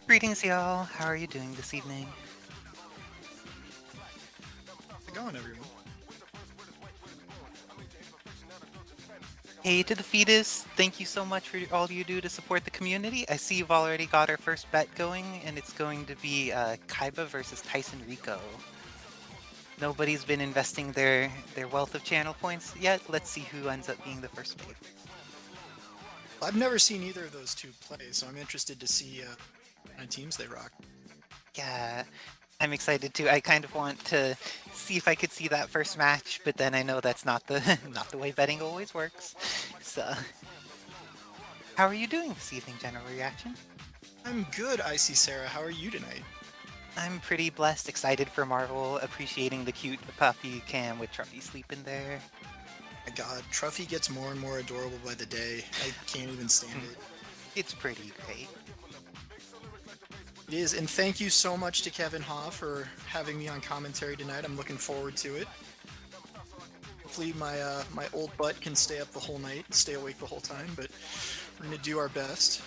Greetings, y'all. How are you doing this evening? How's it going, everyone? Hey to the fetus, thank you so much for all you do to support the community. I see you've already got our first bet going, and it's going to be Kyla versus Tyson Rico. Nobody's been investing their wealth of channel points yet. Let's see who ends up being the first fave. I've never seen either of those two play, so I'm interested to see what kind of teams they rock. Yeah, I'm excited too. I kind of want to see if I could see that first match, but then I know that's not the not the way betting always works. So, how are you doing this evening, general reaction? I'm good, Icy Sarah. How are you tonight? I'm pretty blessed, excited for Marvel, appreciating the cute puppy cam with Truffy sleeping there. My God, Truffy gets more and more adorable by the day. I can't even stand it. It's pretty great. It is, and thank you so much to Kevin Ha for having me on commentary tonight. I'm looking forward to it. Hopefully my old butt can stay up the whole night, stay awake the whole time, but we're gonna do our best.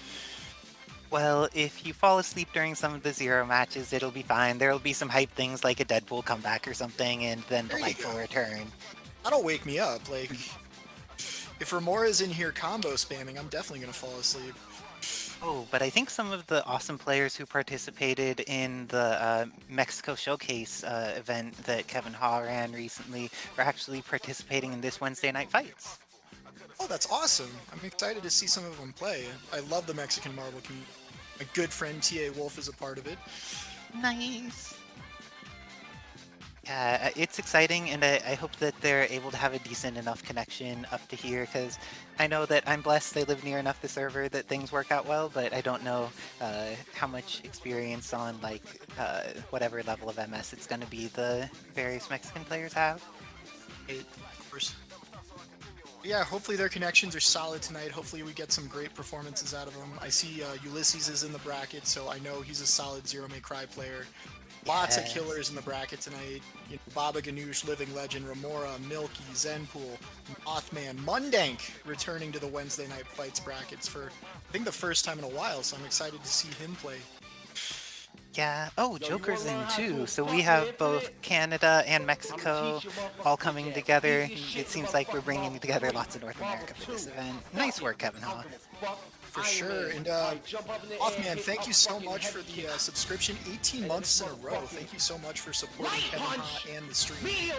Well, if you fall asleep during some of the Zero matches, it'll be fine. There'll be some hype things like a Deadpool comeback or something, and then the There you light will go. return. That'll wake me up. Like, if Remora's in here combo spamming, I'm definitely gonna fall asleep. Oh, but I think some of the awesome players who participated in the Mexico Showcase event that Kevin Ha ran recently are actually participating in this Wednesday night fights. Oh, that's awesome. I'm excited to see some of them play. I love the Mexican Marvel community. My good friend T.A. Wolf is a part of it. Nice. Yeah, it's exciting, and I hope that they're able to have a decent enough connection up to here, because I know that I'm blessed they live near enough the server that things work out well, but I don't know how much experience on, like, whatever level of MS it's going to be the various Mexican players have. Of course. Yeah, hopefully their connections are solid tonight. Hopefully we get some great performances out of them. I see Ulysses is in the bracket, so I know he's a solid Zero May Cry player. Lots of Yes. killers in the bracket tonight. You know, Baba Ghanoush, Living Legend, Remora, Milky, Zenpool, Mothman, Mundane returning to the Wednesday Night Fights brackets for, I think, the first time in a while, so I'm excited to see him play. Yeah. Oh, Joker's in too. So we have both Canada and Mexico all coming together. It seems like we're bringing together lots of North America for this event. Nice work, Kevin Ha. For sure. And Mothman, thank you so much for the subscription. 18 months in a row. Thank you so much for supporting Kevin Ha and the stream.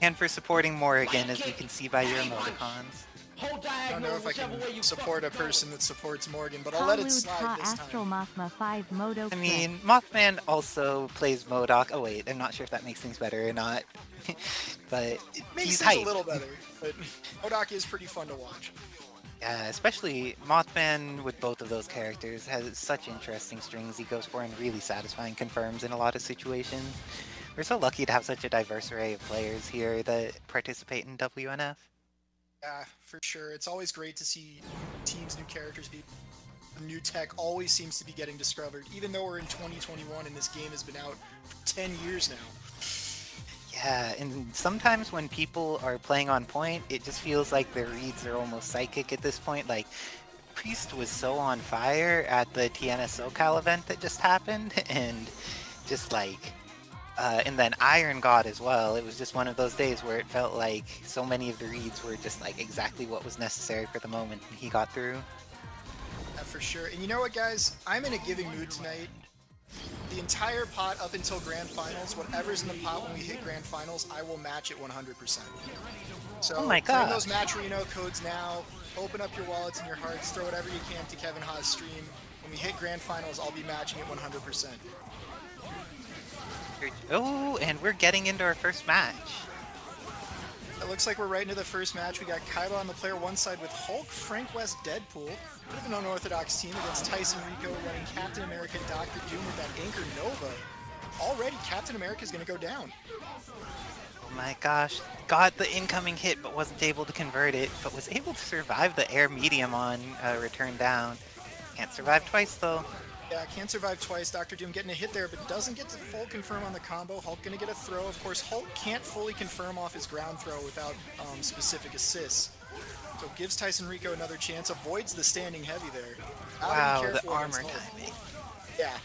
And for supporting Morrigan, as you can see by your emoticons. I don't know if I can support a person that supports Morgan, but I'll let it slide this time. I mean, Mothman also plays MODOK. Oh wait, I'm not sure if that makes things better or not. But It makes he's things hype. a little better, but MODOK is pretty fun to watch. Yeah, especially Mothman with both of those characters has such interesting strings he goes for and really satisfying confirms in a lot of situations. We're so lucky to have such a diverse array of players here that participate in WNF. Yeah, for sure. It's always great to see teams, new characters be. New tech always seems to be getting discovered, even though we're in 2021 and this game has been out for 10 years now. Yeah, and sometimes when people are playing on point, it just feels like their reads are almost psychic at this point. Like, Priest was so on fire at the TNS SoCal event that just happened, and just like, and then Iron God as well. It was just one of those days where it felt like so many of the reads were just like exactly what was necessary for the moment, and he got through. Yeah, for sure. And you know what, guys? I'm in a giving mood tonight. The entire pot up until Grand Finals, whatever's in the pot when we hit Grand Finals, I will match it 100%. So, Oh my claim god. those Matcherino codes now. Open up your wallets and your hearts. Throw whatever you can to Kevin Ha's stream. When we hit Grand Finals, I'll be matching it 100%. Oh, and we're getting into our first match. It looks like we're right into the first match. We got Kyla on the player one side with Hulk, Frank West, Deadpool. Bit of an unorthodox team against Tyson, Rico running Captain America, Dr. Doom with that Anchor Nova. Already, Captain America's going to go down. Oh my gosh, got the incoming hit but wasn't able to convert it, but was able to survive the air medium on return down. Can't survive twice though. Yeah, can't survive twice. Dr. Doom getting a hit there, but doesn't get to full confirm on the combo. Hulk going to get a throw. Of course, Hulk can't fully confirm off his ground throw without specific assists. So gives Tyson Rico another chance, avoids the standing heavy there. Wow, the armor timing. Yeah.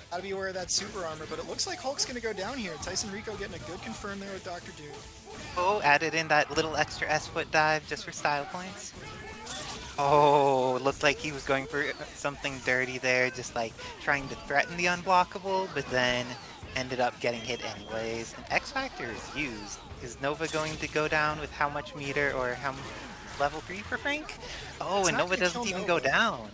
Gotta be aware of that super armor, but it looks like Hulk's gonna go down here. Tyson Rico getting a good confirm there with Dr. Doom. Oh, added in that little extra S-foot dive just for style points. Oh, looked like he was going for something dirty there, just like trying to threaten the unblockable, but then ended up getting hit anyways. And X Factor is used. Is Nova going to go down with how much meter or how level 3 for Frank? Oh, It's and not Nova gonna kill doesn't even Nova. go down.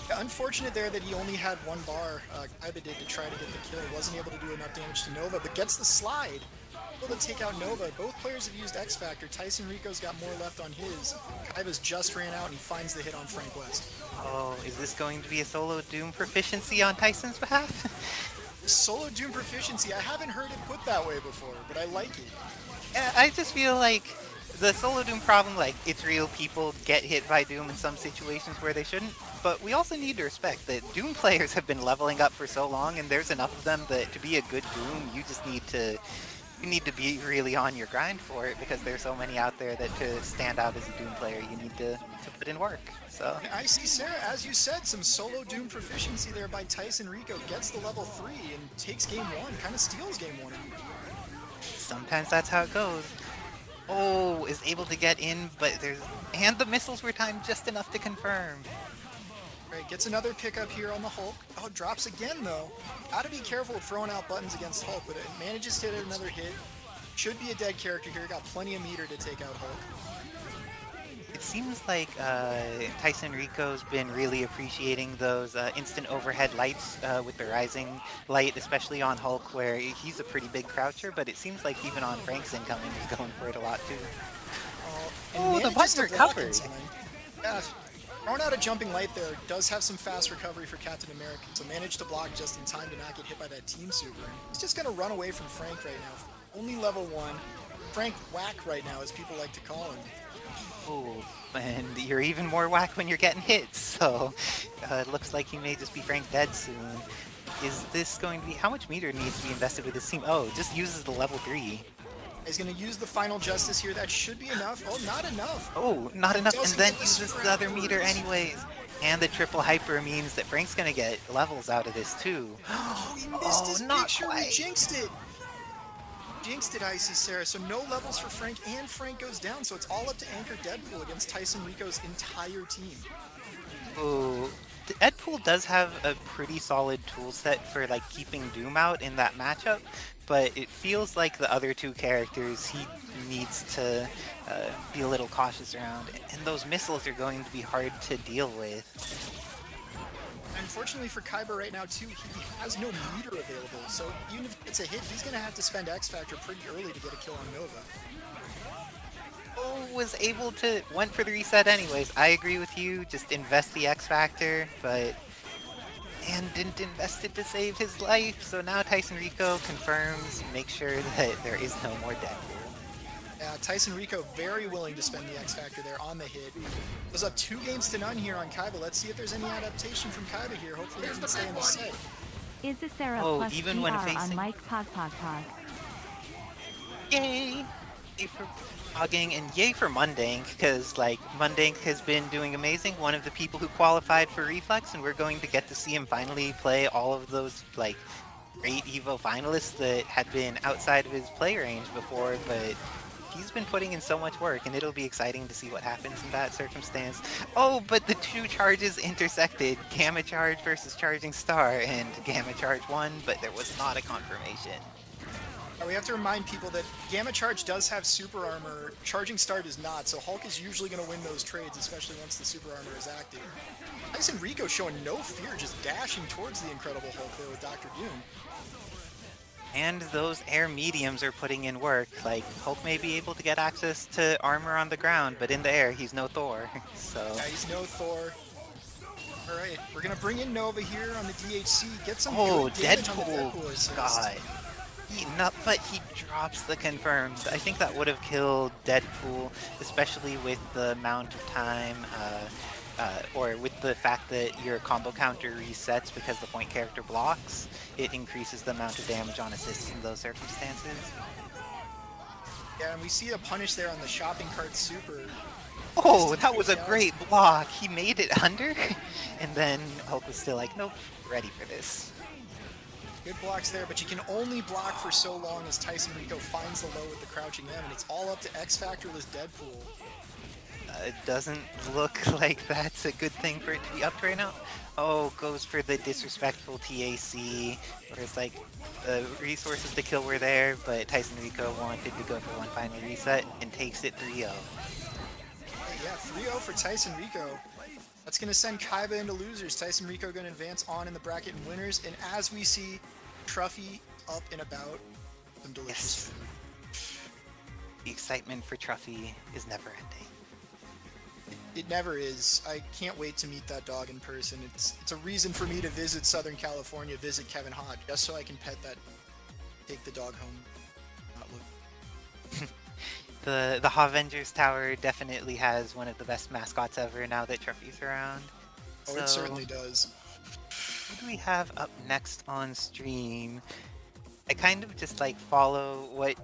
Yeah, unfortunate there that he only had one bar. Kyla did to try to get the kill. He wasn't able to do enough damage to Nova, but gets the slide. Able to take out Nova. Both players have used X Factor. Tyson Rico's got more left on his. Kyla's just ran out and he finds the hit on Frank West. Oh, is this going to be a solo Doom proficiency on Tyson's behalf? Solo Doom proficiency, I haven't heard it put that way before, but I like it. Yeah, I just feel like the solo Doom problem, like, it's real, people get hit by Doom in some situations where they shouldn't, but we also need to respect that Doom players have been leveling up for so long, and there's enough of them that to be a good Doom, you just need to be really on your grind for it, because there's so many out there that to stand out as a Doom player, you need to put in work. So I see, Sarah, as you said, some solo Doom proficiency there by Tyson Rico. Gets the level 3 and takes game 1, kind of steals game 1. sometimes that's how it goes. Oh, is able to get in, but and the missiles were timed just enough to confirm. Right, gets another pickup here on the Hulk. Oh, drops again, though. Gotta be careful with throwing out buttons against Hulk, but it manages to hit another hit. Should be a dead character here. Got plenty of meter to take out Hulk. It seems like Tyson Rico's been really appreciating those instant overhead lights with the rising light, especially on Hulk, where he's a pretty big croucher, but it seems like even on Frank's incoming, he's going for it a lot too. Oh, the button recovered! Yeah, throwing out a jumping light there. Does have some fast recovery for Captain America, so managed to block just in time to not get hit by that team super. He's just gonna run away from Frank right now. Only level 1. Frank Whack right now, as people like to call him. Oh, and you're even more whack when you're getting hit, so it looks like he may just be Frank dead soon. Is this going to be... How much meter needs to be invested with this team? Oh, just uses the level 3. He's going to use the final justice here. That should be enough. Oh, not enough. Oh, not enough, and then get the uses super the other afterwards. meter anyways. And the triple hyper means that Frank's going to get levels out of this too. Oh, he missed his not picture. quite. We jinxed it. Jinxed it, Icy Sarah. So no levels for Frank, and Frank goes down. So it's all up to Anchor Deadpool against Tyson Rico's entire team. Oh, Deadpool does have a pretty solid tool set for like keeping Doom out in that matchup, but it feels like the other two characters he needs to be a little cautious around, and those missiles are going to be hard to deal with. Unfortunately for Kyber right now, too, he has no meter available. So even if it's a hit, he's going to have to spend X Factor pretty early to get a kill on Nova. Oh, was able to... went for the reset anyways. I agree with you, just invest the X Factor, but... and didn't invest it to save his life, so now Tyson Rico confirms, make sure that there is no more Deadpool. Yeah, Tyson Rico very willing to spend the X Factor there on the hit. Was up 2-0 here on Kyba. Let's see if there's any adaptation from Kyba here. Hopefully he can stay in the set. Is the Sarah Oh, plus even GR when on facing- Mike Pog Pog Pog? Yay! Yay for Pogging, and yay for Mundane, because like Mundane has been doing amazing. One of the people who qualified for Reflex, and we're going to get to see him finally play all of those like great Evo finalists that had been outside of his play range before, but he's been putting in so much work, and it'll be exciting to see what happens in that circumstance. Oh, but the two charges intersected. Gamma Charge versus Charging Star, and Gamma Charge won, but there was not a confirmation. We have to remind people that Gamma Charge does have super armor, Charging Star does not, so Hulk is usually going to win those trades, especially once the super armor is active. Tyson Rico showing no fear, just dashing towards the Incredible Hulk there with Dr. Doom. And those air mediums are putting in work. Like, Hulk may be able to get access to armor on the ground, but in the air, he's no Thor. So Yeah, he's no Thor. Alright, we're going to bring in Nova here on the DHC, get some oh, good damage on the Deadpool! Deadpool assist. God. But he drops the confirmed. I think that would have killed Deadpool, especially with the amount of time, or with the fact that your combo counter resets because the point character blocks. It increases the amount of damage on assists in those circumstances. Yeah, and we see a punish there on the shopping cart super. Oh, that was a great block. He made it under, and then Hulk was still like, nope, ready for this. Good blocks there, but you can only block for so long as Tyson Rico finds the low with the crouching M, and it's all up to X Factorless Deadpool. It doesn't look like that's a good thing for it to be up right now. Oh, goes for the disrespectful TAC, where it's like the resources to kill were there, but Tyson Rico wanted to go for one final reset and takes it 3-0. Yeah, 3-0 for Tyson Rico. That's going to send Kyla into losers. Tyson Rico going to advance on in the bracket and winners. And as we see, Truffy up and about. Some delicious food. The excitement for Truffy is never ending. It never is. I can't wait to meet that dog in person. It's a reason for me to visit Southern California, visit Kevin Hodge, just so I can pet that, take the dog home. Not look. The Avengers Tower definitely has one of the best mascots ever now that Truffy's around. Oh, it certainly does. What do we have up next on stream? I kind of just like follow what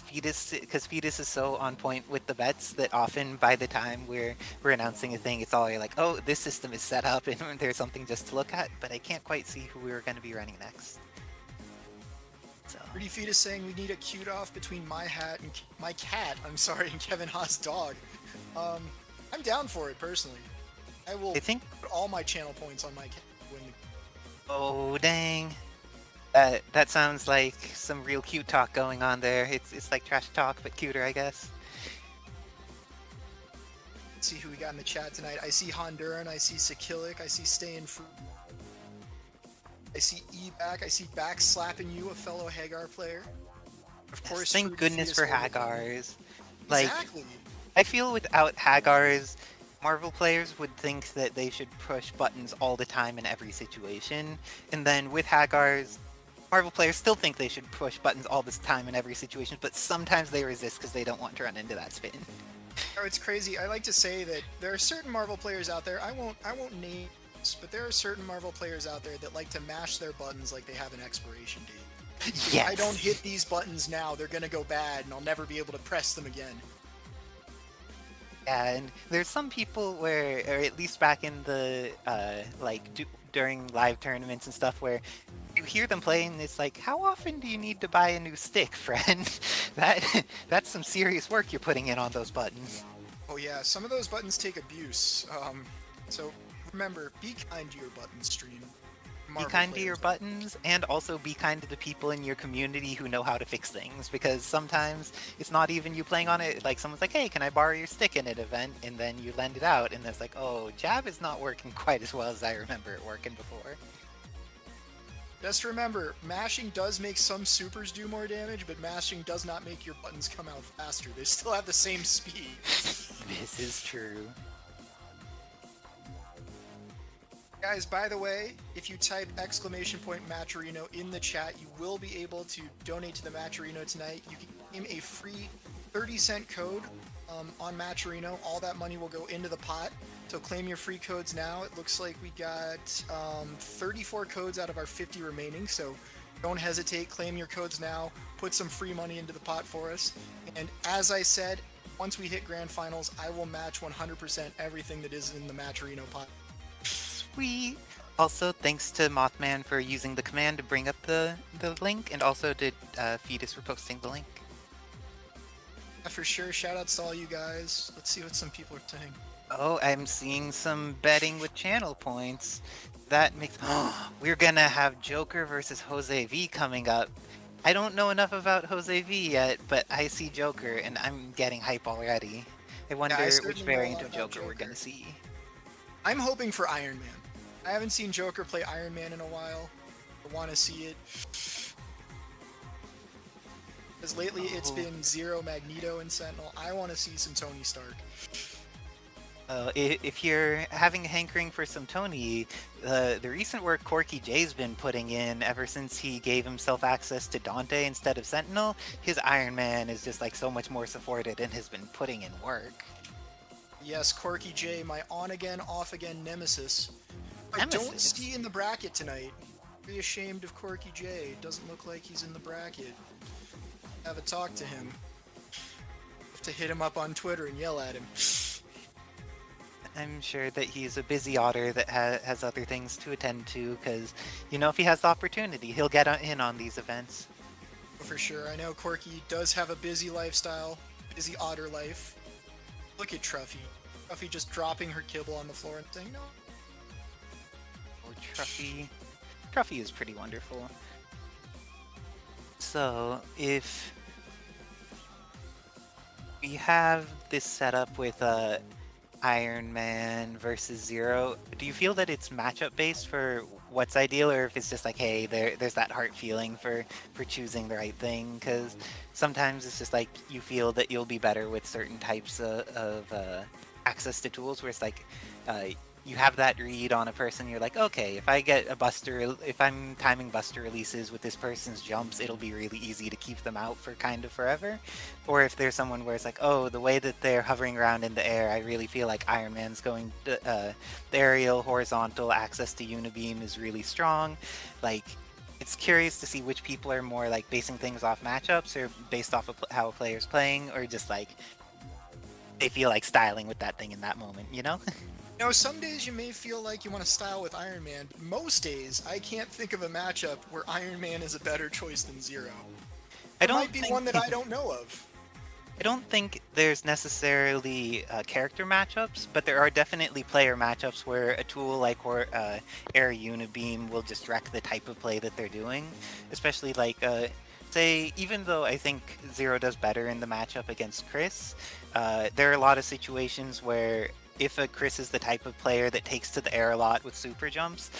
Fetus, because Fetus is so on point with the bets that often by the time we're announcing a thing, it's already like, oh, this system is set up and there's something just to look at, but I can't quite see who we're going to be running next. So. Pretty Fetus saying we need a cute off between my cat, and Kevin Haas' dog. I'm down for it personally. I will put all my channel points on my cat to win the... Oh dang. That sounds like some real cute talk going on there. It's like trash talk, but cuter, I guess. Let's see who we got in the chat tonight. I see Honduran, I see Sakilic, I see Staying Free. I see E back, I see back slapping you, a fellow Hagar player. Of course. Thank goodness for Hagars. Like, exactly. I feel without Hagars, Marvel players would think that they should push buttons all the time in every situation, and then with Hagars, Marvel players still think they should push buttons all this time in every situation, but sometimes they resist because they don't want to run into that spin. Oh, it's crazy. I like to say that there are certain Marvel players out there, I won't name, but there are certain Marvel players out there that like to mash their buttons like they have an expiration date. Yes. If I don't hit these buttons now, they're gonna go bad, and I'll never be able to press them again. Yeah, and there's some people where, or at least back in the, during live tournaments and stuff, where you hear them playing, and it's like, how often do you need to buy a new stick, friend? That's some serious work you're putting in on those buttons. Oh yeah, some of those buttons take abuse. So remember, be kind to your buttons, stream. Be kind to your buttons, and also be kind to the people in your community who know how to fix things, because sometimes it's not even you playing on it, like someone's like, hey, can I borrow your stick in an event, and then you lend it out, and it's like, oh, jab is not working quite as well as I remember it working before. Just remember, mashing does make some supers do more damage, but mashing does not make your buttons come out faster. They still have the same speed. This is true. Guys, by the way, if you type !Matcherino in the chat, you will be able to donate to the Matcherino tonight. You can claim a free 30-cent code on Matcherino. All that money will go into the pot. So claim your free codes now. It looks like we got 34 codes out of our 50 remaining, so don't hesitate. Claim your codes now. Put some free money into the pot for us. And as I said, once we hit Grand Finals, I will match 100% everything that is in the Matcherino pot. Sweet. Also, thanks to Mothman for using the command to bring up the link, and also to Fetus for posting the link. Yeah, for sure. Shoutouts to all you guys. Let's see what some people are saying. Oh, I'm seeing some betting with channel points. That makes... we're gonna have Joker versus Jose V coming up. I don't know enough about Jose V yet, but I see Joker, and I'm getting hype already. I wonder which variant of Joker we're gonna see. I'm hoping for Iron Man. I haven't seen Joker play Iron Man in a while. I want to see it. Because lately it's been Zero, Magneto, and Sentinel. I want to see some Tony Stark. If you're having a hankering for some Tony, the recent work Corky J's been putting in ever since he gave himself access to Dante instead of Sentinel, his Iron Man is just like so much more supported and has been putting in work. Yes, Corky J, my on-again, off-again nemesis. I don't see in the bracket tonight. Be ashamed of Corky J. Doesn't look like he's in the bracket. Have a talk to him. to hit him up on Twitter and yell at him. I'm sure that he's a busy otter that has other things to attend to, because, you know, if he has the opportunity, he'll get in on these events. For sure. I know Corky does have a busy lifestyle, busy otter life. Look at Truffy. Truffy just dropping her kibble on the floor and saying, no. Oh, Truffy. Truffy is pretty wonderful. So, if we have this setup with Iron Man versus Zero, do you feel that it's matchup based for what's ideal, or if it's just like, hey, there's that heart feeling for choosing the right thing? Because sometimes it's just like you feel that you'll be better with certain types of access to tools, where it's like you have that read on a person, you're like, okay, if I get a buster, if I'm timing buster releases with this person's jumps, it'll be really easy to keep them out for kind of forever. Or if there's someone where it's like, oh, the way that they're hovering around in the air, I really feel like Iron Man's going to, the aerial, horizontal access to Unibeam is really strong. Like, it's curious to see which people are more like basing things off matchups, or based off of how a player's playing, or just like they feel like styling with that thing in that moment, you know? You know, some days you may feel like you want to style with Iron Man, but most days I can't think of a matchup where Iron Man is a better choice than Zero. There might be one that I don't know of. I don't think there's necessarily character matchups, but there are definitely player matchups where a tool like Air Unibeam will just wreck the type of play that they're doing. Especially like, say, even though I think Zero does better in the matchup against Chris, there are a lot of situations where if a Chris is the type of player that takes to the air a lot with super jumps,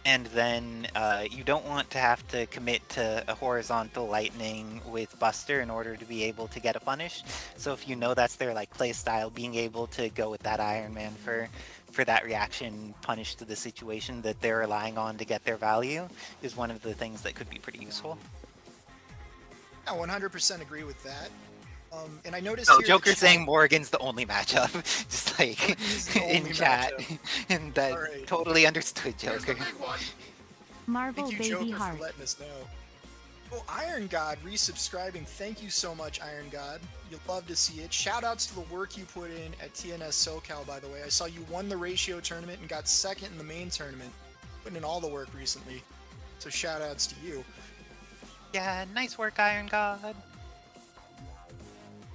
and then you don't want to have to commit to a horizontal lightning with Buster in order to be able to get a punish. So if you know that's their like play style, being able to go with that Iron Man for that reaction punish to the situation that they're relying on to get their value is one of the things that could be pretty useful. I 100% agree with that. And I noticed Oh, here Joker's saying Morgan's the only matchup, just like in chat, and that Alright. totally understood, Joker. Marvel Thank you, Baby Joker, Heart. for letting us know. Oh, Iron God resubscribing. Thank you so much, Iron God. You'll love to see it. Shoutouts to the work you put in at TNS SoCal, by the way. I saw you won the ratio tournament and got second in the main tournament. Putting in all the work recently. So shoutouts to you. Yeah, nice work, Iron God.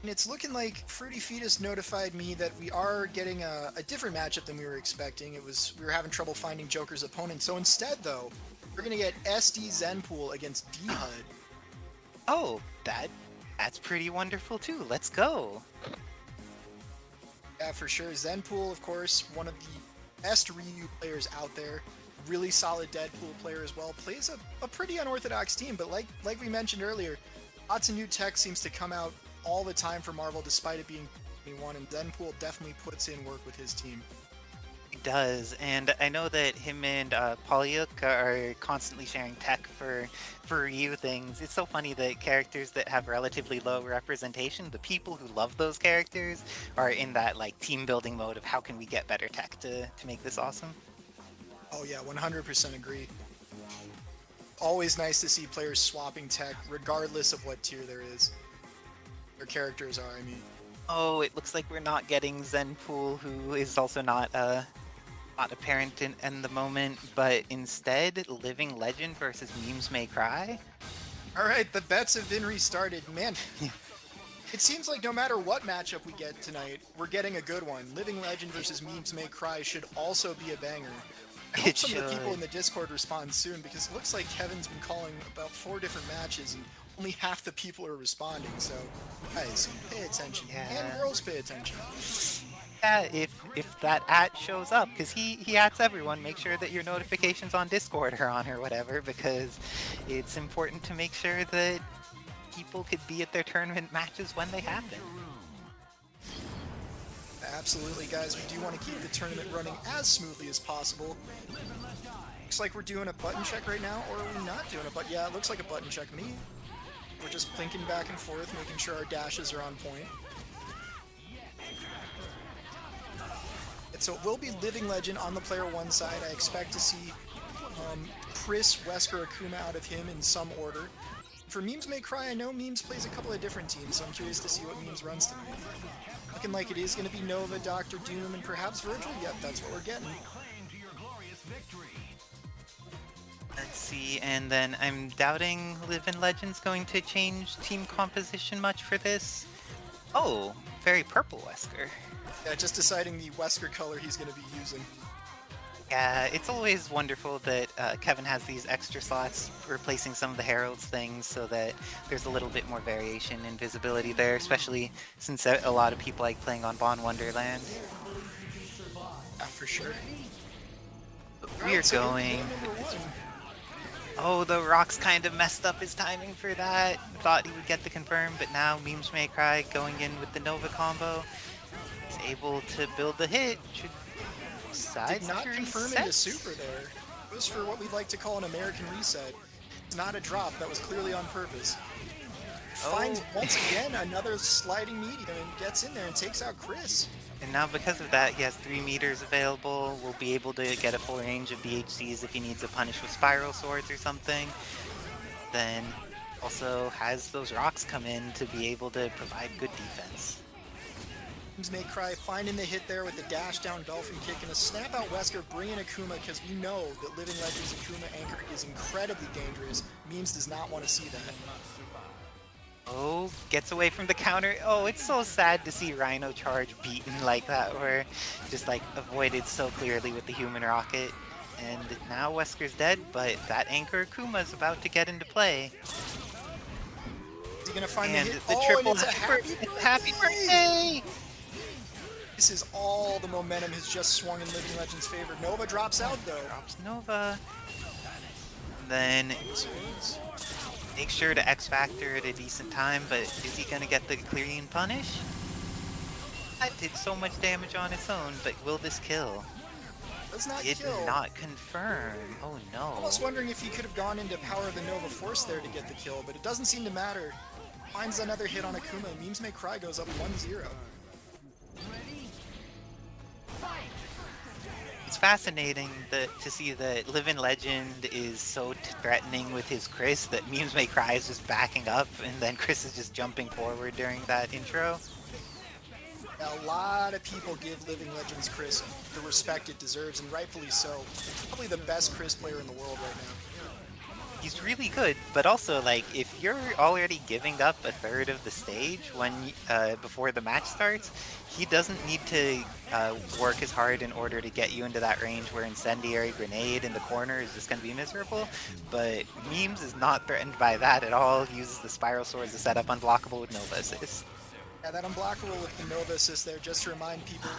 And it's looking like Fruity Fetus notified me that we are getting a different matchup than we were expecting. We were having trouble finding Joker's opponent. So instead, though, we're going to get SD Zenpool against D-HUD. Oh, that's pretty wonderful too. Let's go. Yeah, for sure. Zenpool, of course, one of the best Ryu players out there. Really solid Deadpool player as well. Plays a pretty unorthodox team, but like we mentioned earlier, lots of new tech seems to come out all the time for Marvel, despite it being 21, and Zenpool definitely puts in work with his team. He does, and I know that him and Polyuk are constantly sharing tech for Ryu things. It's so funny that characters that have relatively low representation, the people who love those characters, are in that like team building mode of how can we get better tech to make this awesome. Oh yeah, 100% agree. Always nice to see players swapping tech, regardless of what tier there is. Their characters are, I mean. Oh, it looks like we're not getting Zenpool, who is also not apparent in the moment, but instead Living Legend versus Memes May Cry. Alright, the bets have been restarted. Man, it seems like no matter what matchup we get tonight, we're getting a good one. Living Legend versus Memes May Cry should also be a banger. I hope some of the people in the Discord respond soon, because it looks like Kevin's been calling about 4 different matches and only half the people are responding, so guys, pay attention. Yeah. And girls, pay attention. Yeah, if that @ shows up, because he ats everyone, make sure that your notifications on Discord are on or whatever, because it's important to make sure that people could be at their tournament matches when they happen. Absolutely, guys, we do want to keep the tournament running as smoothly as possible. Looks like we're doing a button check right now, or are we not doing a button? Yeah, it looks like a button check to me. We're just plinking back and forth, making sure our dashes are on point. And so it will be Living Legend on the player 1 side. I expect to see Chris, Wesker, Akuma out of him in some order. For Memes May Cry, I know Memes plays a couple of different teams, so I'm curious to see what Memes runs tonight. Looking like it is going to be Nova, Dr. Doom, and perhaps Virgil. Yep, that's what we're getting. Let's see, and then I'm doubting Living Legend's going to change team composition much for this. Oh, very purple Wesker. Yeah, just deciding the Wesker color he's going to be using. Yeah, it's always wonderful that Kevin has these extra slots replacing some of the Herald's things so that there's a little bit more variation in visibility there, especially since a lot of people like playing on Bon Wonderland. Yeah, for sure. We're going... Oh, the Rocks kind of messed up his timing for that. Thought he would get the confirm, but now Memes May Cry going in with the Nova combo. He's able to build the hit. Should Did not confirm into super there. It was for what we'd like to call an American reset. Not a drop, that was clearly on purpose. Finds once again another sliding medium and gets in there and takes out Chris. And now because of that, he has 3 meters available. Will be able to get a full range of BHCs if he needs to punish with Spiral Swords or something. Then also has those rocks come in to be able to provide good defense. Memes May Cry finding the hit there with the dash down dolphin kick and a snap out Wesker bringing Akuma because we know that Living Legend's Akuma anchor is incredibly dangerous. Memes does not want to see that. Oh, gets away from the counter. Oh, it's so sad to see Rhino charge beaten like that, where just like avoided so clearly with the human rocket. And now Wesker's dead, but that anchor Akuma's about to get into play. Is he gonna find And the hit? the Oh, triple and it's a happy birthday! This is all the momentum has just swung in Living Legend's favor. Nova drops out though. Drops Nova. Then make sure to X Factor at a decent time, but is he gonna get the clean punish? That did so much damage on its own, but will this kill? Does not Did kill. not confirm. Oh no. Almost wondering if he could have gone into Power of the Nova Force there to get the kill, but it doesn't seem to matter. Finds another hit on Akuma. Memes May Cry goes up 1-0. It's fascinating to see that Living Legend is so threatening with his Chris that Memes May Cry is just backing up, and then Chris is just jumping forward during that intro. A lot of people give Living Legends Chris the respect it deserves, and rightfully so. Probably the best Chris player in the world right now. He's really good, but also like if you're already giving up a third of the stage when before the match starts, he doesn't need to work as hard in order to get you into that range where Incendiary Grenade in the corner is just going to be miserable. But Memes is not threatened by that at all. He uses the Spiral Swords to set up unblockable with Nova Assist. Yeah, that unblockable with the Nova Assist there, just to remind people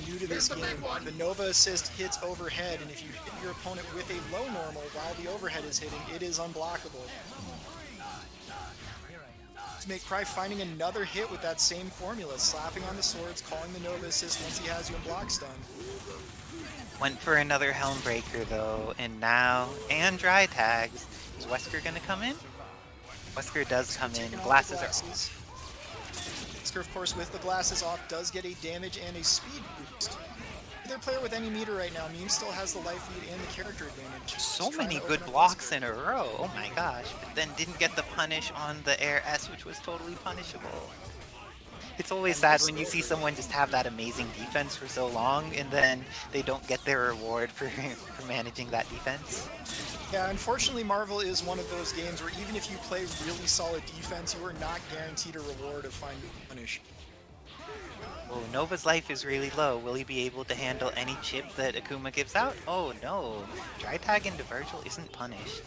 new to this game, the Nova Assist hits overhead, and if you hit your opponent with a low normal while the overhead is hitting, it is unblockable. To make Cry finding another hit with that same formula, slapping on the swords, calling the Nova Assist once he has you in block stun. Went for another Helm Breaker though, and now, and Dry Tags. Is Wesker gonna come in? Wesker does come in, glasses are off. Wesker, of course, with the glasses off, does get a damage and a speed boost. Either player with any meter right now, Meme still has the life lead and the character advantage. So many good blocks in a row, oh my gosh, but then didn't get the punish on the Air S, which was totally punishable. It's always sad when you see someone just have that amazing defense for so long, and then they don't get their reward for managing that defense. Yeah, unfortunately Marvel is one of those games where even if you play really solid defense, you are not guaranteed a reward of finding punish. Oh, Nova's life is really low. Will he be able to handle any chip that Akuma gives out? Oh no, Dry Tag into Virgil isn't punished.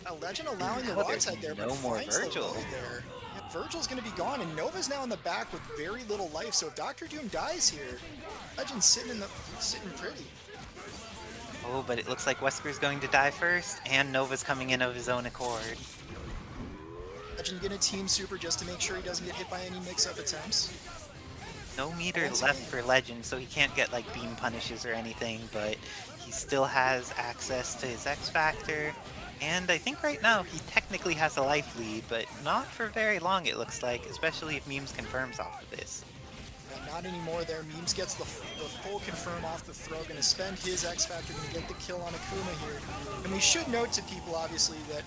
A Legend allowing the Now raw there's tag there, but no more finds the Virgil. low there. Yeah, Virgil's gonna be gone, and Nova's now in the back with very little life, so if Dr. Doom dies here, Legend's sitting pretty. Oh, but it looks like Wesker's going to die first, and Nova's coming in of his own accord. Legend gonna team super just to make sure he doesn't get hit by any mix-up attempts. No meter left for Legend, so he can't get like beam punishes or anything, but he still has access to his X Factor, and I think right now he technically has a life lead, but not for very long it looks like, especially if Memes confirms off of this. Not anymore there. Memes gets the full confirm off the throw, gonna spend his X Factor, gonna get the kill on Akuma here. And we should note to people, obviously, that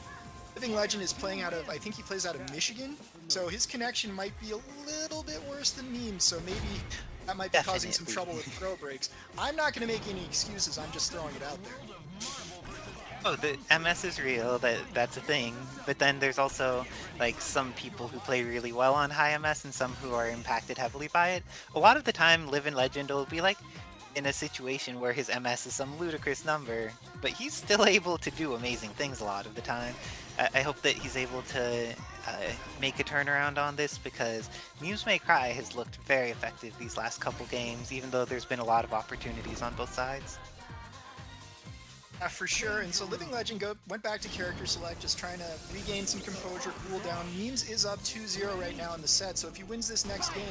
Living Legend is playing out of, I think he plays out of Michigan, so his connection might be a little bit worse than Memes, so maybe that might be causing some Definitely. trouble with throw breaks. I'm not going to make any excuses, I'm just throwing it out there. Oh, the MS is real, that's a thing. But then there's also like some people who play really well on high MS and some who are impacted heavily by it. A lot of the time, Living Legend will be like in a situation where his MS is some ludicrous number, but he's still able to do amazing things a lot of the time. I hope that he's able to make a turnaround on this because Muse May Cry has looked very effective these last couple games, even though there's been a lot of opportunities on both sides. For sure, and so Living Legend went back to character select, just trying to regain some composure, cool down. Memes is up 2-0 right now in the set, so if he wins this next game,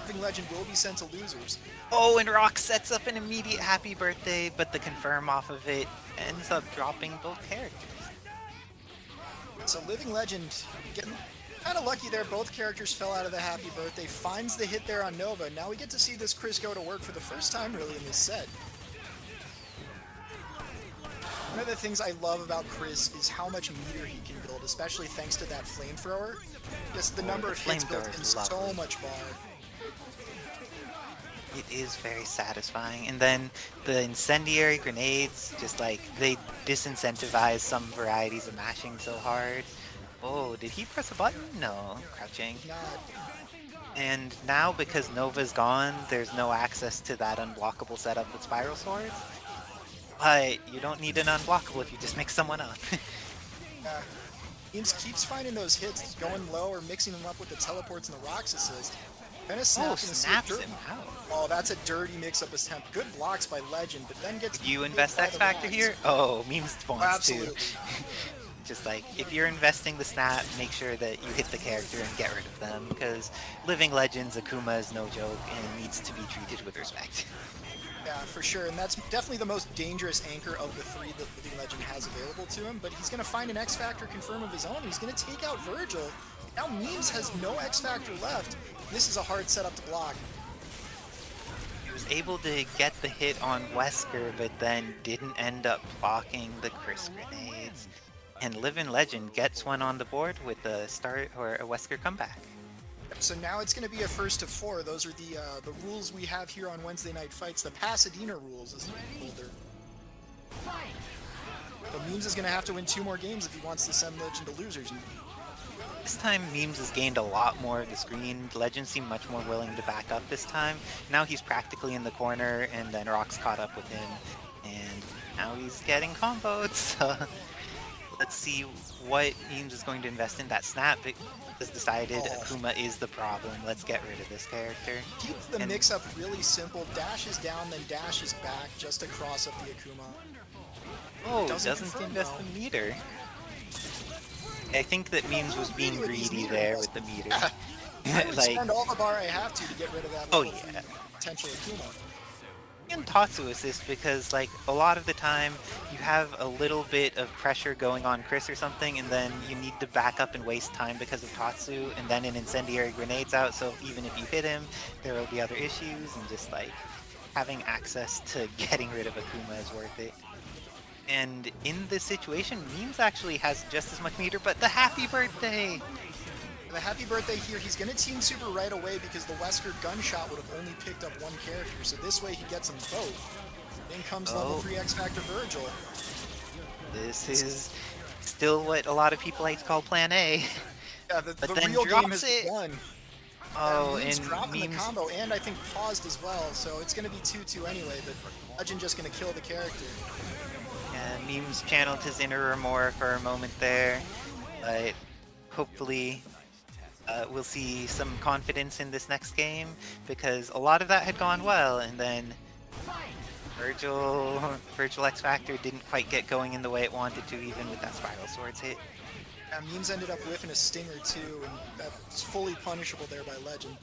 Living Legend will be sent to losers. Oh, and Rock sets up an immediate happy birthday, but the confirm off of it ends up dropping both characters. So Living Legend getting kind of lucky there. Both characters fell out of the happy birthday. Finds the hit there on Nova. Now we get to see this Chris go to work for the first time really in this set. One of the things I love about Chris is how much meter he can build, especially thanks to that flamethrower. Just the number of hits built in so much bar. It is very satisfying. And then the incendiary grenades, just like they disincentivize some varieties of mashing so hard. Oh, did he press a button? No, crouching. Not. And now because Nova's gone, there's no access to that unblockable setup with Spiral Swords. But you don't need an unblockable if you just mix someone up. Memes keeps finding those hits, going low or mixing them up with the teleports and the rocks assist. Kinda Snaps him out. Oh, that's a dirty mix-up attempt. Good blocks by Legend, but then gets... Would you invest X Factor here? Oh, Memes wants to. Just like, if you're investing the snap, make sure that you hit the character and get rid of them, because Living Legends Akuma is no joke and needs to be treated with respect. Yeah, for sure, and that's definitely the most dangerous anchor of the three that Living Legend has available to him, but he's going to find an X-Factor confirm of his own. He's going to take out Virgil. Now Memes has no X-Factor left. This is a hard setup to block. He was able to get the hit on Wesker, but then didn't end up blocking the Chris grenades. And Living Legend gets one on the board with a start or a Wesker comeback. So now it's going to be a first to 4. Those are the rules we have here on Wednesday Night Fights. The Pasadena rules, as older. So Memes is going to have to win 2 more games if he wants to send Legend to losers. This time Memes has gained a lot more of the screen. Legend seemed much more willing to back up this time. Now he's practically in the corner, and then Rock's caught up with him. And now he's getting comboed, so let's see what Memes is going to invest in. That snap has decided Akuma is the problem. Let's get rid of this character. Keeps the mix-up really simple. Dashes down, then dashes back just to cross up the Akuma. Oh, doesn't invest the meter. I think that Memes was being greedy there with the meter. I would spend all the bar I have to get rid of that potential Akuma. And Tatsu assist because like a lot of the time you have a little bit of pressure going on Chris or something and then you need to back up and waste time because of Tatsu and then an incendiary grenade's out, so even if you hit him there will be other issues, and just like having access to getting rid of Akuma is worth it. And in this situation Memes actually has just as much meter, but the happy birthday! The happy birthday here, he's going to team super right away because the Wesker gunshot would have only picked up one character, so this way he gets them both. In comes level 3 X Factor Virgil. This is still what a lot of people like to call Plan A. Yeah, the real game has won. Oh, and and dropping Memes the combo, and I think paused as well, so it's going to be 2-2 anyway, but Legend just going to kill the character. Yeah, Memes channeled his inner Remora for a moment there, but hopefully we'll see some confidence in this next game, because a lot of that had gone well, and then Virgil X Factor didn't quite get going in the way it wanted to, even with that Spiral Swords hit. Yeah, Memes ended up whiffing a stinger too, and that's fully punishable there by Legend.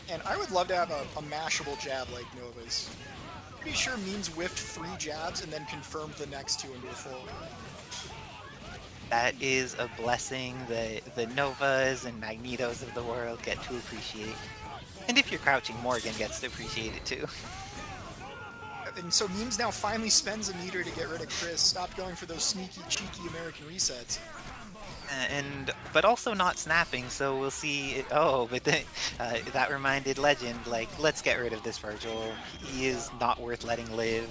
And I would love to have a mashable jab like Nova's. Pretty sure Memes whiffed 3 jabs and then confirmed the next 2 into a full. That is a blessing that the Novas and Magnetos of the world get to appreciate. And if you're crouching, Morgan gets to appreciate it too. And so Memes now finally spends a meter to get rid of Chris, stopped going for those sneaky, cheeky American resets. But also not snapping, so we'll see. Oh, but that reminded Legend, like, let's get rid of this Virgil. He is not worth letting live.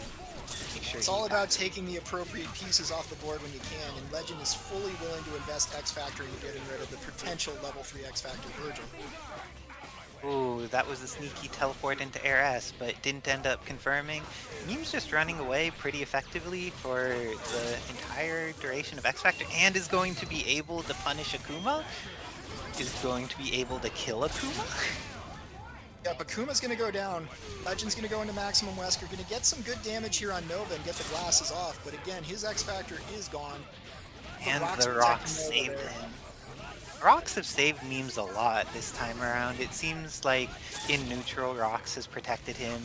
Make sure It's he all about dies. taking the appropriate pieces off the board when you can, and Legend is fully willing to invest X Factor into getting rid of the potential level 3 X Factor Virgil. Ooh, that was a sneaky teleport into Air S, but didn't end up confirming. Meme's just running away pretty effectively for the entire duration of X Factor, and is going to be able to punish Akuma. Is going to be able to kill Akuma. Yeah, Bakuma's gonna go down. Legend's gonna go into Maximum Wesker, gonna get some good damage here on Nova and get the glasses off, but again, his X Factor is gone. And Rocks the protecting rocks Nova saved there. him. Rocks have saved Memes a lot this time around. It seems like in neutral, Rocks has protected him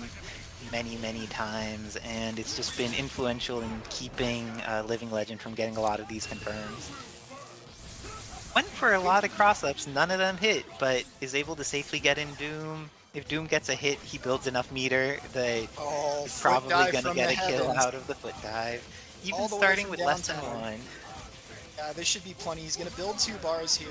many times, and it's just been influential in keeping Living Legend from getting a lot of these confirms. Went for a lot of cross-ups, none of them hit, but is able to safely get in Doom. If Doom gets a hit, he builds enough meter that Oh, he's foot probably dive going to from get the a kill heavens. out of the foot dive. Even All the way starting from with less than downtown. one. Yeah, this should be plenty. He's gonna build 2 bars here.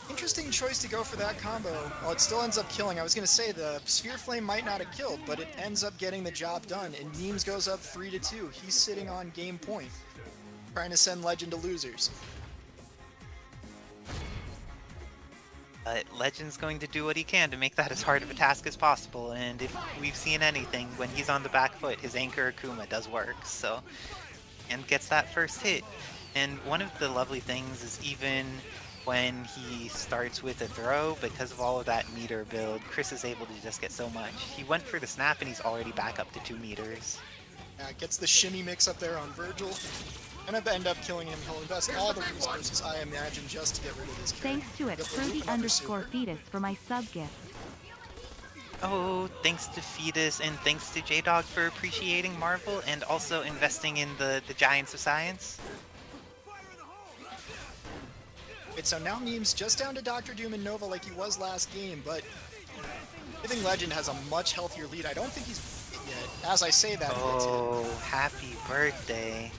Interesting choice to go for that combo. Well, it still ends up killing. I was gonna say the Sphere Flame might not have killed, but it ends up getting the job done, and Memes goes up 3-2. He's sitting on game point, trying to send Legend to losers. Legend's going to do what he can to make that as hard of a task as possible, and if we've seen anything, when he's on the back foot, his Anchor Akuma does work, so... And gets that first hit. And one of the lovely things is even when he starts with a throw, because of all of that meter build, Chris is able to just get so much. He went for the snap and he's already back up to 2 meters. Gets the shimmy mix up there on Virgil. Gonna end up killing him. He'll invest all the resources, I imagine, just to get rid of this character. Thanks to it, Get the loot Fruity number _ super. fetus for my sub gift. Oh, thanks to Fetus and thanks to J-Dog for appreciating Marvel and also investing in the Giants of Science. Wait, so now Memes just down to Dr. Doom and Nova like he was last game, but Living Legend has a much healthier lead. I don't think he's hit yet. As I say that, he gets hit. Oh, happy birthday.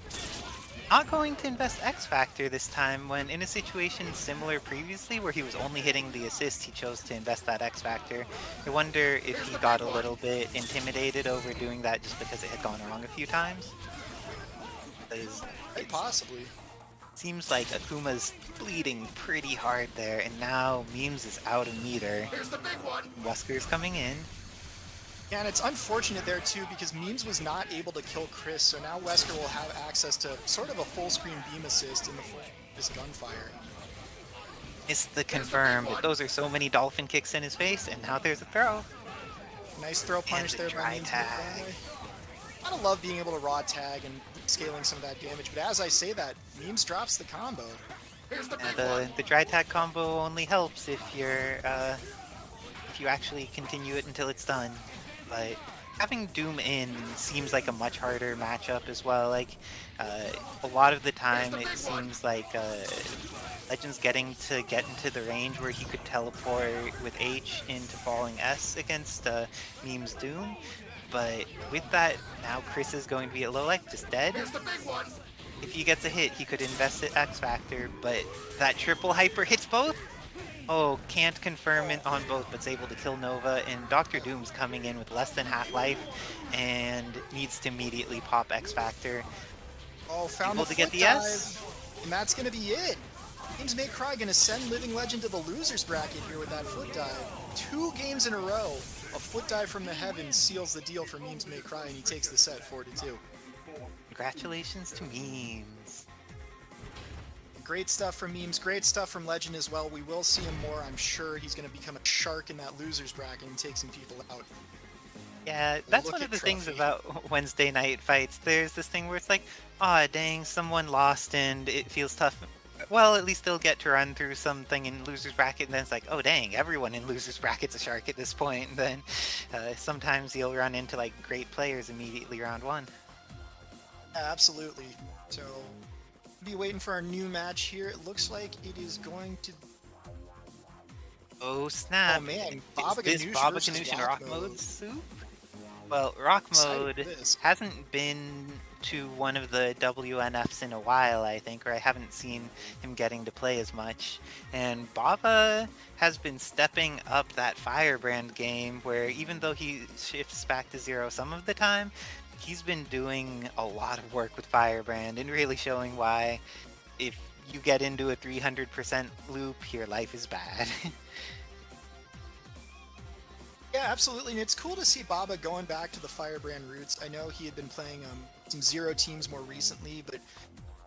Not going to invest X Factor this time when in a situation similar previously where he was only hitting the assist, he chose to invest that X Factor. I wonder if he got a little bit intimidated over doing that just because it had gone wrong a few times. Because Quite possibly. seems like Akuma's bleeding pretty hard there, and now Memes is out of meter. Wesker's coming in. Yeah, and it's unfortunate there too because Memes was not able to kill Chris, so now Wesker will have access to sort of a full screen beam assist in the full this gunfire. Missed the confirm, but those are so many dolphin kicks in his face, and now there's a throw. Nice throw punish the there by dry Memes. tag. I don't love being able to raw tag and scaling some of that damage, but as I say that, Memes drops the combo. The dry tag combo only helps if you're if you actually continue it until it's done. But having Doom in seems like a much harder matchup as well. Like a lot of the time, it seems like Legend's getting to get into the range where he could teleport with H into falling S against Meme's Doom. But with that, now Chris is going to be at low life, just dead. If he gets a hit, he could invest at X Factor, but that triple hyper hits both? Oh, can't confirm it on both, but's able to kill Nova, and Dr. Doom's coming in with less than half life, and needs to immediately pop X Factor. Oh, found Able the to get foot the dive, S? and that's gonna be it. Memes May Cry gonna send Living Legend to the losers bracket here with that foot dive. 2 games in a row, a foot dive from the heavens seals the deal for Memes May Cry, and he takes the set 4-2. Congratulations to Memes. Great stuff from Memes, great stuff from Legend as well. We will see him more, I'm sure. He's going to become a shark in that losers bracket and take some people out. Yeah, that's Look one at of the things Trophy. about Wednesday night fights. There's this thing where it's like, aw dang, someone lost and it feels tough. Well, at least they'll get to run through something in loser's bracket, and then it's like, oh dang, everyone in loser's bracket's a shark at this point. And then sometimes you'll run into like great players immediately round 1. Absolutely. So, be waiting for our new match here. It looks like it is going to... Oh snap! Oh man, Is Baba this Ghanoush Baba versus Ghanoush in Rock rock Mode. mode soup? Well, rock Excited mode for this. hasn't been to one of the WNFs in a while, I think, or I haven't seen him getting to play as much. And Baba has been stepping up that Firebrand game where even though he shifts back to 0 some of the time, he's been doing a lot of work with Firebrand and really showing why if you get into a 300% loop, your life is bad. Yeah, absolutely, and it's cool to see Baba going back to the Firebrand roots. I know he had been playing some 0 teams more recently, but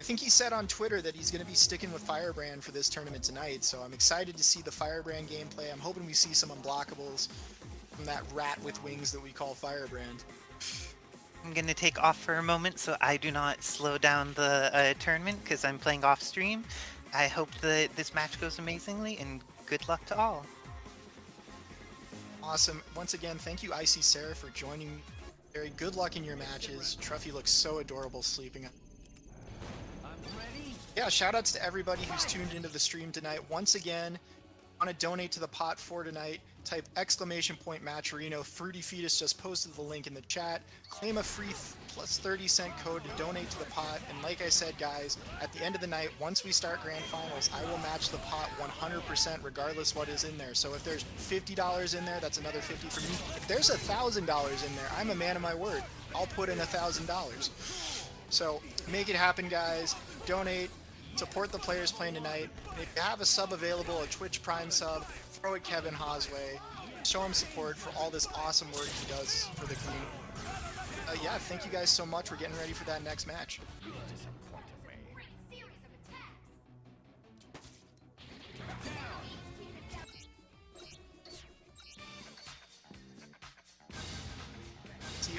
I think he said on Twitter that he's going to be sticking with Firebrand for this tournament tonight, so I'm excited to see the Firebrand gameplay. I'm hoping we see some unblockables from that rat with wings that we call Firebrand. I'm going to take off for a moment so I do not slow down the tournament because I'm playing off stream. I hope that this match goes amazingly, and good luck to all. Awesome. Once again, thank you, Icy Sarah, for joining me. Very good luck in your matches. Truffy looks so adorable sleeping. Yeah, shoutouts to everybody who's tuned into the stream tonight. Once again, want to donate to the pot for tonight, type !Matcherino. Fruity Fetus just posted the link in the chat. Claim a free plus 30-cent code to donate to the pot. And like I said, guys, at the end of the night, once we start grand finals, I will match the pot 100% regardless what is in there. So if there's $50 in there, that's another $50 for me. If there's $1,000 in there, I'm a man of my word. I'll put in $1,000. So make it happen, guys. Donate. Support the players playing tonight. And if you have a sub available, a Twitch Prime sub, throw it Kevin Ha's way. Show him support for all this awesome work he does for the community. Yeah, thank you guys so much. We're getting ready for that next match.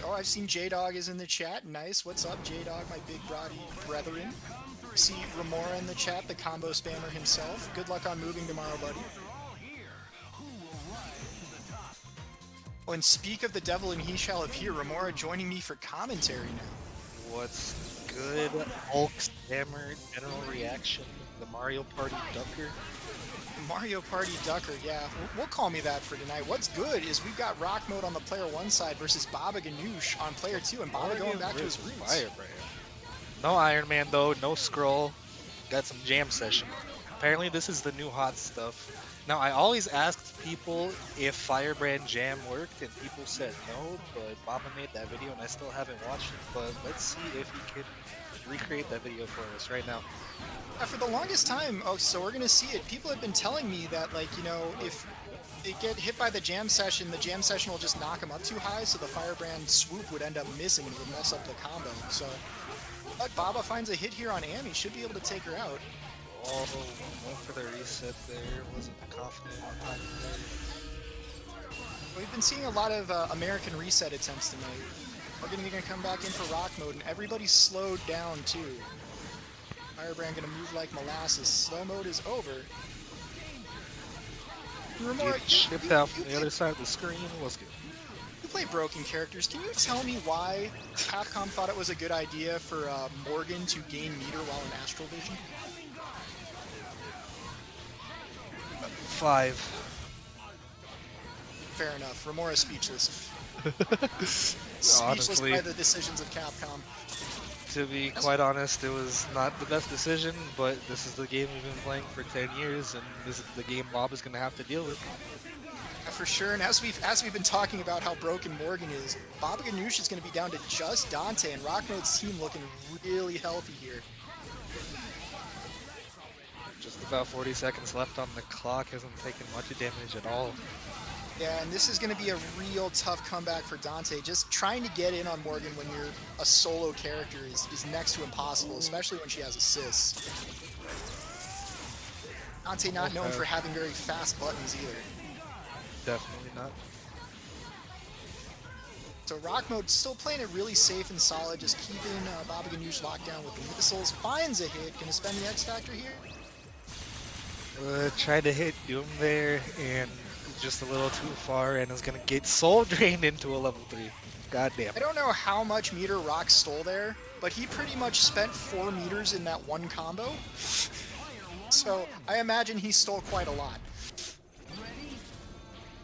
Oh, I've seen J-Dog is in the chat. Nice. What's up, J-Dog, my big brody brethren? See Remora in the chat, the combo spammer himself. Good luck on moving tomorrow, buddy. Oh, and speak of the devil and he shall appear. Remora joining me for commentary now. What's good, Hulk Spammer, general reaction, the Mario Party Ducker? Mario Party Ducker, yeah. We'll call me that for tonight. What's good is we've got Rock Mode on the player 1 side versus Baba Ghanoush on player 2, and Baba going back to his roots. Firebrand. No Iron Man though, no scroll. Got some jam session. Apparently this is the new hot stuff. Now I always asked people if Firebrand jam worked, and people said no, but Baba made that video and I still haven't watched it, but let's see if he can recreate that video for us right now. For the longest time, so we're gonna see it. People have been telling me that, like, you know, if they get hit by the jam session will just knock them up too high, so the Firebrand swoop would end up missing and would mess up the combo. So, but Baba finds a hit here on Amy, should be able to take her out. Oh, went for the reset there, wasn't confident on time there. We've been seeing a lot of American reset attempts tonight. We're gonna come back in for Rock Mode, and everybody's slowed down too. Firebrand gonna move like molasses. Slow mode is over. Remora, Shipped out from the other side of the screen. Was good. You play broken characters. Can you tell me why Capcom thought it was a good idea for Morgan to gain meter while in Astral Vision? 5. Fair enough. Remora speechless. Speechless Honestly, by the decisions of Capcom. to be quite honest, it was not the best decision, but this is the game we've been playing for 10 years, and this is the game Bob is going to have to deal with. Yeah, for sure, and as we've been talking about how broken Morgan is, Baba Ghanoush is going to be down to just Dante, and Rocknode's team looking really healthy here. Just about 40 seconds left on the clock, hasn't taken much damage at all. Yeah, and this is going to be a real tough comeback for Dante. Just trying to get in on Morgan when you're a solo character is next to impossible, especially when she has assists. Dante not known for having very fast buttons either. Definitely not. So Rock Mode still playing it really safe and solid, just keeping Baba Ghanoush locked down with the missiles. Finds a hit. Gonna spend the X Factor here? Tried to hit Doom there, and just a little too far, and is gonna get soul drained into a level 3. God damn. I don't know how much meter Rock stole there, but he pretty much spent 4 meters in that one combo. So I imagine he stole quite a lot.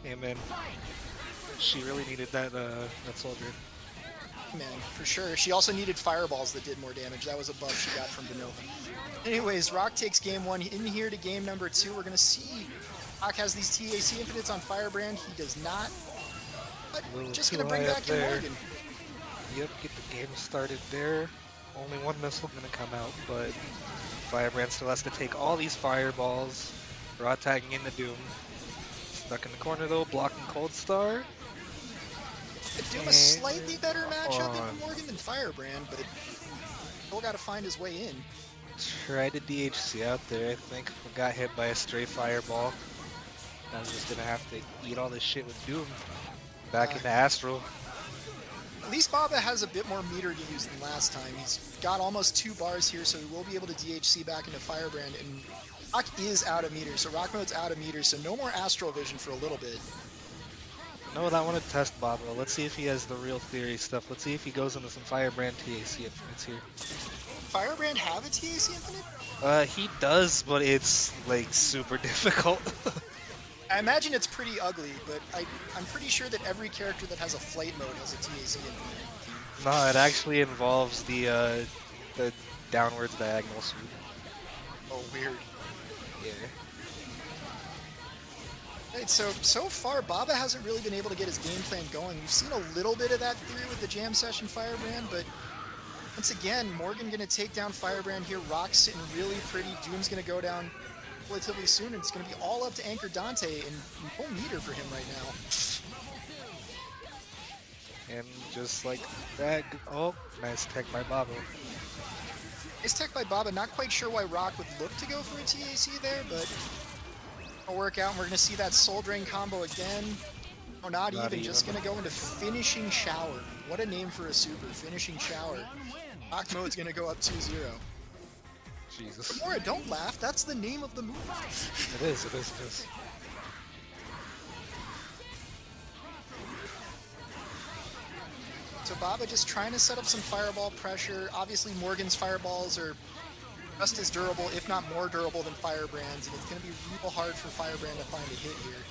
Hey man, she really needed that that soul drain. Man, for sure. She also needed fireballs that did more damage. That was a buff she got from Vanilla. Anyways, Rock takes game 1. In here to game number 2, we're going to see Rock has these TAC infinites on Firebrand. He does not. But just going to bring back in Morgan. Yep, get the game started there. Only one missile going to come out, but Firebrand still has to take all these fireballs. Raw tagging into Doom. Stuck in the corner though, blocking Cold Star. Doom a slightly better matchup than Morgan than Firebrand, but still got to find his way in. Tried to DHC out there, I think. Got hit by a stray fireball. I was just gonna have to eat all this shit with Doom. Back into Astral. At least Baba has a bit more meter to use than last time. He's got almost 2 bars here, so he will be able to DHC back into Firebrand. And Rock is out of meter, so Rock mode's out of meter, so no more Astral Vision for a little bit. No, I want to test Baba. Let's see if he has the real theory stuff. Let's see if he goes into some Firebrand TAC infinites here. Firebrand have a TAC infinite? He does, but it's like super difficult. I imagine it's pretty ugly, but I'm pretty sure that every character that has a flight mode has a TAC infinite. No, it actually involves the downwards diagonal sweep. Oh, weird. Yeah. Right, so far, Baba hasn't really been able to get his game plan going. We've seen a little bit of that theory with the Jam Session Firebrand, but once again, Morgan going to take down Firebrand here. Rock's sitting really pretty. Doom's going to go down relatively soon, and it's going to be all up to Anchor Dante, and no meter for him right now. And just like that, oh, nice tech by Baba. Nice tech by Baba. Not quite sure why Rock would look to go for a TAC there, but it'll work out, and we're going to see that Soul Drain combo again. Oh, not even. Just going to go into Finishing Shower. What a name for a super. Finishing Shower. Rock mode's going to go up 2-0. Jesus. Remora, don't laugh. That's the name of the move. It is, it is, it is. So Baba just trying to set up some fireball pressure. Obviously, Morgan's fireballs are just as durable, if not more durable than Firebrand's, and it's going to be real hard for Firebrand to find a hit here.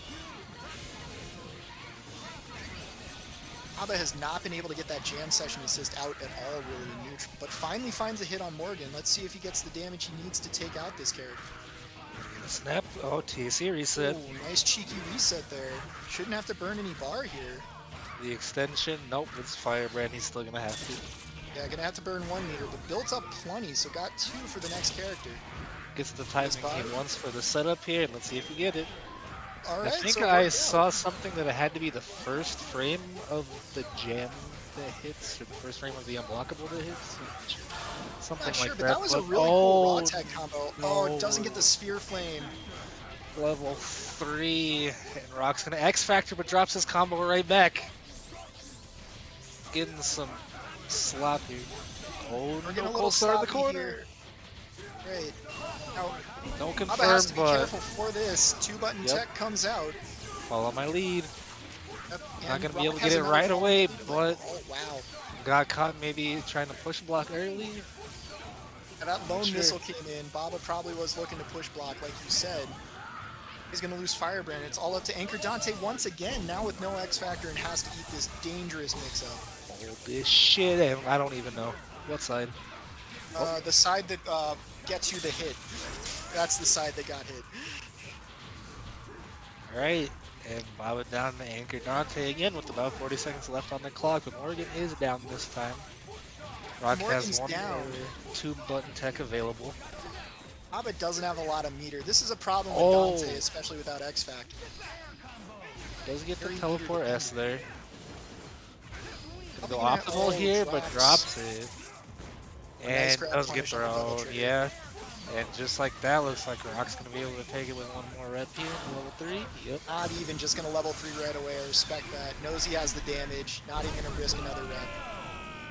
Baba has not been able to get that Jam Session assist out at all really in neutral, but finally finds a hit on Morgan. Let's see if he gets the damage he needs to take out this character. Snap. Oh, TC reset. Ooh, nice cheeky reset there. Shouldn't have to burn any bar here. The extension. Nope, it's Firebrand. He's still gonna have to. Yeah, gonna have to burn 1 meter, but built up plenty, so got 2 for the next character. Gets the timing he wants for the setup here, and let's see if we get it. Alright, I think so I saw something that it had to be the first frame of the jam that hits, or the first frame of the unblockable that hits. Something Not like sure, that. but that was a really cool raw oh, tech combo. no. Oh, it doesn't get the Sphere Flame. Level 3, and Rock's gonna X Factor, but drops his combo right back. Getting some sloppy. Oh, We're getting no, a little Cold Star in the sloppy corner. here. Great. Now, Don't Baba confirm, has to be but careful for this. 2-button Yep. tech comes out. follow my lead. Yep, Not and gonna be Rock able to has get it another right fall away, into the but middle. Oh, wow. got caught maybe trying to push block early. Yeah, that lone Sure. missile came in. Baba probably was looking to push block, like you said. He's going to lose Firebrand. It's all up to Anchor Dante once again, now with no X Factor, and has to eat this dangerous mix-up. Hold this shit, and I don't even know. What side? The side that gets you the hit. That's the side that got hit. Alright, and Baba down to Anchor Dante again with about 40 seconds left on the clock, but Morgan is down this time. Rock Morgan's has one down. more 2-button tech available. Baba doesn't have a lot of meter. This is a problem with Dante, especially without X Factor. Does get the Very teleport meter S there. Could go Probably gonna- optimal oh, here, but drops. drops it. Nice And grab does get punish on the double thrown, trigger. yeah. And just like that, looks like Rock's gonna be able to take it with one more rep here, level 3. Yep. Not even just going to level 3 right away. I respect that. Knows he has the damage. Not even going to risk another rep.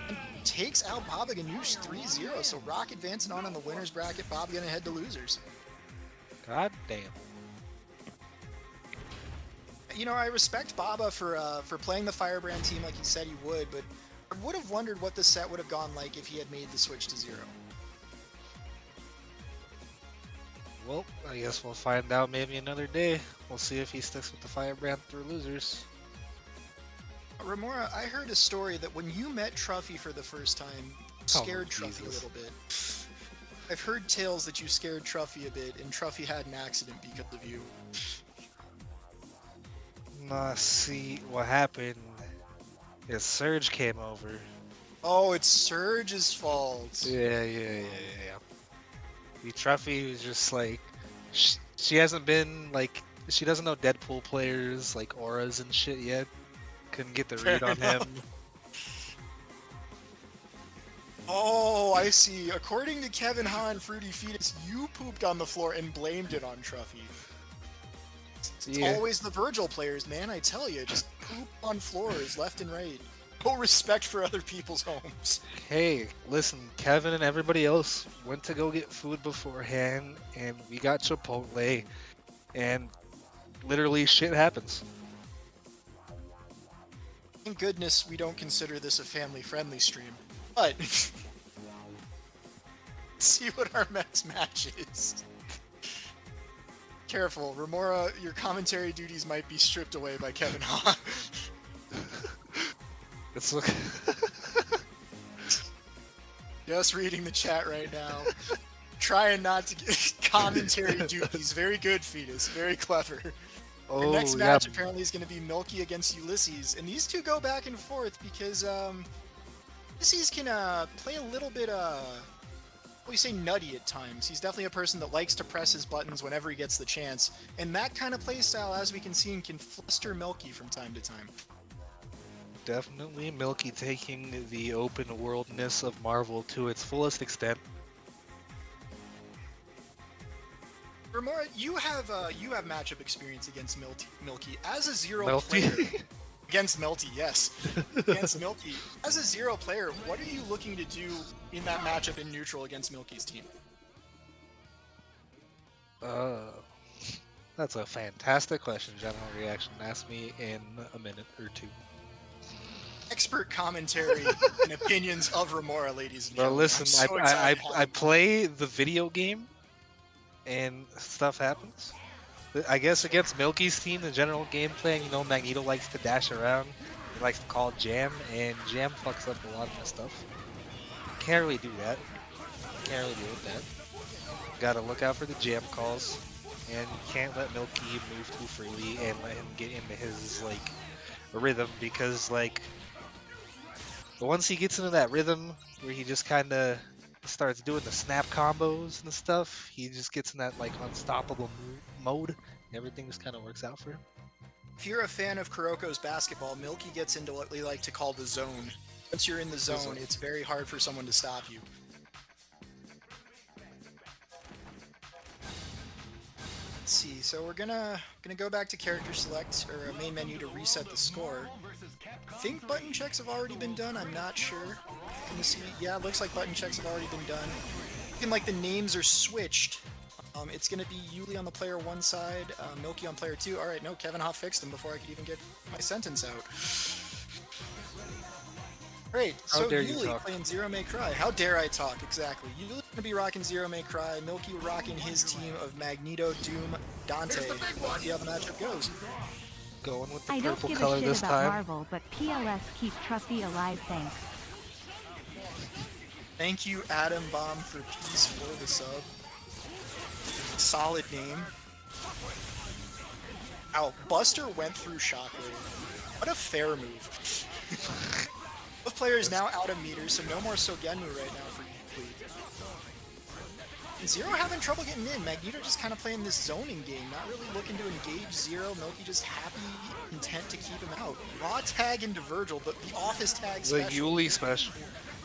And takes out Baba Ghanoush 3-0. So Rock advancing on in the winner's bracket. Baba going to head to losers. God damn. You know, I respect Baba for playing the Firebrand team like he said he would, but I would have wondered what the set would have gone like if he had made the switch to 0. Well, I guess we'll find out maybe another day. We'll see if he sticks with the Firebrand through losers. Remora, I heard a story that when you met Truffy for the first time, you scared Truffy a Jesus. little bit. I've heard tales that you scared Truffy a bit, and Truffy had an accident because of you. Nah, see, what happened is Surge came over. Oh, it's Surge's fault. Yeah. The Truffy was just like, she hasn't been like, she doesn't know Deadpool players like auras and shit yet. Couldn't get the Fair read on enough. him. Oh, I see. According to Kevin Ha and Fruity Fetus, you pooped on the floor and blamed it on Truffy. It's Yeah. always the Virgil players, man, I tell you. Just poop on floors left and right. No respect for other people's homes. Hey, listen, Kevin and everybody else went to go get food beforehand, and we got Chipotle, and literally shit happens. Thank goodness we don't consider this a family-friendly stream. But let's see what our next match is. Careful, Remora, your commentary duties might be stripped away by Kevin Ha. It's look. Just reading the chat right now. Trying not to get commentary duties. Very good, Fetus. Very clever. Our Oh, next yeah. match apparently is going to be Milky against Ulysses, and these two go back and forth because Ulysses can play a little bit we say nutty at times. He's definitely a person that likes to press his buttons whenever he gets the chance, and that kind of playstyle, as we can see, can fluster Milky from time to time. Definitely Milky taking the open worldness of Marvel to its fullest extent. Remora, you have matchup experience against Milky as a zero Melty. player. Against Milky, yes. Against Milky. As a zero player, what are you looking to do in that matchup in neutral against Milky's team? That's a fantastic question. General reaction. Ask me in a minute or two. Expert commentary and opinions of Remora, ladies and Well, gentlemen. listen, I'm so I excited to have play the video game, and stuff happens. I guess against Milky's team, the general gameplay, you know, Magneto likes to dash around. He likes to call Jam, and Jam fucks up a lot of my stuff. Can't really do that. Can't really deal with that. Gotta look out for the Jam calls, and you can't let Milky move too freely and let him get into his, like, rhythm, because, like, once he gets into that rhythm where he just kind of starts doing the snap combos and stuff, he just gets in that like unstoppable mode. Everything just kind of works out for him. If you're a fan of Kuroko's basketball, Milky gets into what we like to call the zone. Once you're in the zone, it's very hard for someone to stop you. Let's see, so we're gonna go back to character select, or main menu, to reset the score. I think button checks have already been done, I'm not sure. Can you see? Yeah, it looks like button checks have already been done. Looking like the names are switched. It's gonna be Yuli on the player 1 side, Milky on player 2. Alright, no, Kevin Ha fixed him before I could even get my sentence out. Great, so Yuli playing Zero May Cry. How dare I talk, exactly. Yuli's gonna be rocking Zero May Cry, Milky rocking his team of Magneto, Doom, Dante. We'll see how the matchup goes. Going with the I don't purple give color a shit this about time. Marvel, but PLS keep Truffy alive, thanks. Thank you, Adam Bomb, for peace for the sub. Solid name. Ow, Buster went through Shockwave. What a fair move. Both players now out of meters, so no more Sogenmu right now for Yuli. And Zero having trouble getting in. Magneto just kind of playing this zoning game, not really looking to engage Zero. Milky just happy, intent to keep him out. Raw tag into Virgil, but the office tag The special. Yuli special.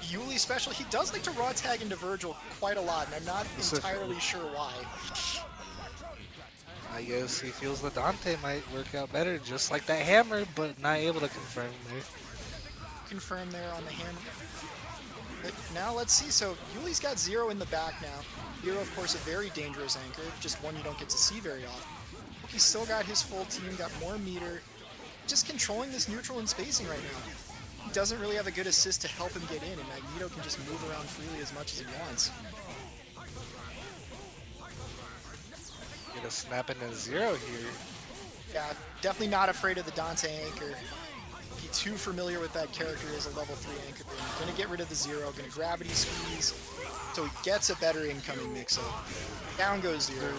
Yuli special, he does like to raw tag into Virgil quite a lot, and I'm not entirely sure why. I guess he feels that Dante might work out better, just like that hammer, but not able to confirm there. Confirm there on the hammer. But now let's see, so Yuli's got Zero in the back now. Zero, of course, a very dangerous anchor, just one you don't get to see very often. He's still got his full team, got more meter, just controlling this neutral and spacing right now. He doesn't really have a good assist to help him get in, and Magneto can just move around freely as much as he wants. Get a snap into Zero here. Yeah, definitely not afraid of the Dante anchor. He too familiar with that character as a level 3 anchor. I'm gonna get rid of the 0, gonna gravity squeeze, so he gets a better incoming mix-up. Down goes 0.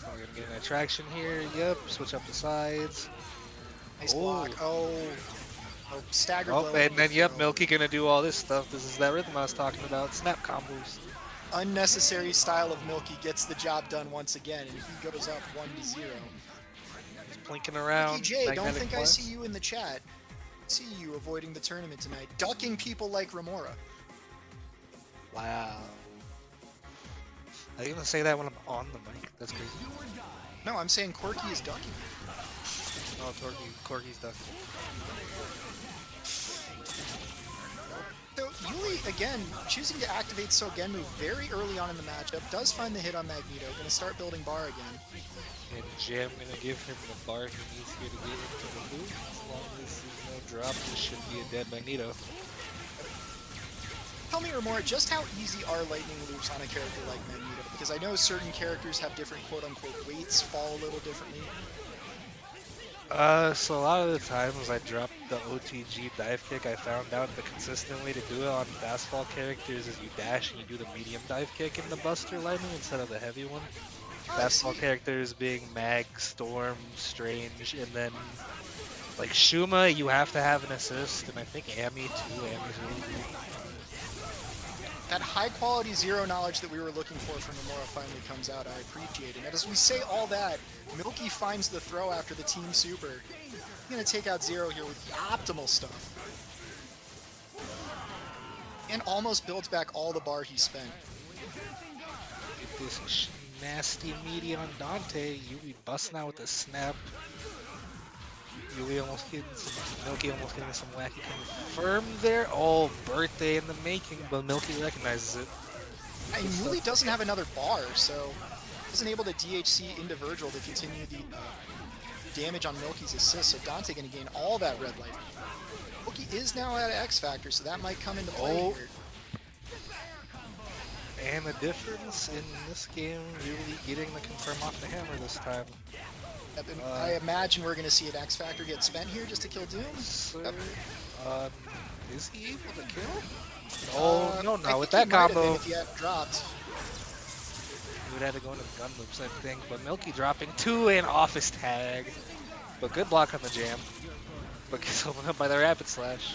We're gonna get an attraction here. Yep, switch up the sides. Nice block. Oh, stagger Oh, blow. and then yep, Milky gonna do all this stuff. This is that rhythm I was talking about. Snap combos. Unnecessary style of Milky gets the job done once again, and he goes up 1-0. He's plinking around. DJ, don't magnetic think plus. I see you in the chat. See you avoiding the tournament tonight, ducking people like Remora. Wow. Are you gonna say that when I'm on the mic? That's crazy. No, I'm saying Corky is ducking. Oh, Corky's ducking. So Yuli, again, choosing to activate Sogenmu very early on in the matchup, does find the hit on Magneto, gonna start building bar again. And Jam gonna give him the bar he needs here to get into the loop. As long as there's no drop, this should be a dead Magneto. Tell me, Remora, just how easy are lightning loops on a character like Magneto? Because I know certain characters have different quote-unquote weights, fall a little differently. So a lot of the times I drop the OTG dive kick, I found out the consistent way to do it on fastball characters is you dash and you do the medium dive kick in the Buster Lightning instead of the heavy one. Fastball characters being Mag, Storm, Strange, and then like Shuma, you have to have an assist, and I think Ami too. Ami's really good. That high-quality zero knowledge that we were looking for from Remora finally comes out. I appreciate it. And as we say all that, Milky finds the throw after the team super. He's going to take out Zero here with the optimal stuff. And almost builds back all the bar he spent. Get this nasty meaty on Dante. Yuli busting out with a snap. Yuli almost getting some, Milky almost getting some wacky confirm there. Oh, birthday in the making, but Milky recognizes it. And Yuli doesn't have another bar, so isn't able to DHC into Virgil to continue the damage on Milky's assist, so Dante going to gain all that red life. Milky is now at X Factor, so that might come into play here. And the difference in this game, Yuli getting the confirm off the hammer this time. I imagine we're going to see an X Factor get spent here just to kill Doom. Sir, is he able to kill? Oh, no, not with that he might have been combo. if he hadn't dropped. He would have to go into gun loops, I think. But Milky dropping 2 and off his tag. But good block on the jam. But gets opened up by the Rapid Slash.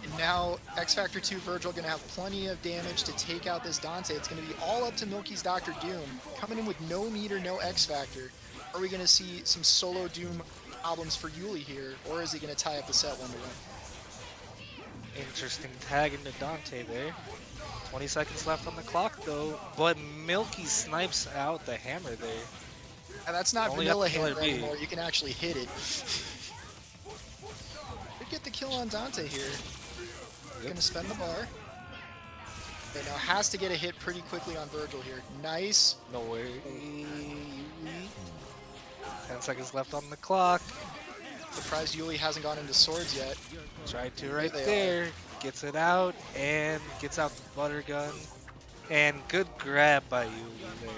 And now X Factor 2 Virgil going to have plenty of damage to take out this Dante. It's going to be all up to Milky's Dr. Doom. Coming in with no meter, no X Factor. Are we going to see some solo Doom problems for Yuli here, or is he going to tie up the set 1-1? Interesting tag into Dante there. 20 seconds left on the clock though, but Milky snipes out the hammer there. And that's not Only vanilla up to Killer hammer B. anymore, you can actually hit it. Could get the kill on Dante here. Gonna spend the bar. Okay, now has to get a hit pretty quickly on Virgil here. Nice. No way. 10 seconds left on the clock. Surprised Yuli hasn't gone into swords yet. Tried to right They there. Gets it out and gets out the butter gun. And good grab by Yuli there.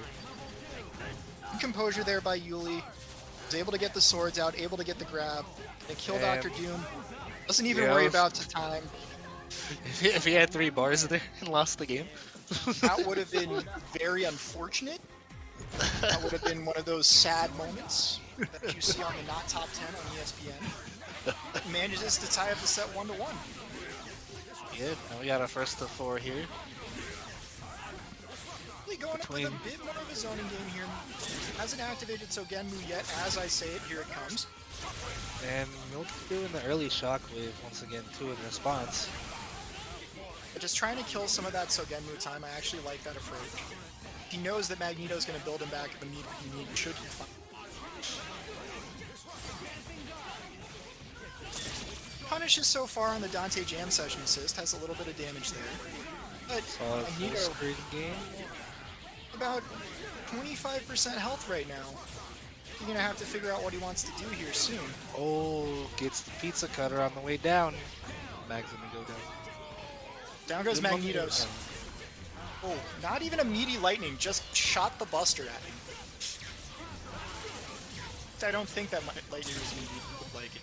Good composure there by Yuli. Was able to get the swords out, able to get the grab. And kill Dr. Doom. Doesn't even worry about the time. If he had 3 bars there and lost the game. That would have been very unfortunate. That would have been one of those sad moments that you see on the Not Top 10 on ESPN. Manages to tie up the set 1-1. Yeah, now we got a first to 4 here. Really going up with a bit more of a zoning game here. Hasn't activated Sogenmu yet. As I say it, here it comes. And Milky doing the early shockwave once again too in response. But just trying to kill some of that Sogenmu time, I actually like that approach. He knows that Magneto's going to build him back at the meter he needs, should he find. Punishes so far on the Dante Jam Session assist, has a little bit of damage there. But Solid full Magneto, screen game. about 25% health right now. He's going to have to figure out what he wants to do here soon. Oh, gets the pizza cutter on the way down. Mag's gonna go down. Down goes Good Magnetos. Oh, not even a meaty lightning, just shot the Buster at him. I don't think that lightning was meaty, looked like it.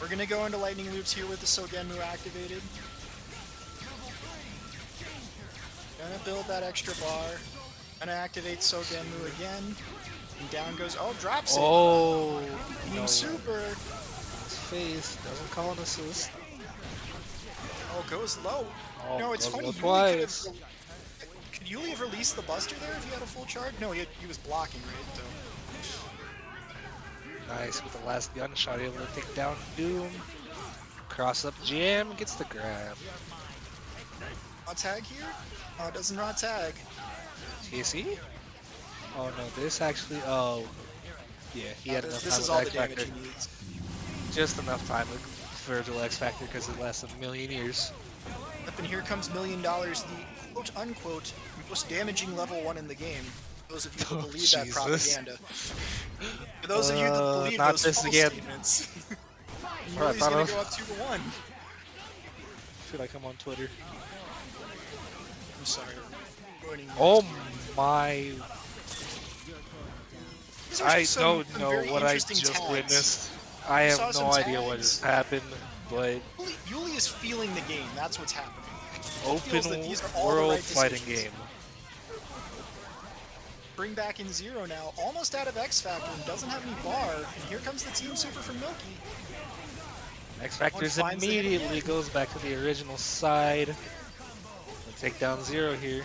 We're gonna go into lightning loops here with the Sogenmu activated. Gonna build that extra bar. Gonna activate Sogenmu again. And down goes, oh, drops it. Oh, Team no. Super. His face doesn't call an assist. Oh, goes low. Oh, No, it's goes funny. low Yuli twice. could Yuli have released the Buster there if he had a full charge? No, he was blocking, right? So. Nice with the last gunshot, able to take down Doom. Cross up Jam, gets the grab. Raw tag here? Oh, it doesn't raw tag. TC? Oh no, this actually. Oh, yeah, he had enough This time is with all the X damage Factor. he needs. Just enough time with Virgil X Factor because it lasts a million years. Yep, and here comes $1 million, the quote-unquote most damaging level 1 in the game. For those of you who Oh, believe that Jesus. propaganda. For those of you that believe not those this false again. statements. Alright, Yuli's gonna Thanos. go up 2-1. I feel like I'm on Twitter. I'm sorry. Ruining your Oh team. my! These are I some don't know very what I interesting just tags. witnessed. I Saw have some no idea what tags. just happened, but Yuli is feeling the game. That's what's happening. open feels that these are all the world right fighting decisions. game. Bring back in Zero now, almost out of X Factor and doesn't have any bar. And here comes the Team Super from Milky. X Factors finds the hit immediately again. goes back to the original side. Take down Zero here.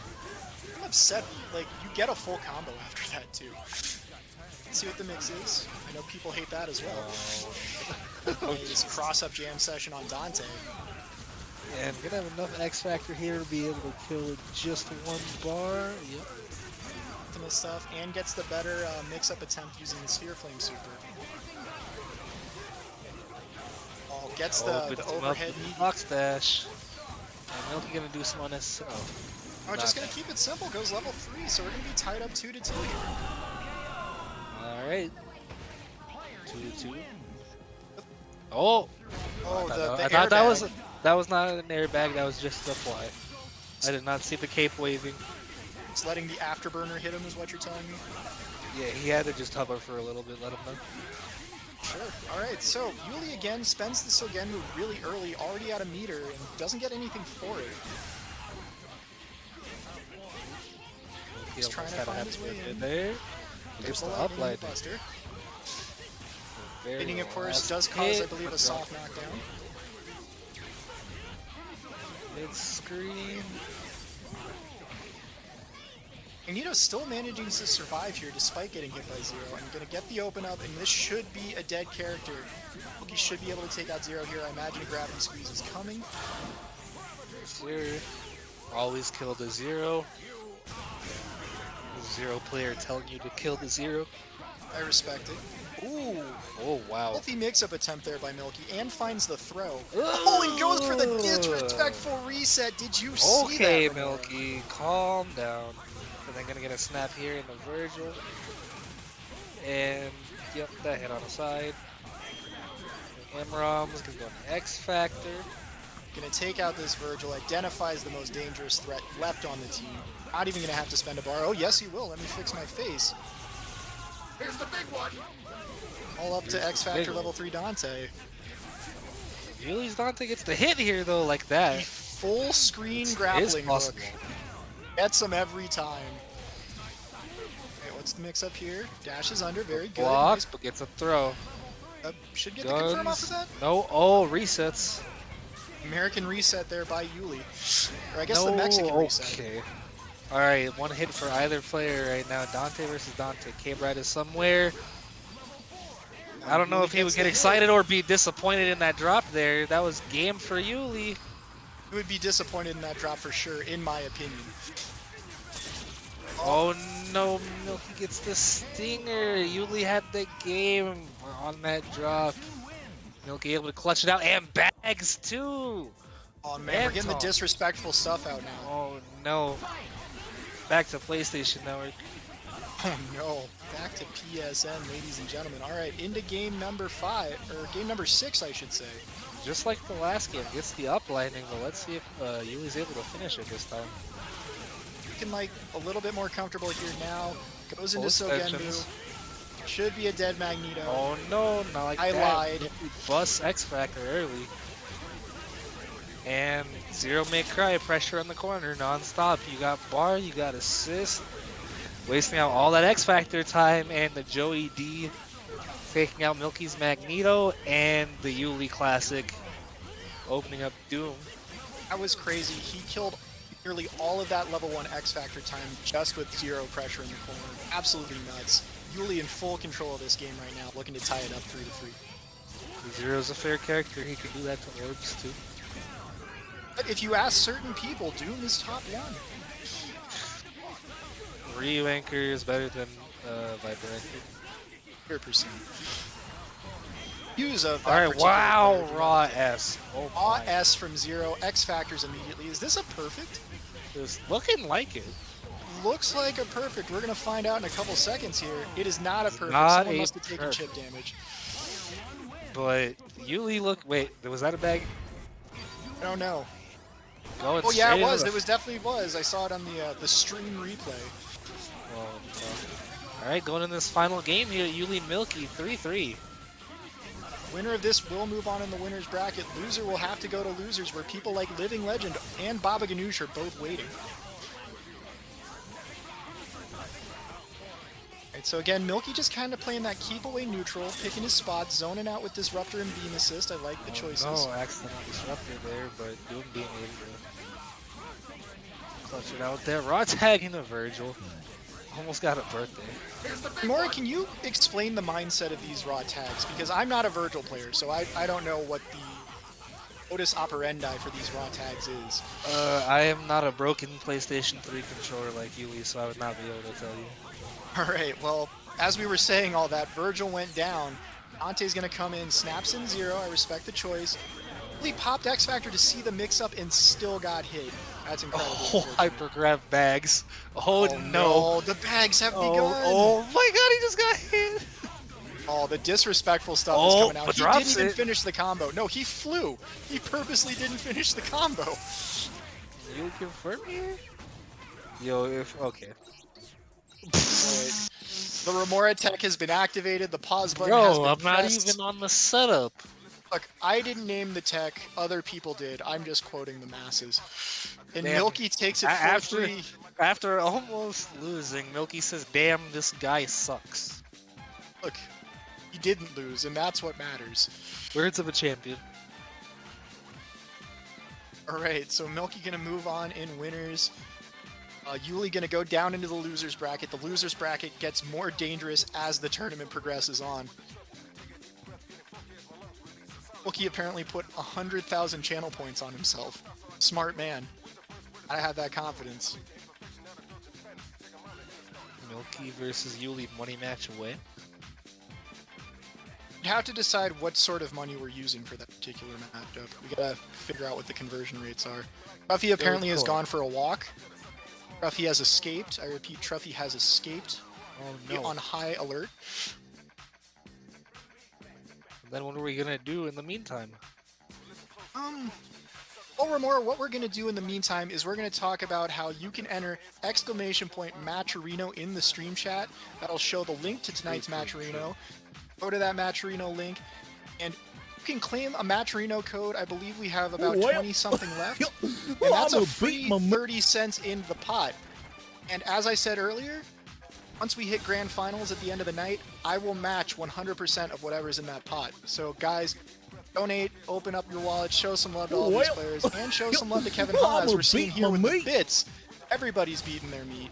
I'm upset. Like, you get a full combo after that, too. Let's see what the mix is. I know people hate that as well. This cross-up jam session on Dante. And gonna have enough X Factor here to be able to kill with just one bar. Yep. Ultimate stuff, and gets the better mix-up attempt using the Sphere Flame Super. Oh, gets the Opens him up overhead with the knee. box dash. And Milky gonna do some unnecessary. Oh, just gonna keep it simple. Goes level 3, so we're gonna be tied up 2-2 here. Alright. 2-2. Oh! Oh, the I thought airbag. that was not an airbag, that was just a fly. I did not see the cape waving. Just letting the afterburner hit him is what you're telling me? Yeah, he had to just hover for a little bit, let him know. Sure. Alright, so Yuli again spends the Sogenmu really early, already at a meter, and doesn't get anything for it. He's trying to find his way in. there. There's Gets the the lightning uplight. buster. Very Hitting, of course, last does cause, I hit, believe, a but soft knockdown. Mid screen. Agnito's still managing to survive here despite getting hit by Zero. I'm gonna get the open up, and this should be a dead character. Milky should be able to take out Zero here. I imagine a gravity squeeze is coming. Sure. Always kill the Zero. Zero player telling you to kill the Zero. I respect it. Ooh, Oh wow. healthy mix-up attempt there by Milky, and finds the throw. Oh, and goes for the disrespectful reset. Did you see Okay, that? Remora? Milky, calm down. And then gonna get a snap here in the Virgil. And yep, that hit on the side. Emrom's gonna go to X Factor. Gonna take out this Virgil, identifies the most dangerous threat left on the team. Not even gonna have to spend a bar. Oh, yes, he will. Let me fix my face. Here's the big one. All up to X Factor level 3 Dante. Yuli's Dante gets the hit here though, like that. The full screen Is grappling hook. possible. Gets him every time. Okay, what's the mix up here? Dashes under, very good. Blocks, but gets a throw. Should get the confirm off Guns. of that. No, oh, resets. American reset there by Yuli. Or I guess No, the Mexican reset. okay. Alright, one hit for either player right now. Dante versus Dante. K-Brad is somewhere. I don't know Yuli if he gets would the get hit. excited or be disappointed in that drop there. That was game for Yuli. He would be disappointed in that drop for sure, in my opinion. Oh no, Milky gets the stinger. Yuli had the game on that drop. Milky able to clutch it out and bags too. Oh man, we're getting the Anton. disrespectful stuff out now. Oh no. Back to PlayStation Network. Oh no, back to PSN, ladies and gentlemen. Alright, into game number 5, or game number 6, I should say. Just like the last game, gets the up lightning, but let's see if Yuli's able to finish it this time. Looking like a little bit more comfortable here now. Goes into Both Sogenmu. sections. Should be a dead Magneto. Oh no, not like I that. lied. Bust X Factor early. And Zero May Cry, pressure on the corner, non-stop. You got bar, you got assist. Wasting out all that X Factor time, and the Joey D taking out Milky's Magneto, and the Yuli Classic opening up Doom. That was crazy. He killed nearly all of that level 1 X Factor time just with 0 pressure in the corner. Absolutely nuts. Yuli in full control of this game right now, looking to tie it up 3-3. Zero's a fair character, he can do that to Orbs too. But if you ask certain people, Doom is top 1. Ryu Anchor is better than Viper Anchor. 100%. Use of that Alright, particular wow, player, Raw S. Oh Raw my. S from 0, X Factors immediately. Is this a perfect? It's looking like it. Looks like a perfect. We're gonna find out in a couple seconds here. It is not a perfect. Not Someone a must have taken perfect. chip damage. But Yuli wait, was that a bag? I don't know. Going Oh yeah, straight it was. into It was definitely was. I saw it on the stream replay. Alright, going in this final game here, Yuli Milky 3-3. Winner of this will move on in the winner's bracket. Loser will have to go to losers, where people like Living Legend and Baba Ghanoush are both waiting. Alright, so again, Milky just kind of playing that keep away neutral, picking his spots, zoning out with Disruptor and Beam Assist. I like the choices. No accidental disruptor there, but Doom being able to clutch it out with that raw tag into Virgil. Almost got a birthday. Remora, can you explain the mindset of these raw tags? Because I'm not a Virgil player, so I don't know what the modus operandi for these raw tags is. I am not a broken PlayStation 3 controller like Yuli, so I would not be able to tell you. Alright, well, as we were saying all that, Virgil went down. Dante's gonna come in, snaps in 0, I respect the choice. He popped X Factor to see the mix-up and still got hit. That's incredible. Oh, hypergraph bags. Oh, no. No, the bags have begun. Oh my god, he just got hit. Oh, the disrespectful stuff is coming out. but He drops didn't even it. finish the combo. No, he flew. He purposely didn't finish the combo. You confirm here? Yo, okay. The Remora tech has been activated. The pause button has Bro, been I'm not pressed. even on the setup. Look, I didn't name the tech. Other people did. I'm just quoting the masses. And Damn. Milky takes it After 4-3. after almost losing, Milky says, "Damn, this guy sucks." Look, he didn't lose, and that's what matters. Words of a champion. Alright, so Milky gonna move on in winners. Yuli gonna go down into the losers bracket. The losers bracket gets more dangerous as the tournament progresses on. Milky apparently put 100,000 channel points on himself. Smart man. I have that confidence. Milky versus Yuli money match away. We have to decide what sort of money we're using for that particular matchup. We gotta figure out what the conversion rates are. Truffy apparently has gone for a walk. Truffy has escaped. I repeat, Truffy has escaped. Oh Be on high alert. Then what are we gonna do in the meantime? Well, Remora, what we're gonna do in the meantime is we're gonna talk about how you can enter !Matcherino in the stream chat. That'll show the link to tonight's Matcherino. Go to that Matcherino link, and you can claim a Matcherino code. I believe we have about 20-something left. And that's a free 30 cents in the pot. And as I said earlier, once we hit grand finals at the end of the night, I will match 100% of whatever's in that pot. So guys, donate, open up your wallet, show some love to all these players, and show some love to Kevin Ha, as we're seeing here with the bits. Everybody's beating their meat.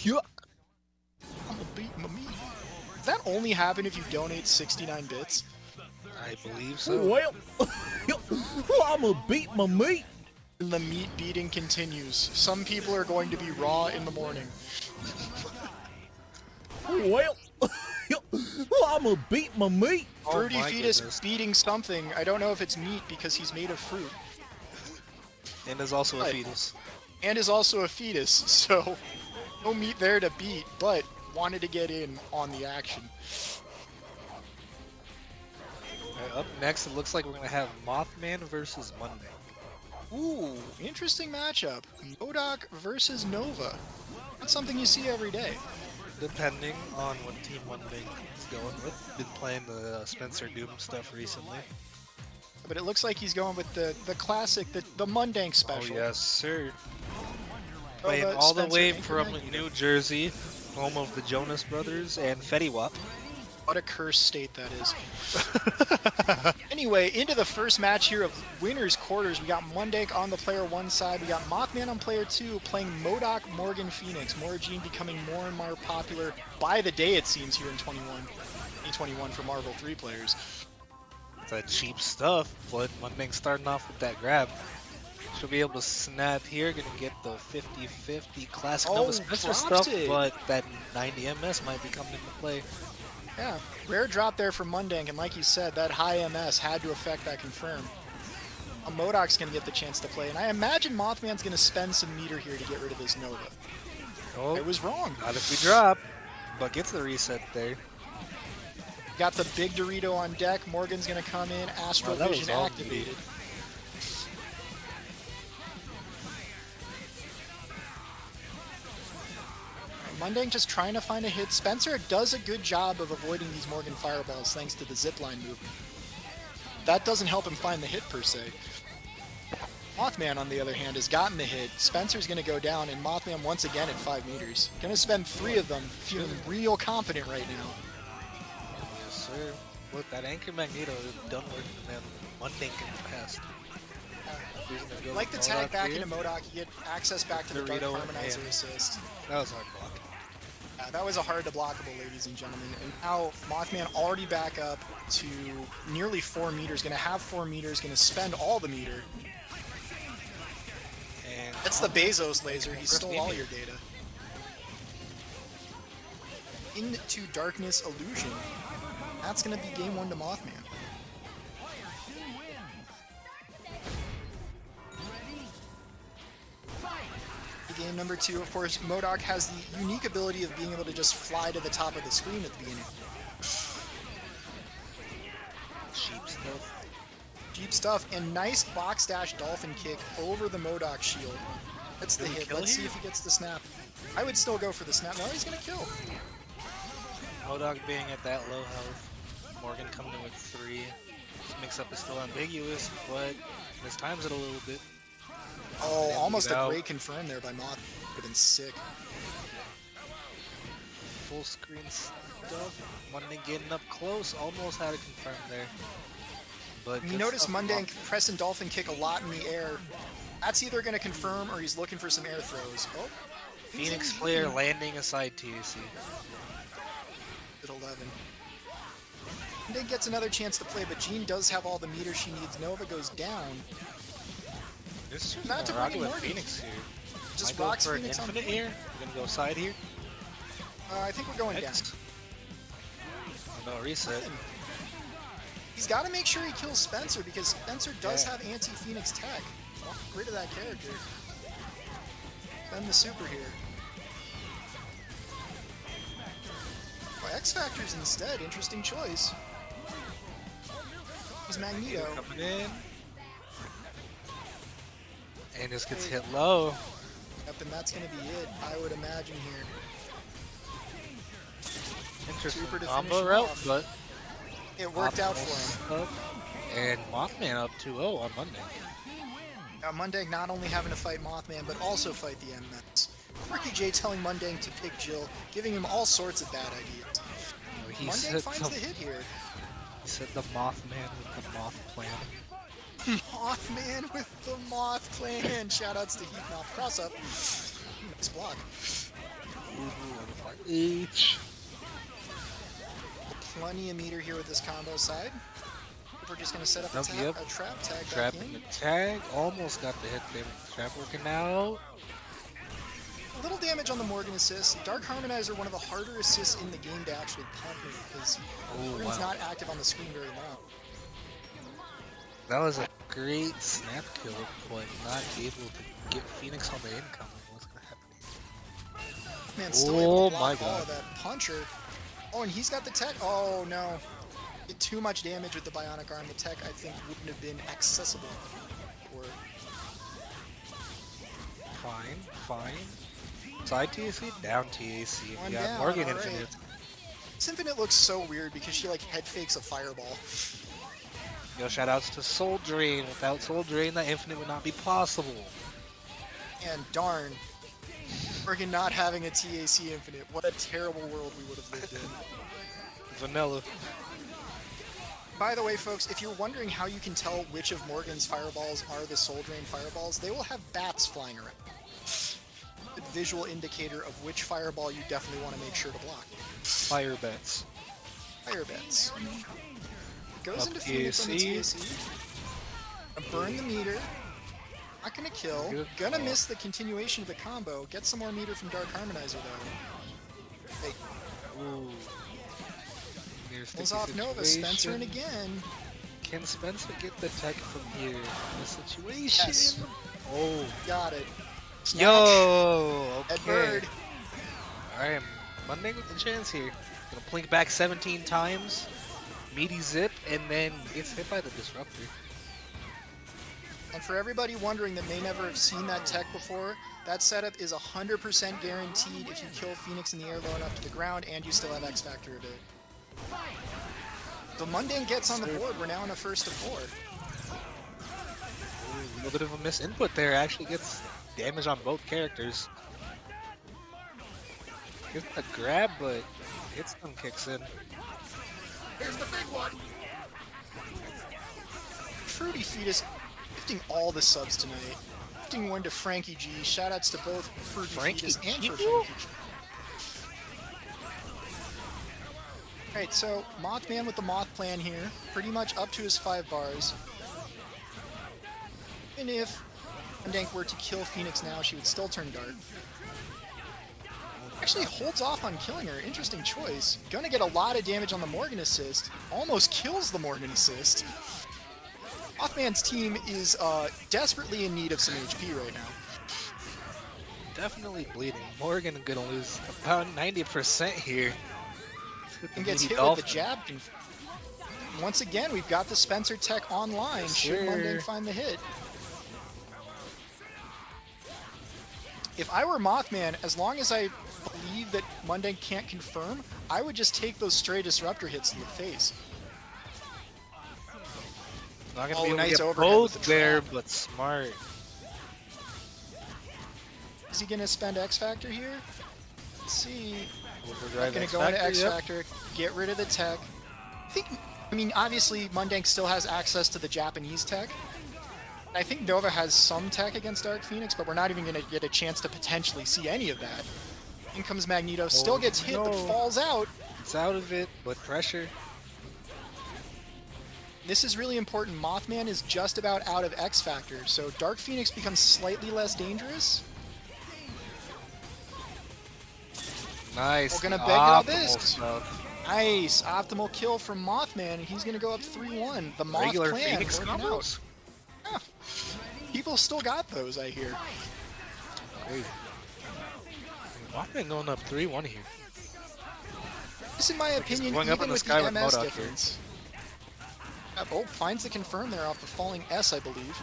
Yeah. I'm gonna beat my meat. Does that only happen if you donate 69 bits? I believe so. I'ma beat my meat. The meat beating continues. Some people are going to be raw in the morning. Well, I'ma beat my meat. Fruity my Fetus goodness. beating something. I don't know if it's meat because he's made of fruit. And there's also a Right. fetus. And is also a fetus, so no meat there to beat, but wanted to get in on the action. Alright, up next, it looks like we're gonna have Mothman versus Mundane. Ooh, interesting matchup. Modok versus Nova. That's something you see every day. depending on what Team Mundane is going with. Been playing the Spencer Doom stuff recently. But it looks like he's going with the classic, the Mundane Oh special. yes, sir. Oh, Playing all the Spencer way Anchorman. from New Jersey, home of the Jonas Brothers and Fetty Wap. What a cursed state that is. Anyway, into the first match here of winners quarters. We got Mundane on the player 1 side. We got Mothman on player 2 playing MODOK Morgan Phoenix. Moragine becoming more and more popular by the day, it seems, here in 2021 for Marvel 3 players. That cheap stuff, but Mundane starting off with that grab. She'll be able to snap here, gonna get the 50-50 classic Oh, Nova Spencer drops stuff, it. but that 90 MS might be coming into play. Yeah, rare drop there for Mundane, and like you said, that high MS had to affect that confirm. MODOK's going to get the chance to play, and I imagine Mothman's going to spend some meter here to get rid of this Nova. Oh, I was wrong. not if we drop, but gets the reset there. Got the big Dorito on deck. Morgan's going to come in, Astral Oh, that was Vision all activated. Mundane just trying to find a hit. Spencer does a good job of avoiding these Morgan fireballs thanks to the zipline move. That doesn't help him find the hit per se. Mothman, on the other hand, has gotten the hit. Spencer's going to go down, and Mothman once again at 5 meters. Going to spend 3 of them, feeling real confident right now. Yes, sir. Look, that Anchor Magneto is done working man. Mundane in the past. He's gonna go Like the with tag MODOK back here. into MODOK, you get access back to the Dark Dorito, Harmonizer yeah. assist. That was hard block. That was a hard to blockable, ladies and gentlemen. And now Mothman already back up to nearly 4 meters. Going to have 4 meters. Going to spend all the meter. And That's the Bezos laser. He stole all your data. Into Darkness Illusion. That's going to be game 1 to Mothman. Game number 2, of course, MODOK has the unique ability of being able to just fly to the top of the screen at the beginning. cheap stuff. Deep stuff, and nice box dash dolphin kick over the MODOK shield. That's the Did he hit. kill Let's see here? if he gets the snap. I would still go for the snap. No, he's gonna kill. MODOK being at that low health. Morgan coming in with 3. This mix-up is still ambiguous, but this times it a little bit. Oh, Didn't almost get a out. great confirm there by Moth. Would have been sick. Full screen stuff. Mundane getting up close, almost had a confirm there. But You good notice stuff from Mundane pressing dolphin kick a lot in the air. That's either gonna confirm or he's looking for some air throws. Oh, he's Phoenix in Flare landing aside TAC. at 11. Mundane gets another chance to play, but Jean does have all the meter she needs. Nova goes down. This is Not to rock bring in with Morgan. Phoenix here. Just Might go rocks for Phoenix an on infinite point. here. We're gonna go side here. I think we're going down. Next. No reset. He's got to make sure he kills Spencer because Spencer does Yeah. have anti-Phoenix tech. Well, get rid of that character. Spend the super here. Well, X Factor's instead. Interesting choice. He's Magneto. Coming in. And just gets hit low. Yep, and that's going to be it, I would imagine here. Interesting Super to combo finish route, off. but It worked out for him. Up. And Mothman up 2-0 on Monday. Mundane not only having to fight Mothman, but also fight the MS. Ricky J telling Mundane to pick Jill, giving him all sorts of bad ideas. He Mundane said, finds the hit here. he said the Mothman with the Moth plan. Mothman with the Moth Clan. Shoutouts to Heathmouth. Cross up. Nice block. H. Plenty of meter here with this combo side. We're just going to set up a, Nope, yep. a trap tag back Trapping in. the tag. Almost got the hit there. Trap working out. A little damage on the Morgan assist. Dark Harmonizer, one of the harder assists in the game to actually pump me because Morgan's wow. not active on the screen very long. That was a great snap kill, but not able to get Phoenix on the incoming. What's gonna happen? Man, still able to Oh my block all God. of that puncher. Oh, and he's got the tech. Oh no. Did too much damage with the bionic arm. The tech, I think, wouldn't have been accessible. Or Fine. Side TAC, down TAC. One Yeah, down, Morgan all right. Infinite. This Infinite looks so weird because she like head fakes a fireball. Yo, shoutouts to Soul Drain. Without Soul Drain, that Infinite would not be possible. And darn, Morgan not having a TAC Infinite. What a terrible world we would have lived in. Vanilla. By the way, folks, if you're wondering how you can tell which of Morgan's fireballs are the Soul Drain fireballs, they will have bats flying around. A visual indicator of which fireball you definitely want to make sure to block. Fire bets. Fire bats. Goes Up into Phoenix on the TAC. TAC. Gonna burn the meter. Not gonna kill. Good Gonna call. miss the continuation of the combo. Get some more meter from Dark Harmonizer though. Hey, Ooh. Here's pulls sticky off Nova. situation. Spencer in again. Can Spencer get the tech from here in this situation? Yes. Oh. Got it. Snatch. Yo! Ed Okay. Bird. Alright, Mundane with the chance here. Gonna blink back 17 times. Meaty zip, and then gets hit by the disruptor. And for everybody wondering that may never have seen that tech before, that setup is 100% guaranteed if you kill Phoenix in the air low enough to the ground and you still have X Factor of it. The Mundane gets on the board. We're now in a first to 4. Ooh, a little bit of a misinput there. Actually gets damage on both characters. Gets a grab, but hit stun kicks in. Here's the big one. Fruity Fetus gifting all the subs tonight. Gifting one to Frankie G. Shoutouts to both Fruity Frankie Fetus and G? for Frankie G. Alright, so Mothman with the Moth plan here. Pretty much up to his 5 bars. And if Mundane were to kill Phoenix now, she would still turn dark. Actually holds off on killing her. Interesting choice. Gonna get a lot of damage on the Morgan assist. Almost kills the Morgan assist. Mothman's team is desperately in need of some HP right now. Definitely bleeding. Morgan gonna lose about 90% here. And gets hit with the jab. Once again, we've got the Spencer tech online. Yes, Should sir. Mundane find the hit? If I were Mothman, as long as I believe that Mundane can't confirm, I would just take those stray disruptor hits to the face. Not gonna Oh, be able nice to get overhead with both the there, trap. but smart. Is he gonna spend X Factor here? Let's see. Overdrive Gonna X go into Factor, X yep. Factor, get rid of the tech. I mean, obviously, Mundane still has access to the Japanese tech. I think Nova has some tech against Dark Phoenix, but we're not even gonna get a chance to potentially see any of that. In comes Magneto, still gets hit, but no. falls out. It's out of it, but pressure. This is really important. Mothman is just about out of X Factor, so Dark Phoenix becomes slightly less dangerous. Nice. We're gonna beg all optimal this. stuff. Nice, optimal kill from Mothman, and he's gonna go up 3-1. The Moth Regular plan Phoenix working out. combos. Huh. People still got those, I hear. Crazy. Mothman going up 3-1 here. This, in my opinion, going up even in the with sky the with MS Modok here. difference. Oh, finds the confirm there off the falling S, I believe.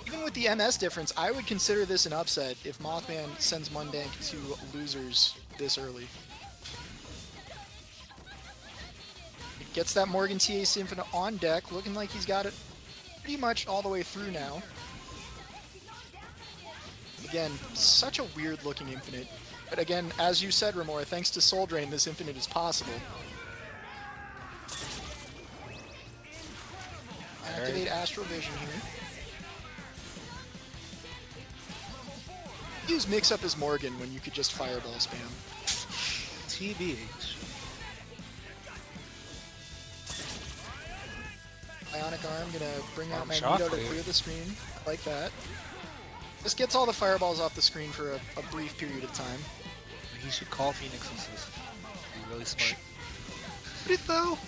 Even with the MS difference, I would consider this an upset if Mothman sends Mundane to losers this early. It gets that Morgan TAC Infinite on deck, looking like he's got it pretty much all the way through now. Again, such a weird looking Infinite. But again, as you said, Remora, thanks to Soul Drain, this Infinite is possible. Activate Astral Vision here. Use Mix Up as Morgan when you could just Fireball spam. TBH. Ionic Arm, gonna bring out Oh, Magneto to Shockwave. clear the screen. I like that. This gets all the fireballs off the screen for a brief period of time. He should call Phoenix assist. Be really smart. Would it though?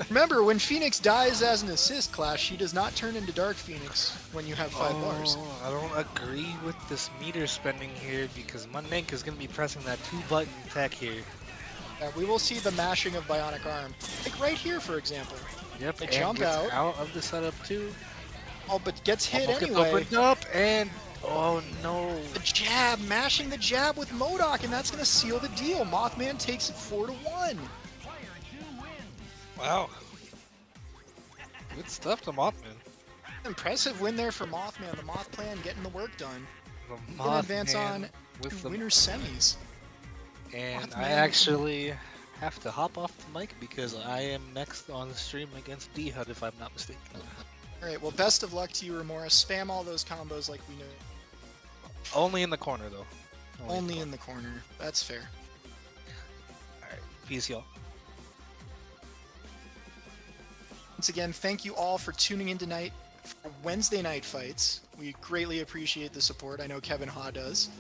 Remember, when Phoenix dies as an assist class, she does not turn into Dark Phoenix when you have 5 bars. I don't agree with this meter spending here because Mundane is going to be pressing that 2-button tech here. We will see the mashing of Bionic Arm. Like right here, for example. Yep, They and jump gets out. of the setup too. Oh, but gets hit Almost gets anyway. opened up and Oh no. The jab, mashing the jab with MODOK, and that's going to seal the deal. Mothman takes it 4-1. Wow. Good stuff to Mothman. Impressive win there for Mothman. The Moth Plan getting the work done. The Gonna advance on Mothman with to the winner's semis. And Mothman. I actually have to hop off the mic because I am next on the stream against D-Hud if I'm not mistaken. All right, well, best of luck to you, Remora. Spam all those combos like we know. Only in the corner though. Only in the corner. That's fair. Alright, peace y'all. Once again, thank you all for tuning in tonight for Wednesday night fights. We greatly appreciate the support. I know Kevin Ha does.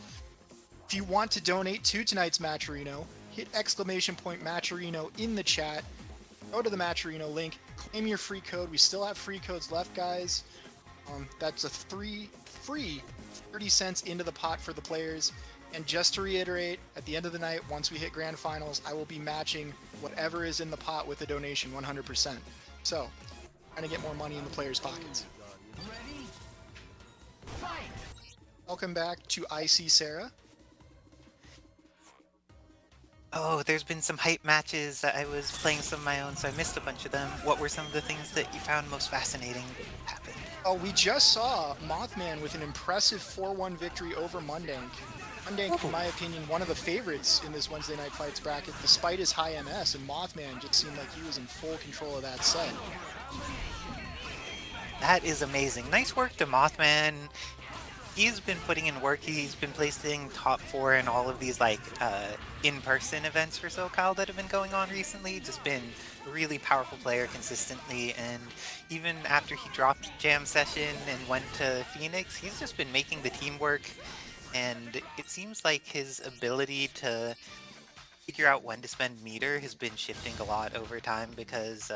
If you want to donate to tonight's Matcherino, hit !Matcherino in the chat. Go to the Matcherino link, claim your free code. We still have free codes left, guys. That's a free 30 cents into the pot for the players. And just to reiterate, at the end of the night, once we hit grand finals, I will be matching whatever is in the pot with a donation 100%. So, trying to get more money in the players' pockets. Welcome back to IC Sarah. Oh, there's been some hype matches. I was playing some of my own, so I missed a bunch of them. What were some of the things that you found most fascinating happen? Oh, we just saw Mothman with an impressive 4-1 victory over Mundane. Mundane, in my opinion, one of the favorites in this Wednesday Night Fights bracket, despite his high MS, and Mothman just seemed like he was in full control of that set. That is amazing. Nice work to Mothman. He's been putting in work. He's been placing top 4 in all of these like in-person events for SoCal that have been going on recently. Just been a really powerful player consistently, and even after he dropped Jam Session and went to Phoenix, he's just been making the team work, and it seems like his ability to figure out when to spend meter has been shifting a lot over time because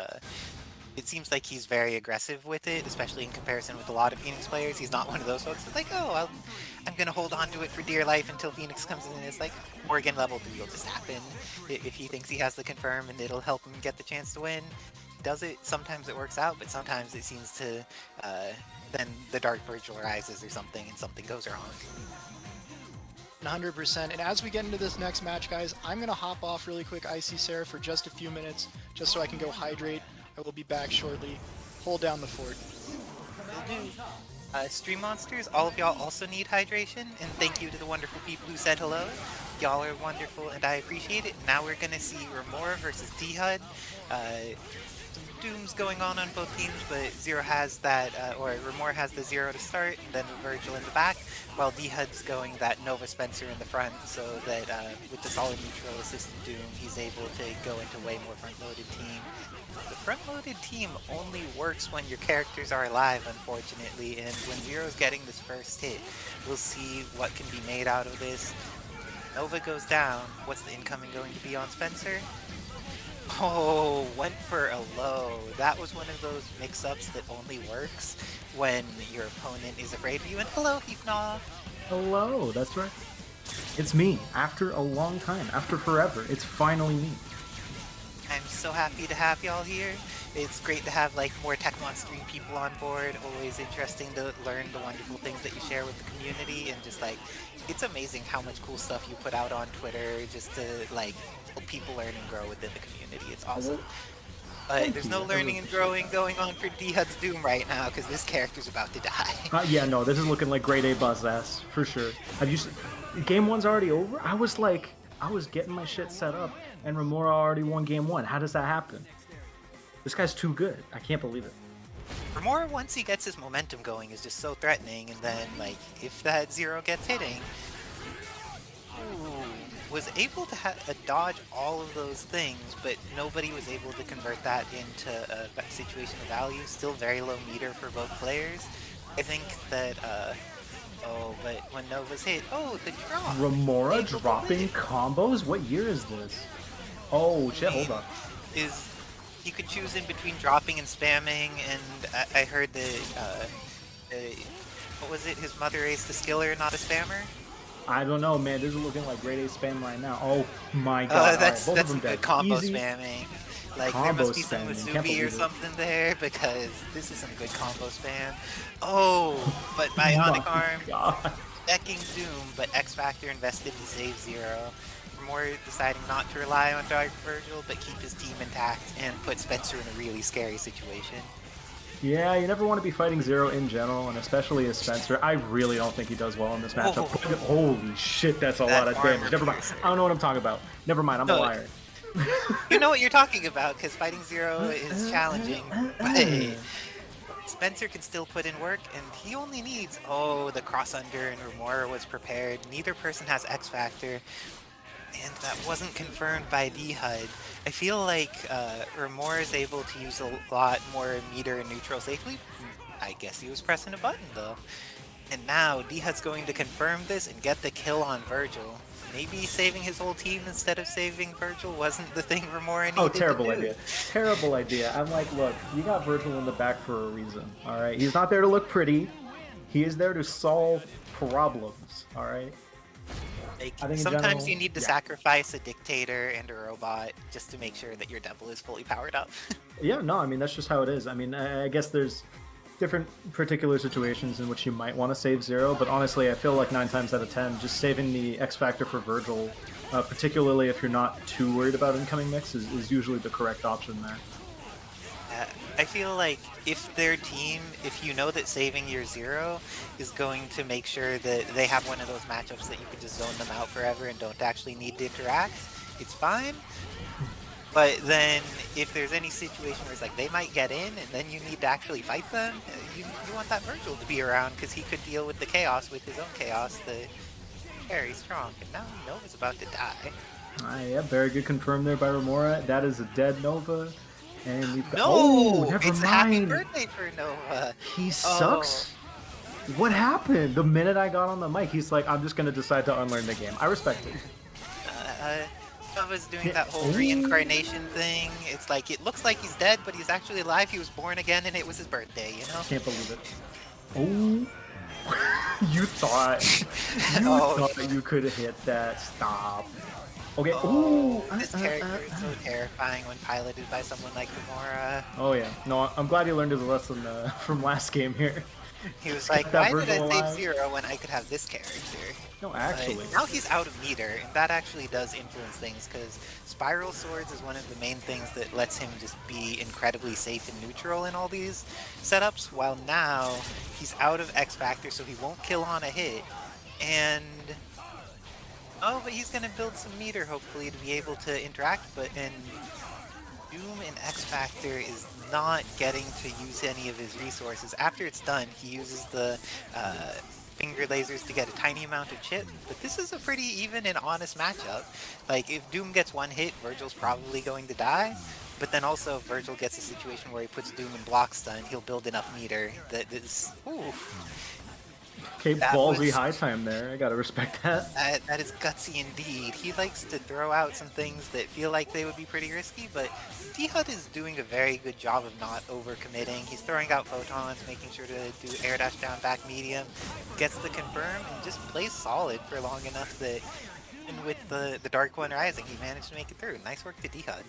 it seems like he's very aggressive with it, especially in comparison with a lot of Phoenix players. He's not one of those folks that's like, oh, I'm going to hold on to it for dear life until Phoenix comes in. It's like, Morgan level 3 will just happen if he thinks he has the confirm and it'll help him get the chance to win. Does it? Sometimes it works out, but sometimes it seems to, then the Dark Virgil rises or something and something goes wrong. 100%. And as we get into this next match, guys, I'm going to hop off really quick, IC Sarah, for just a few minutes, just so I can go hydrate. I will be back shortly. Hold down the fort. Stream Monsters, all of y'all also need hydration, and thank you to the wonderful people who said hello. Y'all are wonderful, and I appreciate it. Now we're gonna see Remora versus D-Hud. Some dooms going on both teams, but Zero has that, or Remora has the 0 to start, and then Virgil in the back, while D-Hud's going that Nova Spencer in the front, so that with the solid neutral assistant Doom, he's able to go into way more front-loaded team. The front-loaded team only works when your characters are alive, unfortunately, and when Zero's getting this first hit, we'll see what can be made out of this. Nova goes down. What's the incoming going to be on Spencer? Oh, went for a low. That was one of those mix-ups that only works when your opponent is afraid of you. And hello, Heafnoff. Hello, that's right. It's me. After a long time, after forever, it's finally me. I'm so happy to have y'all here. It's great to have like more Techmon stream people on board. Always interesting to learn the wonderful things that you share with the community, and just like, it's amazing how much cool stuff you put out on Twitter just to like help people learn and grow within the community. It's awesome. But there's no learning and growing going on for D-Hud's Doom right now because this character's about to die. Yeah, no, this is looking like grade A buzz ass for sure. Have you seen? Game 1's already over? I was getting my shit set up, and Remora already won game 1. How does that happen? This guy's too good. I can't believe it. Remora, once he gets his momentum going, is just so threatening, and then, like, if that 0 gets hitting, was able to dodge all of those things, but nobody was able to convert that into a situation of value. Still very low meter for both players. I think that, oh, but when Nova's hit, oh, the drop! Remora dropping combos? What year is this? Oh, shit, hold on. You could choose in between dropping and spamming, and I heard that, what was it, his mother aced the skiller, not a spammer? I don't know, man. This is looking like grade A spam right now. Oh my god. That's right, some good combo spamming. Like, there Combo must be some spam, you can't Musubi or believe it. something there, because this is some good combo spam. Oh, but My Bionic Arm God. decking Doom, but X Factor invested to save Zero. Remora deciding not to rely on Dark Virgil, but keep his team intact and put Spencer in a really scary situation. Yeah, you never want to be fighting Zero in general, and especially as Spencer. I really don't think he does well in this matchup. Oh. Holy shit, that's a That lot of armor damage. Never mind. piercer. I don't know what I'm talking about. Never mind, I'm a No. liar. You know what you're talking about, because fighting Zero is challenging, but Spencer can still put in work, and he only needs... Oh, the cross under and Remora was prepared. Neither person has X Factor, and that wasn't confirmed by D-HUD. I feel like Remora is able to use a lot more meter and neutral safely. I guess he was pressing a button, though. And now D-HUD's going to confirm this and get the kill on Virgil. Maybe saving his whole team instead of saving Virgil wasn't the thing Remora needed Oh, to terrible do. idea. Terrible idea. I'm like, look, you got Virgil in the back for a reason, alright? He's not there to look pretty. He is there to solve problems, alright? Like, I think in sometimes general, you need to yeah. sacrifice a dictator and a robot just to make sure that your devil is fully powered up. Yeah, no, I mean, that's just how it is. I mean, I guess there's different particular situations in which you might want to save Zero, but honestly, I feel like 9 times out of 10, just saving the X Factor for Virgil, particularly if you're not too worried about incoming mix, is usually the correct option there. I feel like if their team, if you know that saving your Zero is going to make sure that they have one of those matchups that you can just zone them out forever and don't actually need to interact, it's fine. But then if there's any situation where it's like they might get in and then you need to actually fight them, you want that Virgil to be around because he could deal with the chaos with his own chaos that very strong. And now Nova's about to die. Yeah, very good confirm there by Remora. That is a dead Nova. And we've got... No! Oh, never It's a happy mind. birthday for Nova. He sucks. What happened? The minute I got on the mic, he's like, I'm just going to decide to unlearn the game. I respect it. Nova's doing that whole reincarnation thing. It's like, it looks like he's dead, but he's actually alive. He was born again, and it was his birthday, you know? Can't believe it. Oh. You thought you could hit that. Stop. Okay. Oh, Ooh. this character is so terrifying when piloted by someone like Remora. Oh yeah. No, I'm glad he learned his lesson from last game here. He was Get like, that why did I Virgil save alive. Zero when I could have this character? No, actually. But now he's out of meter, and that actually does influence things, because Spiral Swords is one of the main things that lets him just be incredibly safe and neutral in all these setups, while now he's out of X Factor, so he won't kill on a hit, and... Oh, but he's gonna build some meter, hopefully, to be able to interact, but in Doom and X Factor is not getting to use any of his resources. After it's done, he uses the finger lasers to get a tiny amount of chip, but this is a pretty even and honest matchup. Like, if Doom gets one hit, Virgil's probably going to die, but then also if Virgil gets a situation where he puts Doom in block stun, he'll build enough meter that is... Ooh. Okay, That ballsy was- high time there. I gotta respect that. That is gutsy indeed. He likes to throw out some things that feel like they would be pretty risky, but D-HUD is doing a very good job of not overcommitting. He's throwing out photons, making sure to do air dash down back medium, gets the confirm, and just plays solid for long enough that even with the Dark One rising, he managed to make it through. Nice work to D-HUD.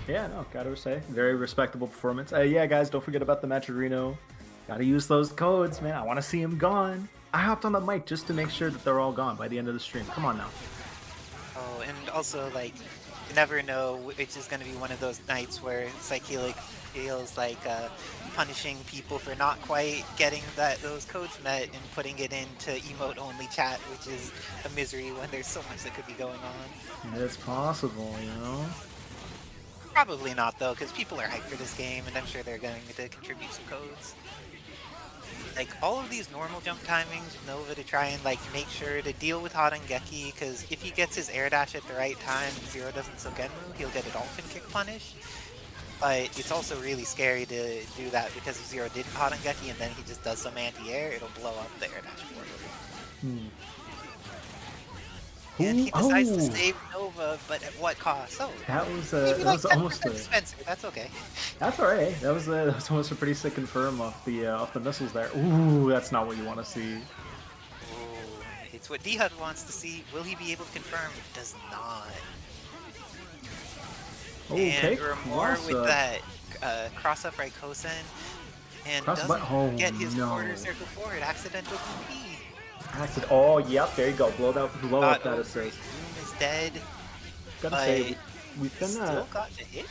Yeah, no, gotta say, very respectable performance. Yeah, guys, don't forget about the match at Reno. Gotta use those codes, man. I want to see them gone. I hopped on the mic just to make sure that they're all gone by the end of the stream. Come on now. Oh, and also, like, you never know which is going to be one of those nights where Psychelic feels like punishing people for not quite getting those codes met and putting it into emote-only chat, which is a misery when there's so much that could be going on. It's possible, you know? Probably not, though, because people are hyped for this game, and I'm sure they're going to contribute some codes. Like, all of these normal jump timings, Nova to try and, like, make sure to deal with Harangeki, because if he gets his air dash at the right time and Zero doesn't Sogenmu, he'll get a dolphin kick punish. But it's also really scary to do that, because if Zero did Harangeki and then he just does some anti-air, it'll blow up the air dash forward. And he decides to save Nova, but at what cost? Oh, That was maybe that like was almost 10% a... Spencer, that's okay. That's alright. That was almost a pretty sick confirm off the missiles there. Ooh, that's not what you want to see. Ooh, it's what D-HUD wants to see. Will he be able to confirm? It does not. Okay, And Remora cross with up. that cross up right Kosen, and Cross doesn't up. Oh get his no. quarter circle forward. Accidental DP. Accident. Oh, yep. There you go. Blow up Got that over. assist. Doom is dead, Gotta but say, we've been still got the hit.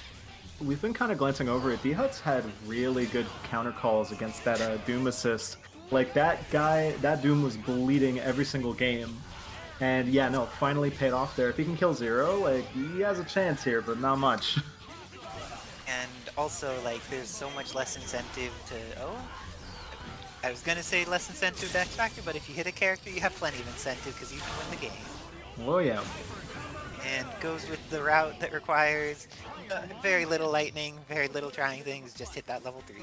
we've been kind of glancing over it. D-Hut's had really good counter calls against that Doom assist. Like that guy, that Doom was bleeding every single game. And yeah, no, finally paid off there. If he can kill Zero, like, he has a chance here, but not much. And also, like, there's so much less incentive to... Oh, I was gonna say less incentive to X Factor, but if you hit a character, you have plenty of incentive because you can win the game. Oh yeah. And goes with the route that requires very little lightning, very little trying things, just hit that level 3.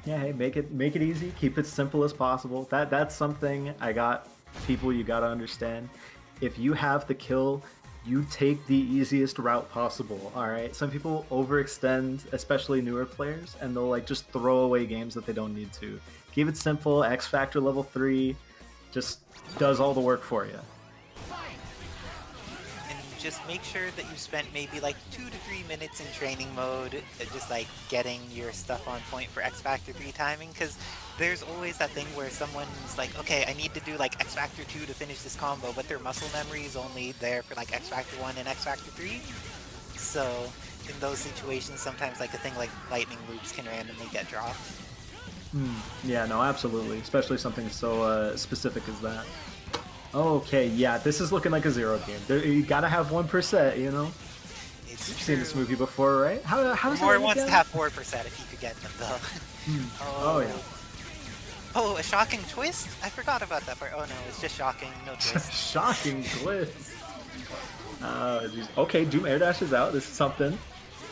Yeah, hey, make it easy, keep it simple as possible. That's something people you gotta understand. If you have the kill, you take the easiest route possible, alright? Some people overextend, especially newer players, and they'll like just throw away games that they don't need to. Keep it simple, X Factor level 3 just does all the work for you. And just make sure that you spent maybe like 2 to 3 minutes in training mode, just like getting your stuff on point for X Factor 3 timing, because there's always that thing where someone's like, okay, I need to do like X Factor 2 to finish this combo, but their muscle memory is only there for like X Factor 1 and X Factor 3. So in those situations, sometimes like a thing like lightning loops can randomly get dropped. Yeah, no, absolutely. Especially something so specific as that. Okay, yeah, this is looking like a Zero game. You gotta have 1%, you know? It's You've true. seen this movie before, right? How does More that wants again? to have 4% if you could get them though. Oh yeah. Oh, a shocking twist? I forgot about that part. Oh no, it's just shocking, no twist. Shocking glitz. Geez. Okay, Doom air dash is out. This is something.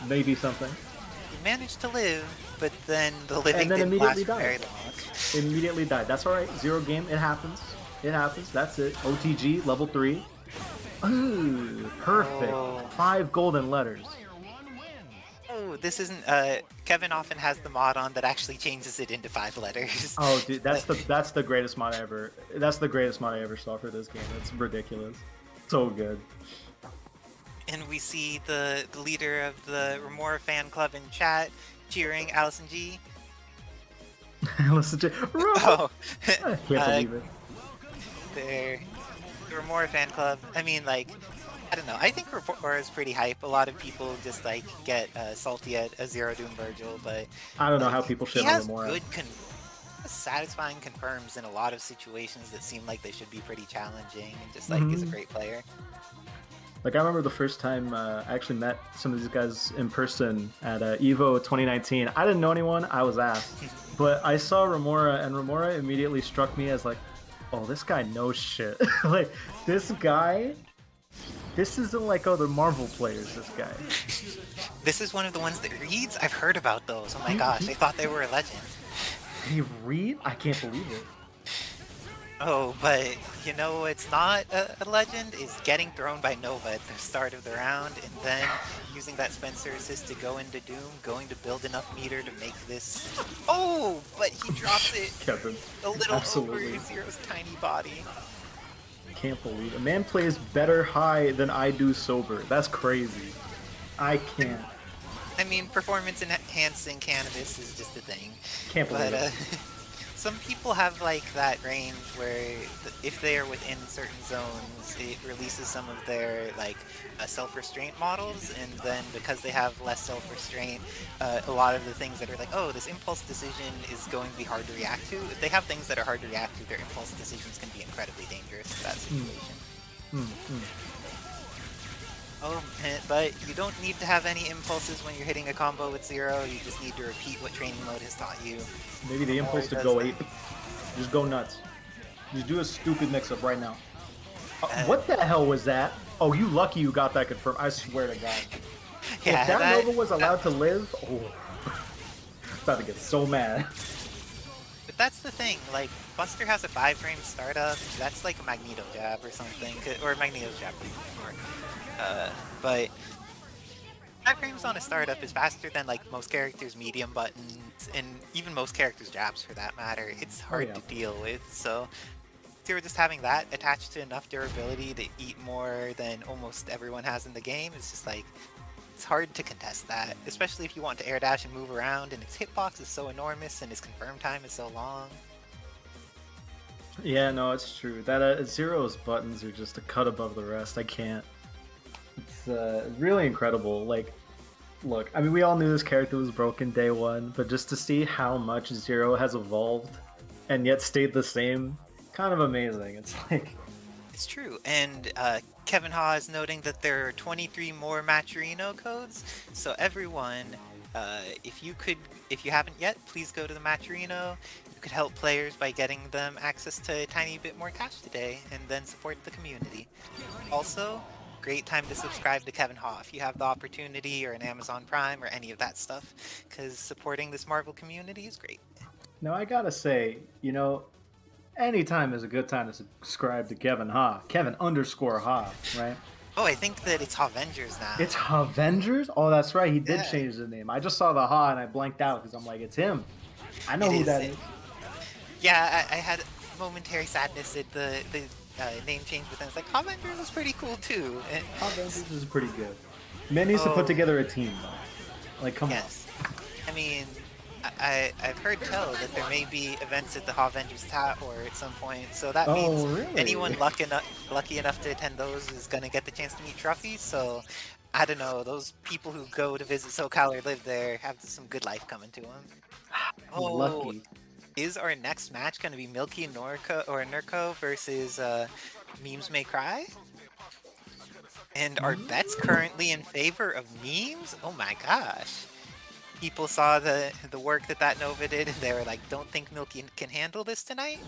Maybe something. You managed to live, but then the living And then didn't immediately last very died. long. Immediately died. That's alright. Zero game. It happens. It happens. That's it. OTG, level 3. Ooh, perfect. Oh. 5 golden letters. Oh, this isn't. Kevin often has the mod on that actually changes it into 5 letters. Oh, dude, that's the greatest mod I ever. That's the greatest mod I ever saw for this game. It's ridiculous. So good. And we see the leader of the Remora fan club in chat cheering Allison G. Listen to. Oh, I can't believe it. the Remora fan club. I mean, like, I don't know. I think Remora is pretty hype. A lot of people just like get salty at a Zero Doom Virgil, but I don't know like, how people shit he on has Remora. good, satisfying confirms in a lot of situations that seem like they should be pretty challenging, and just like is a great player. Like I remember the first time I actually met some of these guys in person at Evo 2019. I didn't know anyone. I was asked, but I saw Remora, and Remora immediately struck me as like, oh, this guy knows shit. Like this guy. This isn't like other Marvel players. This guy. This is one of the ones that reads. I've heard about those. Oh my gosh, I thought they were a legend. He read? I can't believe it. Oh, but you know it's not a legend is getting thrown by Nova at the start of the round, and then using that Spencer assist to go into Doom, going to build enough meter to make this. Oh, but he drops it Kevin. a little Absolutely. over Zero's tiny body. Can't believe it. A man plays better high than I do sober. That's crazy. I can't. I mean, performance enhancing cannabis is just a thing. Can't believe But it. some people have like that range where if they are within certain zones, it releases some of their like self-restraint models, and then because they have less self-restraint, a lot of the things that are like, oh, this impulse decision is going to be hard to react to. If they have things that are hard to react to, their impulse decisions can be incredibly dangerous in that situation. Oh, but you don't need to have any impulses when you're hitting a combo with Zero. You just need to repeat what training mode has taught you. Maybe the impulse to go ape. Just go nuts. Just do a stupid mix-up right now. What the hell was that? Oh, you lucky you got that confirmed. I swear to God. Yeah, if that Nova was allowed to live, oh, I'm about to get so mad. But that's the thing, like, Buster has a 5-frame startup, that's like a Magneto jab or something, or a Magneto jab. But 5 frames on a startup is faster than like most characters' medium buttons, and even most characters' jabs for that matter. It's hard to deal with, so Zero just having that attached to enough durability to eat more than almost everyone has in the game, it's just like, it's hard to contest that, especially if you want to air dash and move around, and its hitbox is so enormous and its confirm time is so long. Yeah, no, it's true. That Zero's buttons are just a cut above the rest. I can't. It's really incredible. Like, look, I mean, we all knew this character was broken day one, but just to see how much Zero has evolved and yet stayed the same, kind of amazing. It's like... It's true, and Kevin Ha is noting that there are 23 more Matcherino codes, so everyone, if you haven't yet, please go to the Matcherino. You could help players by getting them access to a tiny bit more cash today, and then support the community. Also, great time to subscribe to Kevin Ha if you have the opportunity, or an Amazon Prime, or any of that stuff, because supporting this Marvel community is great. Now, I gotta say, you know, anytime is a good time to subscribe to Kevin Ha. Kevin_Ha, right? Oh, I think that it's Havengers now. It's Havengers? Oh, that's right. He did change the name. I just saw the Ha and I blanked out because I'm like, it's him. I know who that is. Yeah, I had momentary sadness at the name change, but then it's like, Havengers was pretty cool too. And Havengers is pretty good. Man needs to put together a team, though. Like, come on. I mean, I've heard tell that there may be events at the Havengers Tower at some point, so that means really? anyone lucky enough to attend those is gonna get the chance to meet Truffy. So I don't know, those people who go to visit SoCal or live there have some good life coming to them. Lucky. Is our next match gonna be Milky Nurko versus Memes May Cry? And our bet's currently in favor of Memes? Oh my gosh. People saw the work that Nova did, and they were like, don't think Milky can handle this tonight?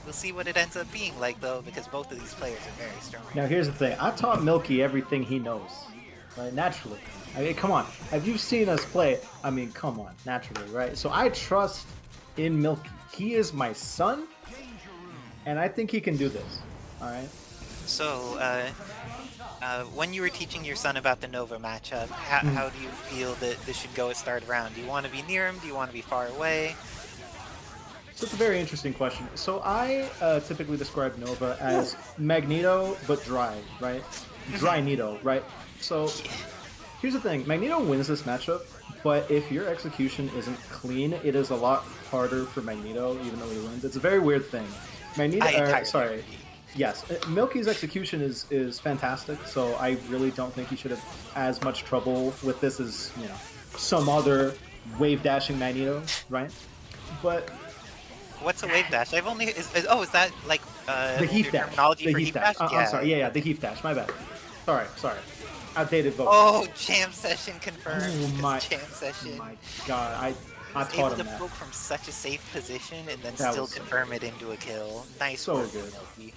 We'll see what it ends up being like, though, because both of these players are very strong. Now, here's the thing. I taught Milky everything he knows. Right? Naturally. I mean, come on. Have you seen us play? I mean, come on. Naturally, right? So I trust in Milky. He is my son, and I think he can do this. All right? So, when you were teaching your son about the Nova matchup, how do you feel that this should go at start round? Do you want to be near him? Do you want to be far away? So it's a very interesting question. So I typically describe Nova as Magneto, but dry, right? Dry Nito, right? So here's the thing. Magneto wins this matchup, but if your execution isn't clean, it is a lot harder for Magneto, even though he wins. It's a very weird thing. Yes, Milky's execution is fantastic, so I really don't think he should have as much trouble with this as, you know, some other wave dashing Magneto, right? But what's a wave dash? I've only is that like the heath dash. Terminology The for heath dash. Yeah. I'm sorry. Yeah, the heath dash. My bad. Sorry. Outdated vote. Oh, jam session confirmed. Oh my! Jam session. My God, I taught able him to that. poke from such a safe position and then That still was confirm it into a kill. Nice so work, good. Milky.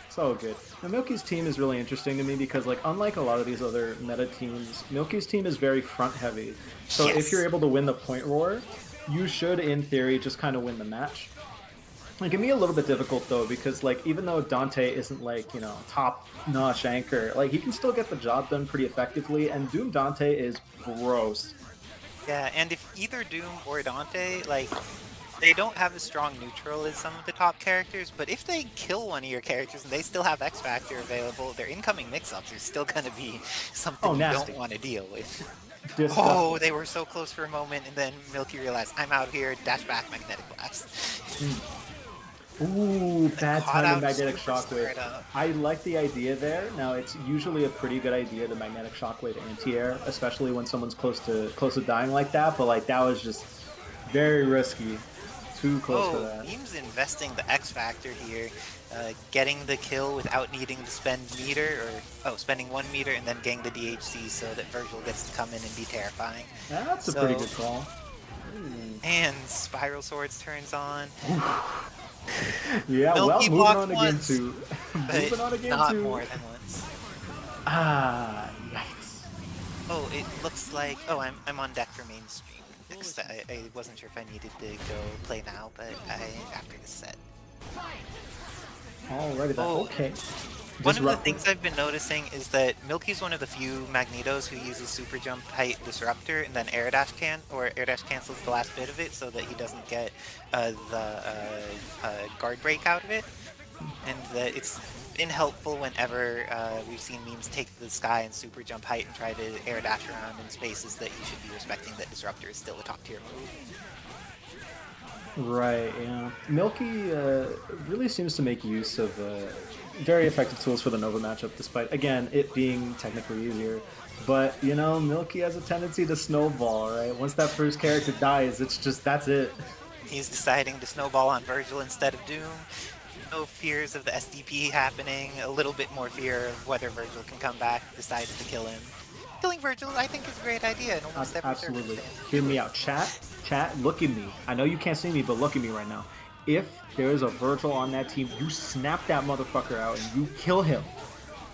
So good. Now, Milky's team is really interesting to me because, like, unlike a lot of these other meta teams, Milky's team is very front heavy. So if you're able to win the point roar, you should, in theory, just kind of win the match. It can be a little bit difficult though, because like even though Dante isn't like, you know, top-notch anchor, like he can still get the job done pretty effectively, and Doom Dante is gross. Yeah, and if either Doom or Dante, like, they don't have as strong neutral as some of the top characters, but if they kill one of your characters and they still have X Factor available, their incoming mix-ups are still going to be something you don't want to deal with. Oh, they were so close for a moment, and then Milky realized, I'm out here, dash back, Magnetic Blast. Ooh, bad timing Magnetic Shockwave. Up. I like the idea there. Now, it's usually a pretty good idea to Magnetic Shockwave anti-air, especially when someone's close to dying like that, but like that was just very risky. Too close for that. Meme's investing the X Factor here, getting the kill without needing to spend meter, or spending 1 meter and then getting the DHC so that Virgil gets to come in and be terrifying. That's a pretty good call. And Spiral Swords turns on. Yeah, Milky moving on to once, game 2. Moving on to game not 2. more than once. Ah, yikes. Oh, it looks like... Oh, I'm on deck for mainstream. I wasn't sure if I needed to go play now, but after this set. Alrighty then, okay. One of the things I've been noticing is that Milky's one of the few Magnetos who uses Super Jump height Disruptor and then Air Dash cancels the last bit of it so that he doesn't get the Guard Break out of it. and it's been helpful whenever we've seen memes take to the sky and super jump height and try to air dash around in spaces that you should be respecting that Disruptor is still a top tier move. Right, yeah. Milky really seems to make use of very effective tools for the Nova matchup, despite, again, it being technically easier. But, you know, Milky has a tendency to snowball, right? Once that first character dies, it's just, that's it. He's deciding to snowball on Virgil instead of Doom. No fears of the SDP happening, a little bit more fear of whether Virgil can come back, decides to kill him. Killing Virgil, I think, is a great idea in almost every Absolutely. circumstance. Hear me out. Chat, look at me. I know you can't see me, but look at me right now. If there is a Virgil on that team, you snap that motherfucker out and you kill him.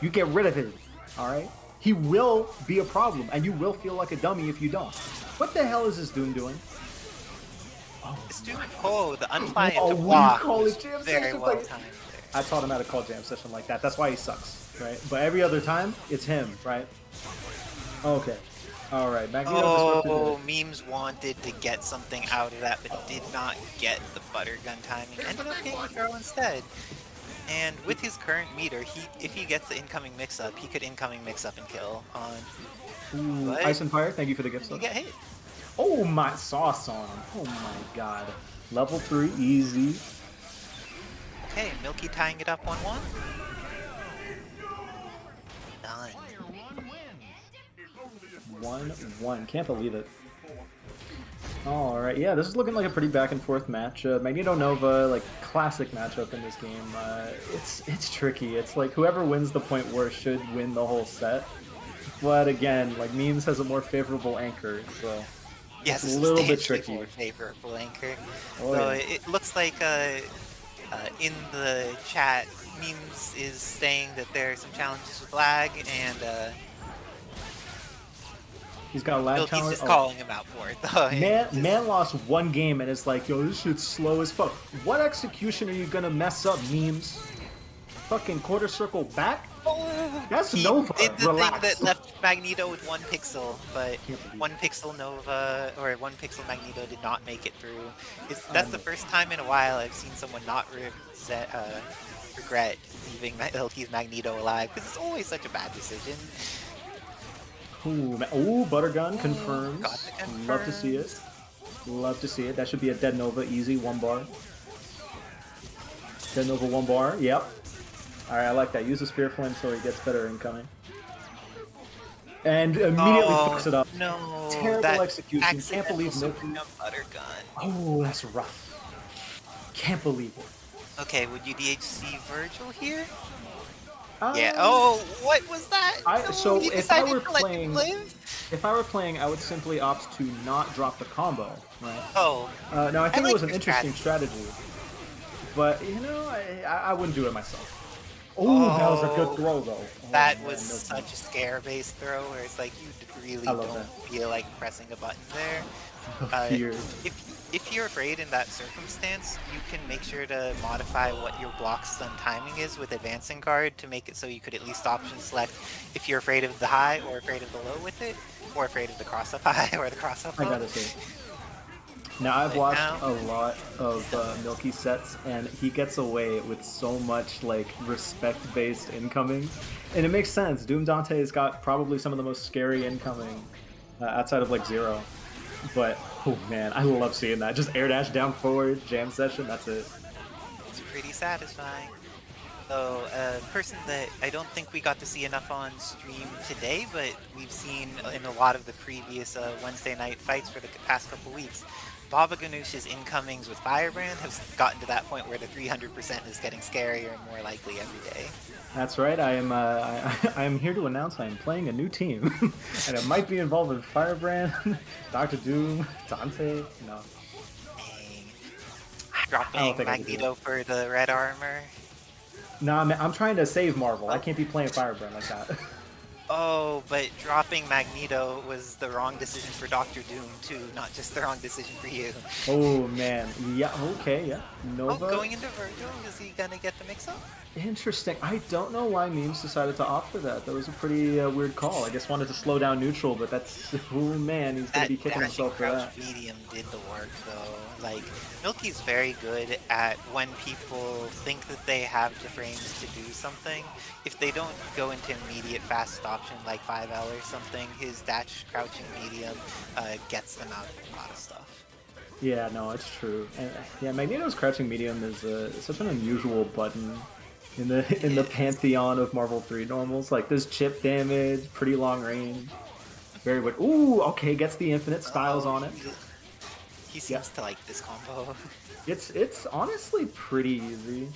You get rid of him, alright? He will be a problem, and you will feel like a dummy if you don't. What the hell is this Doom doing? This Doom, the unfly Oh, into we block call was it jam very session, well like- timed there. I taught him how to call jam session like that. That's why he sucks, right? But every other time, it's him, right? Okay. Alright, Magneto disrupted Oh, memes wanted to get something out of that, but did not get the butter gun timing. Ended up getting a throw instead. And with his current meter, if he gets the incoming mix-up, he could incoming mix-up and kill on. Ooh, But Ice and Fire, thank you for the gift you sub. get hit. Oh my sauce on him. Oh my god. Level 3, easy. Okay, Milky tying it up 1-1. Done. 1-1. Can't believe it. Alright, yeah, this is looking like a pretty back and forth match. Magneto Nova, like, classic matchup in this game. It's tricky. It's like whoever wins the point war should win the whole set. But again, like, memes has a more favorable anchor, so Yes, it's it's a little bit substantially tricky. more favorable anchor. Oh, So yeah. it looks like in the chat, memes is saying that there are some challenges with lag, and He's got a lag Milky's challenge. just calling him out for it. Though. Man lost one game and it's like, yo, this shit's slow as fuck. What execution are you gonna mess up, memes? Fucking quarter circle back? Oh, That's he Nova. did the Relax. thing that left Magneto with 1 pixel, but Can't believe 1 pixel Nova, or 1 pixel Magneto did not make it through. That's the first time in a while I've seen someone not regret leaving Milky's Magneto alive, because it's always such a bad decision. Ooh, Buttergun confirms. got the confirm. Love to see it. Love to see it. That should be a Dead Nova, easy, 1 bar. Dead Nova, 1 bar, yep. Alright, I like that. Use the Spear Flame so he gets better incoming. And immediately fucks it up. No, Terrible that execution. Can't accidental believe super Milky. jump butter gun. Oh, that's rough. Can't believe it. Okay, would you DHC Virgil here? Um, Yeah. Oh, what was that? No, So he if I decided were to let him playing, live? if I were playing, I would simply opt to not drop the combo, right? Oh, No, I think like it was an your interesting strategy, but you know, I wouldn't do it myself. Oh, that was a good throw though. Oh, that man, was no such a scare-based throw where it's like you really I love don't that. feel like pressing a button there. The fear. If you're afraid in that circumstance, you can make sure to modify what your block stun timing is with advancing guard to make it so you could at least option select if you're afraid of the high or afraid of the low with it, or afraid of the cross up high or the cross up I low. gotta say. Now I've Right watched now- a lot of Milky sets, and he gets away with so much like respect-based incoming, and it makes sense. Doom Dante's got probably some of the most scary incoming outside of like Zero. But oh man, I love seeing that. Just air dash down forward, jam session. That's it. It's pretty satisfying. So, a person that I don't think we got to see enough on stream today, but we've seen in a lot of the previous Wednesday night fights for the past couple weeks, Baba Ghanoush's incomings with Firebrand have gotten to that point where the 300% is getting scarier and more likely every day. That's right. I am. I am here to announce I am playing a new team, and it might be involved with Firebrand, Doctor Doom, Dante. No. Dang. I don't Dropping think I can do Magneto for the red armor. Nah, man, I'm trying to save Marvel. I can't be playing Firebrand like that. Oh, but dropping Magneto was the wrong decision for Doctor Doom too, not just the wrong decision for you. Oh man, yeah, okay, yeah. Nova. Oh, going into Virgil, is he gonna get the mix-up? Interesting. I don't know why memes decided to opt for that. That was a pretty weird call. I guess wanted to slow down neutral, but that's oh man, he's gonna That be kicking dashing himself for crouch that. medium did the work though. Like, Milky's very good at when people think that they have the frames to do something. If they don't go into immediate fast option like 5L or something, his dash crouching medium gets them out of a lot of stuff. Yeah, no, it's true. And yeah, Magneto's crouching medium is such an unusual button in the pantheon of Marvel 3 normals. Like, there's chip damage, pretty long range, very good. Ooh, okay, gets the infinite styles on it. He seems to like this combo. It's honestly pretty easy.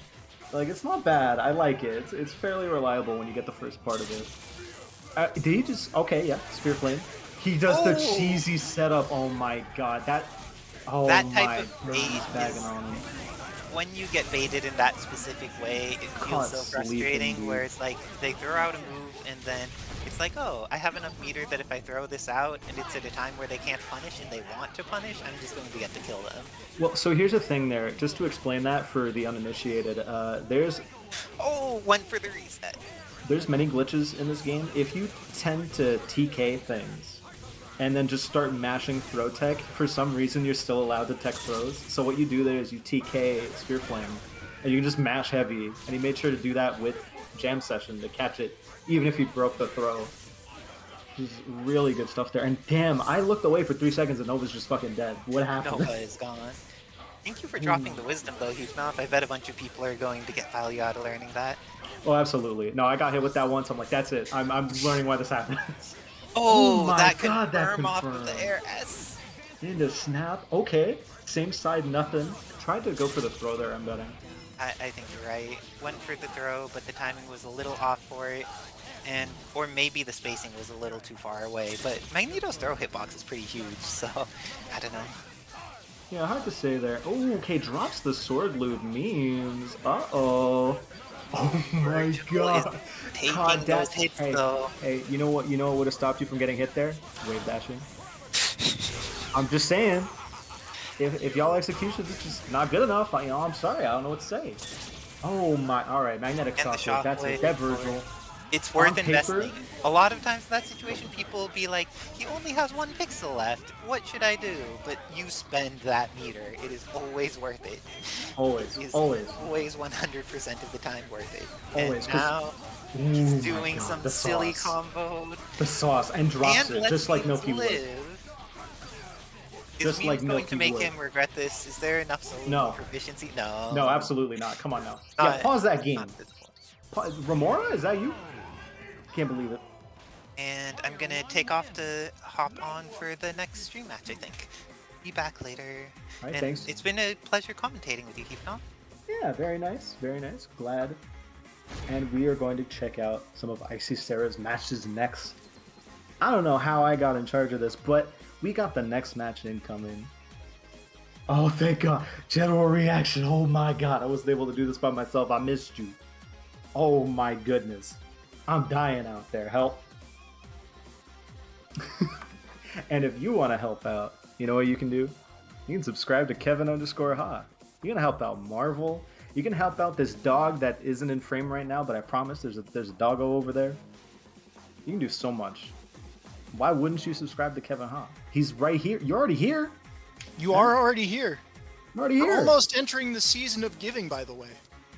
Like, it's not bad. I like it. It's fairly reliable when you get the first part of it. Did he just... Okay, yeah, Spear Flame. He does the cheesy setup. Oh my god, that... Oh that my type of god, bait he's bagging is, on him. when you get baited in that specific way, it feels so frustrating, dude. where it's like, they throw out a move, and then it's like, oh, I have enough meter that if I throw this out, and it's at a time where they can't punish, and they want to punish, I'm just going to get to kill them. Well, so here's the thing there, just to explain that for the uninitiated, there's Oh, went for the reset. many glitches in this game. If you tend to TK things, and then just start mashing throw tech, for some reason you're still allowed to tech throws. So what you do there is you TK Spear Flame, and you can just mash heavy, and he made sure to do that with Jam Session to catch it, even if he broke the throw. There's really good stuff there. And damn, I looked away for 3 seconds and Nova's just fucking dead. What happened? Nova is gone. Thank you for dropping the wisdom though, Hughnop. I bet a bunch of people are going to get value out of learning that. Oh, absolutely. No, I got hit with that once. I'm like, that's it. I'm learning why this happens. Oh, my that God, that confirm off of confirmed. the air S. Into snap. Okay. Same side, nothing. Tried to go for the throw there, I'm betting. I think you're right. Went for the throw, but the timing was a little off for it. And, or maybe the spacing was a little too far away, but Magneto's throw hitbox is pretty huge, so I don't know. Yeah, hard to say there. Oh, okay, drops the sword loop memes. Uh-oh. Oh my god. Taking God, those that's... hits Hey, though. hey, you know what would have stopped you from getting hit there? Wave dashing. I'm just saying. If y'all execution is just not good enough, I'm sorry, I don't know what to say. Oh my, alright, magnetic And the shockwave, that's it, shockwave that Virgil. It's worth On paper- investing. A lot of times in that situation, people will be like, he only has 1 pixel left. What should I do? But you spend that meter. It is always worth it. Always, It is always. always 100% of the time worth it. Always, And 'cause- now Ooh he's my doing God, some the silly sauce. combo. The sauce, and drops And it, lets just like things Milky would. live. Is Just Memes like going Milky to make would. him regret this? Is there enough solo No. proficiency? No. No, absolutely not. Come on now. Not- Yeah, pause that game. not at this point. Remora, is that you? Can't believe it. And I'm gonna take off to hop on for the next stream match, I think. Be back later. Alright, And thanks. It's been a pleasure commentating with you, Hughnop. Yeah, very nice, very nice. Glad. And we are going to check out some of Icy Sarah's matches next. I don't know how I got in charge of this, but we got the next match incoming. Oh, thank God. General reaction. Oh my God. I wasn't able to do this by myself. I missed you. Oh my goodness. I'm dying out there. Help. And if you want to help out, you know what you can do? You can subscribe to Kevin_Ha. You're gonna help out Marvel. You can help out this dog that isn't in frame right now, but I promise there's a doggo over there. You can do so much. Why wouldn't you subscribe to Kevin Ha? He's right here. You're already here. You are already here. I'm already We're here. almost entering the season of giving, by the way.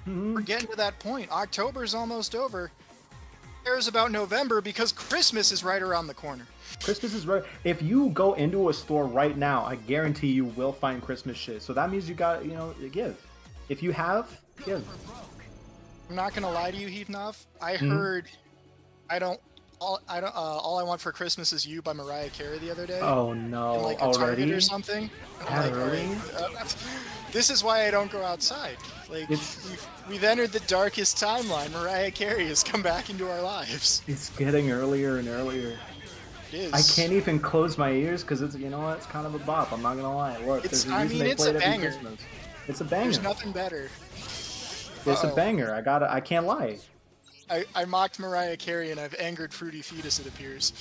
Mhm. We're getting to that point. October's almost over. Who cares about November because Christmas is right around the corner. Christmas is right. If you go into a store right now, I guarantee you will find Christmas shit. So that means you got, give. If you have, give. I'm not gonna lie to you, Heavnov. I heard all I want for Christmas is you by Mariah Carey the other day. Oh no, in like a already? Target or something. And I'm That like, early? alright, this is why I don't go outside. Like It's- we've entered the darkest timeline. Mariah Carey has come back into our lives. It's getting earlier and earlier. It is. I can't even close my ears because it's, it's kind of a bop. I'm not gonna lie. Look, It's- there's a I reason mean, they it's play a it every banger. Christmas. It's a banger. There's nothing better. It's a Uh-oh. banger. I can't lie. I mocked Mariah Carey and I've angered Fruity Fetus, it appears.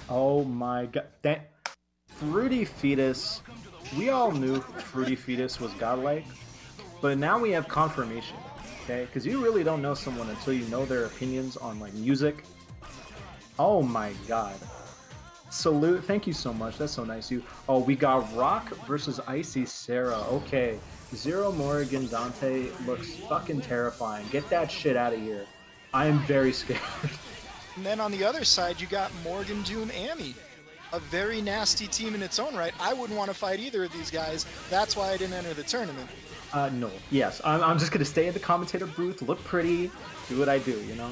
Oh my god. That Fruity Fetus. We all knew Fruity Fetus was godlike, but now we have confirmation. Okay? Because you really don't know someone until you know their opinions on like music. Oh my god. Salute, thank you so much. That's so nice of you. Oh, we got Rock versus Icy Sarah. Okay. Zero Morrigan Dante looks fucking terrifying. Get that shit out of here. I am very scared. And then on the other side, you got Morgan Doom Amy. A very nasty team in its own right. I wouldn't want to fight either of these guys. That's why I didn't enter the tournament. No. Yes. I'm just gonna stay at the commentator booth, look pretty, do what I do, you know?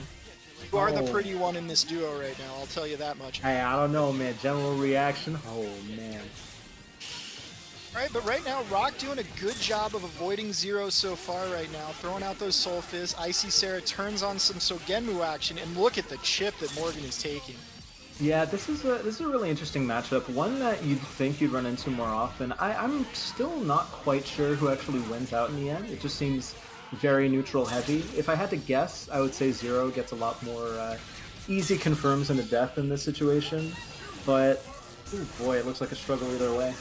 You are the pretty one in this duo right now, I'll tell you that much. Hey, I don't know, man. General reaction? Oh, man. Alright, but right now, Rock doing a good job of avoiding Zero so far right now, throwing out those Soul Fists. Icy Sarah turns on some Sogenmu action, and look at the chip that Morgan is taking. Yeah, this is a really interesting matchup. One that you'd think you'd run into more often. I'm still not quite sure who actually wins out in the end. It just seems very neutral heavy. If I had to guess, I would say Zero gets a lot more easy confirms into death in this situation. But, oh boy, it looks like a struggle either way.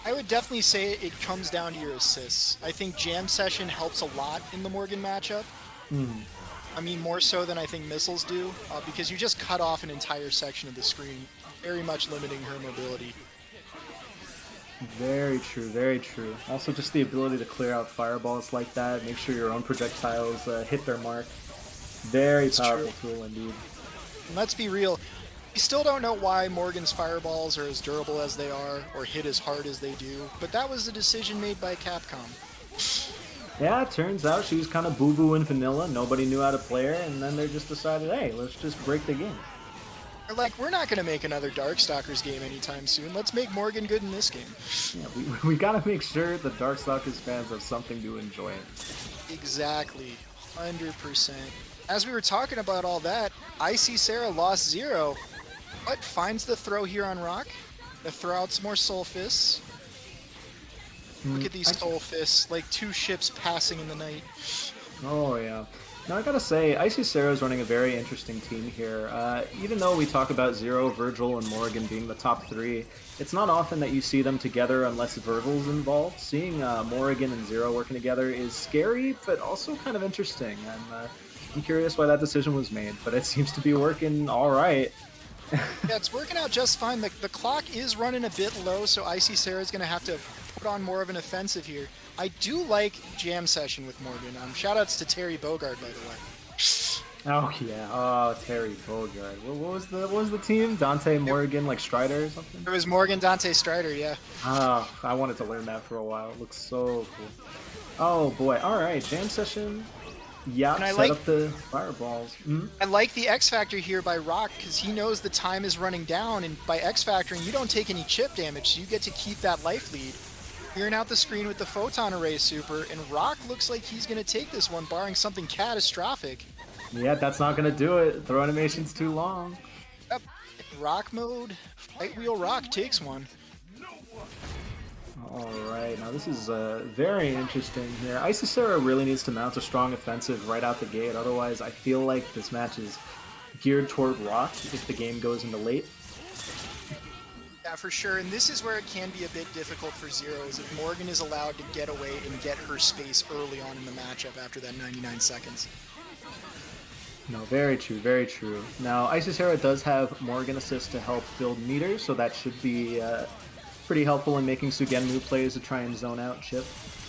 I would definitely say it comes down to your assists. I think Jam Session helps a lot in the Morgan matchup. I mean, more so than I think missiles do, because you just cut off an entire section of the screen, very much limiting her mobility. Very true, very true. Also, just the ability to clear out fireballs like that, make sure your own projectiles hit their mark. Very powerful tool indeed. And let's be real, we still don't know why Morgan's fireballs are as durable as they are, or hit as hard as they do, but that was a decision made by Capcom. Yeah, it turns out she was kind of boo-boo and vanilla, nobody knew how to play her, and then they just decided, hey, let's just break the game. They're like, we're not going to make another Darkstalkers game anytime soon, let's make Morgan good in this game. Yeah, we gotta make sure the Darkstalkers fans have something to enjoy. Exactly, 100%. As we were talking about all that, Icy Sarah lost Zero, but finds the throw here on Rock. To throw out some more Soul Fists. Look at these Soul Fists, like two ships passing in the night. Oh, yeah. Now, I gotta say, Icy Sarah's running a very interesting team here. Even though we talk about Zero, Virgil, and Morgan being the top three, it's not often that you see them together unless Virgil's involved. Seeing Morgan and Zero working together is scary, but also kind of interesting. And I'm curious why that decision was made, but it seems to be working all right. Yeah, it's working out just fine. The clock is running a bit low, so Icy Sarah's going to have to put on more of an offensive here. I do like Jam Session with Morgan. Shoutouts to Terry Bogard, by the way. Oh yeah, oh Terry Bogard. What was the team? Dante, Morgan, like Strider or something? It was Morgan, Dante, Strider, yeah. Ah, I wanted to learn that for a while. It looks so cool. Oh boy, alright, Jam Session. Yeah, set up the fireballs. I like the X Factor here by Rock, because he knows the time is running down, and by X Factoring, you don't take any chip damage, so you get to keep that life lead. Clearing out the screen with the Photon Array Super, and Rock looks like he's going to take this one, barring something catastrophic. Yeah, that's not going to do it. Throw animation's too long. Yep. Rock mode, Fight Wheel Rock takes one. Alright, now this is very interesting here. Icy Sarah really needs to mount a strong offensive right out the gate, otherwise I feel like this match is geared toward Rock if the game goes into late. Yeah, for sure, and this is where it can be a bit difficult for Zero, is if Morgan is allowed to get away and get her space early on in the matchup after that 99 seconds. No, very true, very true. Now, Icy Sarah does have Morgan assist to help build meters, so that should be pretty helpful in making Sugenmu plays to try and zone out chip.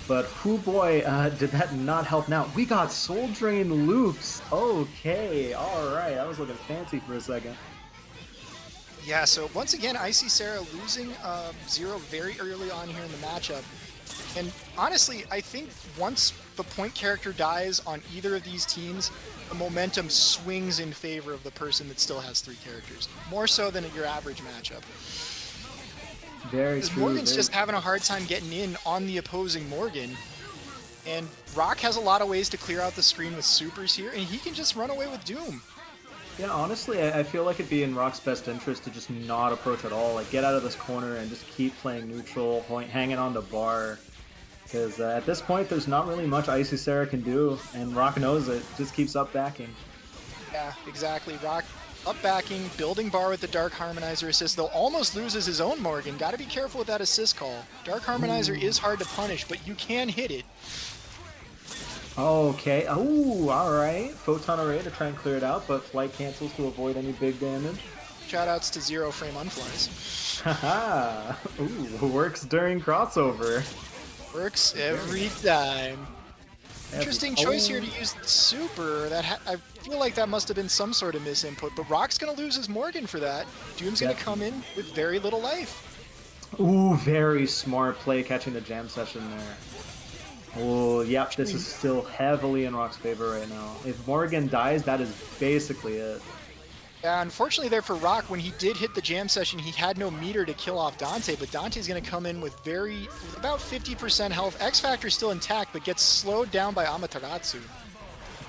But whoo boy, did that not help now. We got Soul Drain loops. Okay, alright, I was looking fancy for a second. Yeah, so once again, Icy Sarah losing Zero very early on here in the matchup. And honestly, I think once the point character dies on either of these teams, the momentum swings in favor of the person that still has three characters. More so than your average matchup. Very Because true. Morgan's just having a hard time getting in on the opposing Morgan. And Rock has a lot of ways to clear out the screen with supers here, and he can just run away with Doom. Yeah, honestly, I feel like it'd be in Rock's best interest to just not approach at all. Like, get out of this corner and just keep playing neutral, hanging on the bar. Because at this point, there's not really much Icy Sarah can do, and Rock knows it. Just keeps up backing. Yeah, exactly. Rock up backing, building bar with the Dark Harmonizer assist, though almost loses his own Morgan. Got to be careful with that assist call. Dark Harmonizer is hard to punish, but you can hit it. Okay. Oh, all right. Photon array to try and clear it out, but flight cancels to avoid any big damage. Shoutouts to Zero Frame Unflies. Haha. Ooh, works during crossover. Works every time. Interesting choice here to Oh. use the super. I feel like that must have been some sort of misinput, but Rock's going to lose his Morgan for that. Doom's going to come in with very little life. Ooh, very smart play catching the jam session there. Oh, yep, this is still heavily in Rock's favor right now. If Morgan dies, that is basically it. Yeah, unfortunately there for Rock, when he did hit the jam session, he had no meter to kill off Dante, but Dante's going to come in with about 50% health. X Factor still intact, but gets slowed down by Amaterasu.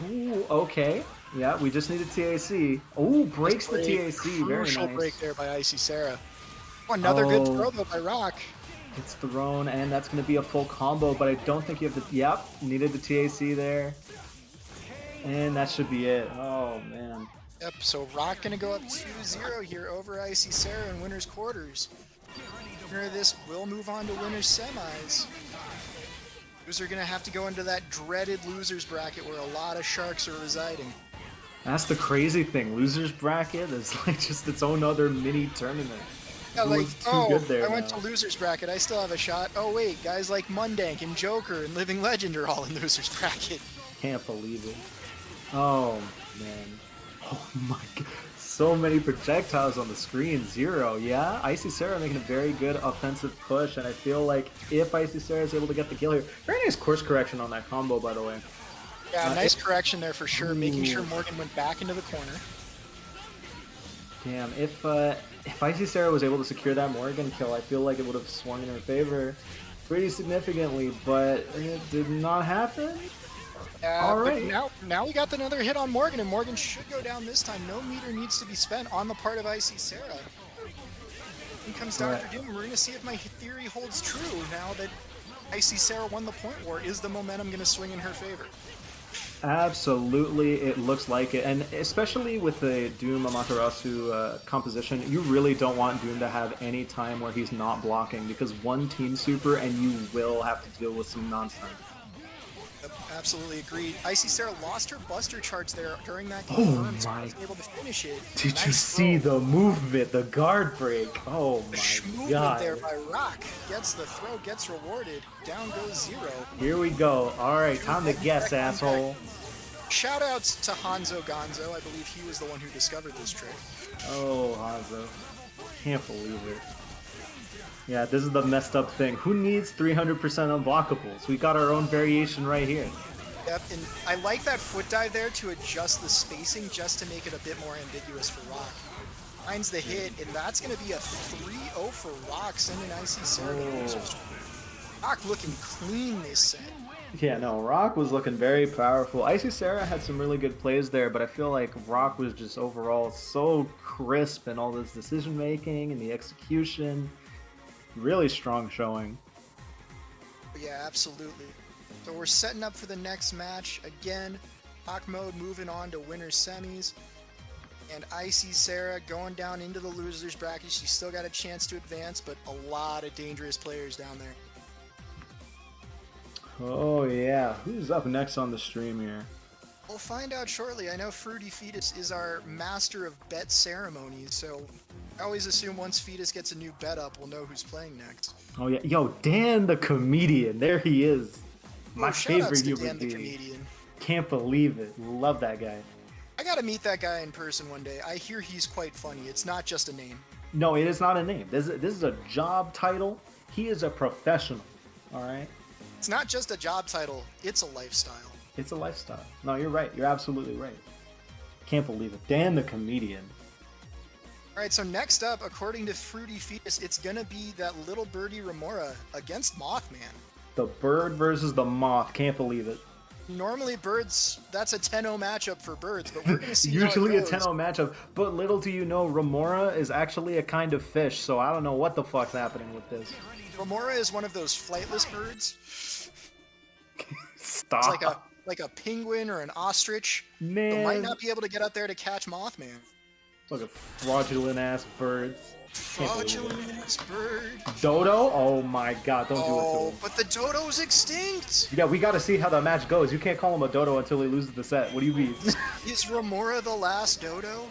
Ooh, okay. Yeah, we just need a TAC. Ooh, breaks the TAC. Very Crucial nice. break there by Icy Sarah. Oh, another good throw though by Rock. It's thrown, and that's going to be a full combo, but I don't think you have the... Yep, needed the TAC there. And that should be it. Oh, man. Yep, so Rock going to go up 2-0 here over Icy Sarah in winner's quarters. Winner of this will move on to winner's semis. Loser going to have to go into that dreaded losers bracket where a lot of sharks are residing. That's the crazy thing. Losers bracket is like just its own other mini tournament. Yeah, like, Everyone's too good there I went now. to losers bracket, I still have a shot. Oh wait, guys like Mundane and Joker and Living Legend are all in losers bracket. Can't believe it. Oh, man. Oh my god. So many projectiles on the screen. 0. Yeah, Icy Sarah making a very good offensive push, and I feel like if Icy Sarah is able to get the kill here... Very nice course correction on that combo, by the way. Yeah, nice correction there for sure, making sure Morgan went back into the corner. Damn, if Icy Sarah was able to secure that Morgan kill, I feel like it would have swung in her favor pretty significantly, but it did not happen. All right. But now we got another hit on Morgan, and Morgan should go down this time. No meter needs to be spent on the part of Icy Sarah. It comes down Right. for Doom. We're going to see if my theory holds true now that Icy Sarah won the point war. Is the momentum going to swing in her favor? Absolutely, it looks like it, and especially with the Doom Amaterasu composition, you really don't want Doom to have any time where he's not blocking, because one team super and you will have to deal with some nonsense. Yep, absolutely agreed. Icy Sarah lost her Buster charge there during that Oh game. So my- she was able to finish it. Did Nice you see throw. the movement, the guard break? Oh The my movement god. there by Rock. Gets the throw, gets rewarded. Down goes 0. Here we go. Alright, time to guess, asshole. Shoutouts to Hanzo Gonzo. I believe he was the one who discovered this trick. Oh, Hanzo. Can't believe it. Yeah, this is the messed up thing. Who needs 300% unblockables? We got our own variation right here. Yep, and I like that foot dive there to adjust the spacing just to make it a bit more ambiguous for Rock. Finds the hit, and that's going to be a 3-0 for Rock, sending Icy Sarah to losers. Rock looking clean this set. Yeah, no, Rock was looking very powerful. Icy Sarah had some really good plays there, but I feel like Rock was just overall so crisp in all this decision making and the execution. Really strong showing. Yeah, absolutely. So we're setting up for the next match. Again, Hawk mode moving on to winner's semis. And Icy Sarah going down into the losers bracket. She's still got a chance to advance, but a lot of dangerous players down there. Oh yeah, who's up next on the stream here? We'll find out shortly. I know Fruity Fetus is our master of bet ceremonies, so I always assume once Fetus gets a new bet up, we'll know who's playing next. Oh yeah, yo, Dan the comedian, there he is. My Shoutouts favorite to human Dan the being. comedian. Can't believe it. Love that guy. I gotta meet that guy in person one day. I hear he's quite funny. It's not just a name. No, it is not a name. This is a job title. He is a professional. All right. It's not just a job title, it's a lifestyle. It's a lifestyle. No, you're right. You're absolutely right. Can't believe it. Dan the comedian. Alright, so next up, according to Fruity Fetus, it's gonna be that little birdie Remora against Mothman. The bird versus the moth. Can't believe it. Normally birds, that's a 10-0 matchup for birds, but we're gonna see Usually how a it goes. 10-0 matchup, but little do you know, Remora is actually a kind of fish, so I don't know what the fuck's happening with this. Remora is one of those flightless birds. Stop. like a penguin or an ostrich. Man. So might not be able to get up there to catch Mothman. Look at fraudulent ass birds. Fraudulent ass bird. Dodo? Oh my god, don't do it to Oh, him. but the dodo's extinct. Yeah, we gotta see how the match goes. You can't call him a dodo until he loses the set. What do you mean? Is Remora the last dodo?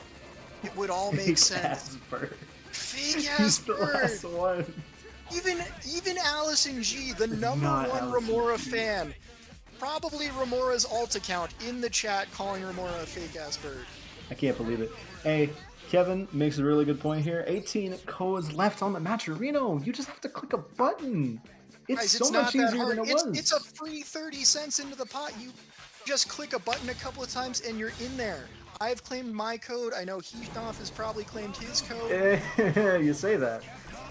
It would all make Fake sense. ass bird. Fake He's ass the bird. last one. Even Allison G, the number Not one Allison Remora G. fan, probably Remora's alt account in the chat calling Remora a fake ass bird. I can't believe it. Hey, Kevin makes a really good point here. 18 codes left on the Matcherino. You just have to click a button. It's Guys, so it's much not that easier hard. than it was. It's a free 30 cents into the pot. You just click a button a couple of times and you're in there. I've claimed my code. I know Heathnoff has probably claimed his code. You say that.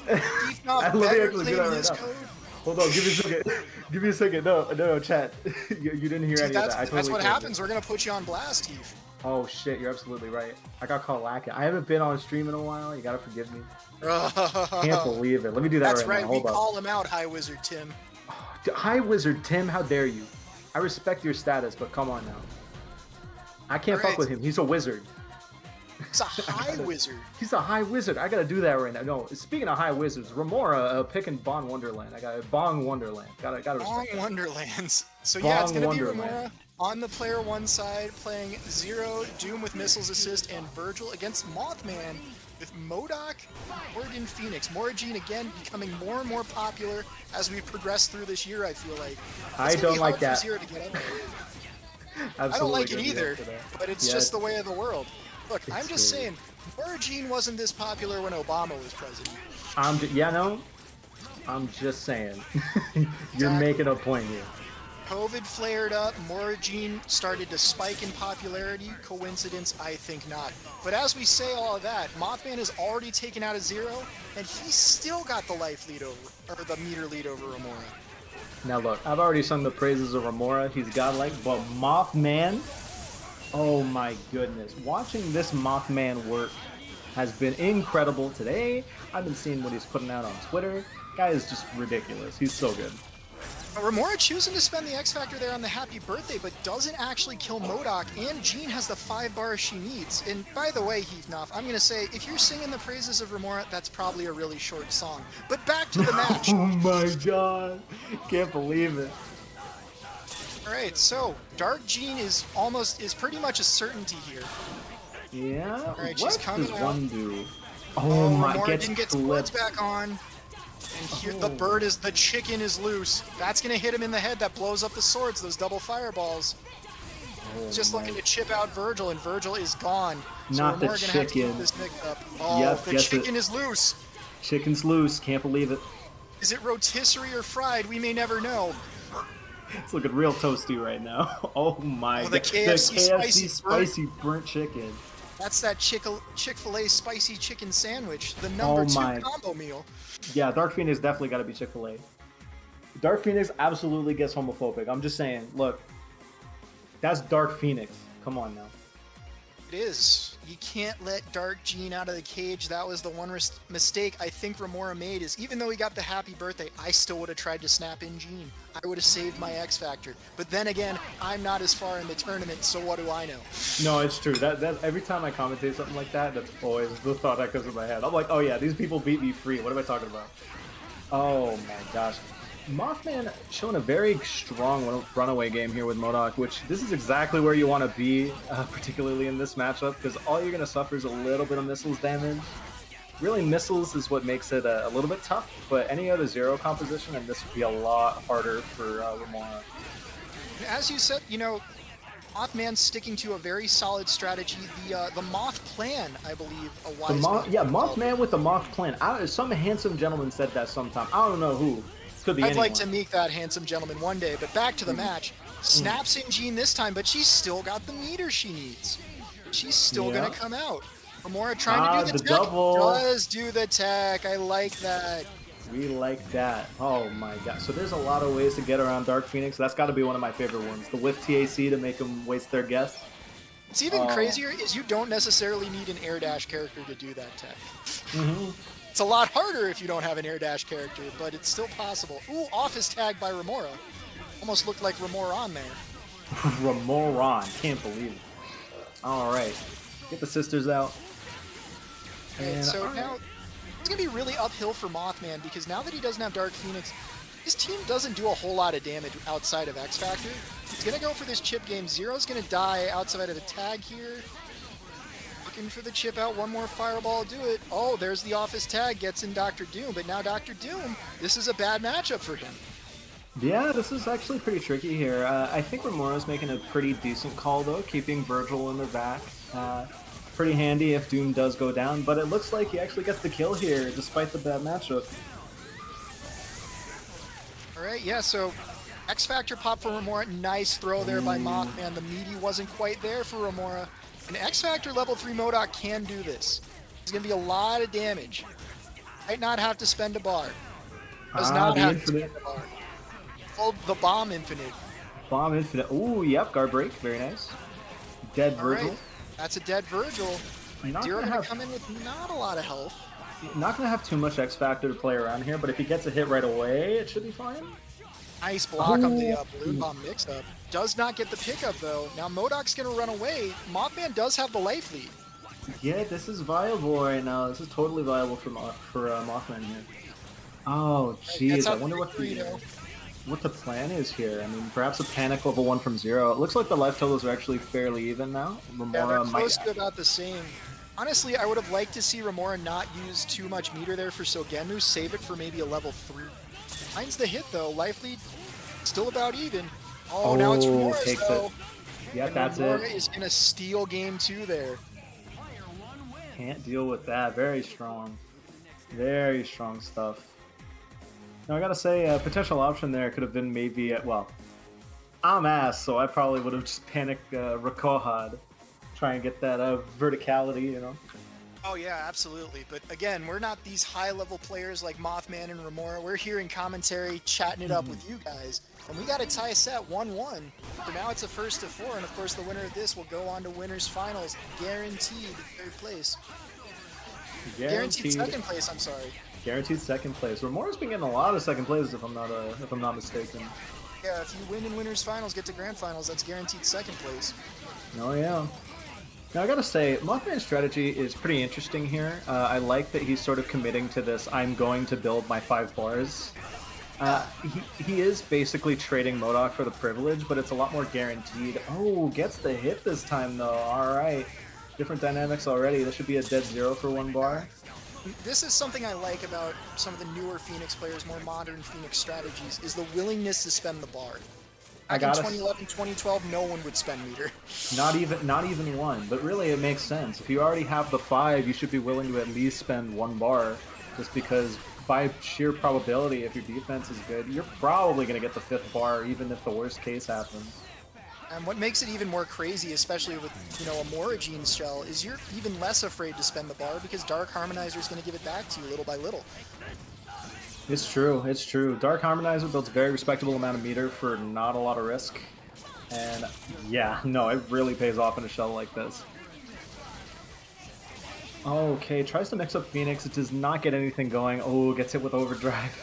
Heathnoff Let me better actually do claim that right his now. code. Hold on, give me a second. Give me a second. No, chat. You didn't hear See, any of that. I that's totally what claimed happens. it. We're gonna put you on blast, Heath. Oh shit, you're absolutely right. I got called lacking. I haven't been on stream in a while. You gotta forgive me. Can't believe it. Let me do that That's right, right. now. We Hold up. call him out, High Wizard Tim. Hi, Wizard Tim. How dare you? I respect your status, but come on now. I can't fuck Alright. with him. He's a wizard. It's a High Wizard. He's a high wizard. I gotta do that right now. No, speaking of high wizards, Remora picking Bong Wonderland. I got Bong Wonderland. Gotta Long respect that. Wonderlands. So yeah, it's gonna Bong be Wonderland. Remora on the player one side playing Zero, Doom with Missiles Assist, and Virgil against Mothman with MODOK, Oregon Phoenix. Moragine again becoming more and more popular as we progress through this year, I feel like. I It's gonna don't be like hard that. for Zero to get up there. I don't Absolutely like it gonna be either, up for that. but it's Yeah, just the way of the world. Look, I'm just true. saying, Moragine wasn't this popular when Obama was president. I'm just saying. You're Exactly. making a point here. COVID flared up, Moragine started to spike in popularity. Coincidence? I think not. But as we say all of that, Mothman is already taken out of Zero, and he still got the life lead over, or the meter lead over Remora. Now look, I've already sung the praises of Remora. He's godlike, but Mothman, oh my goodness. Watching this Mothman work has been incredible today. I've been seeing what he's putting out on Twitter. Guy is just ridiculous. He's so good. Remora choosing to spend the X Factor there on the happy birthday, but doesn't actually kill MODOK, and Jean has the 5 bars she needs. And by the way, Heathnoff, I'm gonna say, if you're singing the praises of Remora, that's probably a really short song. But back to the match. Oh my god. Can't believe it. Alright, so Dark Jean is pretty much a certainty here. Yeah? Alright, she's What coming does out. one do? Oh my, Remora gets didn't get swords flipped. back on. And here the chicken is loose. That's gonna hit him in the head. That blows up the swords, those double fireballs. Oh Just my- looking to chip out Virgil, and Virgil is gone. So Not the Remora gonna have to chicken. keep this mixed up. Oh, Yep, the guess chicken it. is loose. Chicken's loose. Can't believe it. Is it rotisserie or fried? We may never know. It's looking real toasty right now. Oh my Oh, the god. KFC spicy spicy burnt chicken. That's that Chick-fil-A spicy chicken sandwich, the number 2 my- combo meal. Yeah, Dark Phoenix definitely got to be Chick-fil-A. Dark Phoenix absolutely gets homophobic. I'm just saying, look, that's Dark Phoenix. Come on now. It is. You can't let Dark Jean out of the cage. That was the one mistake I think Remora made, is even though he got the happy birthday, I still would have tried to snap in Jean. I would have saved my X Factor. But then again, I'm not as far in the tournament, so what do I know? No, it's true. That every time I commentate something like that, that's always the thought that comes in my head. I'm like, oh yeah, these people beat me free. What am I talking about? Oh my gosh. Mothman showing a very strong runaway game here with MODOK, which this is exactly where you want to be, particularly in this matchup, because all you're going to suffer is a little bit of missiles damage. Really, missiles is what makes it a little bit tough, but any other Zero composition, and this would be a lot harder for Remora. As you said, you know, Mothman sticking to a very solid strategy. The Moth Plan, I believe, a wise man Yeah, called it. Mothman with the Moth Plan. Some handsome gentleman said that sometime. I don't know who. Could be I'd anyone. like to meet that handsome gentleman one day, but back to the match. Snaps in Jean this time, but she's still got the meter she needs. She's still Yeah. gonna come out. Remora trying to do the the tech. double. Does do the tech. I like that. We like that. Oh my god. So there's a lot of ways to get around Dark Phoenix. That's got to be one of my favorite ones. The whiff TAC to make them waste their guess. What's even crazier is you don't necessarily need an air dash character to do that tech. It's a lot harder if you don't have an air dash character, but it's still possible. Ooh, office tag by Remora. Almost looked like Remora on there. Remora, can't believe it. All right, get the sisters out. And so now it's gonna be really uphill for Mothman because now that he doesn't have Dark Phoenix, his team doesn't do a whole lot of damage outside of X Factor. He's gonna go for this chip game. Zero's gonna die outside of the tag here. Looking for the chip out, one more fireball, do it. Oh, there's the office tag, gets in Dr. Doom, but now Dr. Doom, this is a bad matchup for him. Yeah, this is actually pretty tricky here. I think Remora's making a pretty decent call though, keeping Virgil in the back. Pretty handy if Doom does go down, but it looks like he actually gets the kill here despite the bad matchup. Alright, yeah, so X Factor pop for Remora. Nice throw there by Mothman. The meaty wasn't quite there for Remora. An X Factor level 3 MODOK can do this. There's going to be a lot of damage. Might not have to spend a bar. Does not have to spend a bar. Oh, the bomb infinite. Bomb infinite. Ooh, yep, guard break. Very nice. Dead Virgil. Right. That's a dead Virgil. Zero going to come in with not a lot of health. Not going to have too much X Factor to play around here, but if he gets a hit right away, it should be fine. Nice block on the balloon bomb mix-up. Does not get the pickup, though. Now Modok's going to run away. Mothman does have the life lead. Yeah, this is viable right now. This is totally viable for Mothman here. Oh, jeez. I wonder what the plan is here. I mean, perhaps a panic level 1 from Zero. It looks like the life totals are actually fairly even now. Yeah, they're close to about the same. Honestly, I would have liked to see Remora not use too much meter there for Ghanoush, save it for maybe a level 3. Finds the hit though, life lead still about even. Oh, now it's Remora's though. Yeah, that's Remora it. is gonna steal game 2 there. Can't deal with that. Very strong. Very strong stuff. Now I gotta say, a potential option there could have been maybe, well, I'm ass, so I probably would have just panicked Rakohad. Try and get that verticality, you know? Oh yeah, absolutely. But again, we're not these high-level players like Mothman and Remora. We're here in commentary, chatting it up with you guys. And we got to tie a set 1-1. For now, it's a first to 4, and of course the winner of this will go on to winners finals, guaranteed third place. Guaranteed second place, I'm sorry. Guaranteed second place. Remora's been getting a lot of second places if I'm not mistaken. Yeah, if you win in winners finals, get to grand finals, that's guaranteed second place. Oh yeah. Now I gotta say, Mothman's strategy is pretty interesting here. I like that he's sort of committing to this, I'm going to build my 5 bars. He is basically trading MODOK for the privilege, but it's a lot more guaranteed. Oh, gets the hit this time though, alright. Different dynamics already, this should be a dead 0 for 1 bar. This is something I like about some of the newer Phoenix players, more modern Phoenix strategies, is the willingness to spend the bar. Back in 2011, 2012, no one would spend meter. Not even one, but really it makes sense. If you already have the 5, you should be willing to at least spend 1 bar, just because by sheer probability, if your defense is good, you're probably going to get the 5th bar, even if the worst case happens. And what makes it even more crazy, especially with, you know, a Moragine shell, is you're even less afraid to spend the bar because Dark Harmonizer is going to give it back to you little by little. It's true, it's true. Dark Harmonizer builds a very respectable amount of meter for not a lot of risk. And yeah, no, it really pays off in a shell like this. Okay, tries to mix up Phoenix, it does not get anything going. Oh, gets hit with Overdrive.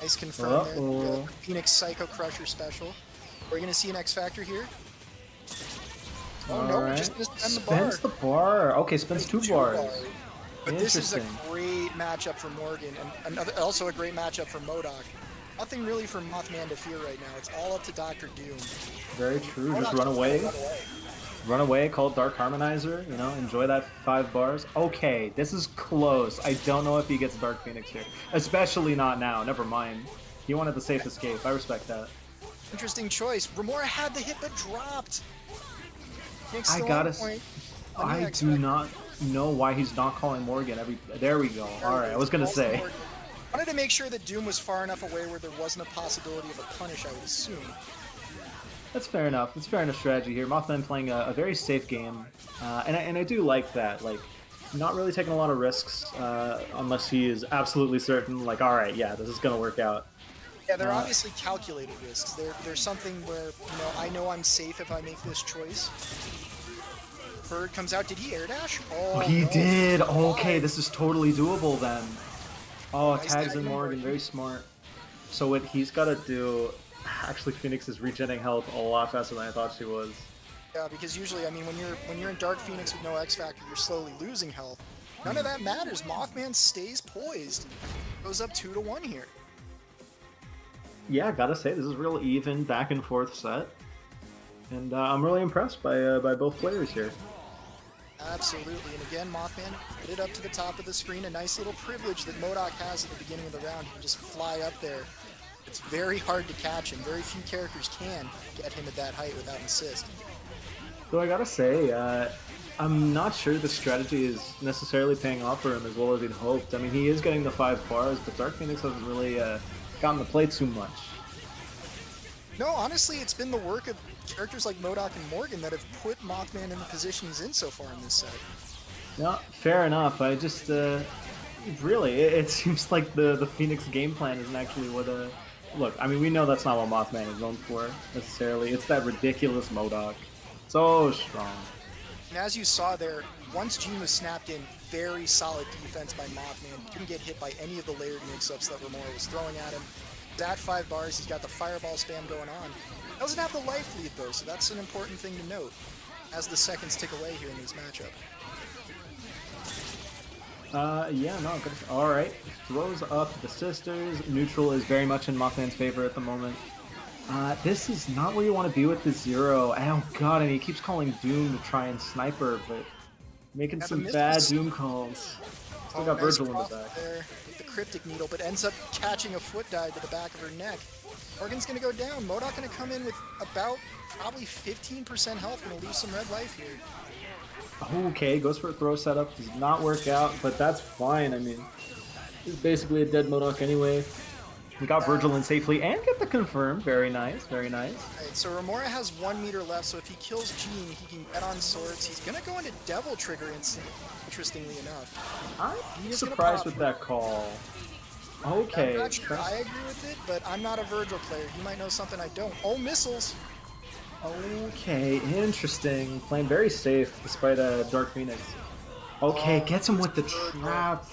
Nice confirm there, the Phoenix Psycho Crusher special. We're going to see an X Factor here. Oh no, we're just going to spend the bar. Spends the bar. Okay, spends 2 bars. But this is a great matchup for Morgan, and also a great matchup for MODOK. Nothing really for Mothman to fear right now. It's all up to Dr. Doom. Very true. Just run away. Run away, call Dark Harmonizer, you know, enjoy that 5 bars. Okay, this is close. I don't know if he gets Dark Phoenix here. Especially not now, never mind. He wanted the safe escape, I respect that. Interesting choice. Remora had the hit but dropped. I do not know why he's not calling Morgan there we go. Alright, I was gonna say. I wanted to make sure that Doom was far enough away where there wasn't a possibility of a punish, I would assume. That's fair enough. It's fair enough strategy here. Mothman playing a very safe game, and I do like that. Like, not really taking a lot of risks unless he is absolutely certain. Like, all right, yeah, this is gonna work out. Yeah, they're obviously calculated risks. There's something where I know I'm safe if I make this choice. Bird comes out. Did he air dash? Oh, he did. Okay, this is totally doable then. Oh, nice tags in Morgan, very smart. So what he's got to do Actually, Phoenix is regenerating health a lot faster than I thought she was. Yeah, because usually, I mean, when you're in Dark Phoenix with no X Factor, you're slowly losing health. None of that matters. Mothman stays poised. Goes up 2-1 here. Yeah, gotta say, this is real even back and forth set. And I'm really impressed by both players here. Absolutely, and again, Mothman put it up to the top of the screen, a nice little privilege that MODOK has at the beginning of the round. He can just fly up there. It's very hard to catch him. Very few characters can get him at that height without an assist. So I gotta say, I'm not sure the strategy is necessarily paying off for him as well as he'd hoped. I mean, he is getting the 5 bars, but Dark Phoenix hasn't really gotten to play too much. No, honestly, it's been the work of characters like MODOK and Morgan that have put Mothman in the position he's in so far in this set. No, fair enough. I just, really, it seems like the Phoenix game plan isn't actually what, look, I mean, we know that's not what Mothman is known for, necessarily. It's that ridiculous MODOK. So strong. And as you saw there, once Gene was snapped in, very solid defense by Mothman. Didn't get hit by any of the layered mix-ups that Remora was throwing at him. He's at 5 bars, he's got the fireball spam going on. Doesn't have the life lead though, so that's an important thing to note as the seconds tick away here in this matchup. Yeah, no, good. Alright. Throws up the sisters. Neutral is very much in Mothman's favor at the moment. This is not where you want to be with the Zero. Oh god, and he keeps calling Doom to try and snipe her, but making some bad Doom calls. Still got Virgil in the back. There with the Cryptic Needle, but ends up catching a foot dive to the back of her neck. Morgan's gonna go down. MODOK gonna come in with about probably 15% health, gonna lose some red life here. Okay, goes for a throw setup, does not work out, but that's fine. I mean, he's basically a dead MODOK anyway. We got Virgil in safely and get the confirm. Very nice, very nice. Alright, so Remora has 1 meter left, so if he kills Gene, he can get on swords. He's gonna go into Devil Trigger instantly, interestingly enough. I'm surprised with that call. Okay. I'm not sure I agree with it, but I'm not a Virgil player. You might know something I don't. Oh, missiles! Okay, interesting. Playing very safe despite Dark Phoenix. Okay, gets him with the trap.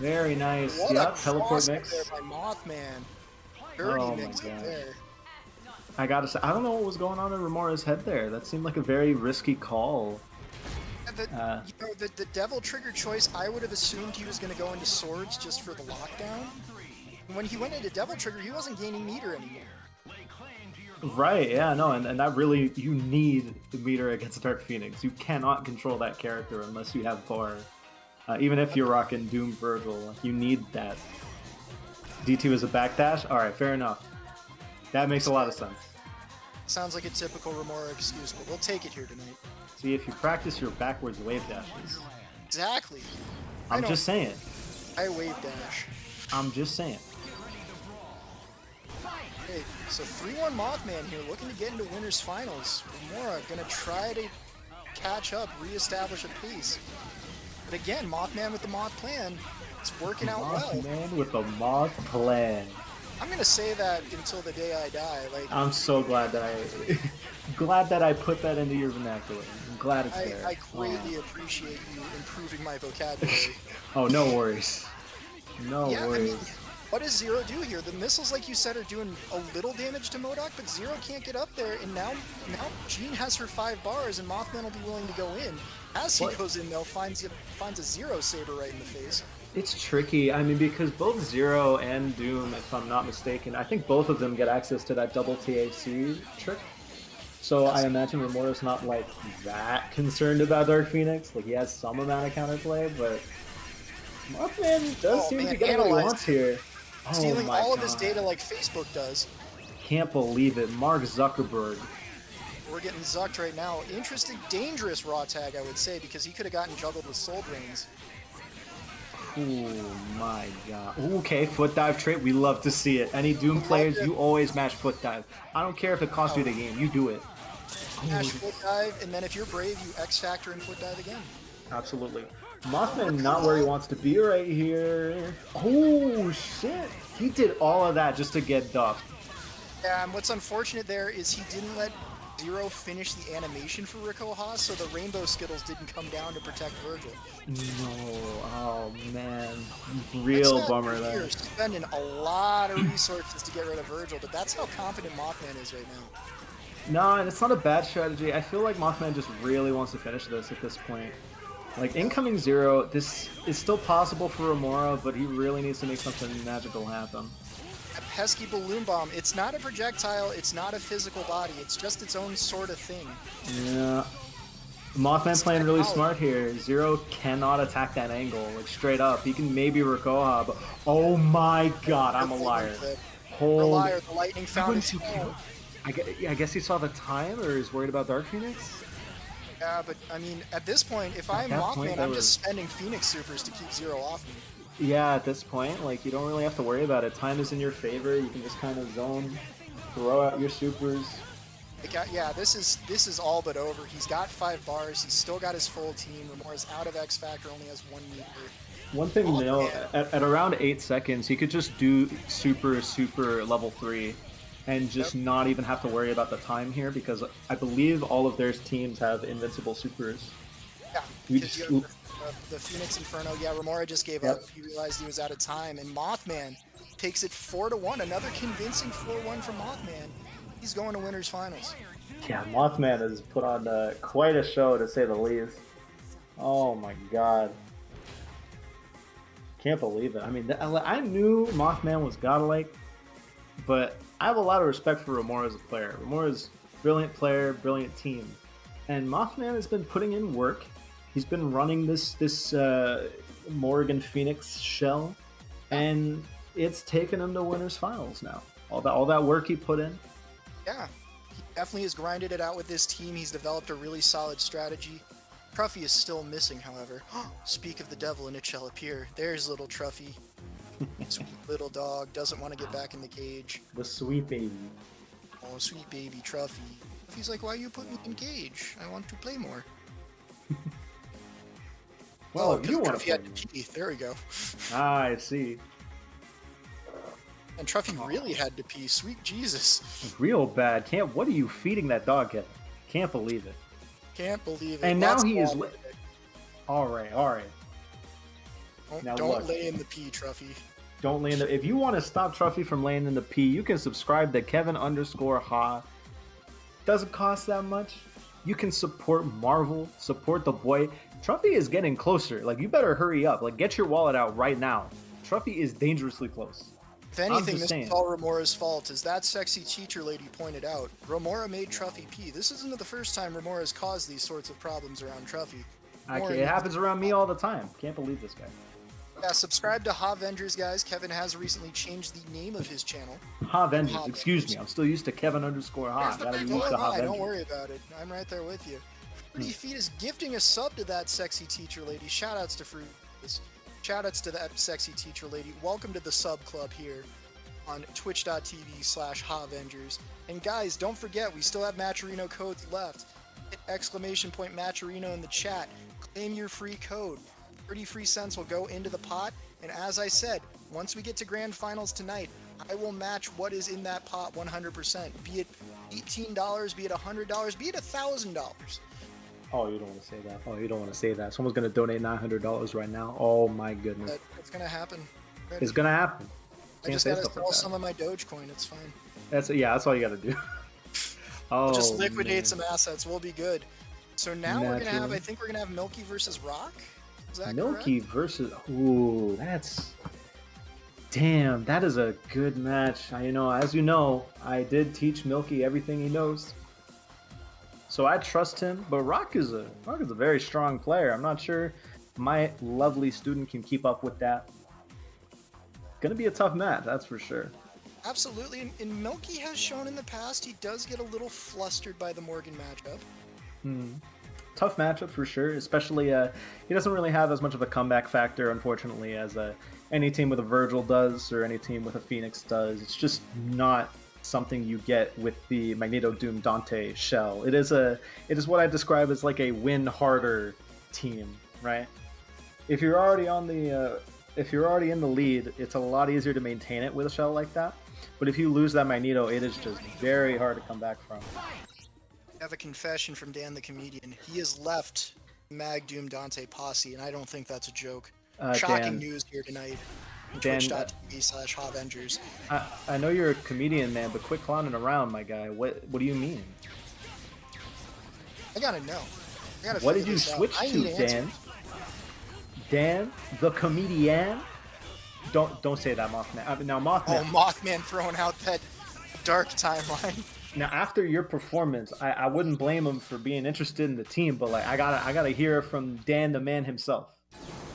Very nice. What Yep, a teleport cross mix. there by Mothman. Dirty Oh mix my up God. there. I gotta say, I don't know what was going on in Remora's head there. That seemed like a very risky call. The Devil Trigger choice, I would have assumed he was going to go into swords just for the lockdown. And when he went into Devil Trigger, he wasn't gaining meter anymore. Right, yeah, no, and that really, you need the meter against Dark Phoenix. You cannot control that character unless you have bar. Even if you're rocking Doom Virgil, you need that. D2 is a backdash? Alright, fair enough. That makes a lot of sense. Sounds like a typical Remora excuse, but we'll take it here tonight. See, if you practice your backwards wave dashes. Exactly. I'm just saying. I wave dash. I'm just saying. Okay, so 3-1 Mothman here, looking to get into winners finals. Remora gonna try to catch up, reestablish a pace. But again, Mothman with the Moth plan, it's working out well. Mothman with the Moth plan. I'm gonna say that until the day I die. Like, I'm so glad that I put that into your vernacular. I'm glad it's there. I greatly appreciate you improving my vocabulary. Oh, no worries. No Yeah, worries. I mean, what does Zero do here? The missiles, like you said, are doing a little damage to MODOK, but Zero can't get up there, and now Jean has her 5 bars, and Mothman will be willing to go in. As he goes in, though, finds a Zero saber right in the face. It's tricky. I mean, because both Zero and Doom, if I'm not mistaken, I think both of them get access to that double TAC trick. So I imagine Remora's not, like, that concerned about Dark Phoenix. Like, he has some amount of counterplay, but Mothman does seem to get what he wants here. Stealing my all of his God. data like Facebook does. Can't believe it. Mark Zuckerberg. We're getting zucked right now. Interesting, dangerous raw tag, I would say, because he could have gotten juggled with soul drains. Oh my god. Okay, foot dive trait, we love to see it. Any Doom players, you always match foot dive. I don't care if it costs you the game, you do it. Dash foot dive, and then if you're brave, you X Factor and foot dive again. Absolutely. Mothman not where he wants to be right here. Oh shit! He did all of that just to get duffed. Yeah, and what's unfortunate there is he didn't let Zero finish the animation for Rico Haas, so the Rainbow Skittles didn't come down to protect Virgil. No, oh man. real Next bummer match, there. you're spending a lot of resources to get rid of Virgil, but that's how confident Mothman is right now. No, and it's not a bad strategy. I feel like Mothman just really wants to finish this at this point. Like, incoming 0, this is still possible for Remora, but he really needs to make something magical happen. A pesky balloon bomb, it's not a projectile, it's not a physical body, it's just its own sort of thing. Yeah. Mothman playing really smart here. 0 cannot attack that angle, like, straight up. He can maybe Rikoha, but... Oh my god, I'm a liar. The liar, the lightning found its home. I guess he saw the time, or is worried about Dark Phoenix? Yeah, but I mean, at this point, if I'm Mothman, I'm just spending Phoenix Supers to keep 0 off me. Yeah, at this point, like, you don't really have to worry about it. Time is in your favor. You can just kind of zone, throw out your supers. Yeah, this is all but over. He's got 5 bars. He's still got his full team. Remora's out of X Factor, only has 1 meter. One thing to know, at around 8 seconds, he could just do super level 3 and just not even have to worry about the time here, because I believe all of their teams have invincible supers. Yeah, because you have the Phoenix Inferno. Yeah, Remora just gave up. He realized he was out of time, and Mothman takes it 4-1. Another convincing 4-1 from Mothman. He's going to winners finals. Yeah, Mothman has put on quite a show, to say the least. Oh my god. Can't believe it. I mean, I knew Mothman was godlike, but I have a lot of respect for Remora as a player. Remora's a brilliant player, brilliant team. And Mothman has been putting in work. He's been running this Morgan Phoenix shell, and it's taken him to winners finals now. All that work he put in. Yeah, he definitely has grinded it out with this team. He's developed a really solid strategy. Truffy is still missing, however. Speak of the devil and it shall appear. There's little Truffy. Sweet little dog, doesn't want to get back in the cage. The sweet baby. Oh, sweet baby Truffy. Truffy's like, why you put me in cage? I want to play more. Well, if you want to had to pee. There we go. Ah, I see. And Truffy really had to pee. Sweet Jesus. Real bad. What are you feeding that dog, Kevin? Can't believe it. Can't believe it. And now he is... All right. Don't lay in the pee, Truffy. Don't lay in the... If you want to stop Truffy from laying in the pee, you can subscribe to Kevin_Ha. Doesn't cost that much. You can support Marvel, support the boy. Truffy is getting closer. Like, you better hurry up. Like, get your wallet out right now. Truffy is dangerously close. If anything, this is all Remora's fault. As that sexy teacher lady pointed out, Remora made Truffy pee. This isn't the first time Remora has caused these sorts of problems around Truffy. It happens around me all the time. Can't believe this guy. Yeah, subscribe to HaVengers, guys. Kevin has recently changed the name of his channel. HaVengers, excuse me. I'm still used to Kevin_Ha. Gotta be used to HaVengers. Don't worry about it. I'm right there with you. Fruity Feet is gifting a sub to that sexy teacher lady. Shoutouts to Fruity Feet. Shoutouts to that sexy teacher lady. Welcome to the sub club here on twitch.tv/HaVengers. And guys, don't forget, we still have Matcherino codes left. Hit !Matcherino in the chat. Claim your free code. 30 free cents will go into the pot. And as I said, once we get to grand finals tonight, I will match what is in that pot 100%. Be it $18, be it $100, be it $1,000. Oh, you don't want to say that. Someone's going to donate $900 right now. Oh, my goodness. It's going to happen. It's going to happen. I just got to sell some of my Dogecoin. It's fine. That's all you got to do. We'll just liquidate some assets. We'll be good. So now we're going to have, I think we're going to have Milky versus Rock. Is that Milky correct? versus... Ooh, that's... Damn, that is a good match. As you know, I did teach Milky everything he knows. So I trust him, but Rock is a very strong player. I'm not sure my lovely student can keep up with that. Gonna be a tough match, that's for sure. Absolutely, and Milky has shown in the past he does get a little flustered by the Morgan matchup. Tough matchup for sure, especially he doesn't really have as much of a comeback factor, unfortunately, as any team with a Virgil does or any team with a Phoenix does. It's just not something you get with the Magneto Doom Dante shell. It is what I describe as like a win harder team, right? If you're already in the lead, it's a lot easier to maintain it with a shell like that. But if you lose that Magneto, it is just very hard to come back from. I have a confession from Dan the Comedian. He has left Mag Doom Dante posse, and I don't think that's a joke. Shocking Dan, news here tonight on Dan, twitch.tv/Havengers. I know you're a comedian, man, but quit clowning around, my guy. What do you mean? I gotta know. I gotta What figure did you this out. switch I to, need answers. Dan? Dan, the comedian? Don't say that, Mothman. Now, Mothman. Oh, Mothman throwing out that dark timeline. Now, after your performance, I wouldn't blame him for being interested in the team, but like I gotta hear from Dan, the man himself.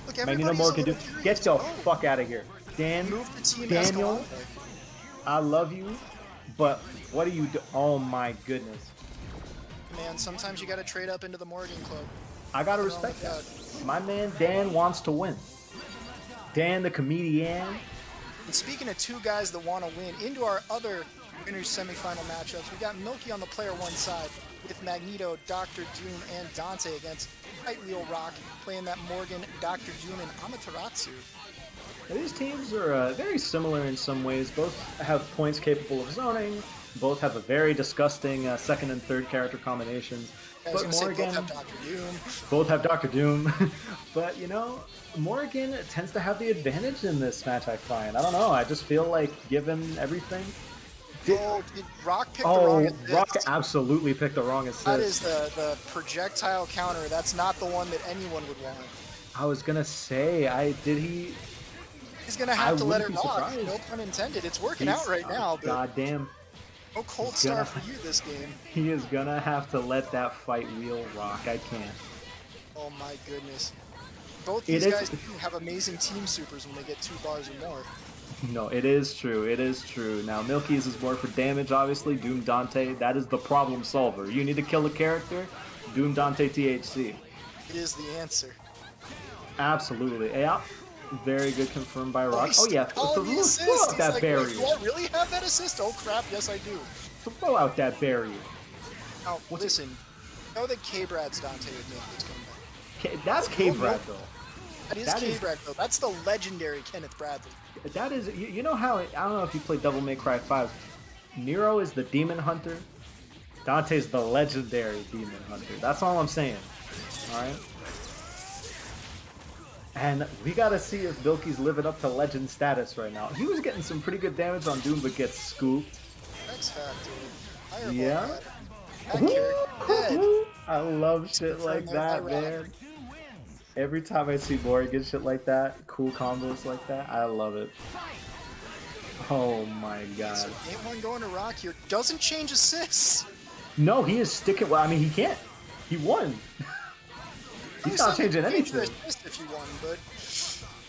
Look, Man, you know everybody's more a can do. little curious. Get the Oh, fuck out of here, Dan. move the team Daniel, Escalante. I love you, but what do you do? Oh my goodness, Man, sometimes you gotta trade up into the Morgan Club. I gotta Oh, respect my that. God. My man Dan wants to win. Dan, the comedian. And speaking of two guys that want to win, into our other winners semifinal matchups, we got Milky on the player one side with Magneto, Dr. Doom, and Dante against Right Wheel Rock playing that Morgan, Dr. Doom, and Amaterasu. These teams are very similar in some ways. Both have points capable of zoning. Both have a very disgusting second and third character combinations. I was But gonna say Morgan, both have Dr. Doom. both have Dr. Doom. But you know, Morgan tends to have the advantage in this match. I find. I don't know. I just feel like given everything. Did Rock pick the wrong assist? Rock absolutely picked the wrong assist. That is the projectile counter. That's not the one that anyone would want. I was gonna say, he? He's gonna have to let her wouldn't be knock. surprised. No pun intended. It's working out right now, but Goddamn. no cold He's start gonna- for you this game. He is gonna have to let that fight wheel rock. I can't. Oh my goodness. Both It these is- guys have amazing team supers when they get 2 bars or more. No, it is true. It is true. Now, Milky's is more for damage, obviously. Doom Dante, that is the problem solver. You need to kill a character, Doom Dante THC. It is the answer. Absolutely. Yeah. Very good, confirmed by Rock. he's Oh, yeah. calling Throw the assist. out He's that like, barrier. "Wait, do I really have that assist? Oh crap, yes I do. Throw out that barrier. Now, listen, know that K-Brad's Dante would make this comeback. That's K-Brad, though. That is That is- K-Brad, though. That's the legendary Kenneth Bradley. That is, you know how, I don't know if you played Devil May Cry 5. Nero is the demon hunter. Dante's the legendary demon hunter. That's all I'm saying. Alright? And we gotta see if Milky's living up to legend status right now. He was getting some pretty good damage on Doom, but gets scooped. X Factor. Fireball Yeah? God. That character dead. I love shit like that, Confirmed by man. Every time I see Morgan shit like that, cool combos like that, I love it. Oh my god. So game one going to Rock here doesn't change assists. No, he is sticking. Well, I mean, he can't. He won. He's not changing anything. Assist if you won, but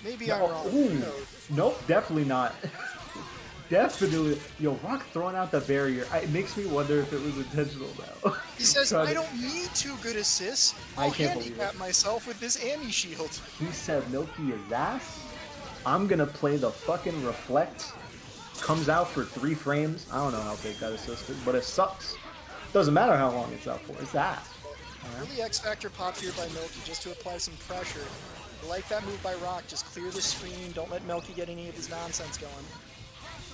maybe No, I'm wrong. ooh. Who knows? Nope, definitely not. Definitely. Yo, Rock throwing out the barrier. It makes me wonder if it was intentional now. He says, Trying I to- don't need 2 good assists. I I'll can't believe handicap myself with this Annie shield. He said, Milky is ass. I'm gonna play the fucking reflect. Comes out for 3 frames. I don't know how big that assist is, but it sucks. Doesn't matter how long it's out for. It's ass. Really X Factor popped here by Milky just to apply some pressure. I like that move by Rock. Just clear the screen. Don't let Milky get any of his nonsense going.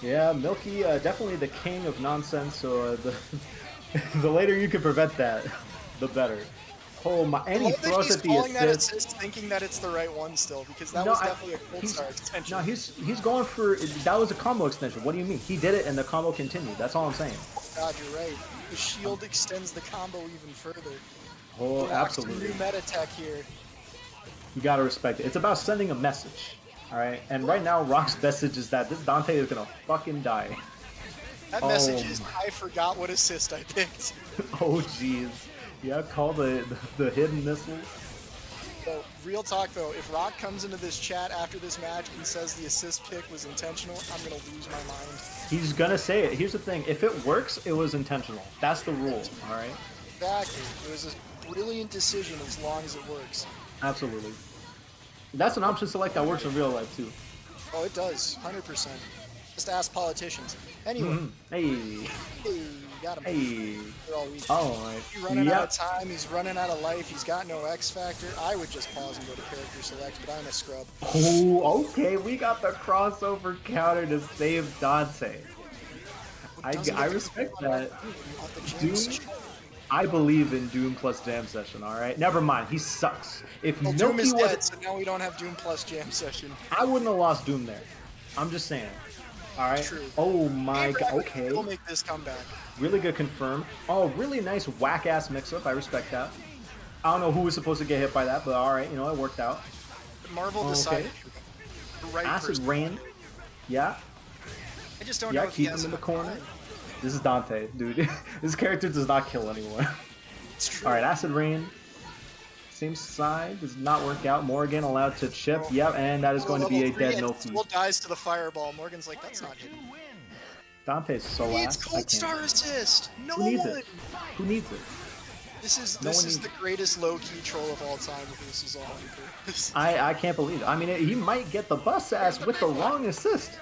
Yeah, Milky, definitely the king of nonsense. So the later you can prevent that, the better. Oh my! And he I love that throws he's at the calling that assist. assist thinking that it's the right one still, because that No, was I- definitely a cold he's- start extension. No, he's going for that was a combo extension. What do you mean? He did it and the combo continued. That's all I'm saying. God, you're right. The shield extends the combo even further. Oh, Rock's absolutely. New meta tech here. You gotta respect it. It's about sending a message. All right. And right now, Rock's message is that this Dante is gonna fucking die. That Oh message is, my- I forgot what assist I picked. Oh jeez. Yeah, call the hidden missiles. So, real talk though, if Rock comes into this chat after this match and says the assist pick was intentional, I'm gonna lose my mind. He's gonna say it. Here's the thing: if it works, it was intentional. That's the rule. All right. Exactly. It was a brilliant decision as long as it works. Absolutely. That's an option select that works in real life too. Oh, it does, 100%. Just ask politicians. Anyway, Hey, hey, got him. hey. They're all weak. All right. He's running out Yep. of time, he's running out of life, he's got no X factor. I would just pause and go to character select, but I'm a scrub. Oh, okay. We got the crossover counter to save Dante. I Doesn't I get the respect control that. off the Dude. James. I believe in Doom plus Jam Session, alright? Never mind, he sucks. If Well, Doom Milky is was... dead, so now we don't have Doom plus Jam Session. I wouldn't have lost Doom there. I'm just saying. Alright? True. Oh my god, okay. We'll make this comeback. Really good confirm. Oh, really nice whack-ass mix-up, I respect that. I don't know who was supposed to get hit by that, but alright, you know, it worked out. Marvel Okay. decided the right Acid person. Rain. Yeah. I just don't know Yeah, if he keep has him in the enough corner. time. This is Dante, dude. This character does not kill anyone. It's true. Alright, Acid Rain. Same side, does not work out. Morgan allowed to chip. Yep, and that is going to be a dead Milky. Will dies to the fireball. Morgan's like, that's not hidden. Dante's so He needs ass. I Cold can't. Star assist. No Who needs one. it? Who needs it? This No is one the needs- greatest low-key troll of all time. If this is all on purpose. I can't believe it. I mean, he might get the bus ass with the wrong assist.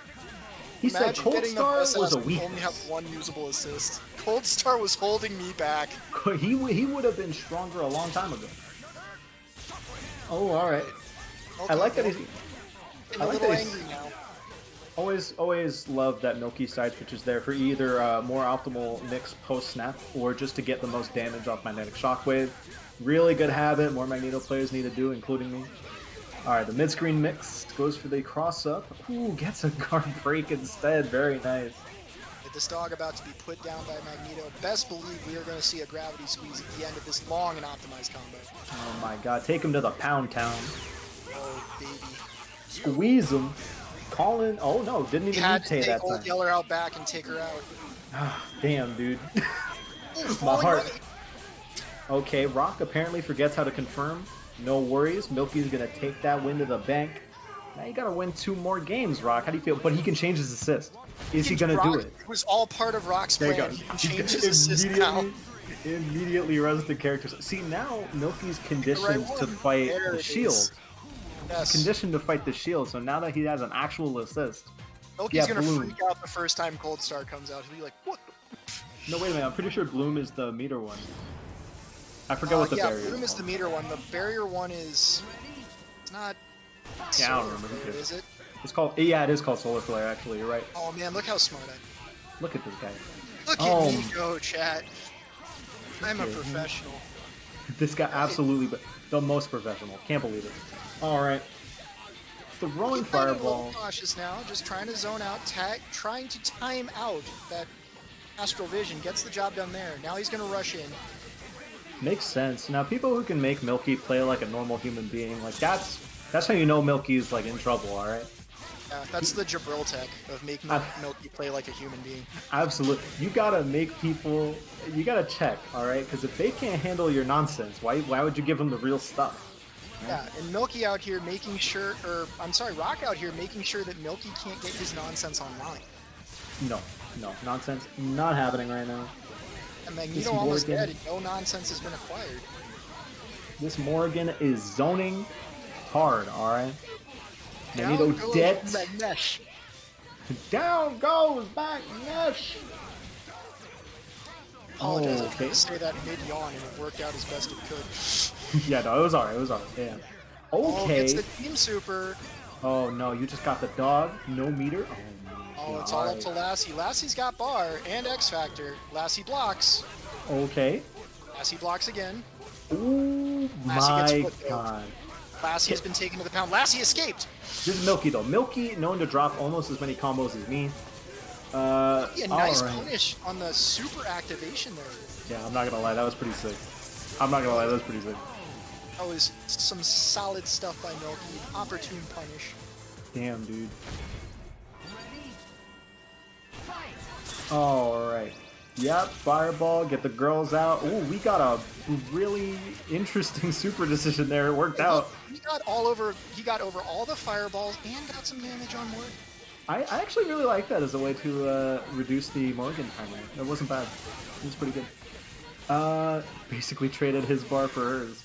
He said Imagine Cold getting the Star bus was a ass and only have weakness. one usable assist. Cold Star was holding me back. He would have been stronger a long time ago. Oh, alright. I like that he's... Getting I a like little that he's- angry now. Always love that Milky side switch is there for either more optimal mix post snap or just to get the most damage off Magnetic Shockwave. Really good habit, more Magneto players need to do, including me. Alright, the mid-screen mix goes for the cross-up. Ooh, gets a guard break instead, very nice. With this dog about to be put down by Magneto, best believe we are going to see a gravity squeeze at the end of this long and optimized combo. Oh my god, take him to the Pound Town. Oh, baby. Squeeze him. Colin, oh no, didn't He even had need to Tay take that Old time. Yeller out back and take her out. Damn, dude. Ooh, My falling heart. money. Okay, Rock apparently forgets how to confirm. No worries, Milky's gonna take that win to the bank. Now you gotta win 2 more games, Rock. How do you feel? But he can change his assist. Is he gonna do it? It was all part of Rock's There you plan. go. He can change his assist now. Immediately runs the characters. See, now Milky's conditioned to one. fight There the it shield. is. Yes. Conditioned to fight the shield, so now that he has an actual assist. Milky's Yeah, gonna Bloom. freak out the first time Cold Star comes out. He'll be like, "What?" the No, wait a minute. I'm pretty sure Bloom is the meter one. I forget what the yeah, barrier Bloom is the meter one. The barrier one is. It's not. Yeah, I don't Solar remember. Who Flare, cares? is it? It's called. Yeah, it is called Solar Flare. Actually, you're right. Oh man, look how smart I am. Look at this guy. Look Oh. at me go, chat. I'm a Okay. professional. This guy absolutely, but the most professional. Can't believe it. All right. Throwing He's playing a fireball. little cautious now, just trying to zone out, trying to time out that Astral Vision. Gets the job done there. Now he's gonna rush in. Makes sense. Now, people who can make Milky play like a normal human being, like that's how you know Milky's like in trouble. All right. That's the Jabril tech of making Milky play like a human being. Absolutely. You gotta make people. You gotta check. All right. Because if they can't handle your nonsense, why would you give them the real stuff? Yeah, and Milky out here making sure, or I'm sorry, Rock out here making sure that Milky can't get his nonsense online. No, nonsense. Not happening right now. And This Magneto almost Morgan- dead, and no nonsense has been acquired. This Morgan is zoning hard. All right. Magneto Down goes dead. Magnesh. Down goes Magnesh. Apologize, I okay. tried to say that mid-yawn, and it worked out as best it could. Yeah, no, it was alright. It was alright. Damn. Oh, Okay. it's the Team Super. Oh no, you just got the dog. No meter. Oh, it's all up to Lassie. Lassie's got Bar and X Factor. Lassie blocks. Okay. Lassie blocks again. Oh Lassie my gets foot god. Lassie has been taken to the pound. Lassie escaped. This is Milky though. Milky known to drop almost as many combos as me. Yeah, nice alright. punish on the super activation there. Yeah, I'm not gonna lie, that was pretty sick. I'm not gonna lie, that was pretty sick. That was some solid stuff by Milky. Opportune punish. Damn, dude. Alright. Yep, fireball, get the girls out. Ooh, we got a really interesting super decision there. It worked out. He got over all the fireballs and got some damage on Morgan. I actually really like that as a way to reduce the Morgan timer. That wasn't bad. It was pretty good. Basically traded his bar for hers.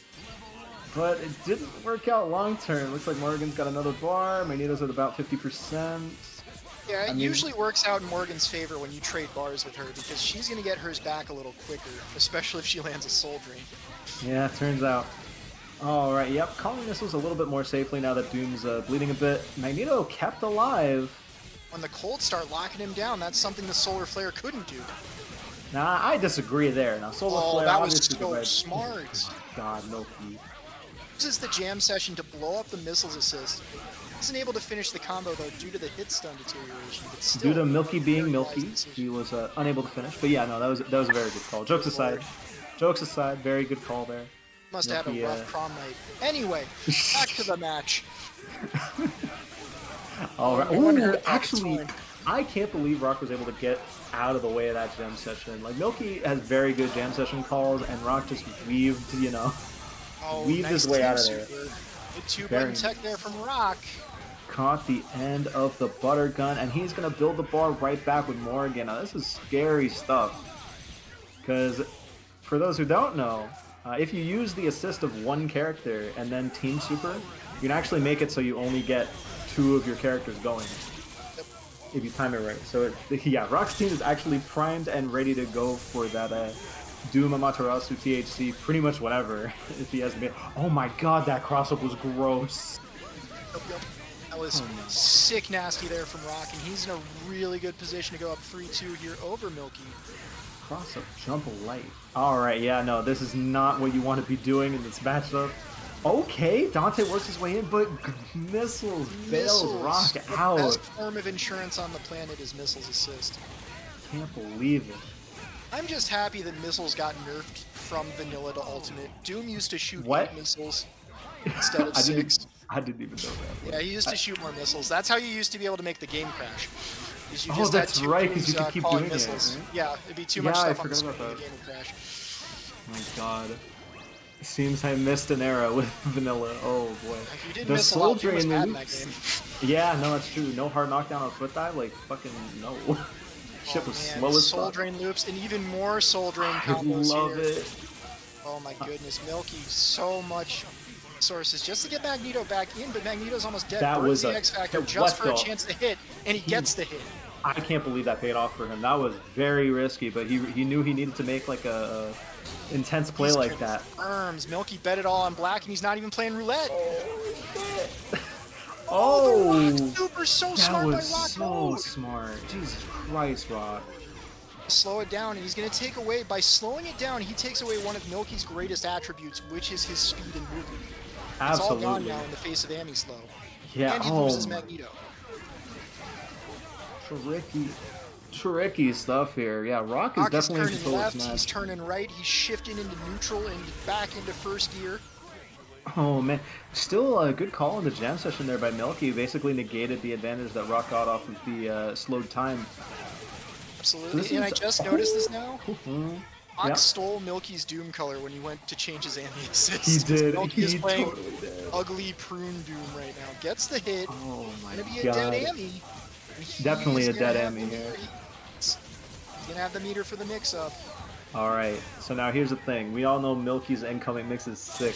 But it didn't work out long term. Looks like Morgan's got another bar. Magneto's at about 50%. Yeah, it I mean- usually works out in Morgan's favor when you trade bars with her because she's going to get hers back a little quicker, especially if she lands a soul drain. Yeah, turns out. Alright, yep, calling missiles a little bit more safely now that Doom's bleeding a bit. Magneto kept alive. When the Cold start locking him down, that's something the Solar Flare couldn't do. Nah, I disagree there. Now, Solar Oh, Flare, that was obviously the so red. smart. God, Milky. Uses the jam session to blow up the missiles assist. Isn't able to finish the combo though due to the hit stun deterioration. But still, Due to Milky being very Milky, wise decision. he was unable to finish. But yeah, no, that was a very good call. Jokes aside, very good call there. Must have had a Milky, rough prom night. Anyway, back to the match. All right. No one Ooh, heard about the actually, time. I can't believe Rock was able to get out of the way of that jam session. Like, Milky has very good jam session calls, and Rock just weaved, Oh, weaved nice his way team out of there. super. Good two Very button tech there from Rock. Caught the end of the butter gun, and he's gonna build the bar right back with Morgan. Now, this is scary stuff. Because, for those who don't know, if you use the assist of one character and then Team Super, you can actually make it so you only get 2 of your characters going. If you time it right. So, yeah, Rock's team is actually primed and ready to go for that Doom Amaterasu THC pretty much whatever, if he has to be. Oh my god, that cross-up was gross. Yep. That was sick nasty there from Rock, and he's in a really good position to go up 3-2 here over Milky. Cross-up jump light. Alright, yeah, no, this is not what you want to be doing in this matchup. Okay, Dante works his way in, but missiles bails Rock out. The best form of insurance on the planet is missiles assist. Can't believe it. I'm just happy that missiles got nerfed from vanilla to ultimate. Doom used to shoot What? 8 missiles instead of 6. I didn't even know that. Yeah, he used to shoot more missiles. That's how you used to be able to make the game crash. Is you Oh, just had that's 2 right, 'cause you teams, could keep calling doing it, missiles. right? Yeah, it'd be too much Yeah, I stuff on the forgot screen about and the that. game would crash. My god. Seems I missed an era with vanilla. Oh boy. You did The miss a soul lot. Doom was drain bad in that loops. game. Yeah, no, that's true. No hard knockdown on foot dive, like fucking no. Shit was Man, slow as soul fuck. drain loops and even more soul drain I combos love here. it. Oh my goodness, Milky, so much resources just to get Magneto back in, but Magneto's almost dead. That Burns was the a- X Factor what just for a the- chance to hit, and he gets the hit. I can't believe that paid off for him. That was very risky, but he knew he needed to make like a intense play He's like that. confirms. Milky bet it all on black, and he's not even playing roulette. Oh, The Rock super, so that smart by was Rock. so Mode. smart. Jesus Christ, Rock. Slow it down, and he's going to take away, by slowing it down, he takes away one of Milky's greatest attributes, which is his speed and movement. It's all gone Absolutely. now in the face of Amy Slow. Yeah. And he Oh, loses Magneto. tricky stuff here. Yeah, Rock is Rock is definitely in turning control of left, this he's match. turning right, he's shifting into neutral and back into first gear. Oh man, still a good call in the jam session there by Milky. Basically negated the advantage that Rock got off of the slowed time. Absolutely, This and I is- just noticed this now. Rock Yeah. stole Milky's Doom color when he went to change his Amy assist. He did. Milky is He playing totally did. ugly prune Doom right now. Gets the hit. Oh my Gonna be a god. dead Amy. And Definitely he's a gonna dead have Amy the here. meter. He's gonna have the meter for the mix-up. Alright, so now here's the thing. We all know Milky's incoming mix is sick.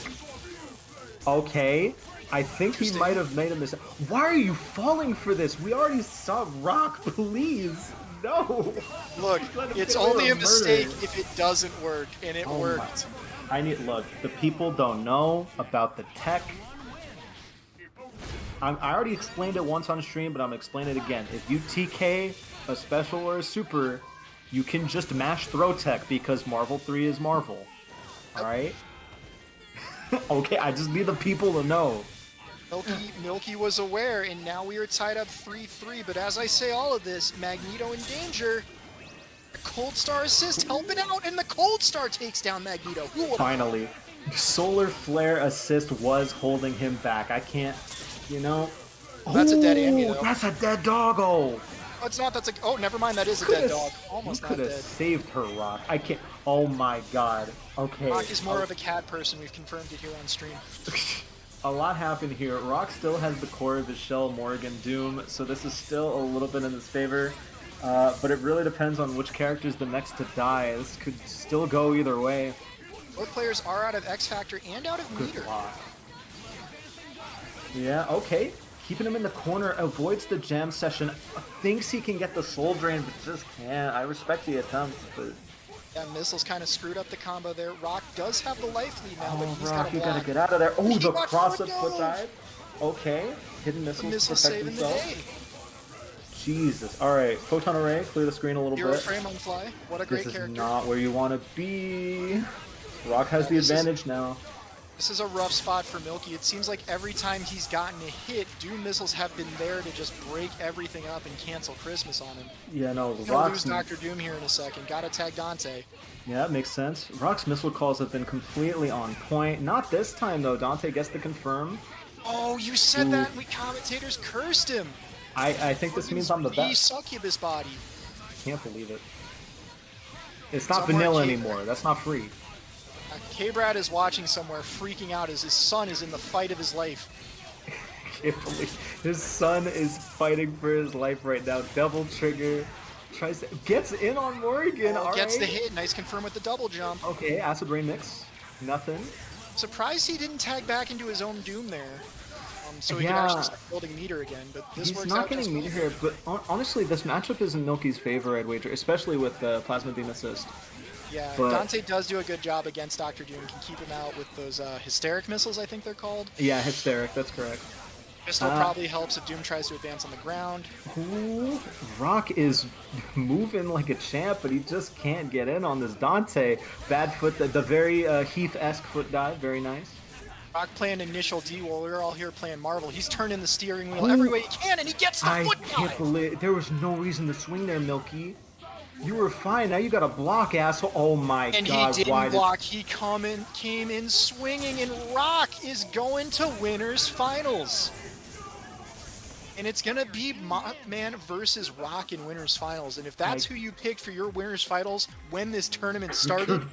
Okay, I think he Interesting. might have made a mistake. Why are you falling for this? We already saw Rock, please. No. Look, Let him it's get away only a with mistake murder. if it doesn't work, and it Oh worked. my. Look, the people don't know about the tech. I already explained it once on stream, but I'm explaining it again. If you TK a special or a super, you can just mash throw tech because Marvel 3 is Marvel. Alright? Okay, I just need the people to know. Milky was aware, and now we are tied up 3-3. But as I say all of this, Magneto in danger. The Cold Star assist helping out, and the Cold Star takes down Magneto. Who would've- Finally. Solar Flare assist was holding him back. I can't, That's a dead Amy, Ooh, though. That's a dead doggo. Oh, it's not. That's a. Oh, never mind. That is a dead dog. Almost You not could have dead. saved her, Rock. I can't. Oh my god. Okay. Rock is more of a cat person. We've confirmed it here on stream. A lot happened here. Rock still has the core of his shell, Morgan, Doom, so this is still a little bit in his favor. But it really depends on which character is the next to die. This could still go either way. Both players are out of X Factor and out of Good meter. luck. Yeah, okay. Keeping him in the corner, avoids the jam session, thinks he can get the soul drain, but just can't. I respect the attempt, but... Yeah, missiles kind of screwed up the combo there. Rock does have the life lead now, but Oh, he's Rock, got you to gotta block. get out of there. Oh, He the got cross-up foot foot dove. dive. Okay. Hidden The missiles to missile protect saving the himself. day. Jesus. All right, Photon Array, clear the screen a little Hero bit. frame on fly. What a great This is character. not where you want to be. Rock has the This is- advantage now. This is a rough spot for Milky. It seems like every time he's gotten a hit, Doom missiles have been there to just break everything up and cancel Christmas on him. Yeah, no, He's gonna Rock's... lose Dr. Doom here in a second. Gotta tag Dante. Yeah, that makes sense. Rock's missile calls have been completely on point. Not this time, though. Dante gets the confirm. Oh, you said Ooh. that and we commentators cursed him. I think this means I'm the He best. succubus body. Can't believe it. It's not Somewhere vanilla K- anymore. That's not free. K-Brad is watching somewhere, freaking out as his son is in the fight of his life. Can't believe his son is fighting for his life right now. Double trigger. Tries to... Gets in on Morrigan. Oh, All gets the right. hit. Nice confirm with the double jump. Okay, acid rain mix. Nothing. Surprised he didn't tag back into his own Doom there. So he Yeah. can actually start building meter again, but this He's works not out just getting meter fine. here, but honestly, this matchup is in Milky's favor, I'd wager, especially with the Plasma Beam Assist. Yeah, but- Dante does do a good job against Dr. Doom, can keep him out with those hysteric missiles, I think they're called. Yeah, hysteric, that's correct. Pistol probably helps if Doom tries to advance on the ground. Ooh, Rock is moving like a champ, but he just can't get in on this Dante. Bad foot, the very Heath-esque foot dive, very nice. Rock playing initial D-Wall, we're all here playing Marvel. He's turning the steering wheel every way he can, and he gets the I foot can't dive! believe there was no reason to swing there, Milky. You were fine. Now you got a block, asshole. Oh my And god! he Why didn't block, he came in swinging, and Rock is going to winners finals. And it's gonna be Mothman versus Rock in winners finals. And if that's who you picked for your winners finals when this tournament started,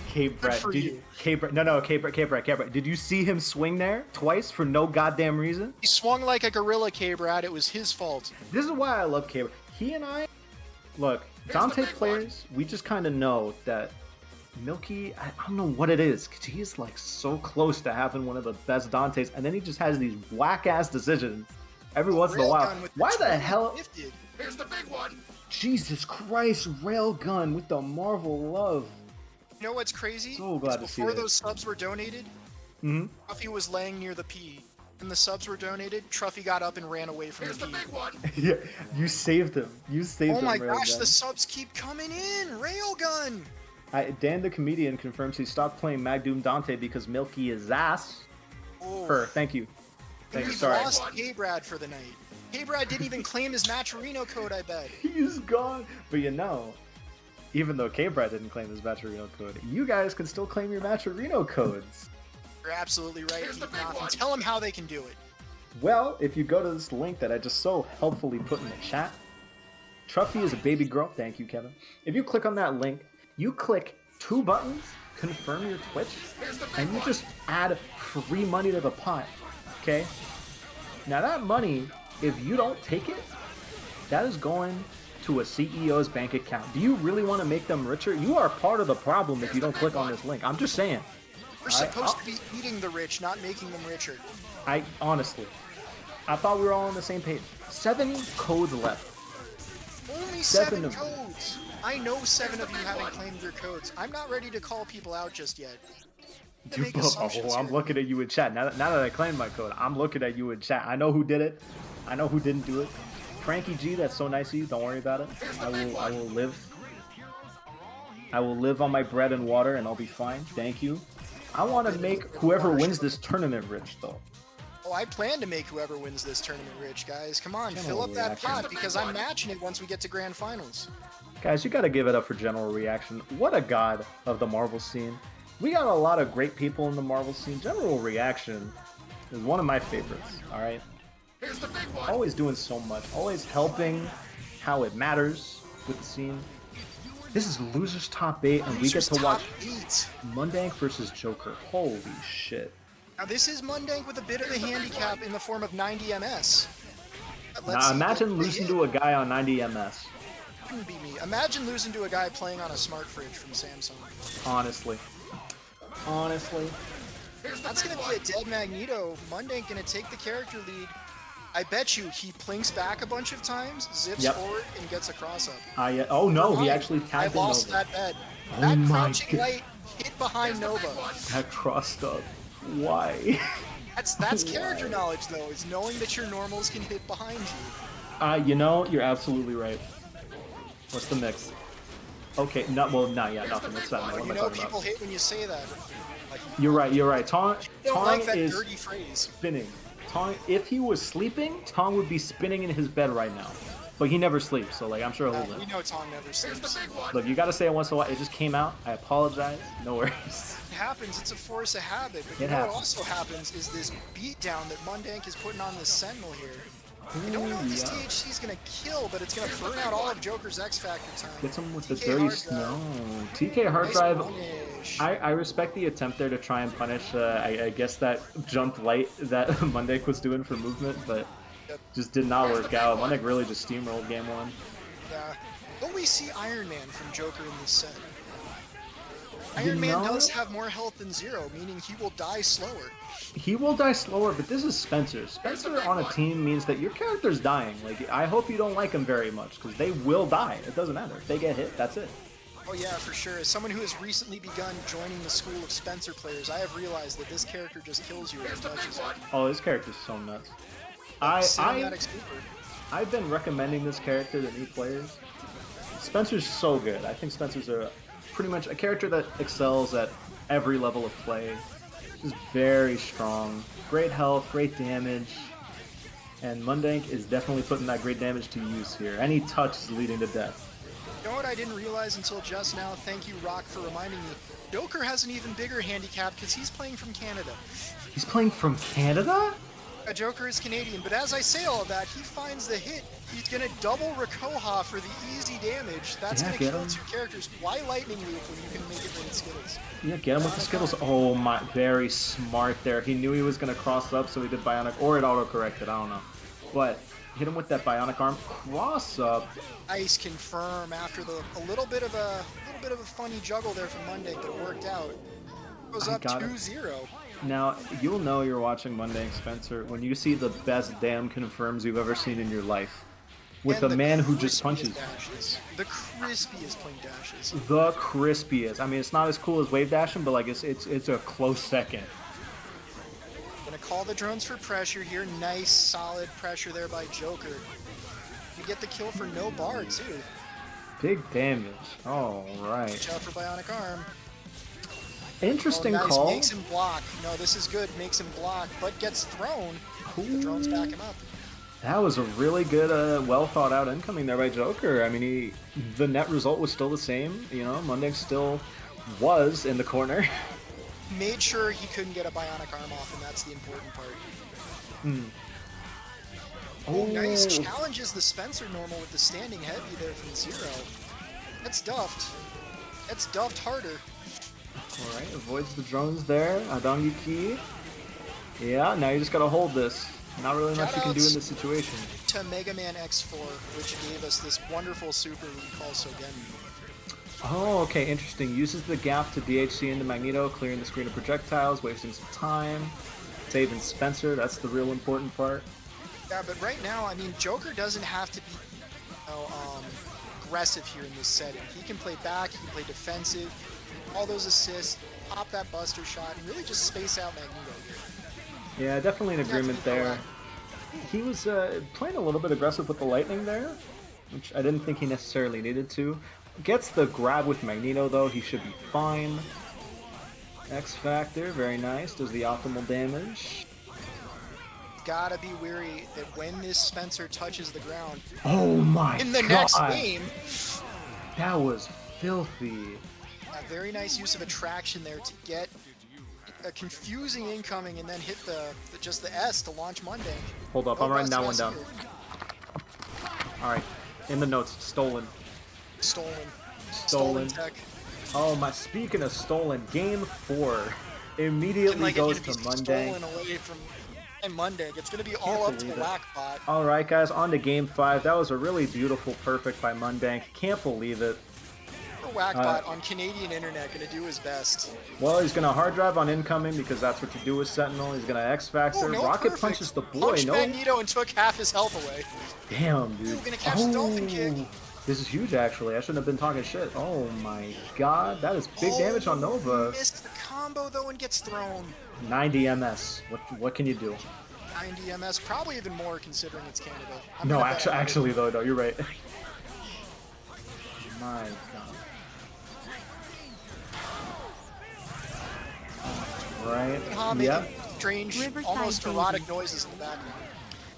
K-Brad, for did you. K-Brad, no, K-Brad. Did you see him swing there twice for no goddamn reason? he swung like a gorilla, K-Brad. It was his fault. This is why I love K-Brad. He and I, look, Dante players, we just kind of know that Milky, I don't know what it is, because he is like so close to having one of the best Dantes, and then he just has these whack-ass decisions every once in a while. Railgun with Why the 20 hell? gifted. Here's the big one. Jesus Christ, Railgun with the Marvel love. You know what's crazy? So glad Is to see before it. those subs were donated, Truffy was laying near the P. When the subs were donated, Truffy got up and ran away from Here's the the P. big one. Yeah, you saved him. You saved him, Oh my gosh, Railgun. the subs keep coming in! Railgun! Dan the comedian confirms he stopped playing Magdoom Dante because Milky is ass. Oh, Her, thank you. Thank you, we've sorry. lost K-Brad for the night. K-Brad didn't even claim his Maturino code, I bet. He's gone. But you know, even though K-Brad didn't claim his Maturino code, you guys can still claim your Maturino codes. You're absolutely right, Here's the Heath big Knopf, one. and tell him how they can do it. Well, if you go to this link that I just so helpfully put in the chat, Truffy is a baby girl. Thank you, Kevin. If you click on that link, you click 2 buttons, confirm your Twitch, and you just add free money to the pot. Okay? Now that money, if you don't take it, that is going to a CEO's bank account. Do you really want to make them richer? You are part of the problem if you don't click on this link. I'm just saying. We're supposed to be eating the rich, not making them richer. I honestly, I thought we were all on the same page. 7 codes left. Only Seven 7 of them. codes! I know 7 of you haven't claimed your codes. I'm not ready to call people out just yet. To make assumptions I'm here. looking at you in chat. Now that I claimed my code, I'm looking at you in chat. I know who did it. I know who didn't do it. Frankie G, that's so nice of you. Don't worry about it. I will live. I will live on my bread and water, and I'll be fine. Thank you. I want to make whoever wins this tournament rich, though. Oh, I plan to make whoever wins this tournament rich, guys. Come on, General fill up that reaction. pot because I'm matching it once we get to grand finals. Guys, you gotta give it up for General Reaction. What a god of the Marvel scene. We got a lot of great people in the Marvel scene. General Reaction is one of my favorites, alright? Here's the big one. Always doing so much, always helping how it matters with the scene. This is Losers Top 8, and we get Losers to watch top 8. Mundane versus Joker. Holy shit. Now this is Mundane with a bit of a handicap in the form of 90 MS. Now imagine losing to a guy on 90 MS. Wouldn't be me. Imagine losing to a guy playing on a smart fridge from Samsung. Honestly. Honestly. That's gonna be a dead Magneto. Mundane gonna take the character lead. I bet you he plinks back a bunch of times, zips Yep. forward, and gets a cross up. Oh no, he Fine. actually I tagged in lost Nova. that bet. Oh That my crouching God. light hit behind Nova. That crossed up. Why? That's character knowledge though, is knowing that your normals can hit behind you. You know, you're absolutely right. What's the mix? Okay, not yet. Nothing. It's that. What am You I know, talking people about? hate when you say that. Like, You're right. You're right. Tong don't like that is dirty phrase. spinning. Tong, if he was sleeping, Tong would be spinning in his bed right now. But he never sleeps, so like I'm sure he'll We live. know Tom never Here's the sleeps. big one. Look, you gotta say it once in a while. It just came out. I apologize. No worries. It happens. It's a force of habit. But It you know what happens. also happens is this beatdown that Mundane is putting on this Sentinel here. I don't know if Ooh, this yeah. THC is going to kill, but it's going to burn out all of Joker's X Factor time. Get him with the TK dirty hard snow. drive. TK hard Nice drive. punish. I respect the attempt there to try and punish, I guess, that jump light that Mundane was doing for movement, but just did not work out. Mundane really just steamrolled game one. Yeah. But we see Iron Man from Joker in this set. You Iron Man know? does have more health than Zero, meaning he will die slower. He will die slower, but this is Spencer. Spencer on a team means that your character's dying. Like, I hope you don't like him very much, because they will die. It doesn't matter. If they get hit, that's it. Oh yeah, for sure. As someone who has recently begun joining the school of Spencer players, I have realized that this character just kills you Here's as the much big as one. Oh, this character's so nuts. cinematic super. I've been recommending this character to new players. Spencer's so good. I think Spencer's pretty much a character that excels at every level of play. Just very strong. Great health, great damage. And Mundane is definitely putting that great damage to use here. Any touch is leading to death. You know what I didn't realize until just now? Thank you, Rock, for reminding me. Joker has an even bigger handicap because he's playing from Canada. He's playing from Canada? Joker is Canadian, but as I say all of that, he finds the hit. He's gonna double Rakoha for the easy damage. That's Yeah, gonna get kill him. 2 characters. Why Lightning Loop when you can make it rain Skittles? Yeah, get him with the Skittles. Oh my, very smart there. He knew he was going to cross up, so he did Bionic, or it auto-corrected, I don't know. But hit him with that Bionic Arm, cross up. Nice confirm after a little bit of a funny juggle there from Monday, but it worked out. Goes I up got it. 2-0. Now, you'll know you're watching Mundane Spencer when you see the best damn confirms you've ever seen in your life. With And a the man who just crispiest punches. dashes. The crispiest point dashes. The crispiest. I mean, it's not as cool as wave dashing, but like it's a close second. Gonna call the drones for pressure here. Nice, solid pressure there by Joker. You get the kill for no bar, too. Big damage. All right. Watch out for Bionic Arm. Interesting Oh, nice. call. Makes him block. No, this is good. Makes him block, but gets thrown. The drones back him up. That was a really good, well thought out incoming there by Joker. I mean, the net result was still the same. You know, Mundane still was in the corner. Made sure he couldn't get a Bionic Arm off, and that's the important part. Oh, nice. Challenges the Spencer normal with the standing heavy there from Zero. That's duffed. That's duffed harder. All right, avoids the drones there. Adangi Ki. Yeah, now you just gotta hold this. Not really much you can do in this situation. To Mega Man X4, which gave us this wonderful super we call Sogen. Oh, okay, interesting. Uses the gap to DHC into Magneto, clearing the screen of projectiles, wasting some time. Saving Spencer, that's the real important part. Yeah, but right now, I mean, Joker doesn't have to be aggressive here in this setting. He can play back, he can play defensive, all those assists, pop that Buster shot, and really just space out Magneto here. Yeah, definitely an agreement there. He was playing a little bit aggressive with the lightning there, which I didn't think he necessarily needed to. Gets the grab with Magneto though, he should be fine. X Factor, very nice, does the optimal damage. Gotta be wary that when this Spencer touches the ground, Oh my in the god! next game, That was filthy. a very nice use of attraction there to get a confusing incoming and then hit just the S to launch Mundane. Hold up, No I'm writing that one bust down. here. Alright, in the notes, stolen. Stolen. Stolen. Tech. Oh my, speaking of stolen, game 4 immediately goes to Mundane. Stolen away from Mundane. It's gonna be all up to believe the it. whack bot. Alright guys, on to game 5. That was a really beautiful perfect by Mundane. Can't believe it. Whackbot on Canadian internet gonna do his best. Well, he's gonna hard drive on incoming because that's what you do with Sentinel. He's gonna X Factor. Oh, no, Rocket perfect. punches the boy. Punched No, Magneto and took half his health away. damn, dude. Ooh, gonna catch the dolphin kick. This is huge, actually. I shouldn't have been talking shit. Oh my god, that is big damage on Nova. Missed the combo though and gets thrown. 90 MS. What can you do? 90 MS, probably even more considering it's Canada. I'm No, gonna bet actually though, no, you're right. My God. Right. Yeah. Yeah. Strange, Riverside almost baby. erotic noises in the background.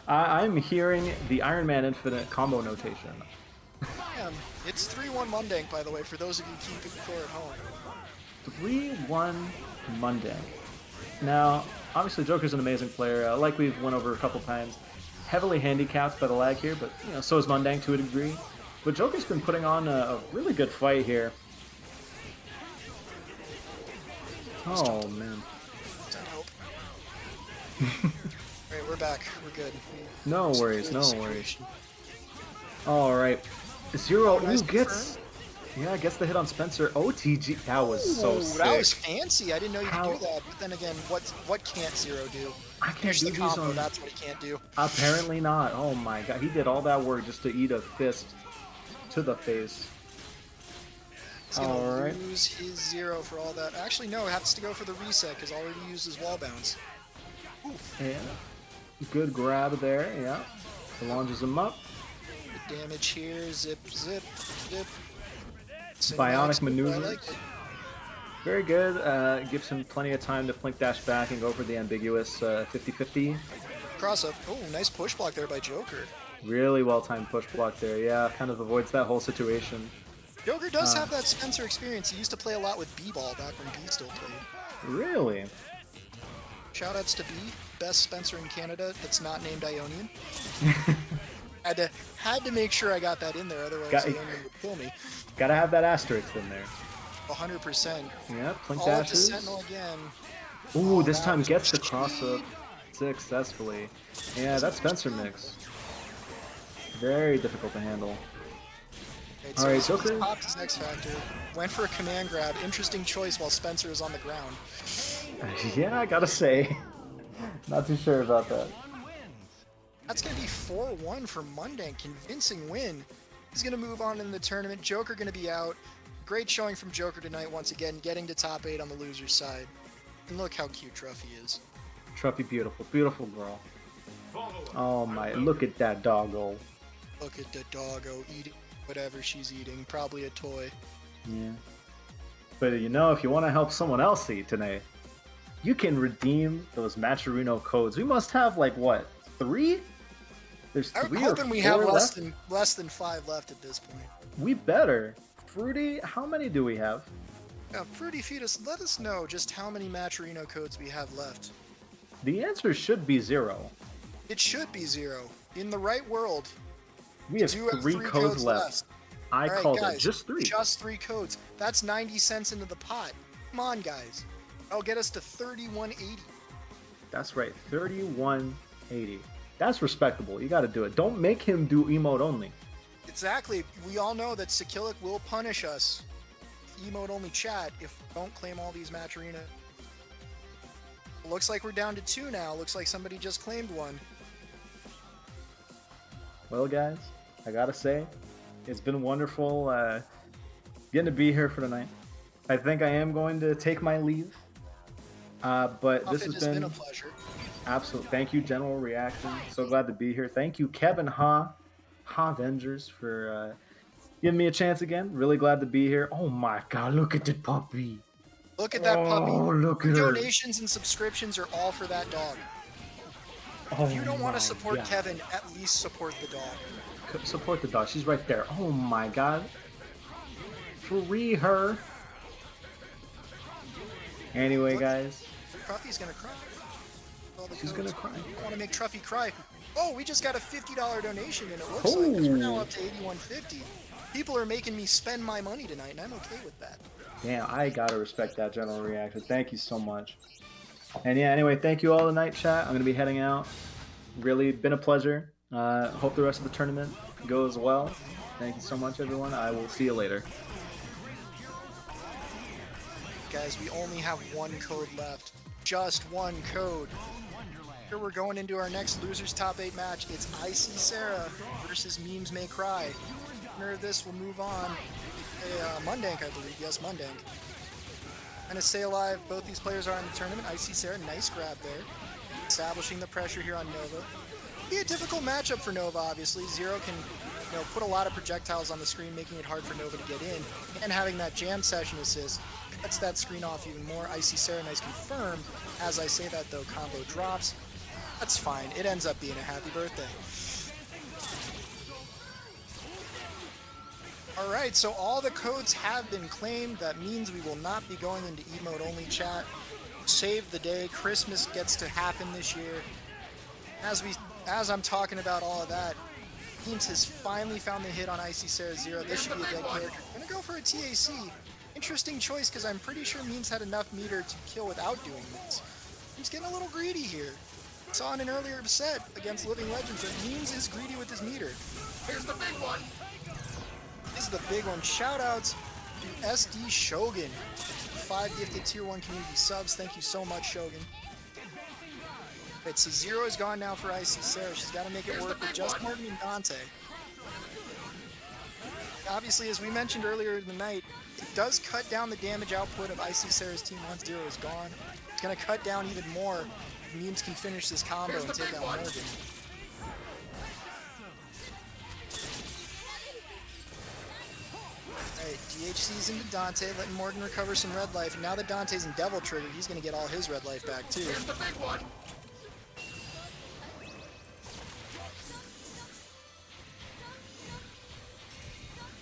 I'm hearing the Iron Man Infinite combo notation. Damn, it's 3-1 Mundane, by the way, for those of you keeping score at home. 3-1 Mundane. Now, obviously Joker's an amazing player, like we've went over a couple times. Heavily handicapped by the lag here, but you know, so is Mundane to a degree. But Joker's been putting on a really good fight here. Oh man. Send hope. Alright, we're back. We're good. No worries, no worries. Alright. Zero, nice ooh, gets the hit on Spencer. OTG, that was so Ooh, sick. that was fancy. I didn't know you How- could do that. But then again, what can't Zero do? I can't Finish do the these combo, on... that's what he can't do. Apparently not. Oh my god, he did all that work just to eat a fist to the face. He's gonna Alright. lose his Zero for all that. Actually, no, it has to go for the reset, because already used his wall bounce. Yeah. Good grab there, yeah. Launches him up. The damage here, zip, zip, zip. Bionic Cinematics, I maneuvers. like it. Very good. Gives him plenty of time to blink dash back and go for the ambiguous 50-50. Cross up. Oh, nice push block there by Joker. Really well-timed push block there. Yeah, kind of avoids that whole situation. Joker does have that Spencer experience. He used to play a lot with B-Ball back when B still played. Really? Shoutouts to B, best Spencer in Canada that's not named Ionian. Had to make sure I got that in there, otherwise Ionian would kill me. Gotta have that asterisk in there. 100%. Yeah, blink All of the dashes. Sentinel again. Ooh, Oh, this that time was gets the GG. cross-up successfully. Yeah, that Spencer mix. Very difficult to handle. Right, All right, so Joker. he popped his X Factor, went for a command grab. Interesting choice while Spencer is on the ground. Yeah, I gotta say. Not too sure about that. That's going to be 4-1 for Mundane. Convincing win. He's going to move on in the tournament. Joker going to be out. Great showing from Joker tonight once again, getting to top 8 on the loser's side. And look how cute Truffy is. Truffy, beautiful, beautiful girl. Oh my, look at that doggo. Look at the doggo eating whatever she's eating. Probably a toy. Yeah. But you know, if you want to help someone else eat tonight, you can redeem those Matcherino codes. We must have like what, 3? There's 3 I'm or hoping 4 we have left. less than 5 left at this point. We better. Fruity, how many do we have? Now, Fruity Fetus, let us know just how many Matcherino codes we have left. The answer should be 0. It should be 0. In the right world, We have do have 3 3 codes left. I All right, called guys, it. Just 3. Just 3 codes. That's 90 cents into the pot. Come on, guys. That'll get us to 31.80. That's right. 31.80. That's respectable. You got to do it. Don't make him do emote only. Exactly. We all know that Sakilic will punish us. Emote only chat if we don't claim all these Matcherino. Looks like we're down to 2 now. Looks like somebody just claimed 1. Well, guys, I gotta say, it's been wonderful getting to be here for tonight. I think I am going to take my leave, but this has been a pleasure. absolute. Thank you, General Reaction. So glad to be here. Thank you, Kevin Avengers, for giving me a chance again. Really glad to be here. Oh my God, look at the puppy. Look at that puppy. Oh, look at her. Donations and subscriptions are all for that dog. Oh If you don't want my to support God. Kevin, at least support the dog. Support the dog. She's right there. Oh my God. Free her. Anyway, guys. Truffy's gonna cry. All the She's codes. gonna cry. I want to make Truffy cry. Oh, we just got a $50 donation, and it looks like 'cause we're now Oh. up to $81.50. People are making me spend my money tonight, and I'm okay with that. Damn, I gotta respect that general reaction. Thank you so much. And yeah, anyway, thank you all tonight, chat. I'm gonna be heading out. Really been a pleasure. Hope the rest of the tournament goes well. Thank you so much, everyone. I will see you later. Guys, we only have 1 code left. Just 1 code. Here we're going into our next Losers Top 8 match. It's Icy Sarah versus Memes May Cry. Winner of this will move on. Mundane, I believe. Yes, Mundane. And to stay alive, both these players are in the tournament. Icy Sarah, nice grab there. establishing the pressure here on Nova. Be a difficult matchup for Nova, obviously. Zero can, put a lot of projectiles on the screen, making it hard for Nova to get in. And having that jam session assist cuts that screen off even more. Icy Sarah, nice confirm. As I say that, though, combo drops. That's fine. It ends up being a happy birthday. Alright, so all the codes have been claimed. That means we will not be going into emote only chat. Save the day. Christmas gets to happen this year. As I'm talking about all of that, Memes has finally found the hit on Icy Sarah Zero. This should be a dead character. I'm gonna go for a TAC. Interesting choice, because I'm pretty sure Memes had enough meter to kill without doing this. He's getting a little greedy here. Saw in an earlier set against Living Legends that Memes is greedy with his meter. Here's the big one. This is the big one. Shoutouts to SD Shogun. 5 gifted tier 1 community subs. Thank you so much, Shogun. Right, so Zero is gone now for Icy Sarah. She's got to make it work with just Morgan and Dante. Obviously, as we mentioned earlier in the night, it does cut down the damage output of Icy Sarah's team once Zero is gone. It's going to cut down even more. Memes can finish this combo and take out Morgan. Alright, DHC's into Dante, letting Morgan recover some red life. And now that Dante's in Devil Trigger, he's going to get all his red life back too. Here's the big one.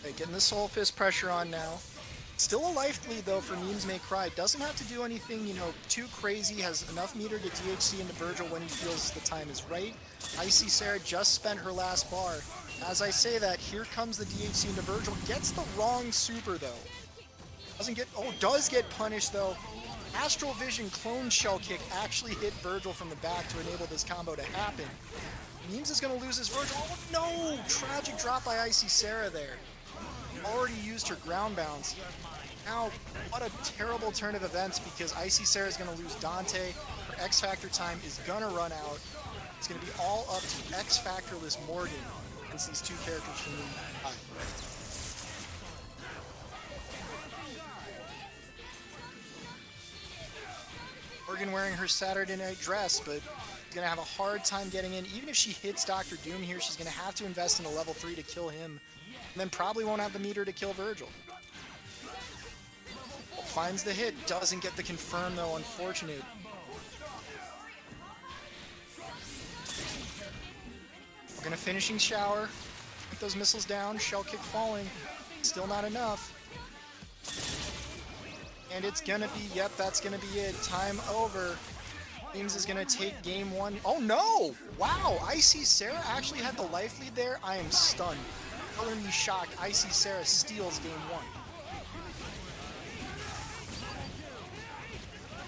Right, getting the Soul Fist pressure on now. Still a life lead though for Memes May Cry. Doesn't have to do anything, too crazy. Has enough meter to DHC into Virgil when he feels the time is right. Icy Sarah just spent her last bar. As I say that, here comes the DHC into Virgil. Gets the wrong super though. Does get punished though. Astral Vision clone shell kick actually hit Virgil from the back to enable this combo to happen. Memes is going to lose his Virgil. Oh no! Tragic drop by Icy Sarah there. Already used her ground bounce. Now, what a terrible turn of events, because Icy Sarah is going to lose Dante. Her X Factor time is going to run out. It's going to be all up to X Factorless Morgan against these two characters from the High. Morgan wearing her Saturday night dress, but going to have a hard time getting in. Even if she hits Dr. Doom here, she's going to have to invest in a level 3 to kill him. And then probably won't have the meter to kill Virgil. Finds the hit, doesn't get the confirm though, unfortunate. We're gonna finishing shower. Get those missiles down, shell kick falling. Still not enough. And it's gonna be, yep, that's gonna be it. Time over. Memes is gonna take game 1. Oh no! Wow, Icy Sarah actually had the life lead there. I am stunned. Utterly shocked. Icy Sarah steals game 1.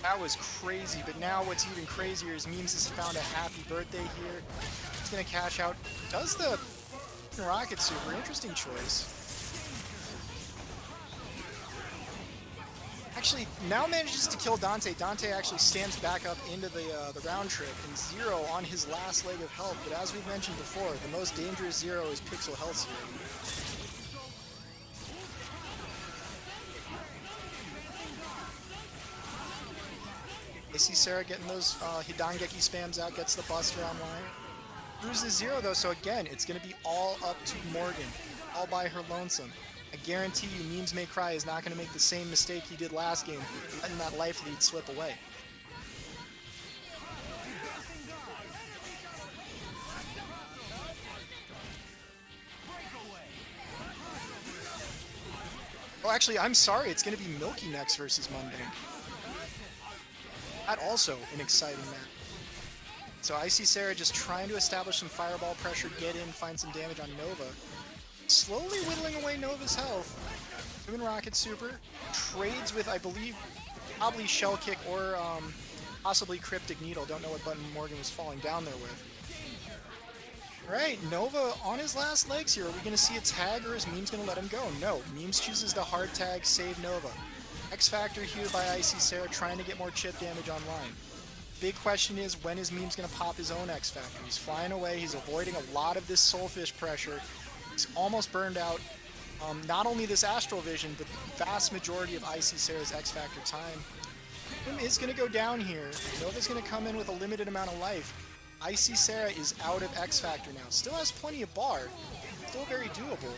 That was crazy, but now what's even crazier is Memes has found a happy birthday here. He's gonna cash out. Does the rocket super. Interesting choice. Actually, now manages to kill Dante. Dante actually stands back up into the round trip, and Zero on his last leg of health. But as we've mentioned before, the most dangerous Zero is Pixel Health Zero. I see Sarah getting those Hidangeki spams out, gets the Buster online. Loses Zero though, so again, it's going to be all up to Morgan, all by her lonesome. I guarantee you, Memes May Cry is not going to make the same mistake he did last game, letting that life lead slip away. Oh, actually, I'm sorry, it's going to be Milky next versus Mundane. That also an exciting match. So I see Sarah just trying to establish some fireball pressure, get in, find some damage on Nova. Slowly whittling away Nova's health. Doing Rocket Super. Trades with, I believe, probably Shell Kick or possibly Cryptic Needle. Don't know what button Morgan was falling down there with. Alright, Nova on his last legs here. Are we going to see a tag, or is Memes going to let him go? No, Memes chooses to hard tag, save Nova. X Factor here by Icy Sarah, trying to get more chip damage online. Big question is, when is Memes going to pop his own X Factor? He's flying away, he's avoiding a lot of this Soulfish pressure. He's almost burned out not only this Astral Vision, but the vast majority of Icy Sarah's X Factor time. is going to go down here. Nova's going to come in with a limited amount of life. Icy Sarah is out of X Factor now. Still has plenty of bar. Still very doable.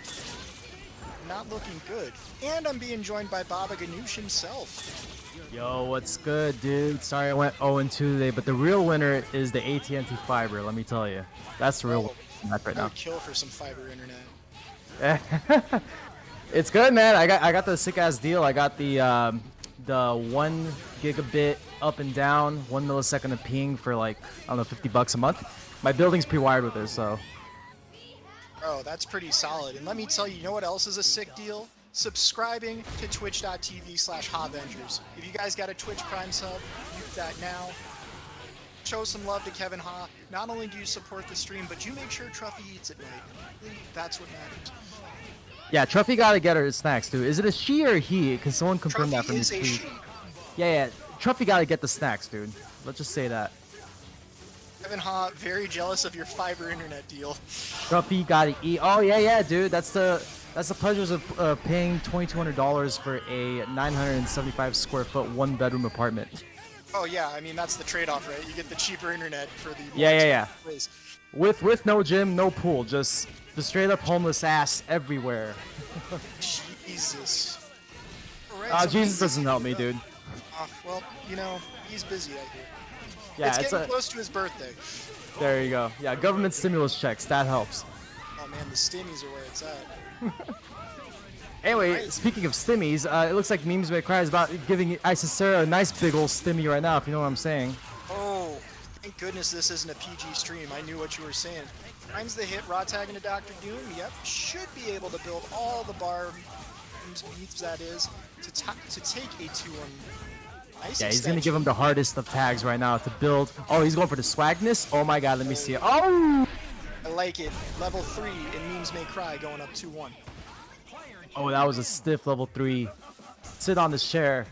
Not looking good. And I'm being joined by Baba Ghanoush himself. Yo, what's good, dude? Sorry I went 0-2 today, but the real winner is the AT&T Fiber, let me tell you. That's the real winner right I now. would kill for some fiber internet. It's good, man. I got the sick ass deal. I got the 1 gigabit up and down, 1 millisecond of ping for like, I don't know, $50 a month. My building's pre-wired with it, so. Oh, that's pretty solid. And let me tell you, you know what else is a sick deal? Subscribing to twitch.tv/HaVengers. If you guys got a Twitch Prime sub, use that now. Show some love to Kevin Ha. Not only do you support the stream, but you make sure Truffy eats at night. That's what matters. Yeah, Truffy gotta get her snacks, dude. Is it a she or a he? Can someone confirm that for me, Truffy is a please? she. Yeah. Truffy gotta get the snacks, dude. Let's just say that. Kevin Ha, very jealous of your fiber internet deal. Truffy gotta eat. Oh yeah, dude. That's the pleasures of paying $2,200 for a 975 square foot 1-bedroom apartment. Oh yeah, I mean that's the trade-off, right? You get the cheaper internet for the more Yeah. expensive place. With no gym, no pool, just the straight up homeless ass everywhere. Jesus. Alright, so Jesus he's doesn't help me, busy, dude. well, you know, he's busy out here. Yeah, it's getting close to his birthday. There you go. Yeah, government stimulus checks, that helps. Oh man, the stimmies are where it's at. Anyway, speaking of stimmies, it looks like Memes May Cry is about giving Isisera a nice big old stimmy right now, if you know what I'm saying. Oh, thank goodness this isn't a PG stream. I knew what you were saying. Finds the hit, raw tag into Dr. Doom. Yep, should be able to build all the bar beats that is to take a 2-1. Nice Yeah, he's extension. gonna give him the hardest of tags right now to build. Oh, he's going for the swagness. Oh my god, let me see it. Oh! I like it. Level 3 in Memes May Cry going up 2-1. Oh, that was a stiff level 3. Sit on this chair.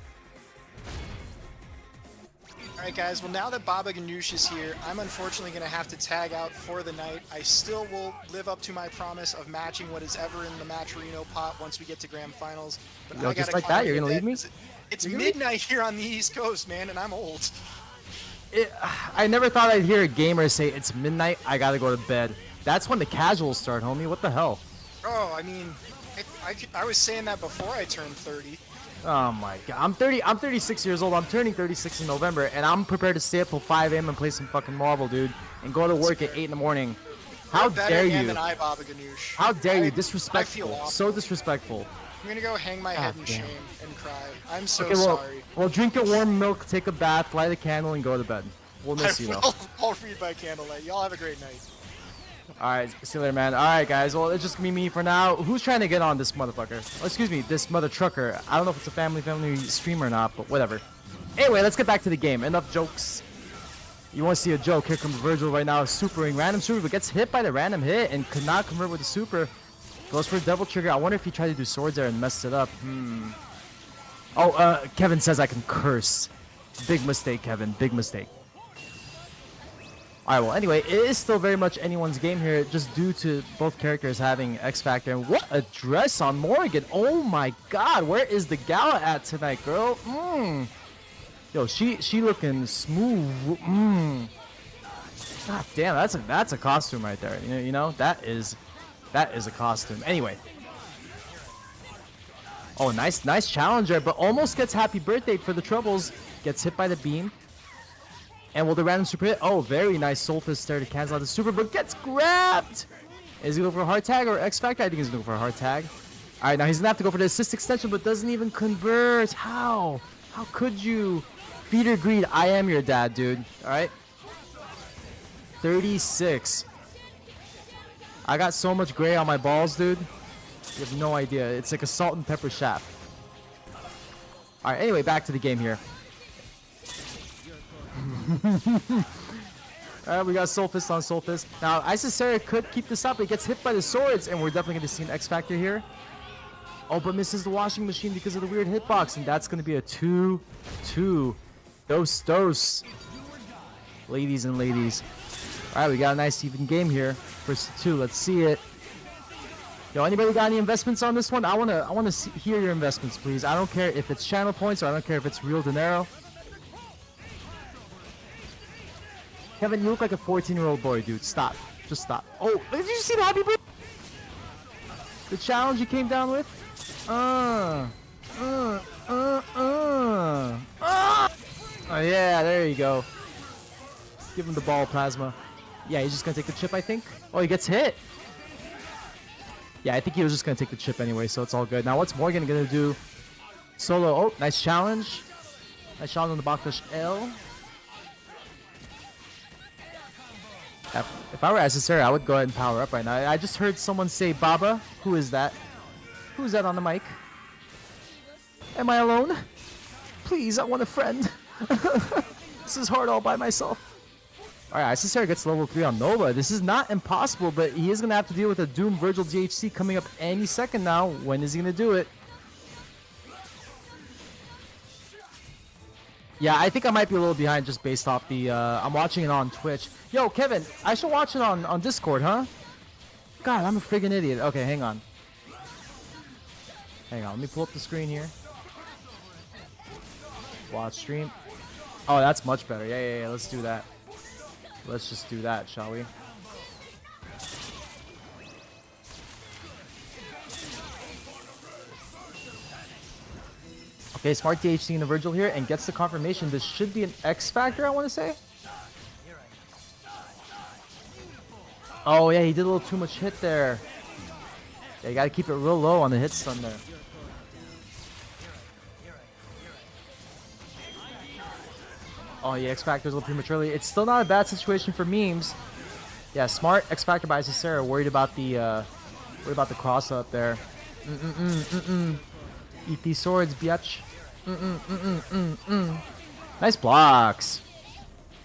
Alright guys, well now that Baba Ghanoush is here, I'm unfortunately going to have to tag out for the night. I still will live up to my promise of matching what is ever in the Matcherino pot once we get to Grand Finals. But Yo, I just gotta like that, call you're it gonna leave me? It's midnight here on the East Coast, man, and I'm old. I never thought I'd hear a gamer say, it's midnight, I gotta go to bed. That's when the casuals start, homie. What the hell? Oh, I mean, I was saying that before I turned 30. Oh my god. I'm 36 years old. I'm turning 36 in November, and I'm prepared to stay up till 5 a.m. and play some fucking Marvel, dude, and go to work at 8 in the morning. How You're a better dare man you? than I, Baba Ghanoush. How dare you? I Disrespectful. feel awful. So disrespectful. I'm gonna go hang my head in damn. shame and cry. I'm so Okay, sorry. well, drink your warm milk, take a bath, light a candle, and go to bed. We'll miss you, though. I'll read by candlelight. Y'all have a great night. Alright, see you later, man. Alright, guys. Well, it's just me for now. Who's trying to get on this motherfucker? Oh, excuse me, this mother trucker. I don't know if it's a family stream or not, but whatever. Anyway, let's get back to the game. Enough jokes. You want to see a joke? Here comes Virgil right now, supering random super, but gets hit by the random hit and could not convert with the super. Goes for a double trigger. I wonder if he tried to do swords there and messed it up. Oh, Kevin says I can curse. Big mistake, Kevin. Big mistake. Alright, well, anyway, it is still very much anyone's game here, just due to both characters having X Factor. And what a dress on Morgan. Oh my god, where is the gala at tonight, girl? Yo, she looking smooth. God damn, that's a costume right there. You know, that is a costume. Anyway. Oh, nice challenger, but almost gets happy birthday for the troubles. Gets hit by the beam. And will the random super hit? Oh, very nice soul fist there to cancel out the super, but gets grabbed. Is he going for a hard tag or X Factor? I think he's going for a hard tag. All right, now he's gonna have to go for the assist extension, but doesn't even convert. How? How could you? Feeder greed. I am your dad, dude. All right. 36. I got so much gray on my balls, dude. You have no idea. It's like a salt and pepper shaft. All right. Anyway, back to the game here. Alright, we got Soul Fist on Soul Fist. Now, Isisera could keep this up. It gets hit by the swords, and we're definitely going to see an X Factor here. Oh, but misses the washing machine because of the weird hitbox, and that's going to be a 2-2. Dos. Ladies and ladies. Alright, we got a nice even game here. First to 2, let's see it. Yo, anybody got any investments on this one? I wanna hear your investments, please. I don't care if it's channel points or I don't care if it's real dinero. Kevin, you look like a 14-year-old boy, dude. Stop. Just stop. Oh, did you see the happy birthday? The challenge you came down with? Oh, yeah, there you go. Give him the ball, Plasma. Yeah, he's just gonna take the chip, I think. Oh, he gets hit. Yeah, I think he was just gonna take the chip anyway, so it's all good. Now, what's Morgan gonna do? Solo. Oh, nice challenge. Nice challenge on the Baktash L. If I were SSR, I would go ahead and power up right now. I just heard someone say Baba. Who is that? Who's that on the mic? Am I alone? Please, I want a friend. This is hard all by myself. Alright, SSR gets level 3 on Nova. This is not impossible, but he is going to have to deal with a Doom Virgil DHC coming up any second now. When is he going to do it? Yeah, I think I might be a little behind just based off the... I'm watching it on Twitch. Yo, Kevin, I should watch it on Discord, huh? God, I'm a friggin' idiot. Okay, hang on. Hang on, let me pull up the screen here. Watch stream. Oh, that's much better. Yeah, let's do that. Let's just do that, shall we? Okay, Smart DHC and Virgil here and gets the confirmation. This should be an X Factor, I want to say. Oh, yeah, he did a little too much hit there. Yeah, you got to keep it real low on the hit stun there. Oh, yeah, X Factor's a little prematurely. It's still not a bad situation for memes. Yeah, Smart X Factor by Sarah. Worried about the cross up there. Eat these swords, biatch. Nice blocks.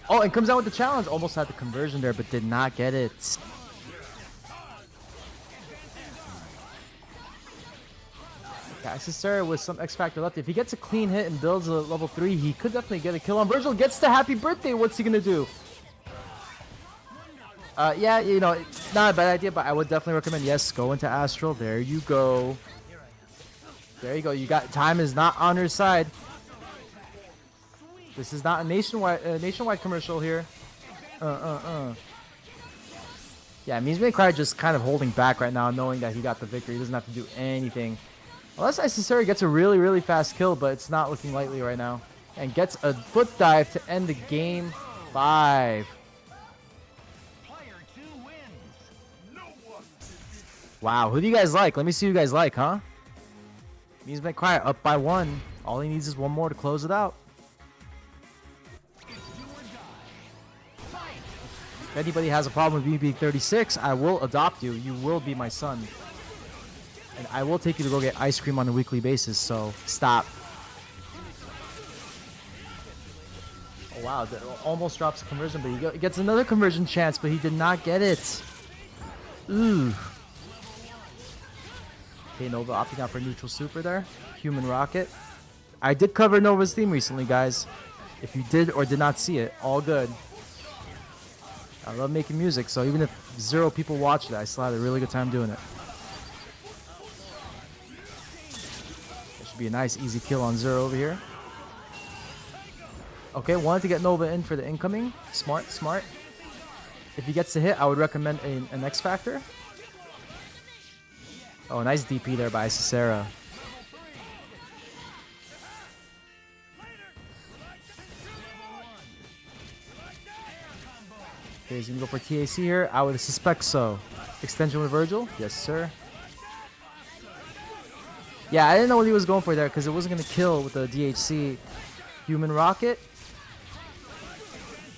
Oh, and comes out with the challenge. Almost had the conversion there, but did not get it. Yeah, Sarah with some X Factor left. If he gets a clean hit and builds a level 3, he could definitely get a kill on Virgil. Gets the happy birthday. What's he gonna do? Yeah, you know, it's not a bad idea, but I would definitely recommend, yes, go into Astral. There you go. There you go. You got time is not on your side. This is not a nationwide commercial here. Yeah, Milky just kind of holding back right now, knowing that he got the victory. He doesn't have to do anything. Unless Isisari gets a really fast kill, but it's not looking likely right now. And gets a foot dive to end the game 5. Wow, who do you guys like? Let me see who you guys like, huh? Milky up by 1. All he needs is one more to close it out. If anybody has a problem with me being 36, I will adopt you. You will be my son. And I will take you to go get ice cream on a weekly basis, so stop. Oh wow, that almost drops a conversion, but he gets another conversion chance, but he did not get it. Ooh. Okay, Nova opting out for neutral super there. Human Rocket. I did cover Nova's theme recently, guys. If you did or did not see it, all good. I love making music, so even if 0 people watched it, I still had a really good time doing it. That should be a nice, easy kill on 0 over here. Okay, wanted to get Nova in for the incoming. Smart. If he gets the hit, I would recommend an X Factor. Oh, nice DP there by Cicera. Okay, he's gonna go for TAC here. I would suspect so. Extension with Virgil? Yes, sir. Yeah, I didn't know what he was going for there because it wasn't gonna kill with the DHC. Human Rocket.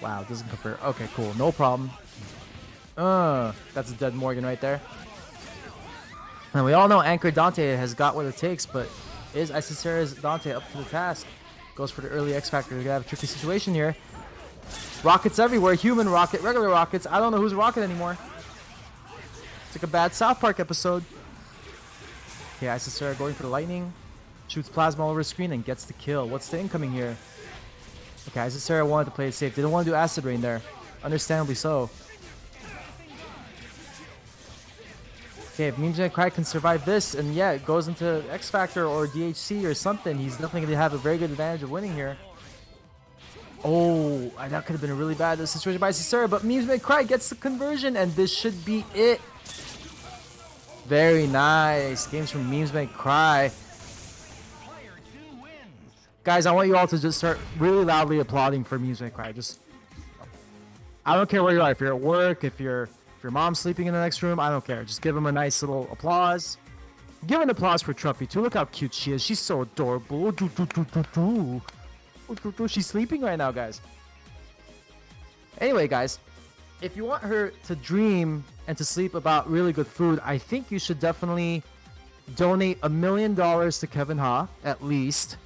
Wow, doesn't compare. Okay, cool. No problem. That's a dead Morgan right there. And we all know Anchor Dante has got what it takes, but is Isisera's Dante up to the task? Goes for the early X Factor. We're gonna have a tricky situation here. Rockets everywhere. Human Rocket, regular Rockets. I don't know who's Rocket anymore. It's like a bad South Park episode. Okay, Isisera going for the lightning. Shoots plasma all over the screen and gets the kill. What's the incoming here? Okay, Isisera wanted to play it safe. Didn't want to do Acid Rain there. Understandably so. Okay, if Milky can survive this, and yeah, it goes into X Factor or DHC or something, he's definitely going to have a very good advantage of winning here. Oh, that could have been a really bad situation by Cicera, but Memes.Cry gets the conversion, and this should be it. Very nice. Games from Memes.Cry. Guys, I want you all to just start really loudly applauding for Memes.Cry. I don't care where you are. If you're at work, if your mom's sleeping in the next room, I don't care. Just give them a nice little applause. Give an applause for Truffy too. Look how cute she is. She's so adorable. She's sleeping right now, guys. Anyway, guys, if you want her to dream and to sleep about really good food, I think you should definitely donate $1 million to Kevin Ha, at least.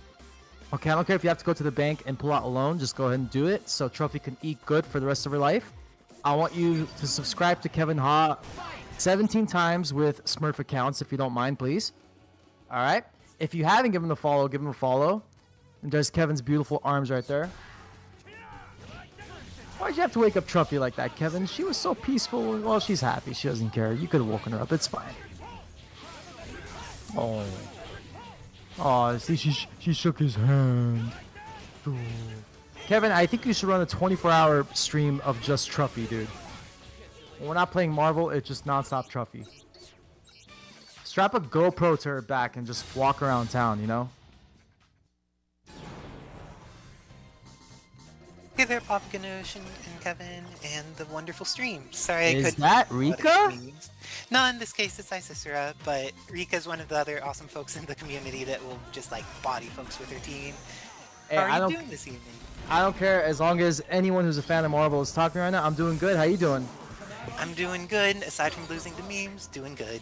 Okay, I don't care if you have to go to the bank and pull out a loan. Just go ahead and do it so Truffy can eat good for the rest of her life. I want you to subscribe to Kevin Ha 17 times with Smurf accounts, if you don't mind, please. All right? If you haven't given him a follow, give him a follow. And there's Kevin's beautiful arms right there. Why'd you have to wake up Truffy like that, Kevin? She was so peaceful. Well, she's happy. She doesn't care. You could have woken her up. It's fine. Oh. Oh, see, she shook his hand. Ooh. Kevin, I think you should run a 24-hour stream of just Truffy, dude. When we're not playing Marvel, it's just non-stop Truffy. Strap a GoPro to her back and just walk around town, you know? Hey there, Pop Ghanoush and Kevin, and the wonderful stream. Sorry I couldn't... Is that Rika? No, in this case it's Isisura, but Rika's one of the other awesome folks in the community that will just like body folks with her team. Hey, How are you doing this evening? I don't care as long as anyone who's a fan of Marvel is talking right now. I'm doing good. How you doing? I'm doing good, aside from losing to memes, doing good.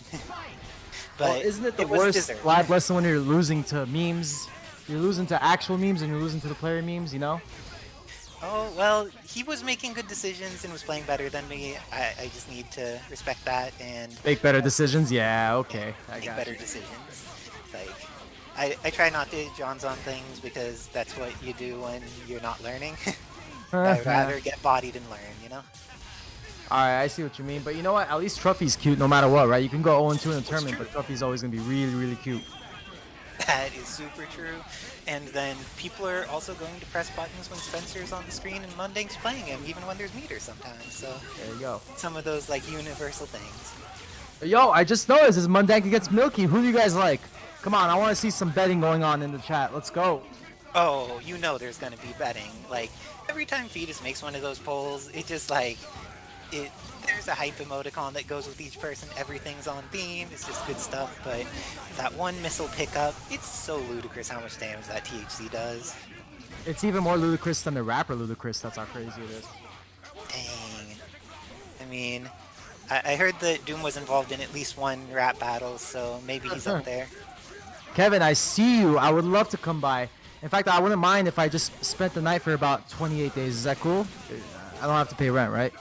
But well, isn't it the worst live lesson when you're losing to memes? You're losing to actual memes and you're losing to the player memes, you know? Oh, well, he was making good decisions and was playing better than me. I just need to respect that and... Make better decisions? Yeah, okay. Make better decisions. Like, I try not to Johns on things because that's what you do when you're not learning. I'd rather get bodied and learn, you know? Alright, I see what you mean. But you know what? At least Truffy's cute no matter what, right? You can go 0-2 in a tournament, but Truffy's always going to be really, really cute. That is super true. And then people are also going to press buttons when Spencer's on the screen and Mundane's playing him, even when there's meters sometimes. So there you go. Some of those like universal things. Yo, I just noticed this Mundane against Milky. Who do you guys like? Come on, I want to see some betting going on in the chat. Let's go. Oh, you know there's going to be betting. Like, every time Fetus makes one of those polls, it just like... There's a hype emoticon that goes with each person. Everything's on theme. It's just good stuff. But that one missile pickup, it's so ludicrous how much damage that THC does. It's even more ludicrous than the rapper Ludacris. That's how crazy it is. Dang. I mean, I heard that Doom was involved in at least one rap battle, so maybe he's up there. Kevin, I see you. I would love to come by. In fact, I wouldn't mind if I just spent the night for about 28 days. Is that cool? I don't have to pay rent, right?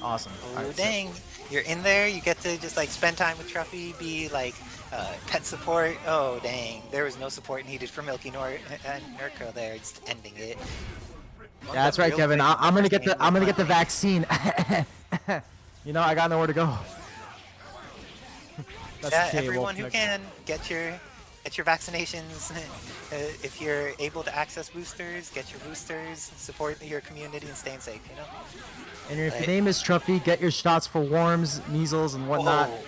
Awesome. Oh, right, dang. So you're in there, you get to just like spend time with Truffy, be like pet support. Oh, dang. There was no support needed for Milky nor Nurko there, just ending it. Yeah, that's right, Kevin. I'm gonna get the vaccine. You know, I got nowhere to go. Yeah, everyone who can get your vaccinations. If you're able to access boosters, get your boosters, support your community, and stay safe, you know? And if your name is Truffy, get your shots for worms, measles, and whatnot. Whoa.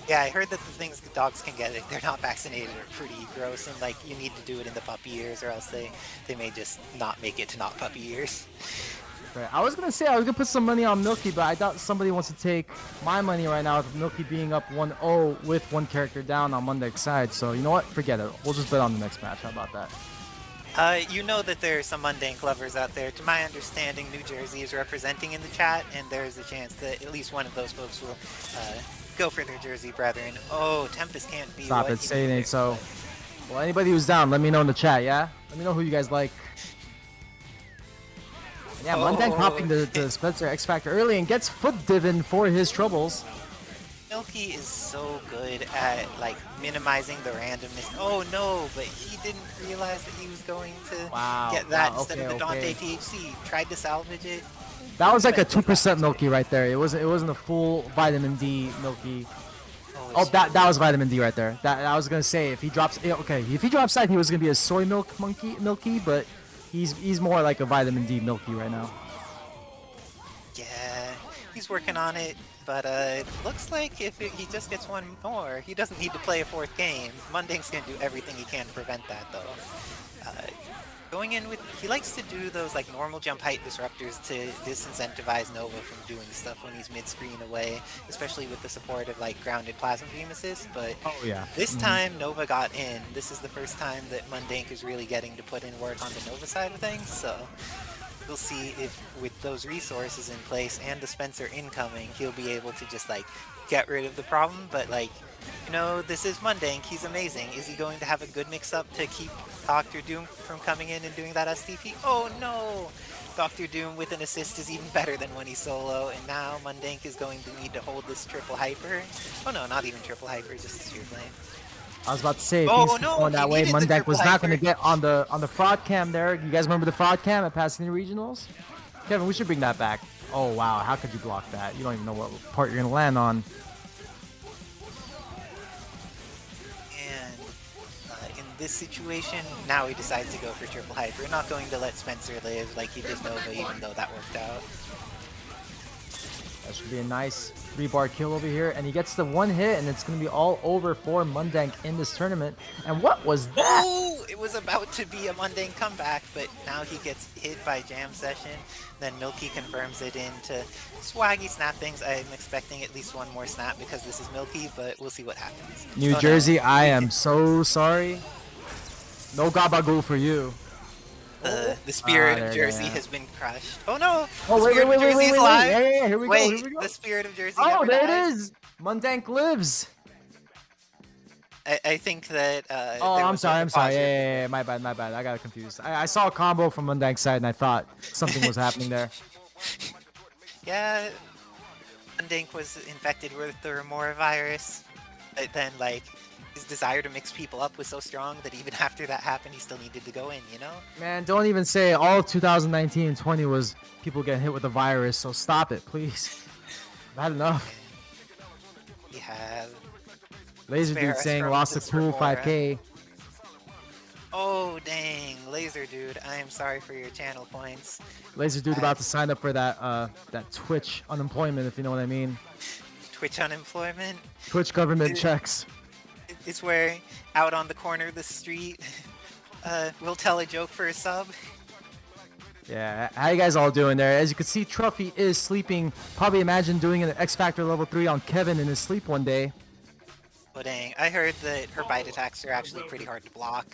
Yeah, I heard that the things the dogs can get if they're not vaccinated are pretty gross, and like you need to do it in the puppy years, or else they may just not make it to not puppy years. Right. I was gonna put some money on Milky, but I doubt somebody wants to take my money right now with Milky being up 1-0 with one character down on Mundane's side. So you know what? Forget it. We'll just bet on the next match. How about that? You know that there are some Mundane clovers out there. To my understanding, New Jersey is representing in the chat, and there's a chance that at least one of those folks will go for their Jersey brethren. Oh, Tempest can't be. Stop it. Say it ain't so. Well, anybody who's down, let me know in the chat, yeah? Let me know who you guys like. Yeah, Mundane popping the Spencer X Factor early and gets foot divin for his troubles. Milky is so good at like minimizing the randomness. Oh no, but he didn't realize that he was going to get that instead of the Dante THC. Tried to salvage it. That was like a 2% Milky right there. It wasn't a full vitamin D Milky. Oh, that was vitamin D right there. That I was gonna say if he drops side he was gonna be a soy milk Milky, but He's more like a vitamin D Milky right now. Yeah, he's working on it, but looks like if he just gets one more, he doesn't need to play a fourth game. Mundane's gonna do everything he can to prevent that, though. Going in with, he likes to do those like normal jump height disruptors to disincentivize Nova from doing stuff when he's mid-screen away, especially with the support of like grounded plasma beam assist. But Oh yeah. this time Nova got in. This is the first time that Mundane is really getting to put in work on the Nova side of things. So we'll see if with those resources in place and the Spencer incoming, he'll be able to just like get rid of the problem. But like, you know, this is Mundane, he's amazing. Is he going to have a good mix-up to keep Dr. Doom from coming in and doing that STP? Oh no! Dr. Doom with an assist is even better than when he's solo, and now Mundane is going to need to hold this triple hyper. Oh no, not even triple hyper, just a sheer flame. I was about to say, if Oh, things keep no, going he that way, needed the Mundane was triple not going to hyper. get on the fraud cam there. You guys remember the fraud cam at Pasadena Regionals? Kevin, we should bring that back. Oh wow, how could you block that? You don't even know what part you're going to land on. And in this situation, now he decides to go for triple hyper. We're not going to let Spencer live like he did Nova, even though that worked out. That should be a nice 3-bar kill over here, and he gets the one hit, and it's going to be all over for Mundane in this tournament. And what was that? Oh, it was about to be a Mundane comeback, but now he gets hit by Jam Session. Then Milky confirms it into swaggy snap things. I'm expecting at least one more snap because this is Milky, but we'll see what happens. New Oh, Jersey, no. I am so sorry. No gabagool for you. The spirit there of you go, Jersey yeah. has been crushed. Oh no! Oh, The wait, spirit wait, of wait, Jersey wait, is wait, alive! wait. Yeah, here we go, Wait, here we go. the spirit of Jersey Oh, never there dies. it is. Mundane lives. I think that. Oh, there I'm was sorry, a I'm sorry. pause here. Yeah, my bad, my bad. I got confused. I saw a combo from Mundane's side, and I thought something was happening there. Yeah, Mundane was infected with the Remora virus, but then like his desire to mix people up was so strong that even after that happened, he still needed to go in. You know? Man, don't even say all of 2019 and 20 was people getting hit with the virus, so stop it, please. I've had enough. We have. Laser Spare Dude us saying from lost a this cool Remora. 5K. Oh dang, Laser Dude! I am sorry for your channel points. Laser Dude about to sign up for that that Twitch unemployment, if you know what I mean. Twitch unemployment. Twitch government Dude. checks. It's where out on the corner of the street, we'll tell a joke for a sub. Yeah, how you guys all doing there? As you can see, Truffy is sleeping. Probably imagine doing an X Factor level 3 on Kevin in his sleep one day. Oh dang, I heard that her bite attacks are actually pretty hard to block.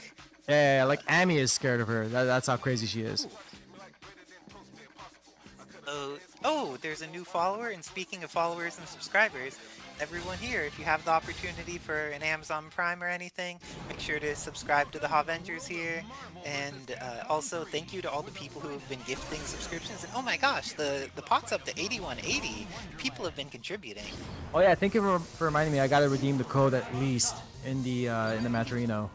Yeah, like Amy is scared of her. That's how crazy she is. Oh, there's a new follower, and speaking of followers and subscribers, everyone here, if you have the opportunity for an Amazon Prime or anything, make sure to subscribe to the Havengers here, and also thank you to all the people who have been gifting subscriptions, and oh my gosh, the pot's up to 8180, people have been contributing. Oh yeah, thank you for reminding me. I gotta redeem the code at least in the Maturino.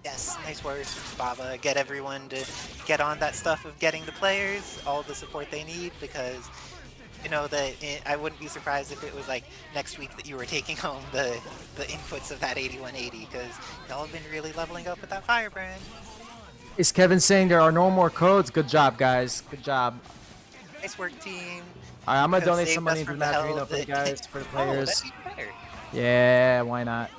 Yes, nice words, Baba. Get everyone to get on that stuff of getting the players all the support they need, because you know that I wouldn't be surprised if it was like next week that you were taking home the inputs of that 8180, because y'all have been really leveling up with that Firebrand. Is Kevin saying there are no more codes? Good job, guys. Good job. Nice work, team. All right, I'm gonna Could've donate saved some us money to from the the hell Maturino for the that- guys, for the Oh, players. that's even better. Yeah, why not?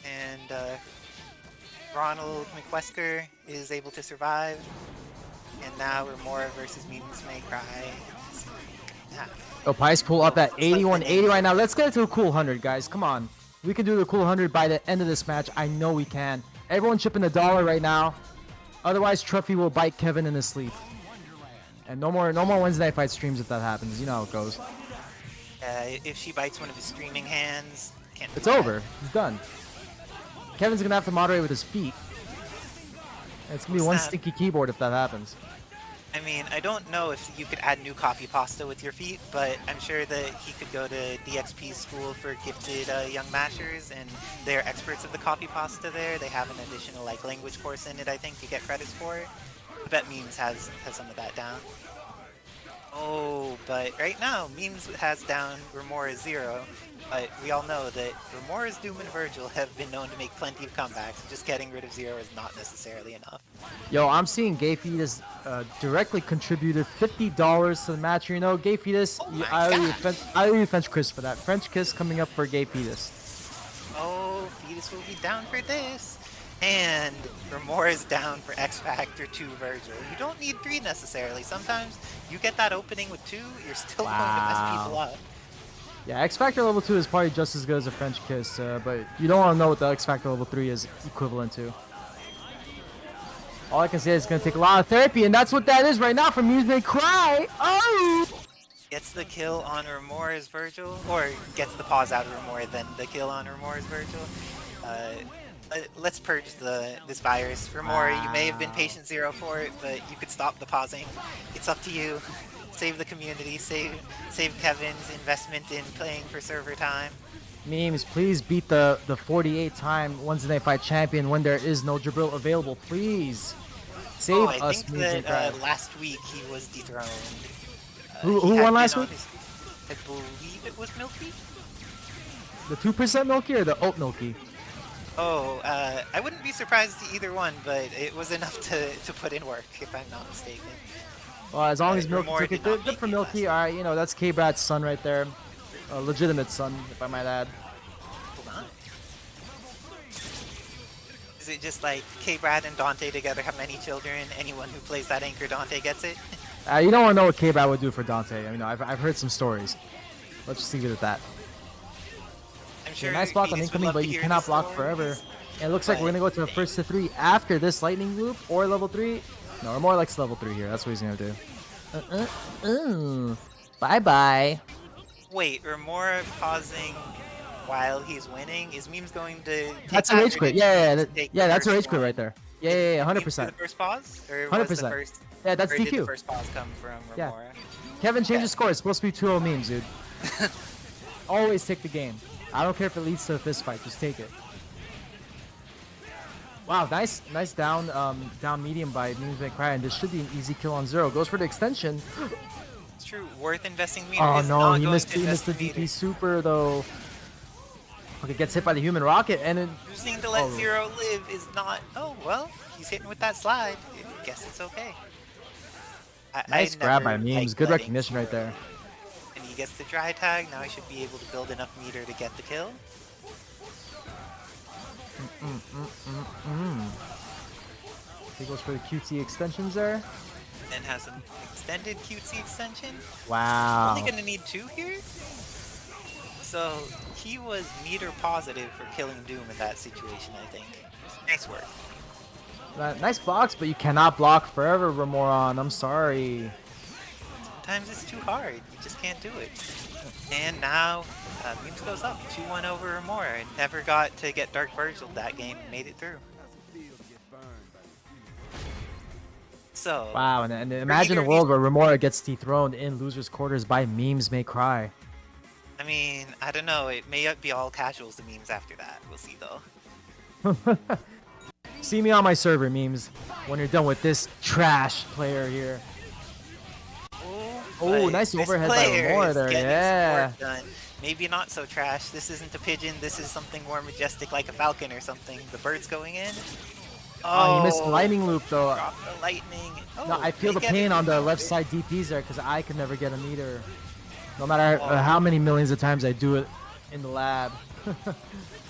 And Ronald McWesker is able to survive. And now Remora versus Mutants May Cry. Yeah. Oh, Pice pull up at 8180 right now. Let's get it to a cool 100, guys. Come on. We can do the cool 100 by the end of this match. I know we can. Everyone chipping $1 right now. Otherwise, Truffy will bite Kevin in his sleep. And no more Wednesday Night Fight streams if that happens. You know how it goes. If she bites one of his streaming hands, can't do It's that. over. He's done. Kevin's gonna have to moderate with his feet. And it's gonna be one Snap. stinky keyboard if that happens. I mean, I don't know if you could add new copy pasta with your feet, but I'm sure that he could go to DXP's school for gifted young mashers, and they're experts of the copy pasta there. They have an additional like language course in it, I think, to get credits for it. I bet Memes has some of that down. Oh, but right now, Memes has down Remora 0. But we all know that Remora's Doom and Virgil have been known to make plenty of comebacks. Just getting rid of 0 is not necessarily enough. Yo, I'm seeing Gay Fetus directly contributed $50 to the match. You know, Gay Fetus, Oh my I owe you French Kiss for that. French Kiss coming up for Gay Fetus. Oh, Fetus will be down for this. And Remora's down for X Factor 2 Virgil. You don't need 3 necessarily. Sometimes you get that opening with 2, you're still going to mess people up. Yeah, X Factor level 2 is probably just as good as a French Kiss, but you don't want to know what the X Factor level 3 is equivalent to. All I can say is it's going to take a lot of therapy, and that's what that is right now from Mundane. Oh! Gets the kill on Remora's Virgil, or gets the pause out of Remora, then the kill on Remora's Virgil. Let's purge this virus. Remora, you may have been patient 0 for it, but you could stop the pausing. It's up to you. Save the community, save Kevin's investment in playing for server time. Memes, please beat the 48-time Wednesday Night Fight champion when there is no Jabril available, please. Save I us, think Memes. that last week he was dethroned. Who He had won been last on week? I believe it was Milky? The 2% Milky or the oat Milky? Oh, I wouldn't be surprised to either one, but it was enough to put in work, if I'm not mistaken. Well, as long as Milky Remora took did it, not good make for it Milky. last Alright, you know, that's K-Brad's son right there. A legitimate son, if I might add. Hold on. Is it just like K-Brad and Dante together have many children? Anyone who plays that anchor Dante gets it? You don't want to know what K-Brad would do for Dante. I mean, I've heard some stories. Let's just leave it at that. I'm sure. Nice block on Venus would incoming, love but to you hear cannot the block stories. forever. And it looks like we're But- going to go to a first to 3 after this lightning loop or level 3. No, we're more like level 3 here. That's what he's going to do. Bye-bye. Wait, Remora pausing while he's winning? Is Memes going to take That's a that, rage or quit. did Yeah, he yeah, take yeah, the that's a first rage quit one? right there. Yeah, Did Memes do 100%. the first pause? Or was 100%. the first, Yeah, that's or did DQ. the first pause come from Yeah. Remora? Kevin, change Yeah. the score. It's supposed to be 2-0 Memes, dude. Always take the game. I don't care if it leads to a fist fight. Just take it. Wow, nice down medium by Memes May Cry, and this should be an easy kill on 0. Goes for the extension. It's true. Worth investing meter. Oh is no, not he going missed to invest the in meter. DP super though. Okay, gets hit by the human rocket, and then Choosing to let Oh. 0 live is not. Oh well, he's hitting with that slide. I guess it's okay. nice I grab by never Memes. liked Good letting recognition right 0 there. And he gets the dry tag. Now he should be able to build enough meter to get the kill. He goes for the QT extensions there. Then has an extended cutesy extension. Wow. Only gonna need 2 here. So he was meter positive for killing Doom in that situation, I think. Nice work. Nice blocks, but you cannot block forever, Remoron. I'm sorry. Sometimes it's too hard. You just can't do it. And now, Memes goes up 2-1 over Remora. Never got to get Dark Virgil that game. Made it through. So, Wow, and imagine a either world where Remora gets dethroned in losers' quarters by Memes May Cry. I mean, I don't know. It may be all casuals to Memes after that. We'll see, though. See me on my server, Memes, when you're done with this trash player here. Oh, But nice this overhead by player Remora is there, getting some yeah. work done. Maybe not so trash. This isn't a pigeon. This is something more majestic, like a falcon or something. The bird's going in. Oh, he missed the lightning loop though. Drop the lightning. Oh, No, I feel they the get pain it. on the left side DPs there because I could never get a meter. No matter how many millions of times I do it in the lab.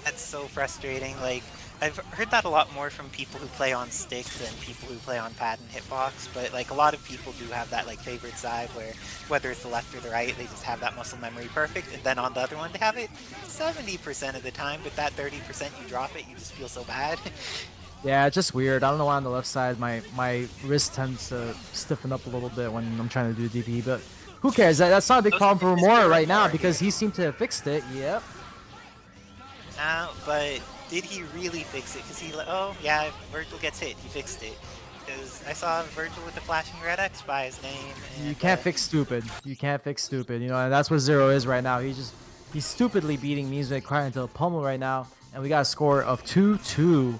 That's so frustrating. Like, I've heard that a lot more from people who play on stick than people who play on pad and hitbox, but like a lot of people do have that like favorite side where whether it's the left or the right, they just have that muscle memory perfect, and then on the other one they have it 70% of the time, but that 30% you drop it, you just feel so bad. Yeah, it's just weird. I don't know why on the left side my wrist tends to stiffen up a little bit when I'm trying to do DP, but who cares? That's not a big Those problem for things Remora are right now Remora because here. he seemed to have fixed it. Yep. But did he really fix it? Because oh yeah, Virgil gets hit, he fixed it. Because I saw Virgil with the flashing red X by his name. And, You can't fix stupid. You can't fix stupid. You know, and that's what Zero is right now. He's stupidly beating Music Cry into a pummel right now, and we got a score of 2-2.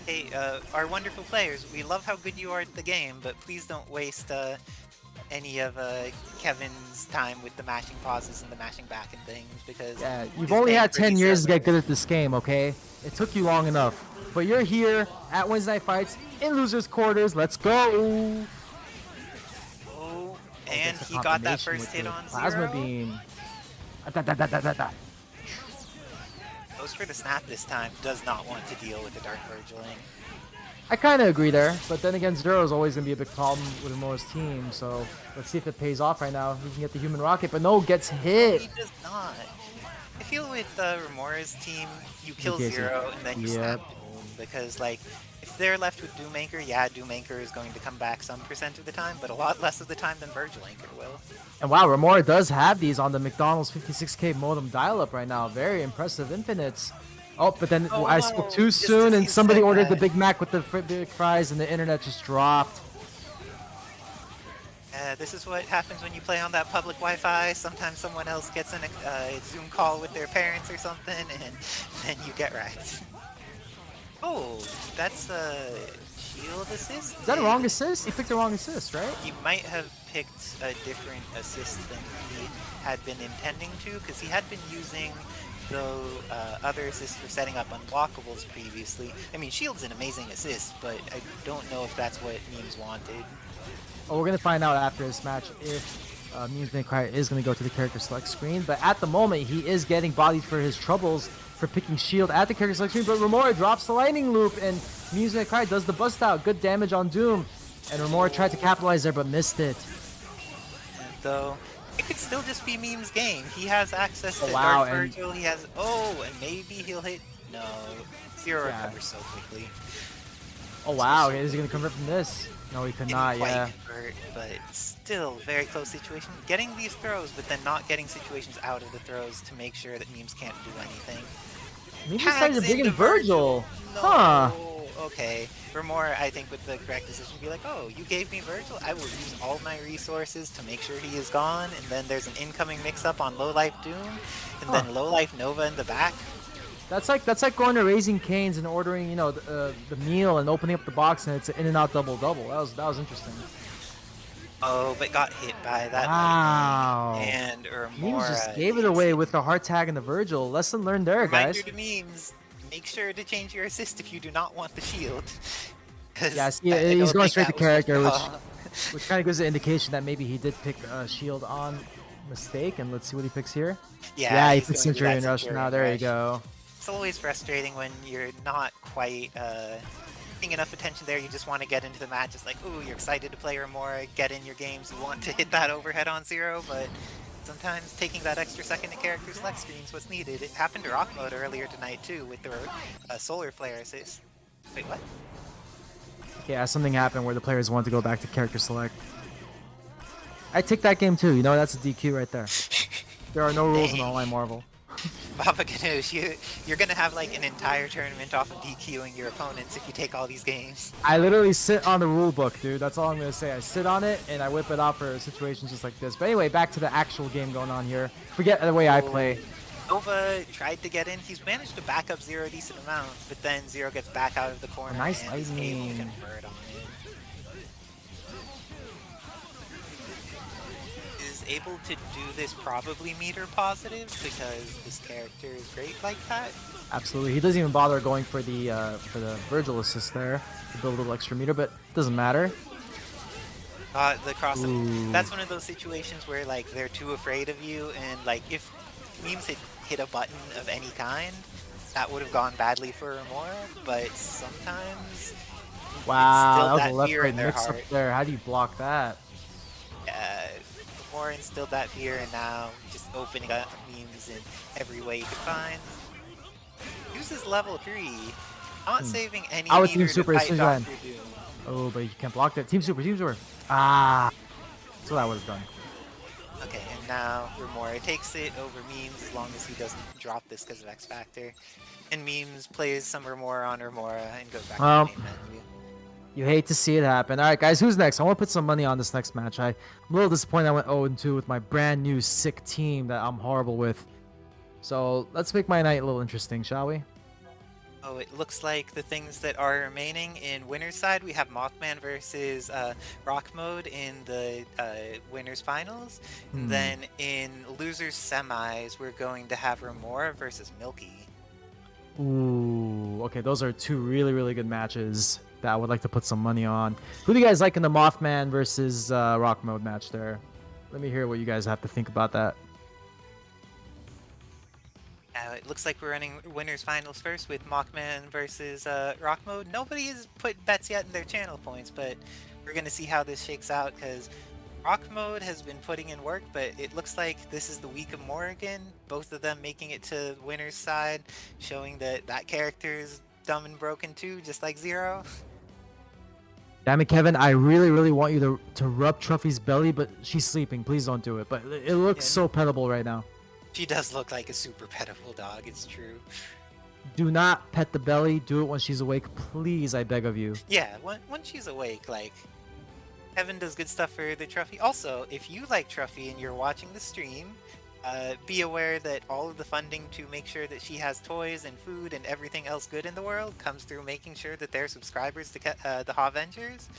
Hey, our wonderful players, we love how good you are at the game, but please don't waste any of Kevin's time with the mashing pauses and the mashing back and things because Yeah, you've he's only paying had for 10 these years to get servers. good at this game, okay? It took you long enough. But you're here at Wednesday Night Fights in losers quarters. Let's go. Oh, and Gets a he got that combination first with hit the on plasma Zero. beam. Da. Goes for the snap this time. Does not want to deal with the Dark Virgiling. I kind of agree there, but then again, Zero is always going to be a big problem with Remora's team, so let's see if it pays off right now. He can get the human rocket, but no, gets hit. He does not. I feel with Remora's team, you kill gets it. Zero and then you Yep. snap Doom because like if they're left with Doommaker, yeah, Doommaker is going to come back some percent of the time, but a lot less of the time than Virgilanker will. And wow, Remora does have these on the McDonald's 56K modem dial-up right now. Very impressive infinites. Oh, but then Oh, I no, spoke too just soon as and you somebody said ordered the that. Big Mac with the big fries and the internet just dropped. This is what happens when you play on that public Wi-Fi. Sometimes someone else gets a Zoom call with their parents or something, and then you get wrecked. Oh, that's a shield assist? Is that a wrong assist? He picked the wrong assist, right? He might have picked a different assist than he had been intending to, because he had been using the other assists for setting up unblockables previously. I mean, shield's an amazing assist, but I don't know if that's what Memes wanted. Well, we're going to find out after this match if Milky is going to go to the character select screen. But at the moment, he is getting bodied for his troubles for picking shield at the character select screen. But Remora drops the lightning loop, and Milky does the bust out. Good damage on Doom. And Remora tried to capitalize there, but missed it. Though, it could still just be Meme's game. He has access to wow, Dark and- Virgil, he has... Oh, and maybe he'll hit... No. Zero Yeah. recovers so quickly. Oh, wow. Is he going to convert from this? No, he could Didn't not, quite yeah. convert, but still very close situation. Getting these throws, but then not getting situations out of the throws to make sure that Memes can't do anything. He decided to Tags bring in into Virgil. No. Huh. Okay. Remora, I think with the correct decision, be like, oh, you gave me Virgil? I will use all my resources to make sure he is gone, and then there's an incoming mix-up on Low Life Doom, and then Low Life Nova in the back. That's like going to Raising Cane's and ordering, you know, the meal and opening up the box and it's an in-and-out double-double. That was interesting. Oh, but got hit by that. Wow. lightning. And Memes Remora. just gave it away with the hard tag and the Virgil. Lesson learned there, Reminder guys. to Memes, make sure to change your assist if you do not want the shield. 'Cause Yeah, see, I don't he's going think straight to that was character, the which call. which kind of gives an indication that maybe he did pick shield on mistake. And let's see what he picks here. Yeah, he he's picks going to that Centurion Rush now. There you go. It's always frustrating when you're not quite paying enough attention there. You just want to get into the match. It's like, ooh, you're excited to play Remora, get in your games. You want to hit that overhead on Zero, but sometimes taking that extra second to character select screen is what's needed. It happened to Rock Mode earlier tonight too with the Solar Flare assist. Wait, what? Yeah, something happened where the players wanted to go back to character select. I take that game too. You know, that's a DQ right there. There are no rules in Online Marvel. Baba Ghanoush, you're gonna have like an entire tournament off of DQing your opponents if you take all these games. I literally sit on the rule book, dude. That's all I'm gonna say. I sit on it and I whip it out for situations just like this. But anyway, back to the actual game going on here. Forget the way I play. Nova tried to get in. He's managed to back up Zero a decent amount, but then Zero gets back out of the corner Nice and is able to lightning. convert on it. Is able to do this probably meter positive because this character is great like that. Absolutely. He doesn't even bother going for the Virgil assist there to build a little extra meter, but it doesn't matter. The cross. Ooh. That's one of those situations where like they're too afraid of you, and like if Memes had hit a button of any kind, that would have gone badly for Remora. But sometimes, Wow, instilled that was that a left fear right in their mix up heart. there. How do you block that? Remora instilled that fear, and now just opening up Memes in every way you could find. Uses level 3, not saving any I would meter Team to Super fight as soon as Dr. Doom. Oh, but you can't block that. Team Super, Team Super. Ah, that's what I would have done. Okay, and now Remora takes it over Memes as long as he doesn't drop this because of X Factor. And Memes plays some Remora on Remora and goes back to the main menu. You hate to see it happen. All right, guys, who's next? I want to put some money on this next match. I'm a little disappointed I went 0-2 with my brand new sick team that I'm horrible with. So let's make my night a little interesting, shall we? Oh, it looks like the things that are remaining in winner's side, we have Mothman versus Rock Mode in the winners finals. And then in losers semis, we're going to have Remora versus Milky. Ooh, okay, those are two really, really good matches that I would like to put some money on. Who do you guys like in the Mothman versus Rock Mode match there? Let me hear what you guys have to think about that. It looks like we're running winners finals first with Mothman versus Rock Mode. Nobody has put bets yet in their channel points, but we're going to see how this shakes out because Rock Mode has been putting in work, but it looks like this is the week of Morrigan. Both of them making it to winner's side, showing that that character is dumb and broken too, just like Zero. Damn it, Kevin, I really, really want you to rub Truffy's belly, but she's sleeping. Please don't do it. But it looks so pettable right now. She does look like a super petable dog, it's true. Do not pet the belly. Do it when she's awake. Please, I beg of you. Yeah, when she's awake, like, Kevin does good stuff for the Truffy. Also, if you like Truffy and you're watching the stream, be aware that all of the funding to make sure that she has toys and food and everything else good in the world comes through making sure that they're subscribers to the Havengers.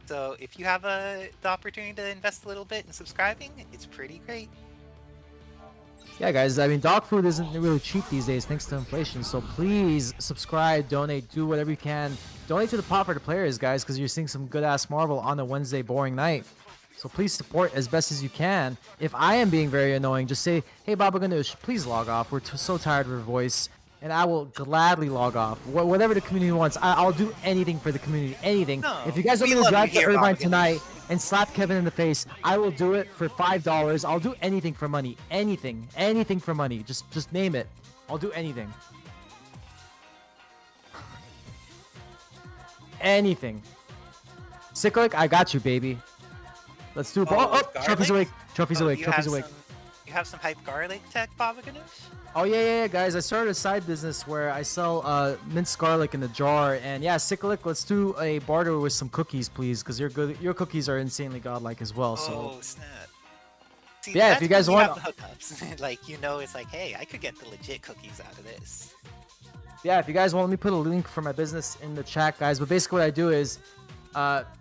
So if you have the opportunity to invest a little bit in subscribing, it's pretty great. Yeah, guys, I mean, dog food isn't really cheap these days thanks to inflation. So please subscribe, donate, do whatever you can. Donate to the pot for the players, guys, because you're seeing some good-ass Marvel on a Wednesday boring night. So please support as best as you can. If I am being very annoying, just say, hey, Baba Ghanoush, please log off. We're so tired of your voice. And I will gladly log off. Whatever the community wants, I'll do anything for the community. Anything. No, if you guys want we me to love drive you to here, Irvine Baba tonight and slap Kevin in the face, I will do it for $5. I'll do anything for money. Anything. Anything for money. Just name it. I'll do anything. Anything. Cyclic, I got you, baby. Let's do. Oh, Trophy's awake. Trophy's awake. Trophy's awake. You have some hype garlic tech, Baba Ghanoush? Oh yeah, guys! I started a side business where I sell minced garlic in a jar, and yeah, Cyclic, let's do a barter with some cookies, please, because your cookies are insanely godlike as well. So. Oh snap! See, yeah, if you guys want, have the hookups, like it's like, hey, I could get the legit cookies out of this. Yeah, if you guys want, let me put a link for my business in the chat, guys. But basically, what I do is,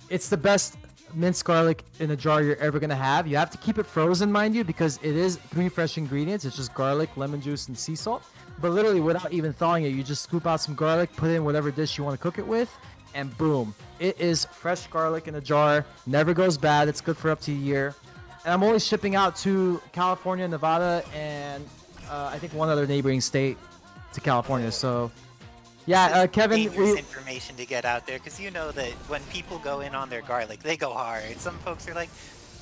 it's the best minced garlic in a jar you're ever gonna have. You have to keep it frozen, mind you, because it is 3 fresh ingredients. It's just garlic, lemon juice, and sea salt. But literally, without even thawing it, you just scoop out some garlic, put it in whatever dish you want to cook it with, and boom, it is fresh garlic in a jar. Never goes bad. It's good for up to a year. And I'm only shipping out to California, Nevada, and I think one other neighboring state to California. So. Yeah, Kevin. Dangerous information to get out there, because you know that when people go in on their garlic, they go hard. Some folks are like,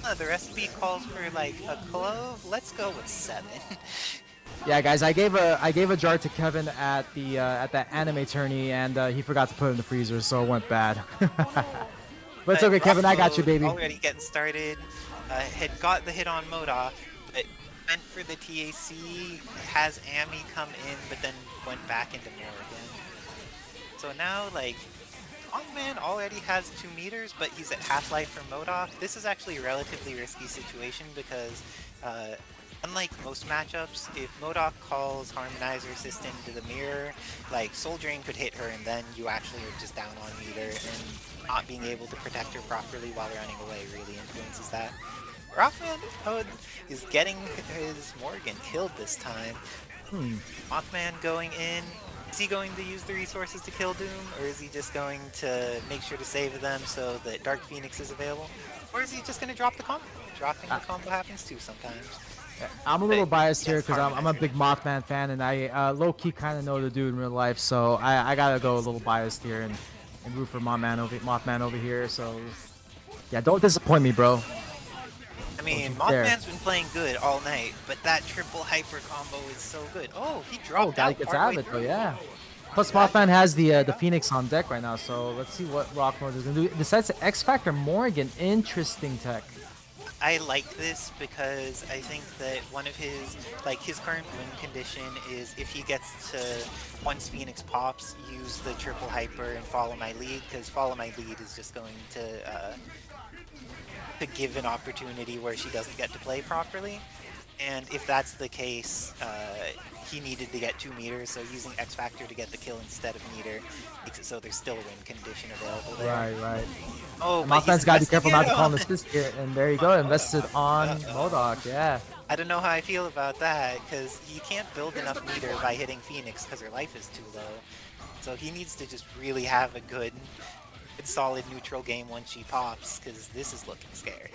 oh, the recipe calls for like a clove. Let's go with 7. Yeah, guys, I gave a jar to Kevin at that anime tourney, and he forgot to put it in the freezer, so it went bad. But it's okay, Kevin. I got you, baby. Already getting started. Had got the hit on Modok, but went for the TAC. Has Ami come in, but then went back into more again. So now, like, Mothman already has 2 meters, but he's at half-life for Modok. This is actually a relatively risky situation because, unlike most matchups, if Modok calls Harmonizer Assistant to the mirror, like, Soul Drain could hit her and then you actually are just down on meter, and not being able to protect her properly while running away really influences that. Rockman is getting his Morgan killed this time. Mothman going in. Is he going to use the resources to kill Doom, or is he just going to make sure to save them so that Dark Phoenix is available? Or is he just going to drop the combo? Dropping the combo happens too sometimes. I'm a little biased here because I'm a big Mothman fan, and I low-key kind of know the dude in real life, so I gotta go a little biased here and root for Mothman over here. So yeah, don't disappoint me, bro. I mean, Mothman's been playing good all night, but that triple hyper combo is so good. Oh, he dropped out. Gets out of it though, yeah. Plus, Mothman has the Phoenix on deck right now, so let's see what Rock Mode is gonna do. Besides the X Factor Morgan, interesting tech. I like this because I think that one of his current win condition is if he gets to, once Phoenix pops, use the triple hyper and follow my lead, because follow my lead is just going to give an opportunity where she doesn't get to play properly. And if that's the case, he needed to get 2 meters, so using X Factor to get the kill instead of meter makes it so there's still a win condition available there. Right. Oh, And but Mothman's he's got to be careful not to investing call an it assist here. And there you go, invested on Modok. Yeah. I don't know how I feel about that, because you can't build enough meter by hitting Phoenix because her life is too low. So he needs to just really have a good solid neutral game once she pops, because this is looking scary.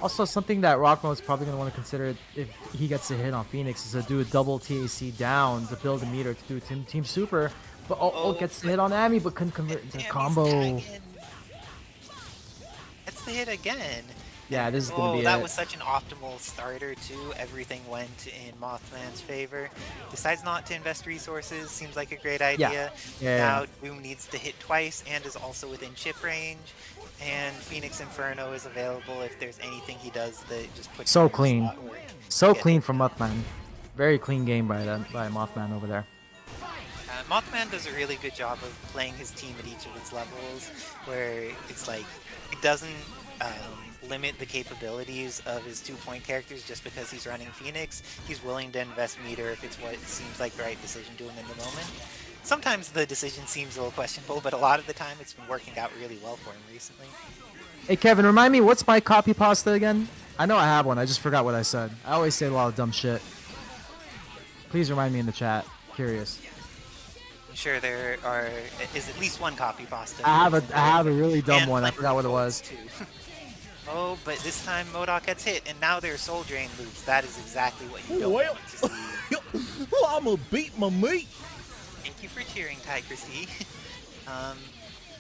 Also, something that Rockmo's probably going to want to consider if he gets a hit on Phoenix is to do a double TAC down to build a meter to do team super. But gets the hit on Amy, but couldn't convert into a combo. That's the hit again. Yeah, this is going to be that it. was such an optimal starter too. Everything went in Mothman's favor. Decides not to invest resources. Seems like a great idea. Yeah. Now Doom needs to hit twice and is also within chip range. And Phoenix Inferno is available if there's anything he does that just puts So him in clean. slot where he can So get clean it. from Mothman. Very clean game by Mothman over there. Mothman does a really good job of playing his team at each of its levels, where it's like it doesn't limit the capabilities of his 2-point characters just because he's running Phoenix. He's willing to invest meter if it's what seems like the right decision to him in the moment. Sometimes the decision seems a little questionable, but a lot of the time it's been working out really well for him recently. Hey, Kevin, remind me, what's my copy pasta again? I know I have one. I just forgot what I said. I always say a lot of dumb shit. Please remind me in the chat. Curious. I'm sure there is at least one copy pasta. I have a really dumb And one. I plenty forgot of what it was. too. Oh, but this time Modok gets hit, and now there's Soul Drain loops. That is exactly what you don't Well, want to see. well, I'm gonna beat my meat. Thank you for cheering, Tiger C.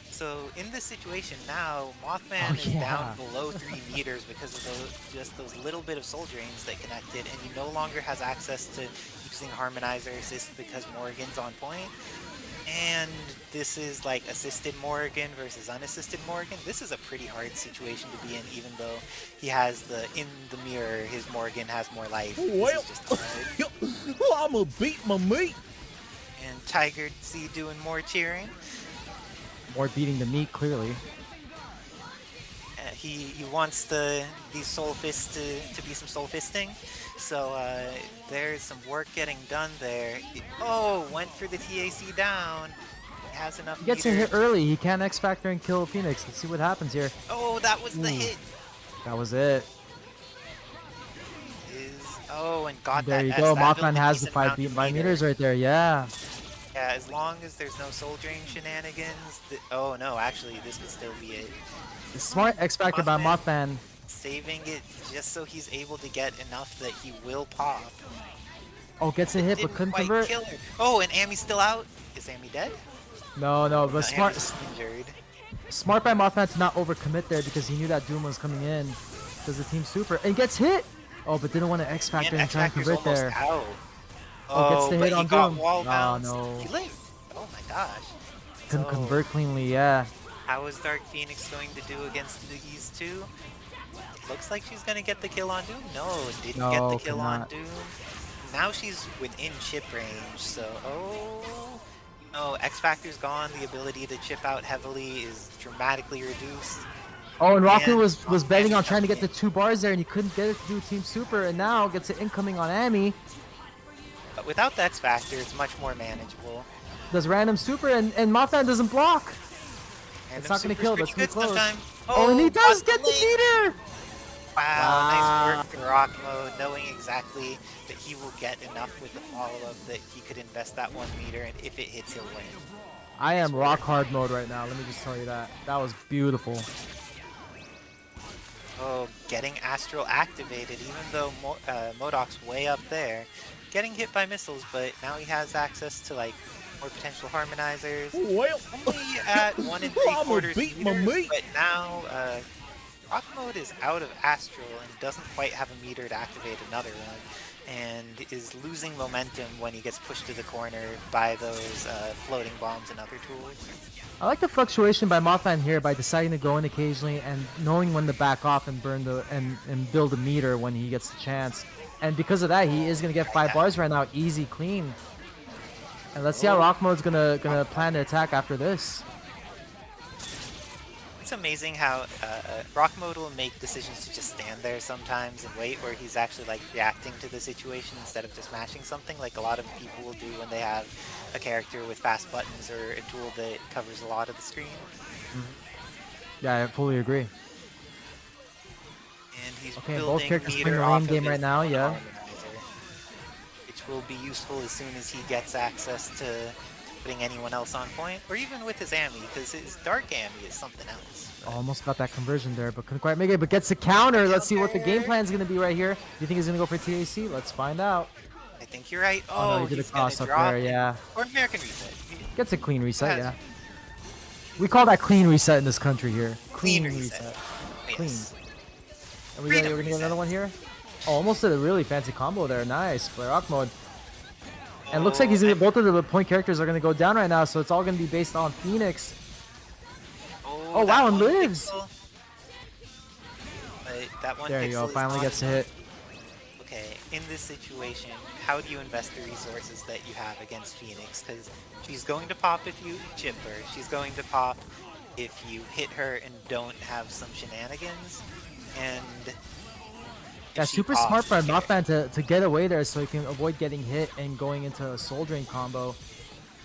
So in this situation now, Mothman is down below 3 meters because of just those little bit of soul drains that connected, and he no longer has access to using Harmonizer Assist because Morrigan's on point. And this is like assisted Morrigan versus unassisted Morrigan. This is a pretty hard situation to be in, even though he has in the mirror, his Morrigan has more life. Well, This is just hard. well, I'm gonna beat my meat. And Tiger C doing more cheering. More beating the meat, clearly. He wants these soul fists to be some soul fisting, so there's some work getting done there. Went for the TAC down. He has enough. He gets a meter. hit early. He can't X Factor and kill Phoenix. Let's see what happens here. Oh, that was the hit. That was it. And got There that. you S. go. That built Mothman a has the decent 5 amount beat of by meter. meters right there. Yeah. Yeah, as long as there's no soul drain shenanigans. Oh no, actually, this could still be it. Smart X Factor by Mothman. Saving it just so he's able to get enough that he will pop. Oh, gets a hit but Didn't couldn't quite convert. kill her. Oh, and Amy's still out. Is Amy dead? No, but No, smart Amy's injured. by Mothman to not overcommit there because he knew that Doom was coming in. Does the team super and gets hit. Oh, but didn't want to X Factor and try and X-Factor's convert almost there. out. Gets the but hit on he got Doom. wall Oh, bounced. no. He lived. Oh my gosh. Couldn't So, convert cleanly. Yeah. How is Dark Phoenix going to do against these two? Looks like she's gonna get the kill on Doom. No, didn't get the No, kill could on not. Doom. Now she's within chip range, so X Factor's gone. The ability to chip out heavily is dramatically reduced. Oh, and Rocket And was betting on Mothman's trying to get the coming 2 bars there, and he couldn't get it to do Team Super, and now gets it incoming on Amy. But without the X Factor, it's much more manageable. Does random Super, and Mothman doesn't block. And It's them not gonna Super's kill, pretty but it's gonna good close. sometimes. Oh, and he does got get the link. meter! Wow, nice work, Rock Mode, knowing exactly that he will get enough with the follow-up that he could invest that 1 meter, and if it hits, he'll win. I am rock hard mode right now, let me just tell you that. That was beautiful. Oh, getting Astral activated, even though Modok's way up there. Getting hit by missiles, but now he has access to, like, more potential harmonizers. Well, Only at 1 I'ma 3/4 beat my meters, meat. but now Rock Mode is out of Astral and doesn't quite have a meter to activate another one, and is losing momentum when he gets pushed to the corner by those floating bombs and other tools. I like the fluctuation by Mothman here by deciding to go in occasionally and knowing when to back off and burn and build a meter when he gets the chance. And because of that, he is gonna get 5 bars right now, easy, clean. And let's see how Rock Mode's gonna plan to attack after this. It's amazing how Rock Mode will make decisions to just stand there sometimes and wait, where he's actually like reacting to the situation instead of just mashing something, like a lot of people will do when they have a character with fast buttons or a tool that covers a lot of the screen. Yeah, I fully agree. And he's Okay, both building characters meter playing the off lane of game his right now, yeah. Harmonizer, which will be useful as soon as he gets access to putting anyone else on point, or even with his Ami, because his Dark Ami is something else. Almost got that conversion there, but couldn't quite make it. But gets the counter. Let's see what the game plan is going to be right here. Do you think he's going to go for TAC? Let's find out. I think you're right. Oh, no, he did a he's gonna cross up drop there, yeah. Or American Reset. Gets a clean reset, Has- yeah. We call that clean reset in this country here. Clean reset. Clean. Yes. Are we Freedom gonna get another reset. one here? Oh, almost did a really fancy combo there. Nice. Play rock mode. And it looks like he's gonna, both of the point characters are going to go down right now, so it's all going to be based on Phoenix. Oh, that wow, and one lives. pixel. But that one There you go. pixel is Finally not gets a hit. Okay, in this situation, how do you invest the resources that you have against Phoenix? Because she's going to pop if you chip her. She's going to pop if you hit her and don't have some shenanigans. And if Yeah, she super pops, smart by you get- Mothman to get away there so he can avoid getting hit and going into a soul drain combo.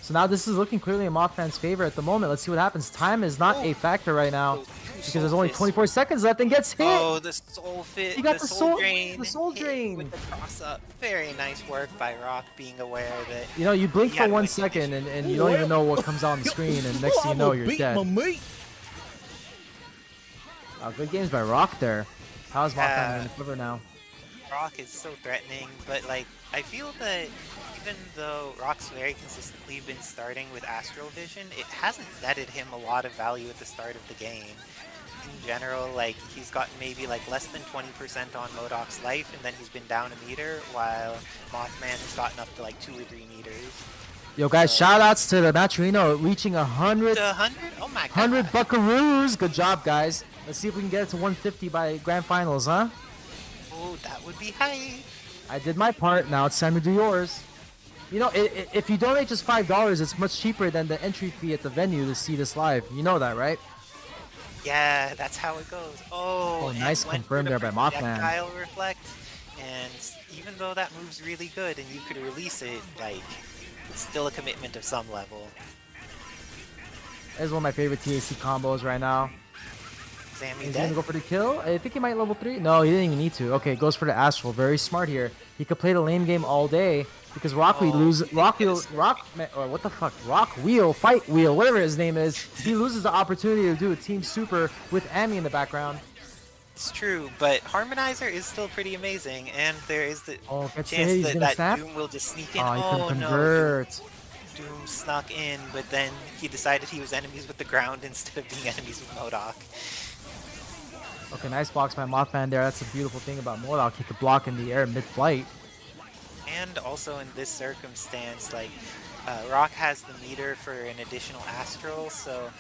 So now this is looking clearly in Mothman's favor at the moment. Let's see what happens. Time is not a factor right now because there's only 24 seconds left and gets hit. Oh, the soul fit. He got the the soul soul- drain. the soul hit drain. with the cross up. Very nice work by Rock, being aware that. You know, you blink he for had 1 win second condition. and you don't even know what comes out on the screen, and next thing you know, you're beat dead. my meat. Good games by Rock there. How's Mothman Yeah. going to quiver now? Rock is so threatening, but like I feel that even though Rock's very consistently been starting with Astral Vision, it hasn't netted him a lot of value at the start of the game. In general, like he's gotten maybe like less than 20% on Modoc's life, and then he's been down a meter, while Mothman has gotten up to like 2 or 3 meters. Yo, guys, shout outs to the Maturino reaching 100, To 100? Oh my god. 100 buckaroos. Good job, guys. Let's see if we can get it to 150 by grand finals, huh? Oh, that would be high. I did my part. Now it's time to do yours. You know, if you donate just $5, it's much cheaper than the entry fee at the venue to see this live. You know that, right? Yeah, that's how it goes. Oh, and nice went confirm for the there by Mothman. projectile reflect, and even though that move's really good and you could release it, like, it's still a commitment of some level. This is one of my favorite TAC combos right now. Sammy He's dead? gonna go for the kill. I think he might level 3. No, he didn't even need to. Okay, goes for the Astral. Very smart here. He could play the lane game all day because Rock Oh, what the fuck? Rock Wheel, Fight Wheel, whatever his name is. He loses the opportunity to do a team super with Ami in the background. It's true, but Harmonizer is still pretty amazing, and there is the Oh, gets the hit. chance He's that gonna that snap. Doom will just sneak in. Oh, he couldn't Oh no, convert. Doom snuck in, but then he decided he was enemies with the ground instead of being enemies with MODOK. Okay, nice blocks by Mothman there. That's the beautiful thing about Modok. He could block in the air mid-flight. And also in this circumstance, like, Rock has the meter for an additional Astral, so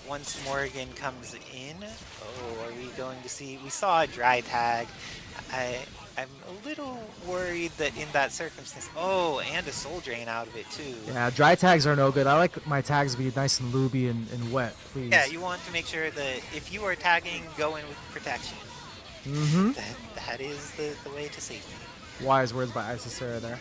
once Morrigan comes in, oh, are we going to see... We saw a dry tag. I'm a little worried that in that circumstance... Oh, and a Soul Drain out of it, too. Yeah, dry tags are no good. I like my tags to be nice and looby and wet, please. Yeah, you want to make sure that if you are tagging, go in with protection. Mm-hmm. That is the way to safety. Wise words by Isisera there.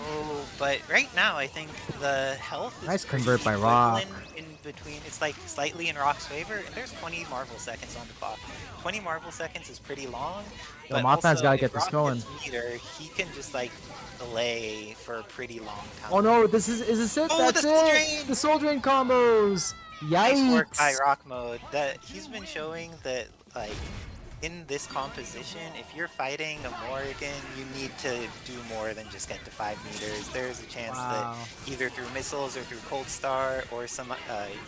Oh, but right now I think the health is Nice pretty convert by Rock. equivalent in between. It's like slightly in Rock's favor, and there's 20 Marvel seconds on the clock. 20 Marvel seconds is pretty long. Yo, But Mothman's also, gotta if get this Rock going. gets meter, he can just like delay for a pretty long time. Oh no, is this it? Oh, That's the Soul it! Drain! The Soul Drain combos! Yikes! Nice work by Rock Mode. That he's been showing that like in this composition, if you're fighting a Morrigan, you need to do more than just get to 5 meters. There's a chance Wow. that either through missiles or through Cold Star or some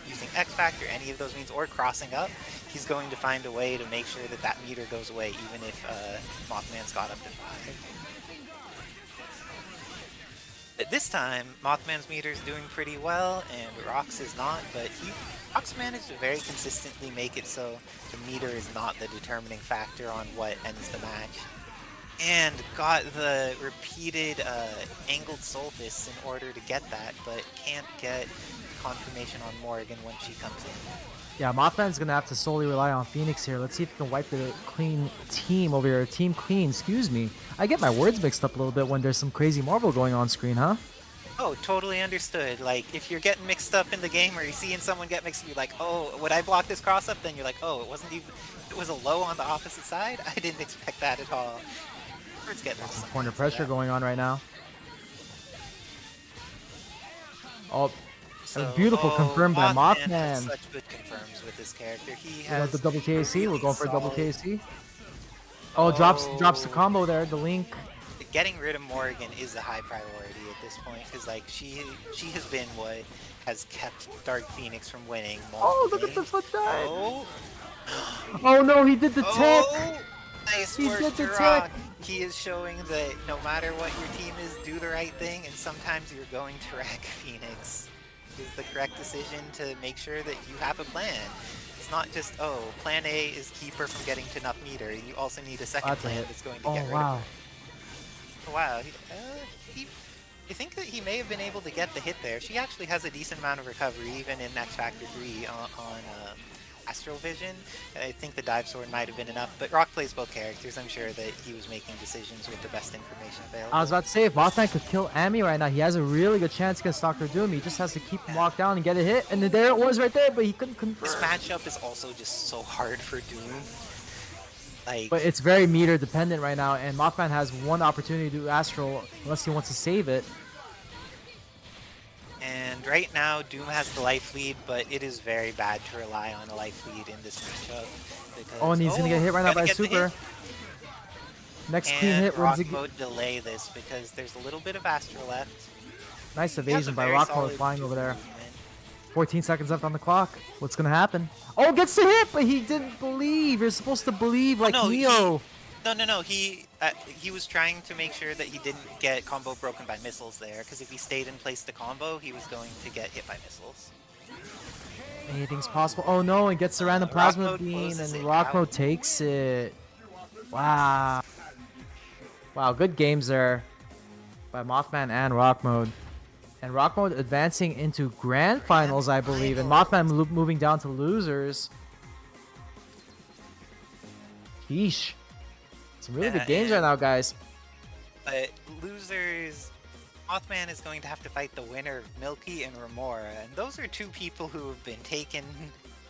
using X Factor, any of those means, or crossing up, he's going to find a way to make sure that that meter goes away, even if Mothman's got up to 5. But this time, Mothman's meter is doing pretty well, and Rock's is not, but Rock's managed to very consistently make it so the meter is not the determining factor on what ends the match. And got the repeated angled soul fists in order to get that, but can't get confirmation on Morgan when she comes in. Yeah, Mothman's gonna have to solely rely on Phoenix here. Let's see if he can wipe the clean team over here. Team clean, excuse me. I get my words mixed up a little bit when there's some crazy Marvel going on screen, huh? Oh, totally understood. Like, if you're getting mixed up in the game or you're seeing someone get mixed, you're like, oh, would I block this cross up? Then you're like, oh, it wasn't even, it was a low on the opposite side? I didn't expect that at all. Let's get Some corner pressure going on right now. Oh, So, beautiful confirmed by Mothman has Mothman. such good confirms with this character. He We has got the double KC. really We're going for a double solid- KC. Oh, drops the combo there. The link. Getting rid of Morgan is a high priority at this point because, like, she has been what has kept Dark Phoenix from winning. Oh, look multiple at the games. foot dive. Oh, Oh no, he did the tick. oh, nice He work, did the Jirok. He is showing that no matter what your team is, do the right thing, and sometimes you're going to wreck Phoenix. Is the correct decision to make sure that you have a plan. It's not just, oh, plan A is keep her from getting to enough meter. You also need a second That's a plan hit. that's going to Oh get rid of wow. her. Wow, I think that he may have been able to get the hit there. She actually has a decent amount of recovery, even in X Factor 3 on Astral Vision. I think the dive sword might have been enough, but Rock plays both characters. I'm sure that he was making decisions with the best information available. I was about to say, if Mothman could kill Amy right now, he has a really good chance against Dr. Doom. He just has to keep him locked down and get a hit. And then there it was right there, but he couldn't confirm. This matchup is also just so hard for Doom. Like, But it's very meter dependent right now, and Mothman has one opportunity to do Astral unless he wants to save it. and right now Doom has the life lead, but it is very bad to rely on a life lead in this matchup. Because, Oh, and he's gonna get hit right now gonna by get the super. hit. Next clean And hit Rock wins the mode delay this because there's a little bit of Astral left. nice He has a evasion by very Rock Mode solid flying over there. movement. 14 seconds left on the clock. What's gonna happen? Oh, gets the hit, but he didn't believe. You're supposed to believe like no, Neo. No. He was trying to make sure that he didn't get combo broken by missiles there, because if he stayed in place to combo, he was going to get hit by missiles. Anything's possible. Oh no, and gets the random plasma Mode beam, closes and it Rock out. Mode takes it. Wow. Wow, good games there by Mothman and Rock Mode. And Rock Mode advancing into Grand Finals, I believe, and Mothman moving down to losers. Yeesh. Some really good games right now, guys. But losers, Mothman is going to have to fight the winner of Milky and Remora, and those are two people who have been taking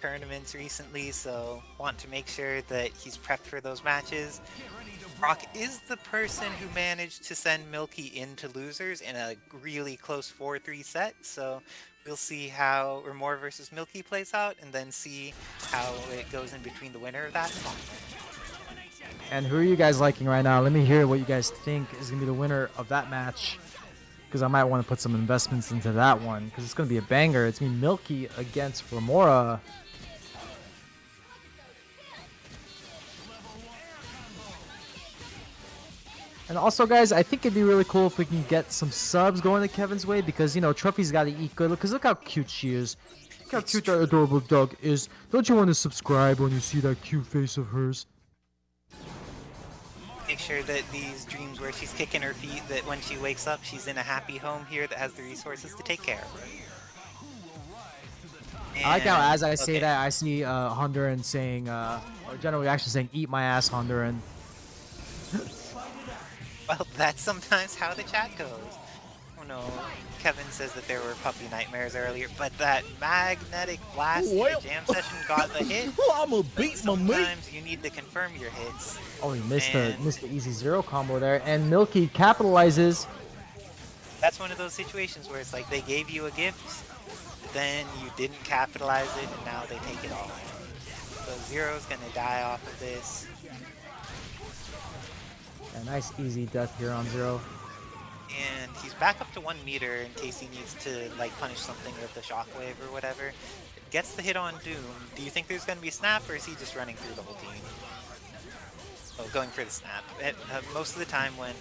tournaments recently, so want to make sure that he's prepped for those matches. Rock is the person who managed to send Milky into losers in a really close 4-3 set, so we'll see how Remora versus Milky plays out, and then see how it goes in between the winner of that and Mothman. And who are you guys liking right now? Let me hear what you guys think is going to be the winner of that match. Because I might want to put some investments into that one. Because it's going to be a banger. It's going to be Milky against Remora. And also, guys, I think it'd be really cool if we can get some subs going to Kevin's way. Because, you know, Trophy's got to eat good. Because look how cute she is. Look how cute that adorable dog is. Don't you want to subscribe when you see that cute face of hers? Make sure that these dreams where she's kicking her feet, that when she wakes up, she's in a happy home here that has the resources to take care of her. I like how, And- as I say okay. that, I see Honduran saying, or generally actually saying, "Eat my ass, Honduran." Well, that's sometimes how the chat goes. Oh no, Kevin says that there were puppy nightmares earlier, but that magnetic blast in Well. the jam session got the hit. I'ma beat my meat. Sometimes you need to confirm your hits. Oh, he missed And- the easy zero combo there, and Milky capitalizes. That's one of those situations where it's like they gave you a gift, then you didn't capitalize it, and now they take it all. So Zero's gonna die off of this. A nice easy death here on Zero. And he's back up to 1 meter in case he needs to like punish something with the shockwave or whatever. Gets the hit on Doom. Do you think there's going to be a snap, or is he just running through the whole team? Oh, going for the snap. Most of the time when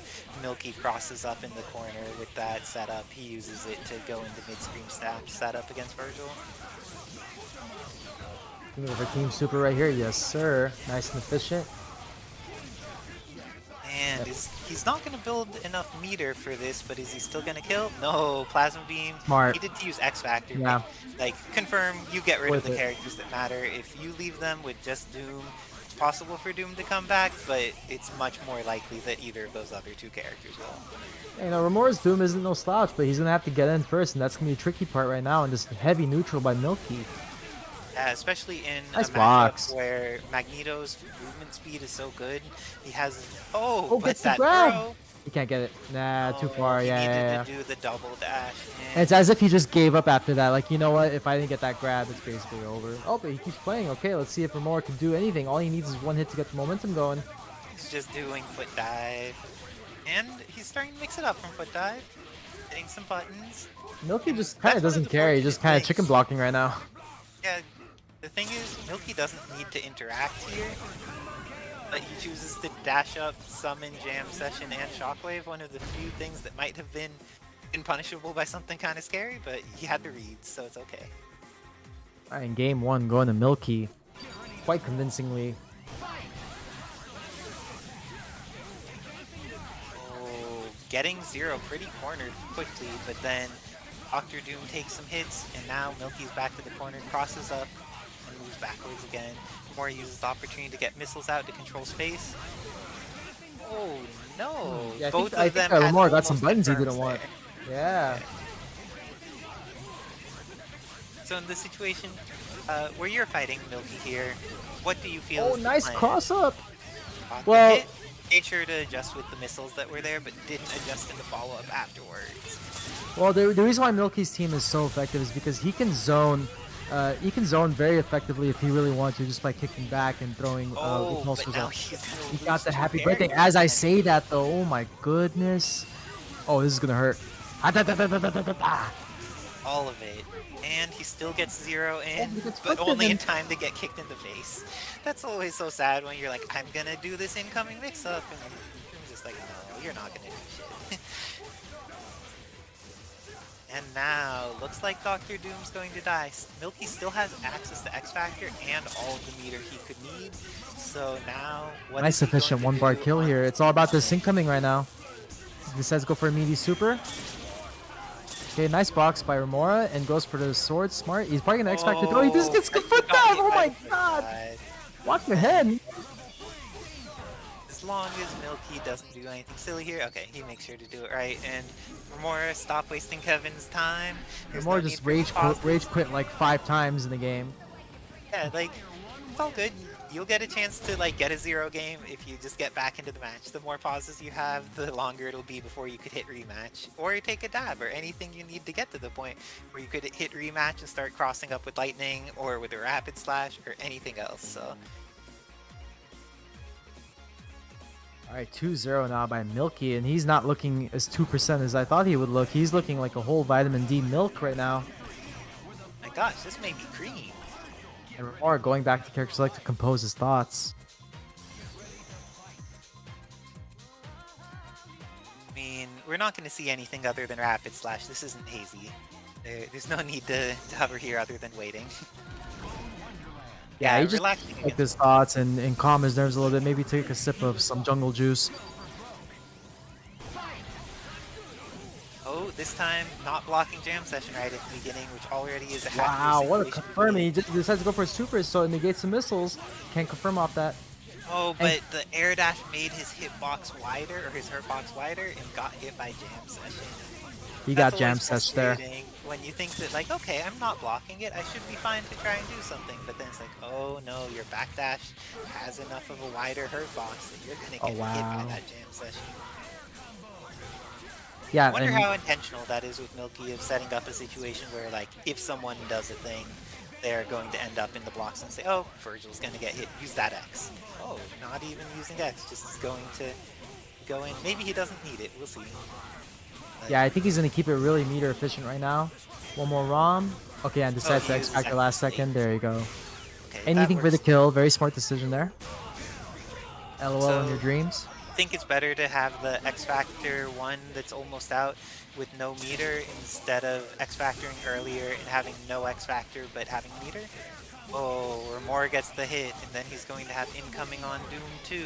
Milky crosses up in the corner with that setup, he uses it to go into mid-screen snap setup against Virgil. Looking for Team Super right here. Yes, sir. Nice and efficient. And he's not going to build enough meter for this, but is he still going to kill? No, Plasma Beam. Smart. He did to use X Factor. Yeah. Like, confirm you get rid of Worth the it. characters that matter. If you leave them with just Doom, it's possible for Doom to come back, but it's much more likely that either of those other two characters will. You know, Remora's Doom isn't no slouch, but he's gonna have to get in first, and that's gonna be a tricky part right now. And this heavy neutral by Milky. Yeah, especially in Nice a box. matchup where Magneto's movement speed is so good. He has... Oh, Oh, but gets the that grab! throw... He can't get it. Nah, too Oh, far. he Yeah, needed yeah, yeah. to do the double dash. And it's as if he just gave up after that. Like, you know what? If I didn't get that grab, it's basically over. Oh, but he keeps playing. Okay, let's see if Remora can do anything. All he needs is one hit to get the momentum going. He's just doing foot dive. And he's starting to mix it up from foot dive. Hitting some buttons. Milky just That's kind one of of doesn't the care. He's just fortunate kind of things. chicken blocking right now. Yeah, the thing is, Milky doesn't need to interact here. But he chooses to dash up, summon Jam Session and Shockwave, one of the few things that might have been punishable by something kind of scary, but he had to read, so it's okay. All right, in game one, going to Milky. Quite convincingly. Oh, getting zero pretty cornered quickly, but then Dr. Doom takes some hits, and now Milky's back to the corner, crosses up, and moves backwards again. More uses the opportunity to get missiles out to control space. Oh no! Yeah, Both I of think them had Remora got some almost buttons he confirms didn't want. there. Yeah. So in this situation, where you're fighting Milky here, what do you feel? Oh, is the nice plan? cross up. Caught the Well- hit, made sure to adjust with the missiles that were there, but didn't adjust in the follow-up afterwards. Well, the reason why Milky's team is so effective is because he can zone. He can zone very effectively if he really wants to, just by kicking back and throwing Oh, but repulsors now up. he's gonna He lose got the to happy Barry. birthday. As I say that, though, oh my goodness. Oh, this is gonna hurt. All of it. And he still gets zero in, he gets but flipped only in in. time to get kicked in the face. That's always so sad when you're like, I'm gonna do this incoming mix-up, and you're just like, no, you're not gonna do shit. And now, looks like Dr. Doom's going to die. Milky still has access to X Factor and all of the meter he could need. So now, what Nice is he going efficient to one-bar do kill on here. this It's all about the position? sync coming right now. He decides to go for a meaty super. Okay, nice box by Remora, and goes for the sword. Smart. He's probably gonna X Factor. Oh, he just gets I a foot forgot dive. he Oh had my a foot god. dive. Walk your head. As long as Milky doesn't do anything silly here, okay, he makes sure to do it right. And Remora, stop wasting Kevin's time. There's Remora no just need for rage quit like 5 times in the game. Yeah, like, it's all good. You'll get a chance to, like, get a zero game if you just get back into the match. The more pauses you have, the longer it'll be before you could hit rematch. Or take a dab, or anything you need to get to the point where you could hit rematch and start crossing up with lightning, or with a rapid slash, or anything else, so... Alright, 2-0 now by Milky, and he's not looking as 2% as I thought he would look. He's looking like a whole vitamin D milk right now. My gosh, this may be cream. And Remora going back to character select to compose his thoughts. I mean, we're not going to see anything other than rapid slash. This isn't hazy. There's no need to hover here other than waiting. Yeah, he just relaxing like against his thoughts and calm his nerves a little bit. Maybe take a sip of some jungle juice. Oh, this time not blocking jam session right at the beginning, which already is a hack. Wow, what a confirm. He just decides to go for a super, so it negates the missiles. Can't confirm off that. Oh, but the air dash made his hitbox wider, or his hurtbox wider, and got hit by jam session. He That's got jam always session there. frustrating when you think that, like, okay, I'm not blocking it, I should be fine to try and do something, but then it's like, oh no, your backdash has enough of a wider hurtbox that you're gonna get hit wow. by that jam session. Yeah, I wonder and how intentional that is with Milky of setting up a situation where, like, if someone does a thing, they're going to end up in the blocks and say, oh, Virgil's going to get hit, use that X. Oh, not even using X, just going to go in. Maybe he doesn't need it, we'll see. But, yeah, I think he's gonna keep it really meter efficient right now. One more ROM. Okay, and decides he to uses X Factor last X second. There you go. okay, that Anything for the works. kill. Very smart decision there. LOL So- in your dreams. I think it's better to have the X Factor one that's almost out with no meter instead of X Factoring earlier and having no X Factor but having meter. Oh, Remora gets the hit, and then he's going to have incoming on Doom 2.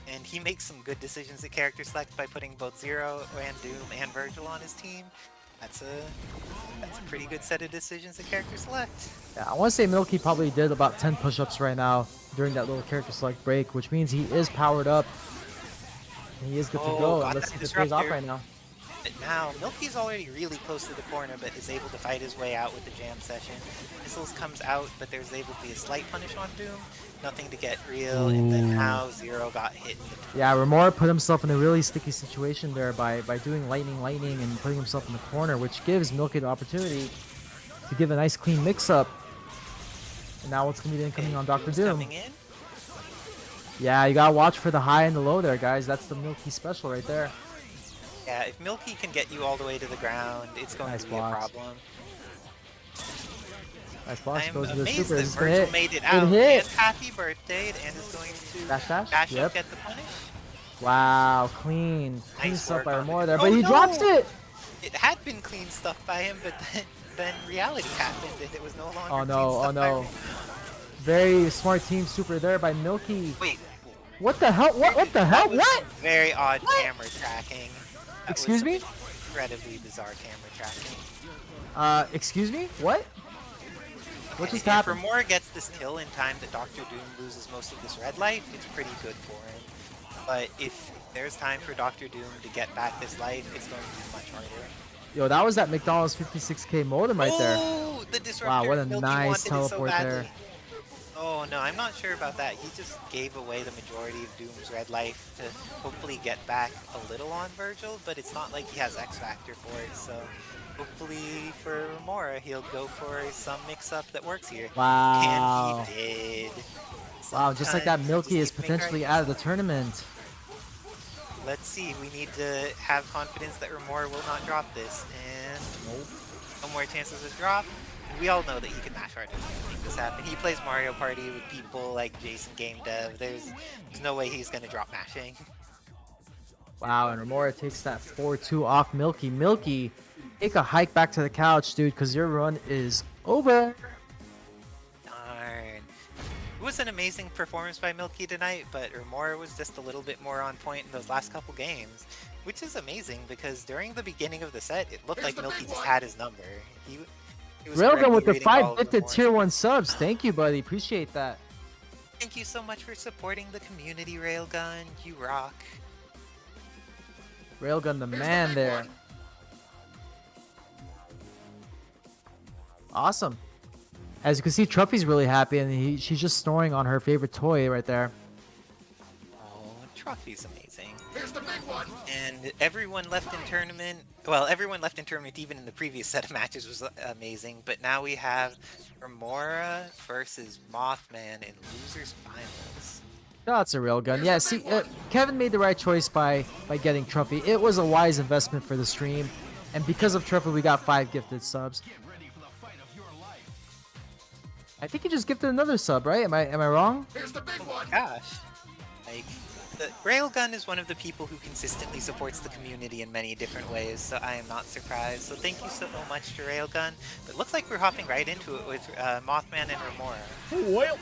And he makes some good decisions at character select by putting both Zero and Doom and Virgil on his team. That's a pretty good set of decisions at character select. Yeah, I want to say Milky probably did about 10 push-ups right now during that little character select break, which means he is powered up. And he is good to go. got Let's that see if it pays off disruptor. right now. But now, Milky's already really close to the corner, but is able to fight his way out with the jam session. Missiles comes out, but there's able to be a slight punish on Doom. Nothing to get real, and then now Zero got hit. Yeah, Remora put himself in a really sticky situation there by doing lightning, and putting himself in the corner, which gives Milky the opportunity to give a nice clean mix-up. And now what's going to be the incoming on Dr. Doom's Doom? coming in. Yeah, you got to watch for the high and the low there, guys. That's the Milky special right there. Yeah, if Milky can get you all the way to the ground, it's going Nice to be a blocks. problem. Nice boss I'm goes to the amazed super. that It's gonna Virgil hit. made it Good out. hit. And happy birthday, and is going to Dash? up, Yep. get the punish. Wow, clean stuff work by on Remora it. there, Oh, but he no! drops it. It had been clean stuff by him, but then reality happened, and it was no longer Oh clean no, stuff oh by no. Remora. Very smart team super there by Milky. Wait, What the hell? What the hell? that was What? some very odd camera tracking. That was Excuse some me? Incredibly bizarre camera tracking. Excuse me? What? What just If happened? Remora gets this kill in time that Dr. Doom loses most of this red life, it's pretty good for him. But if there's time for Dr. Doom to get back this life, it's going to be much harder. Yo, that was that McDonald's 56k modem right there. Oh, the disruptor. Wow, what a Milky nice wanted it so teleport badly. there. Oh no, I'm not sure about that. He just gave away the majority of Doom's red life to hopefully get back a little on Virgil, but it's not like he has X Factor for it, so hopefully for Remora he'll go for some mix-up that works here. Wow. And he did. Wow, just like that, Sometimes Milky you is just need to make potentially right- out of the tournament. Let's see, we need to have confidence that Remora will not drop this, and no more chances of drop. We all know that he can mash hard to make this happen. He plays Mario Party with people like Jason Game Dev. There's no way he's gonna drop mashing. Wow, and Remora takes that 4-2 off Milky. Milky, take a hike back to the couch, dude, because your run is over. Darn. It was an amazing performance by Milky tonight, but Remora was just a little bit more on point in those last couple games, which is amazing because during the beginning of the set, it looked like Milky just had his number. He was Railgun correctly with the reading all 5 of the gifted warnings. tier 1 subs. Thank you, buddy. Appreciate that. Thank you so much for supporting the community, Railgun. You rock. Railgun the man there. Awesome. As you can see, Truffy's really happy, and she's just snoring on her favorite toy right there. Oh, Trophy's amazing. Here's the big one. And everyone left in tournament, well, everyone left in tournament even in the previous set of matches was amazing, but now we have Remora versus Mothman in losers finals. That's a Railgun. Yeah, see, Kevin made the right choice by getting Truffy. It was a wise investment for the stream, and because of Truffy, we got 5 gifted subs. I think he just gifted another sub, right? Am I wrong? Here's the big one. Gosh. Like, the Railgun is one of the people who consistently supports the community in many different ways, so I am not surprised. So thank you so much to Railgun. But it looks like we're hopping right into it with Mothman and Remora. Well,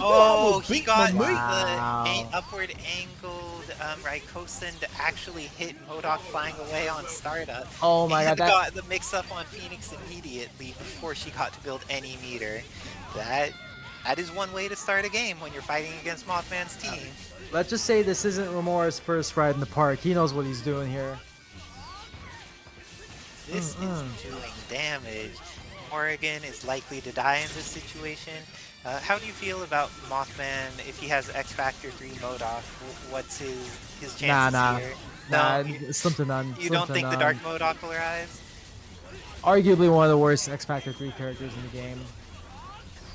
Oh, beat he got my meat. Wow. the upward angled Rykosen to actually hit Modok flying away on startup. Oh my and god, got the mix-up on Phoenix immediately before she got to build any meter. That is one way to start a game when you're fighting against Mothman's team. let's just say this isn't Remora's first ride in the park. He knows what he's doing here. This is doing damage. Oregon is likely to die in this situation. How do you feel about Mothman if he has X Factor 3 Modok? What's his chances Nah. here? Nah, you, something on. you don't something think the on. Dark Modok will rise? Arguably one of the worst X Factor 3 characters in the game.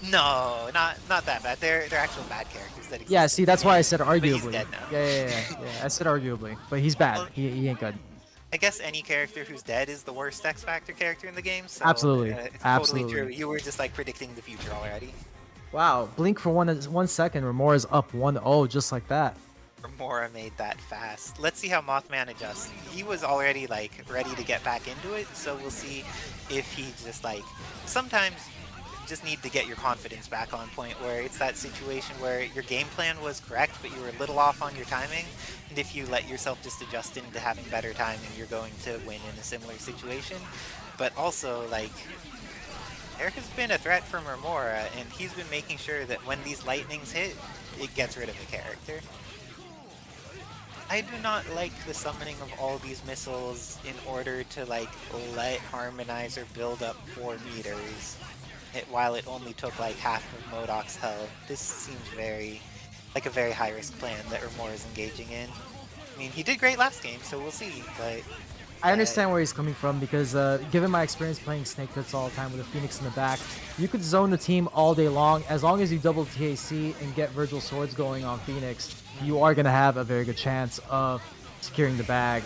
No, not that bad. They're actual bad characters that exist. Yeah, in see, the that's why I game. said But he's arguably. dead now. Yeah. I said arguably, but he's bad. Well, He ain't good. I guess any character who's dead is the worst X Factor character in the game. So, Absolutely. it's Absolutely. totally true. You were just like predicting the future already. Wow, blink for 1 second. Remora's up 1-0 just like that. Remora made that fast. Let's see how Mothman adjusts. He was already like ready to get back into it, so we'll see if he just like sometimes just need to get your confidence back on point, where it's that situation where your game plan was correct, but you were a little off on your timing. And if you let yourself just adjust into having better timing, you're going to win in a similar situation. But also, like, there has been a threat from Remora, and he's been making sure that when these lightnings hit, it gets rid of the character. I do not like the summoning of all these missiles in order to, like, let Harmonizer build up 4 meters while it only took like half of Modoc's health. This seems like a very high risk plan that Remora is engaging in. I mean, he did great last game, so we'll see, but I understand where he's coming from because given my experience playing Snake Pits all the time with a Phoenix in the back, you could zone the team all day long. As long as you double TAC and get Virgil Swords going on Phoenix, you are going to have a very good chance of securing the bag.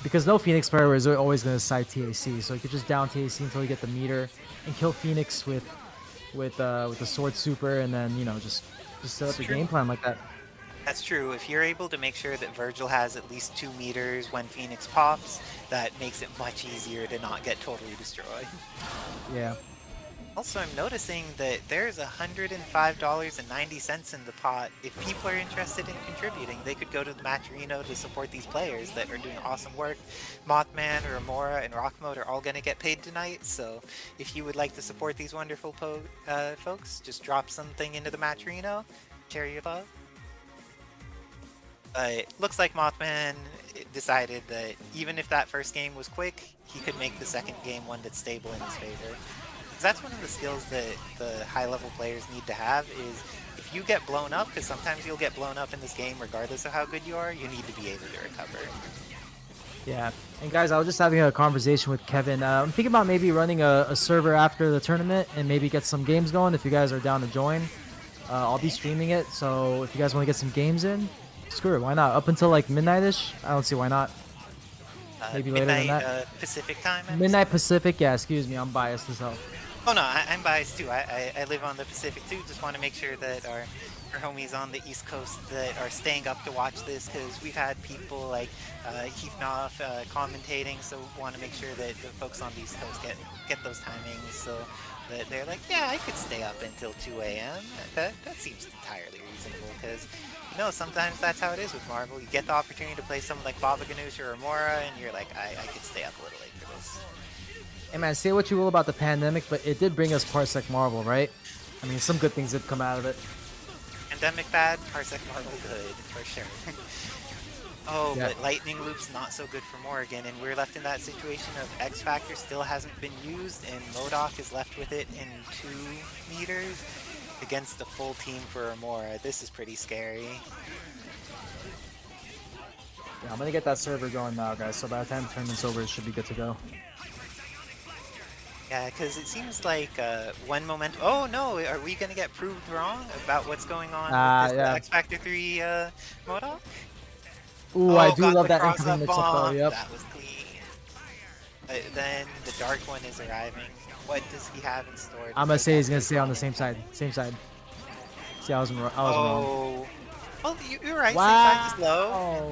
Because no Phoenix player is always going to side TAC, so you could just down TAC until you get the meter and kill Phoenix with the Sword Super, and then, you know, just set up your game plan like that. that's true. If you're able to make sure that Virgil has at least 2 meters when Phoenix pops, that makes it much easier to not get totally destroyed. Yeah. Also, I'm noticing that there's $105.90 in the pot. If people are interested in contributing, they could go to the Matcherino to support these players that are doing awesome work. Mothman, Remora, and Rockmode are all going to get paid tonight, so if you would like to support these wonderful folks, just drop something into the Matcherino. Share your love. Looks like Mothman decided that even if that first game was quick, he could make the second game one that's stable in his favor. That's one of the skills that the high-level players need to have, is if you get blown up, because sometimes you'll get blown up in this game regardless of how good you are, you need to be able to recover. Yeah. And guys, I was just having a conversation with Kevin. I'm thinking about maybe running a server after the tournament and maybe get some games going if you guys are down to join. I'll be streaming it, so if you guys want to get some games in, screw it, why not? Up until like midnight-ish? I don't see why not. Maybe later than that. Pacific time? Midnight Pacific? Yeah, excuse me, I'm biased as hell. Oh no, I'm biased too. I live on the Pacific too. Just want to make sure that our homies on the East Coast that are staying up to watch this, because we've had people like Heathnoff commentating, so want to make sure that the folks on the East Coast get those timings, so that they're like, yeah, I could stay up until 2 a.m. That seems entirely reasonable, because you know, sometimes that's how it is with Marvel. You get the opportunity to play someone like Baba Ghanoush or Remora, and you're like, I could stay up a little late for this. Hey man, say what you will about the pandemic, but it did bring us Parsec Marvel, right? I mean, some good things did come out of it. Pandemic bad, Parsec Marvel good, for sure. Oh, Yeah. but Lightning Loop's not so good for Morrigan, and we're left in that situation of X Factor still hasn't been used, and Modoc is left with it in 2 meters against the full team for Remora. This is pretty scary. Yeah, I'm gonna get that server going now, guys, so by the time the tournament's over, it should be good to go. Yeah, because it seems like one moment. Oh no, are we gonna get proved wrong about what's going on with this yeah. X Factor 3 Modoc? Ooh, Oh, I do got love the that cross-up incoming mix-up though, bomb. yep. That was clean. Then the dark one is arriving. What does he have in store? I'm gonna say he's gonna stay on the same side. Same side. See, I was wrong. Oh. Well, you're right. Wow. Same side is low.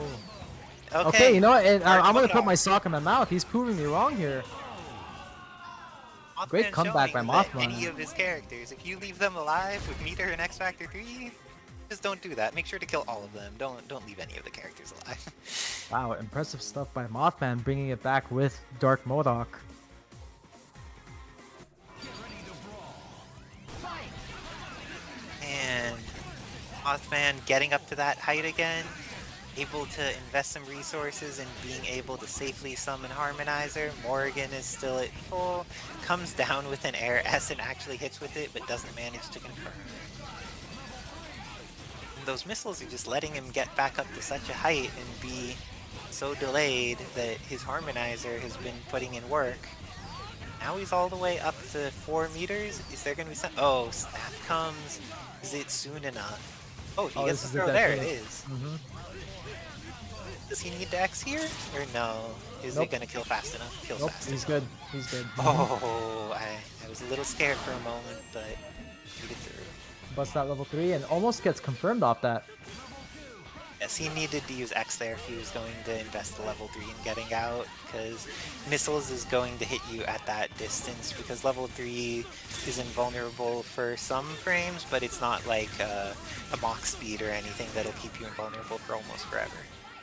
Okay, you know what? And, Dark I'm gonna put Modoc. my sock in my mouth. He's proving me wrong here. Mothman Great comeback by showing that Mothman. Any of his characters, if you leave them alive with Meter and X Factor 3, just don't do that. Make sure to kill all of them. Don't leave any of the characters alive. Wow, impressive stuff by Mothman, bringing it back with Dark Modoc. And Mothman getting up to that height again, able to invest some resources in being able to safely summon Harmonizer. Morrigan is still at full, comes down with an air S and actually hits with it, but doesn't manage to confirm. And those missiles are just letting him get back up to such a height and be so delayed that his Harmonizer has been putting in work. Now he's all the way up to 4 meters. Is there going to be some... Oh, snap comes. Is it soon enough? Oh, he gets this the is throw. the There it death is. Mm-hmm. Does he need to X here? Or no? Is Nope. it gonna kill fast enough? Kills Nope, fast he's enough. good. He's good. Oh, I was a little scared for a moment, but made it through. Busts that level 3 and almost gets confirmed off that. Yes, he needed to use X there if he was going to invest the level 3 in getting out, because missiles is going to hit you at that distance, because level 3 is invulnerable for some frames, but it's not like a Mach speed or anything that'll keep you invulnerable for almost forever.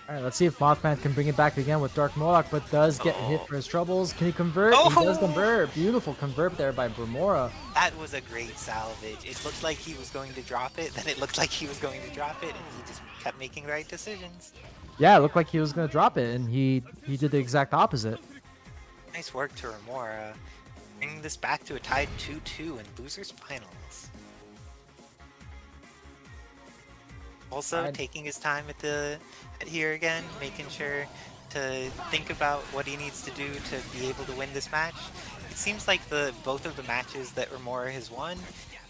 Alright, let's see if Mothman can bring it back again with Dark Moloch, but does get hit for his troubles. Can he convert? He does convert. Beautiful convert there by Remora. That was a great salvage. It looked like he was going to drop it, then it looked like he was going to drop it, and he just kept making the right decisions. Yeah, it looked like he was going to drop it, and he did the exact opposite. Nice work to Remora. Bringing this back to a tied 2-2 in losers finals. Also taking his time at here again, making sure to think about what he needs to do to be able to win this match. It seems like both of the matches that Remora has won,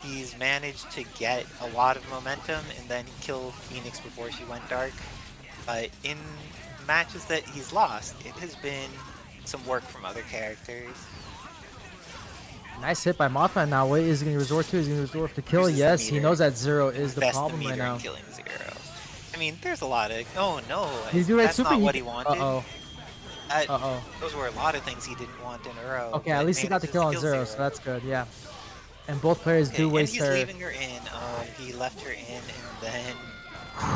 he's managed to get a lot of momentum and then kill Phoenix before she went dark. But in matches that he's lost, it has been some work from other characters. Nice hit by Mothman. Now, what is he going to resort to? Is he going to resort to kill? Yes, he knows that Zero is the problem right now. Killing Zero. I mean, there's a lot of... Oh no, that's not what he wanted. Uh-oh. Those were a lot of things he didn't want in a row. Okay, at least he got the kill on Zero, so that's good, yeah. And both players do waste their... he's leaving her in. He left her in, and then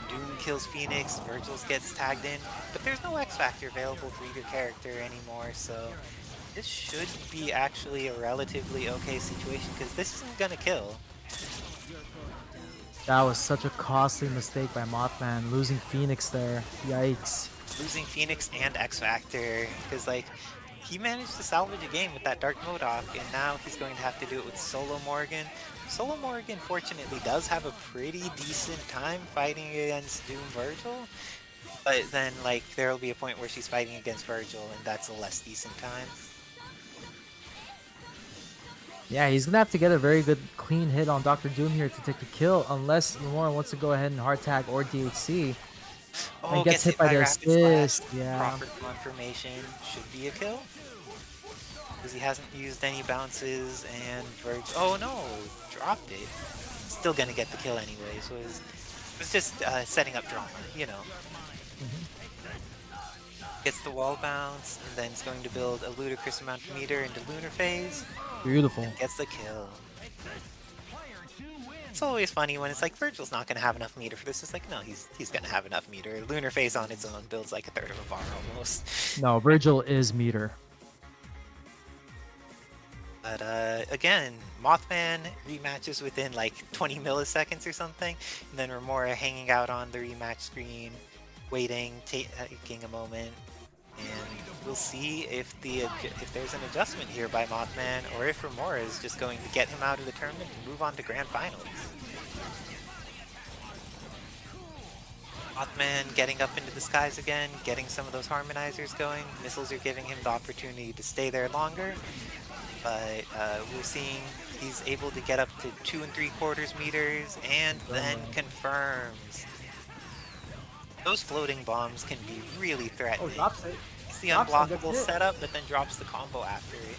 Doom kills Phoenix, Virgil's gets tagged in. But there's no X Factor available for either character anymore, so... This should be actually a relatively okay situation, because this isn't gonna kill. That was such a costly mistake by Mothman, losing Phoenix there. Yikes. Losing Phoenix and X Factor, because like, he managed to salvage a game with that Dark Modok, and now he's going to have to do it with Solo Morgan. Solo Morgan, fortunately, does have a pretty decent time fighting against Doom Virgil, but then like, there will be a point where she's fighting against Virgil, and that's a less decent time. Yeah, he's gonna have to get a very good clean hit on Dr. Doom here to take the kill, unless Remora wants to go ahead and hard tag or DHC. And gets hit by the assist. Yeah. Proper confirmation should be a kill. Because he hasn't used any bounces and Virgil. Oh no! Dropped it. Still gonna get the kill anyway, so it was just setting up drama, you know. Gets the wall bounce, and then it's going to build a ludicrous amount of meter into lunar phase. Beautiful. And gets the kill. It's always funny when it's like, Virgil's not going to have enough meter for this. It's like, no, he's going to have enough meter. Lunar phase on its own builds like a third of a bar almost. No, Virgil is meter. But again, Mothman rematches within like 20 milliseconds or something, and then Remora hanging out on the rematch screen, waiting, taking a moment, and we'll see if there's an adjustment here by Mothman, or if Remora is just going to get him out of the tournament and move on to Grand Finals. Mothman getting up into the skies again, getting some of those harmonizers going. Missiles are giving him the opportunity to stay there longer, but we're seeing he's able to get up to 2 3/4 meters, and then confirms. Those floating bombs can be really threatening. Oh, drops it. It's the unblockable setup, but then drops the combo after it.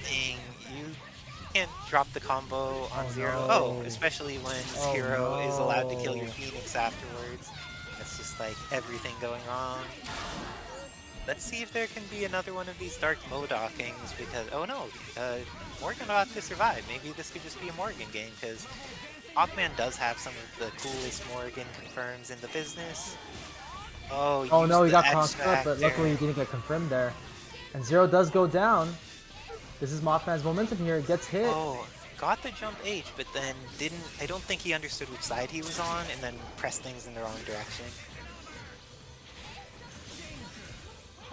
Dang, you can't drop the combo on Zero. No. Oh, especially when Zero is allowed to kill your Phoenix afterwards. That's just like everything going wrong. Let's see if there can be another one of these Dark Modokings, because, oh no, Morgan will have to survive. Maybe this could just be a Morgan game, because Mothman does have some of the coolest Morgan confirms in the business. Oh No, he got crossed up, but luckily he didn't get confirmed there. And Zero does go down. This is Mothman's momentum here. It gets hit. Oh, got the jump H, but then I don't think he understood which side he was on, and then pressed things in the wrong direction.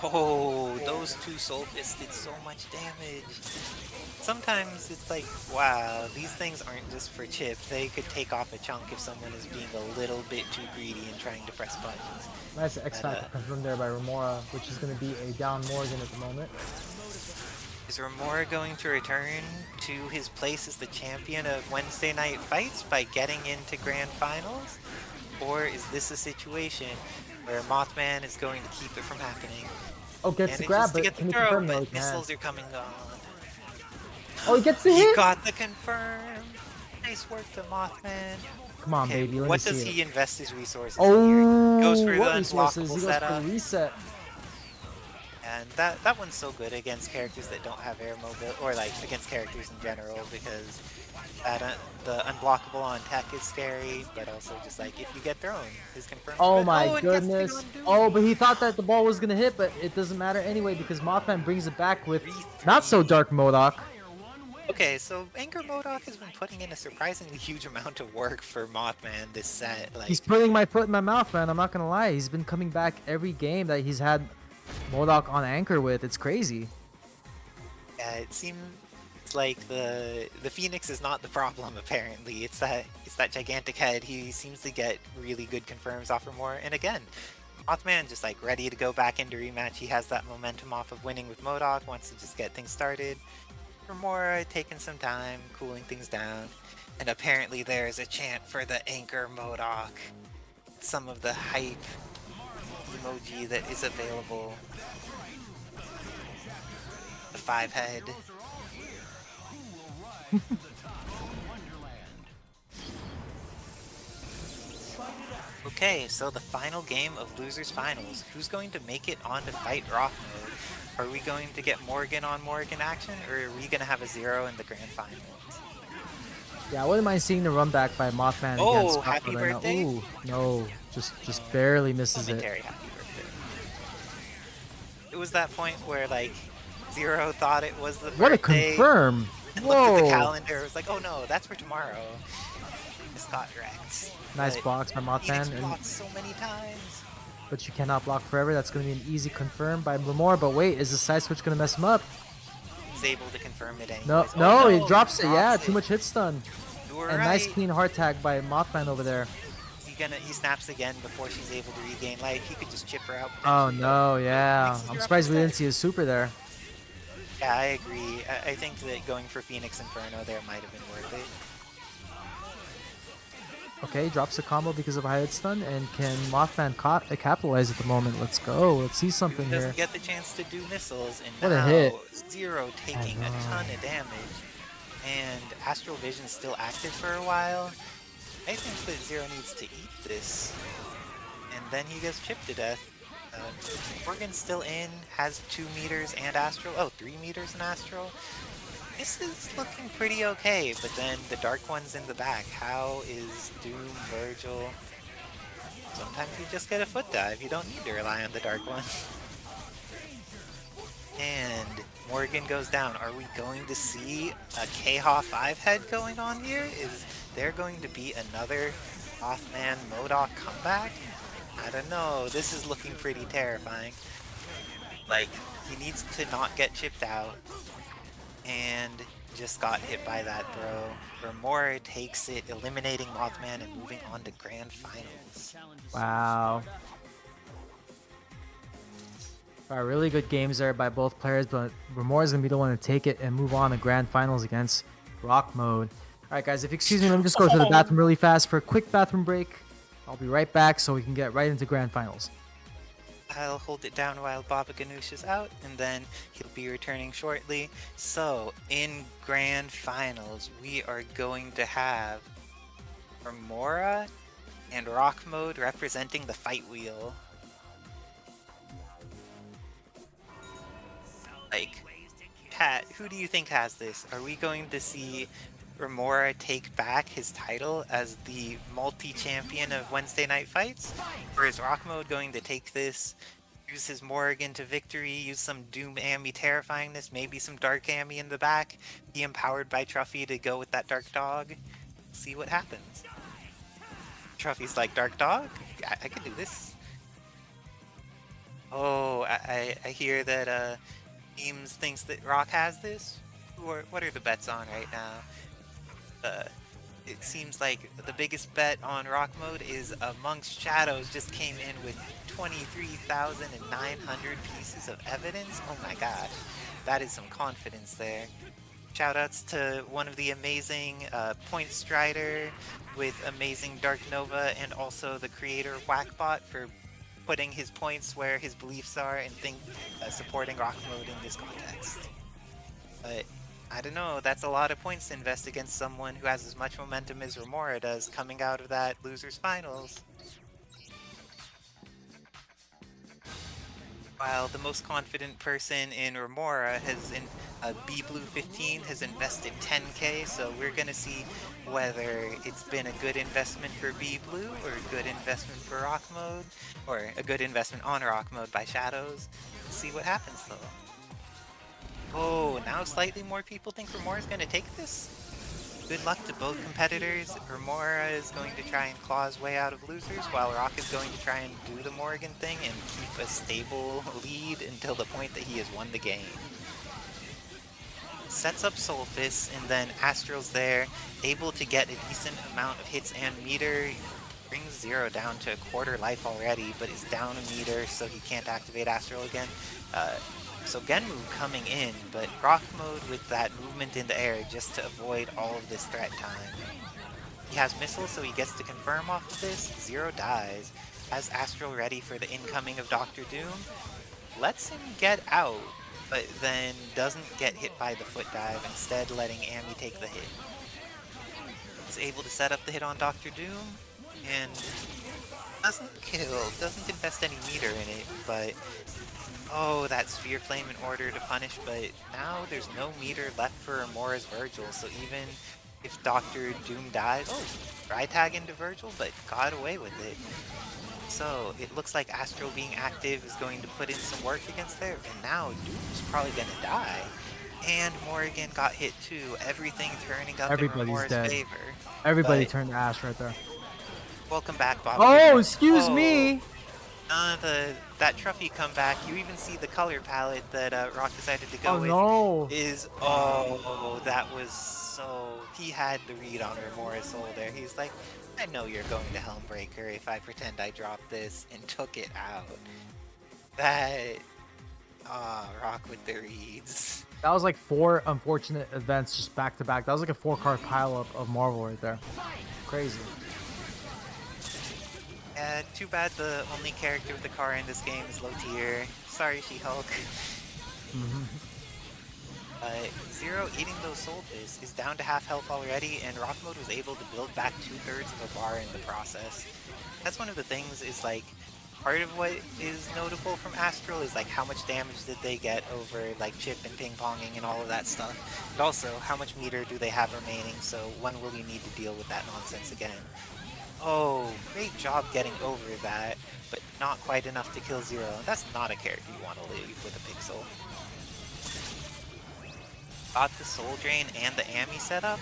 Oh, those two Soul Fists did so much damage. Sometimes it's like, wow, these things aren't just for chip. They could take off a chunk if someone is being a little bit too greedy and trying to press buttons. Nice X-Factor confirmed there by Remora, which is going to be a down Morgan at the moment. Is Remora going to return to his place as the champion of Wednesday Night Fights by getting into Grand Finals? Or is this a situation where Mothman is going to keep it from happening? Oh, gets the grab, but can you confirm though? Missiles are coming on. Oh, he gets the hit! He got the confirm! Nice work to Mothman. Come on, Okay, baby. Let me what see does it. he invest his resources in here? He goes Oh, for what the resources? unblockable He goes for setup. the reset. And that one's so good against characters that don't have air mobility, or like against characters in general, because the unblockable on tech is scary, but also just like if you get thrown, his confirmed. Oh my and gets to goodness. go and do Oh, but he thought that the ball was gonna hit, but it doesn't matter anyway because Mothman brings it back with 3-3. not so dark Modok. Okay, so Anchor Modok has been putting in a surprisingly huge amount of work for Mothman this set. Like, He's putting my foot in my mouth, man. I'm not gonna lie. He's been coming back every game that he's had Modok on anchor with. It's crazy. yeah, it seems like the Phoenix is not the problem. Apparently, it's that gigantic head. He seems to get really good confirms off Remora, and again, Mothman just like ready to go back into rematch. He has that momentum off of winning with Modok. Wants to just get things started. Remora taking some time, cooling things down, and apparently there's a chant for the Anchor Modok. Some of the hype emoji that is available. The 5-head. Okay, so the final game of Losers Finals. Who's going to make it on to fight Rock Mode? Are we going to get Morgan on Morgan action, or are we going to have a 0 in the grand finals? Yeah, I wouldn't mind seeing the run back by Mothman Oh, against Rock happy Mode right now. birthday? Ooh, no, just barely misses it. Momentary happy birthday. It was that point where like 0 thought it was the What a birthday, confirm! and looked at the Whoa! calendar. It was like, oh no, that's for tomorrow. Just got wrecked. Nice But blocks by Phoenix Mothman, and, blocked so many times. but you cannot block forever. That's going to be an easy confirm by Remora. But wait, is the side switch going to mess him up? He's able to confirm it anyways. No, Oh, no, no, it drops it. Yeah, drops too it. much hit stun. You were And right. nice clean hard tag by Mothman over there. He snaps again before she's able to regain life. He could just chip her out. Oh potentially. no, yeah. Makes it I'm drop surprised we instead. didn't see a super there. Yeah, I agree. I think that going for Phoenix Inferno there might have been worth it. Okay, drops a combo because of a high hit stun, and can Mothman capitalize at the moment? Let's go. Let's see something He doesn't here. get the chance to do missiles, and What a now hit. 0 taking a ton of damage. And Astral Vision's still active for a while. I think that 0 needs to eat this. And then he gets chipped to death. Morgan's still in, has 2 meters and Astral. Oh, 3 meters and Astral. This is looking pretty okay, but then the Dark One's in the back. How is Doom, Virgil? Sometimes you just get a foot dive. You don't need to rely on the Dark One. And Morgan goes down. Are we going to see a K-Haw 5-head going on here? Is there going to be another Mothman Modok comeback? I don't know. This is looking pretty terrifying. Like, he needs to not get chipped out. And just got hit by that throw. Remora takes it, eliminating Mothman and moving on to Grand Finals. Wow. Wow, really good games there by both players, but Remora's gonna be the one to take it and move on to Grand Finals against Rock Mode. Alright guys, if you excuse me, let me just go to the bathroom really fast for a quick bathroom break. I'll be right back so we can get right into Grand Finals. I'll hold it down while Baba Ghanoush is out, and then he'll be returning shortly. So, in Grand Finals, we are going to have Remora and Rock Mode representing the Fight Wheel. Like, Pat, who do you think has this? Are we going to see Remora take back his title as the multi-champion of Wednesday Night Fights? Or is Rock Mode going to take this, use his Morrigan to victory, use some Doom Ammy terrifyingness, maybe some Dark Ammy in the back, be empowered by Truffy to go with that Dark Dog? See what happens. Truffy's like, Dark Dog? I could do this. Oh, I hear that Eames thinks that Rock has this? What are the bets on right now? It seems like the biggest bet on Rock Mode is Amongst Shadows just came in with 23,900 pieces of evidence. Oh my gosh, that is some confidence there. Shoutouts to one of the amazing Point Strider with amazing Dark Nova, and also the creator of Whackbot for putting his points where his beliefs are and supporting Rock Mode in this context. But I don't know, that's a lot of points to invest against someone who has as much momentum as Remora does coming out of that losers finals. While the most confident person in Remora has in B Blue 15 has invested 10k, so we're gonna see whether it's been a good investment for B Blue or a good investment for Rock Mode, or a good investment on Rock Mode by Shadows. Let's see what happens though. Oh, now slightly more people think Remora's gonna take this. Good luck to both competitors. Remora is going to try and claw his way out of losers, while Rock is going to try and do the Morrigan thing and keep a stable lead until the point that he has won the game. Sets up Soulfist, and then Astral's there, able to get a decent amount of hits and meter. Brings Zero down to a quarter life already, but is down a meter, so he can't activate Astral again. So Genmu coming in, but Rock Mode with that movement in the air just to avoid all of this threat time. He has missiles, so he gets to confirm off of this. Zero dies. Has Astral ready for the incoming of Dr. Doom. Lets him get out, but then doesn't get hit by the foot dive, instead letting Amy take the hit. Is able to set up the hit on Dr. Doom, and doesn't kill, doesn't invest any meter in it, but oh, that Sphere Flame in order to punish, but now there's no meter left for Remora's Virgil, so even if Dr. Doom dies, oh, dry tag into Virgil, but got away with it. So it looks like Astral being active is going to put in some work against there, and now Doom's probably gonna die. And Morrigan got hit too, everything turning up in Remora's favor. Everybody But turned to Ash right there. welcome back, Bob. Oh, excuse me! That trophy comeback, you even see the color palette that Rock decided to go with. No. Is, that was so... He had the read on Remora's soul there. He's like, I know you're going to Helmbreaker if I pretend I dropped this, and took it out. That... Rock with the reads. That was like 4 unfortunate events just back to back. That was like a 4-card pileup of Marvel right there. Crazy. Too bad the only character with the car in this game is low tier. Sorry, She-Hulk. Zero eating those Soul Fists is down to half health already, and Rock Mode was able to build back 2/3 of a bar in the process. That's one of the things, is like, part of what is notable from Astral is like how much damage did they get over like chip and ping-ponging and all of that stuff. But also, how much meter do they have remaining, so when will you need to deal with that nonsense again? Oh, great job getting over that, but not quite enough to kill Zero. That's not a character you want to leave with a Pixel. Got the Soul Drain and the Ami setup,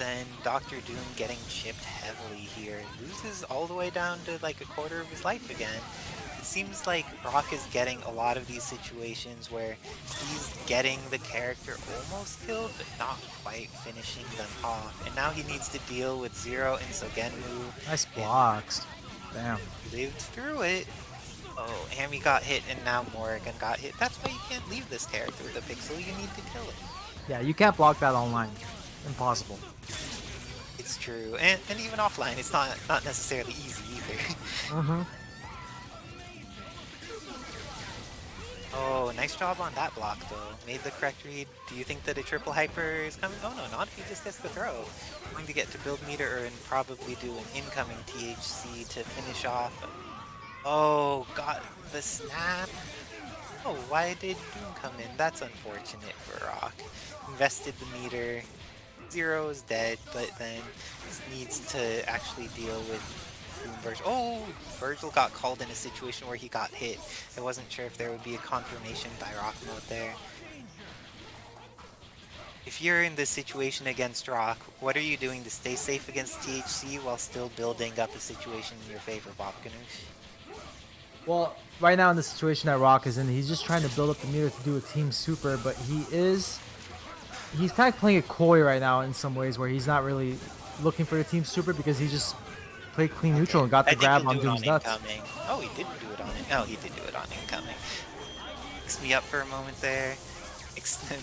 then Dr. Doom getting chipped heavily here. Loses all the way down to like a quarter of his life again. It seems like Rock is getting a lot of these situations where he's getting the character almost killed, but not quite finishing them off. And now he needs to deal with Zero and Sogenmu. Nice blocks. Damn. Lived through it. Oh, Amy got hit, and now Morrigan got hit. That's why you can't leave this character with a Pixel. You need to kill it. Yeah, you can't block that online. Impossible. It's true, and even offline, it's not necessarily easy either. Oh, nice job on that block though. Made the correct read. Do you think that a triple hyper is coming? Oh no, not if he just gets the throw. Going to get to build meter and probably do an incoming THC to finish off. Oh, got the snap. Oh, why did Doom come in? That's unfortunate for Rock. Invested the meter. Zero is dead, but then needs to actually deal with Virgil. Oh, Virgil got called in a situation where he got hit. I wasn't sure if there would be a confirmation by Rock Mode there. If you're in this situation against Rock, what are you doing to stay safe against THC while still building up a situation in your favor, Bob Ghanoush? Well, right now in the situation that Rock is in, he's just trying to build up the meter to do a team super, but he's kind of playing it coy right now in some ways, where he's not really looking for the team super because he just played clean neutral and got the grab on Doom's nuts. Oh, he didn't do it on it. No, he did do it on incoming. Mixed me up for a moment there,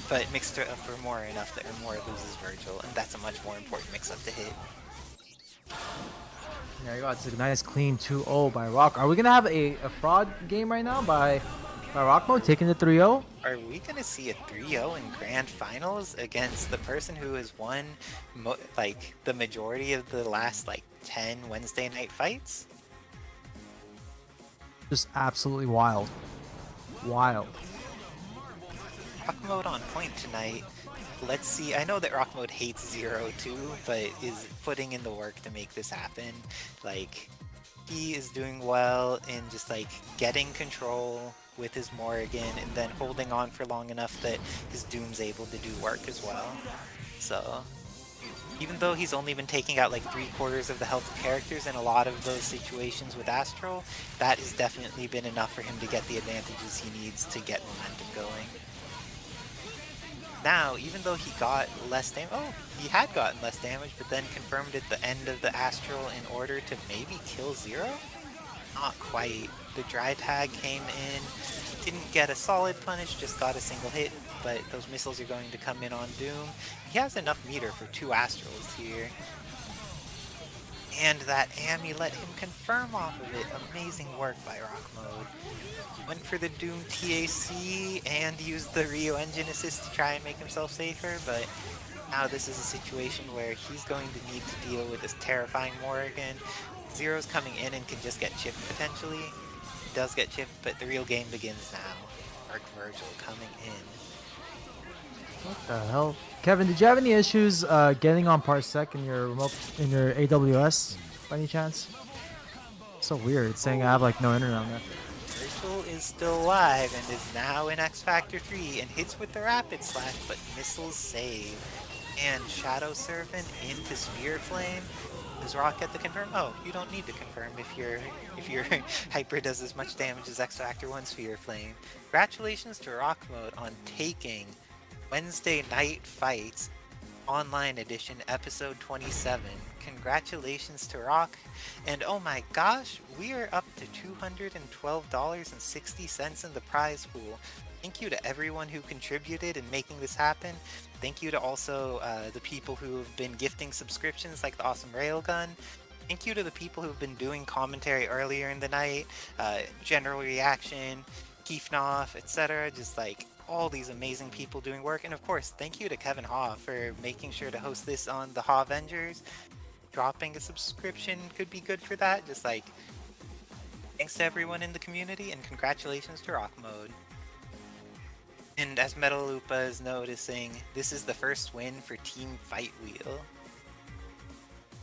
but mixed it up for Remora enough that Remora loses Virgil, and that's a much more important mix-up to hit. There you go. It's a nice clean 2-0 by Rock. Are we gonna have a fraud game right now by Rockmo taking the 3-0. Are we gonna see a 3-0 in grand finals against the person who has won like the majority of the last like 10 Wednesday night fights? Just absolutely wild. Wild. Rock Mode on point tonight. Let's see. I know that Rock Mode hates Zero too, but is putting in the work to make this happen. Like, he is doing well in just like getting control with his Morrigan and then holding on for long enough that his Doom's able to do work as well. So, even though he's only been taking out like 3/4 of the health of characters in a lot of those situations with Astral, that has definitely been enough for him to get the advantages he needs to get momentum going. Now, even though he got less damage, he had gotten less damage, but then confirmed at the end of the Astral in order to maybe kill Zero? Not quite. The dry tag came in, didn't get a solid punish, just got a single hit, but those missiles are going to come in on Doom. He has enough meter for 2 Astrals here. And that Ami let him confirm off of it. Amazing work by Rock Mode. Went for the Doom TAC and used the Rio engine assist to try and make himself safer, but now this is a situation where he's going to need to deal with this terrifying Morrigan. Zero's coming in and can just get chipped potentially. He does get chipped, but the real game begins now. Arc Virgil coming in. What the hell? Kevin, did you have any issues getting on Parsec in your remote in your AWS by any chance? So weird. It's saying I have like no internet on that. Virgil is still alive and is now in X Factor 3 and hits with the Rapid Slash, but missiles save. And Shadow Serpent into Spear Flame. Does Rock get the confirm? Oh, you don't need to confirm if your Hyper does as much damage as X Factor 1 Sphere Flame. Congratulations to Rock Mode on taking Wednesday Night Fights Online Edition Episode 27. Congratulations to Rock. And oh my gosh, we are up to $212.60 in the prize pool. Thank you to everyone who contributed in making this happen. Thank you to also the people who have been gifting subscriptions like the Awesome Railgun. Thank you to the people who've been doing commentary earlier in the night, General Reaction, Keefnoff, etc. Just like all these amazing people doing work. And of course, thank you to Kevin Ha for making sure to host this on the Ha Avengers. Dropping a subscription could be good for that. Just like, thanks to everyone in the community and congratulations to Rock Mode. And as Metalupa is noticing, this is the first win for Team Fight Wheel.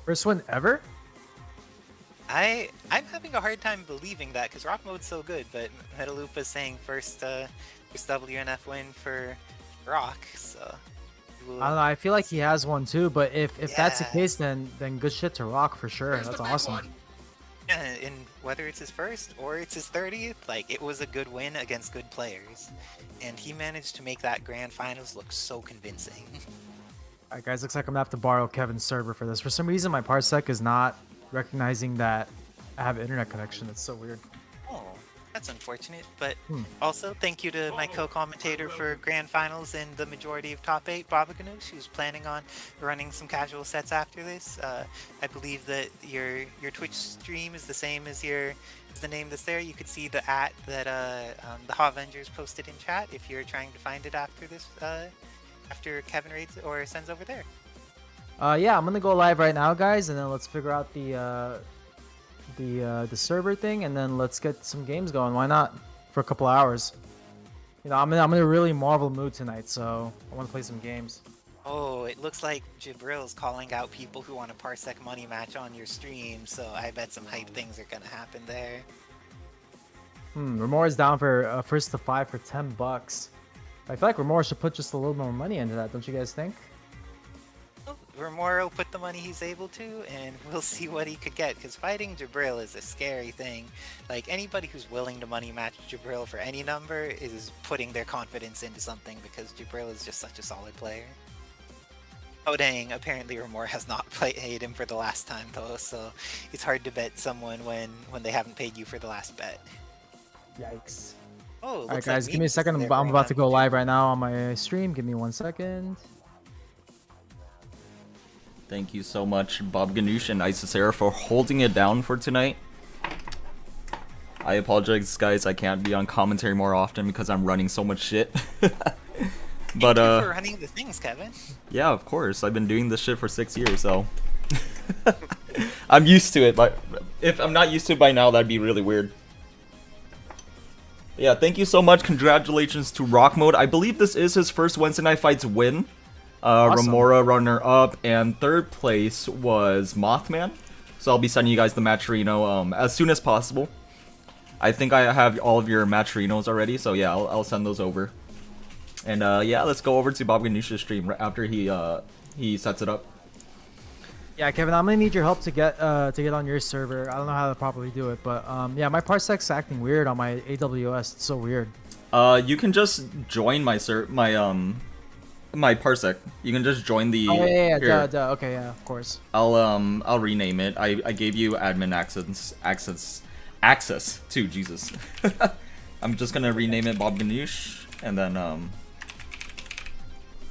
First one ever? I'm having a hard time believing that because Rock Mode's so good, but Metalupa is saying first WNF win for Rock, so... I don't know, I feel like he has one too, but if that's the case, then good shit to Rock for sure. That's awesome. Yeah, and whether it's his first or it's his 30th, like, it was a good win against good players. And he managed to make that grand finals look so convincing. Alright guys, looks like I'm gonna have to borrow Kevin's server for this. For some reason my Parsec is not recognizing that I have an internet connection. It's so weird. Oh, that's unfortunate. But also, thank you to my co-commentator for grand finals and the majority of top 8, Ghanoush, who's planning on running some casual sets after this. I believe that your Twitch stream is the same as the name that's there. You could see the @ that the Ha Avengers posted in chat if you're trying to find it after this, after Kevin raids or sends over there. Yeah, I'm gonna go live right now, guys, and then let's figure out the server thing, and then let's get some games going. Why not? For a couple of hours. You know, I'm in a really Marvel mood tonight, so I want to play some games. Oh, it looks like Jibril's calling out people who want a Parsec money match on your stream, so I bet some hype things are gonna happen there. Remora's down for first to 5 for $10. I feel like Remora should put just a little more money into that, don't you guys think? Remora will put the money he's able to, and we'll see what he could get, because fighting Jibril is a scary thing. Like, anybody who's willing to money match Jibril for any number is putting their confidence into something, because Jibril is just such a solid player. Oh dang, apparently Remora has not played him for the last time though, so it's hard to bet someone when they haven't paid you for the last bet. Yikes. Oh, alright guys, give me a second. I'm about to go live right now on my stream. Give me 1 second. Thank you so much, Bob Ghanoush and Isisera, for holding it down for tonight. I apologize, guys. I can't be on commentary more often because I'm running so much shit. But Thank you for running the things, Kevin. yeah, of course. I've been doing this shit for 6 years, so I'm used to it. But if I'm not used to it by now, that'd be really weird. Yeah, thank you so much. Congratulations to Rock Mode. I believe this is his first Wednesday Night Fights win. Awesome. Remora runner up, and third place was Mothman. So I'll be sending you guys the Matcherino as soon as possible. I think I have all of your Matcherinos already, so yeah, I'll send those over. And yeah, let's go over to Bob Ghanoush's stream right after he sets it up. Yeah, Kevin, I'm gonna need your help to get on your server. I don't know how to properly do it, but yeah, my parsec's acting weird on my AWS. It's so weird. You can just join my my parsec. You can just join the. Oh yeah, here. duh. Okay, yeah, of course. I'll rename it. I gave you admin access to Jesus. I'm just gonna rename it Bob Ghanoush, and then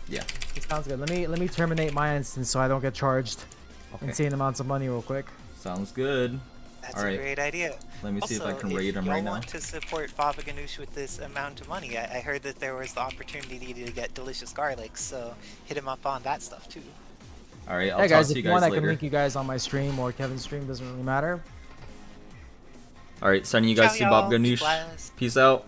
yeah. It sounds good. Let me terminate my instance so I don't get charged Okay. insane amounts of money real quick. Sounds good. That's All right. a great idea. Let me see if I Also, can raid him y'all right now. want to support Baba Ghanoush with this amount of money, I heard that there was the opportunity to get delicious garlic, so hit him up on that stuff too. All right, I'll Hey talk guys, to if you you want, guys I can later. link you guys on my stream or Kevin's stream. Doesn't really matter. All right, sending you guys Ciao, to Bob y'all. Be Ghanoush. blessed. Peace out.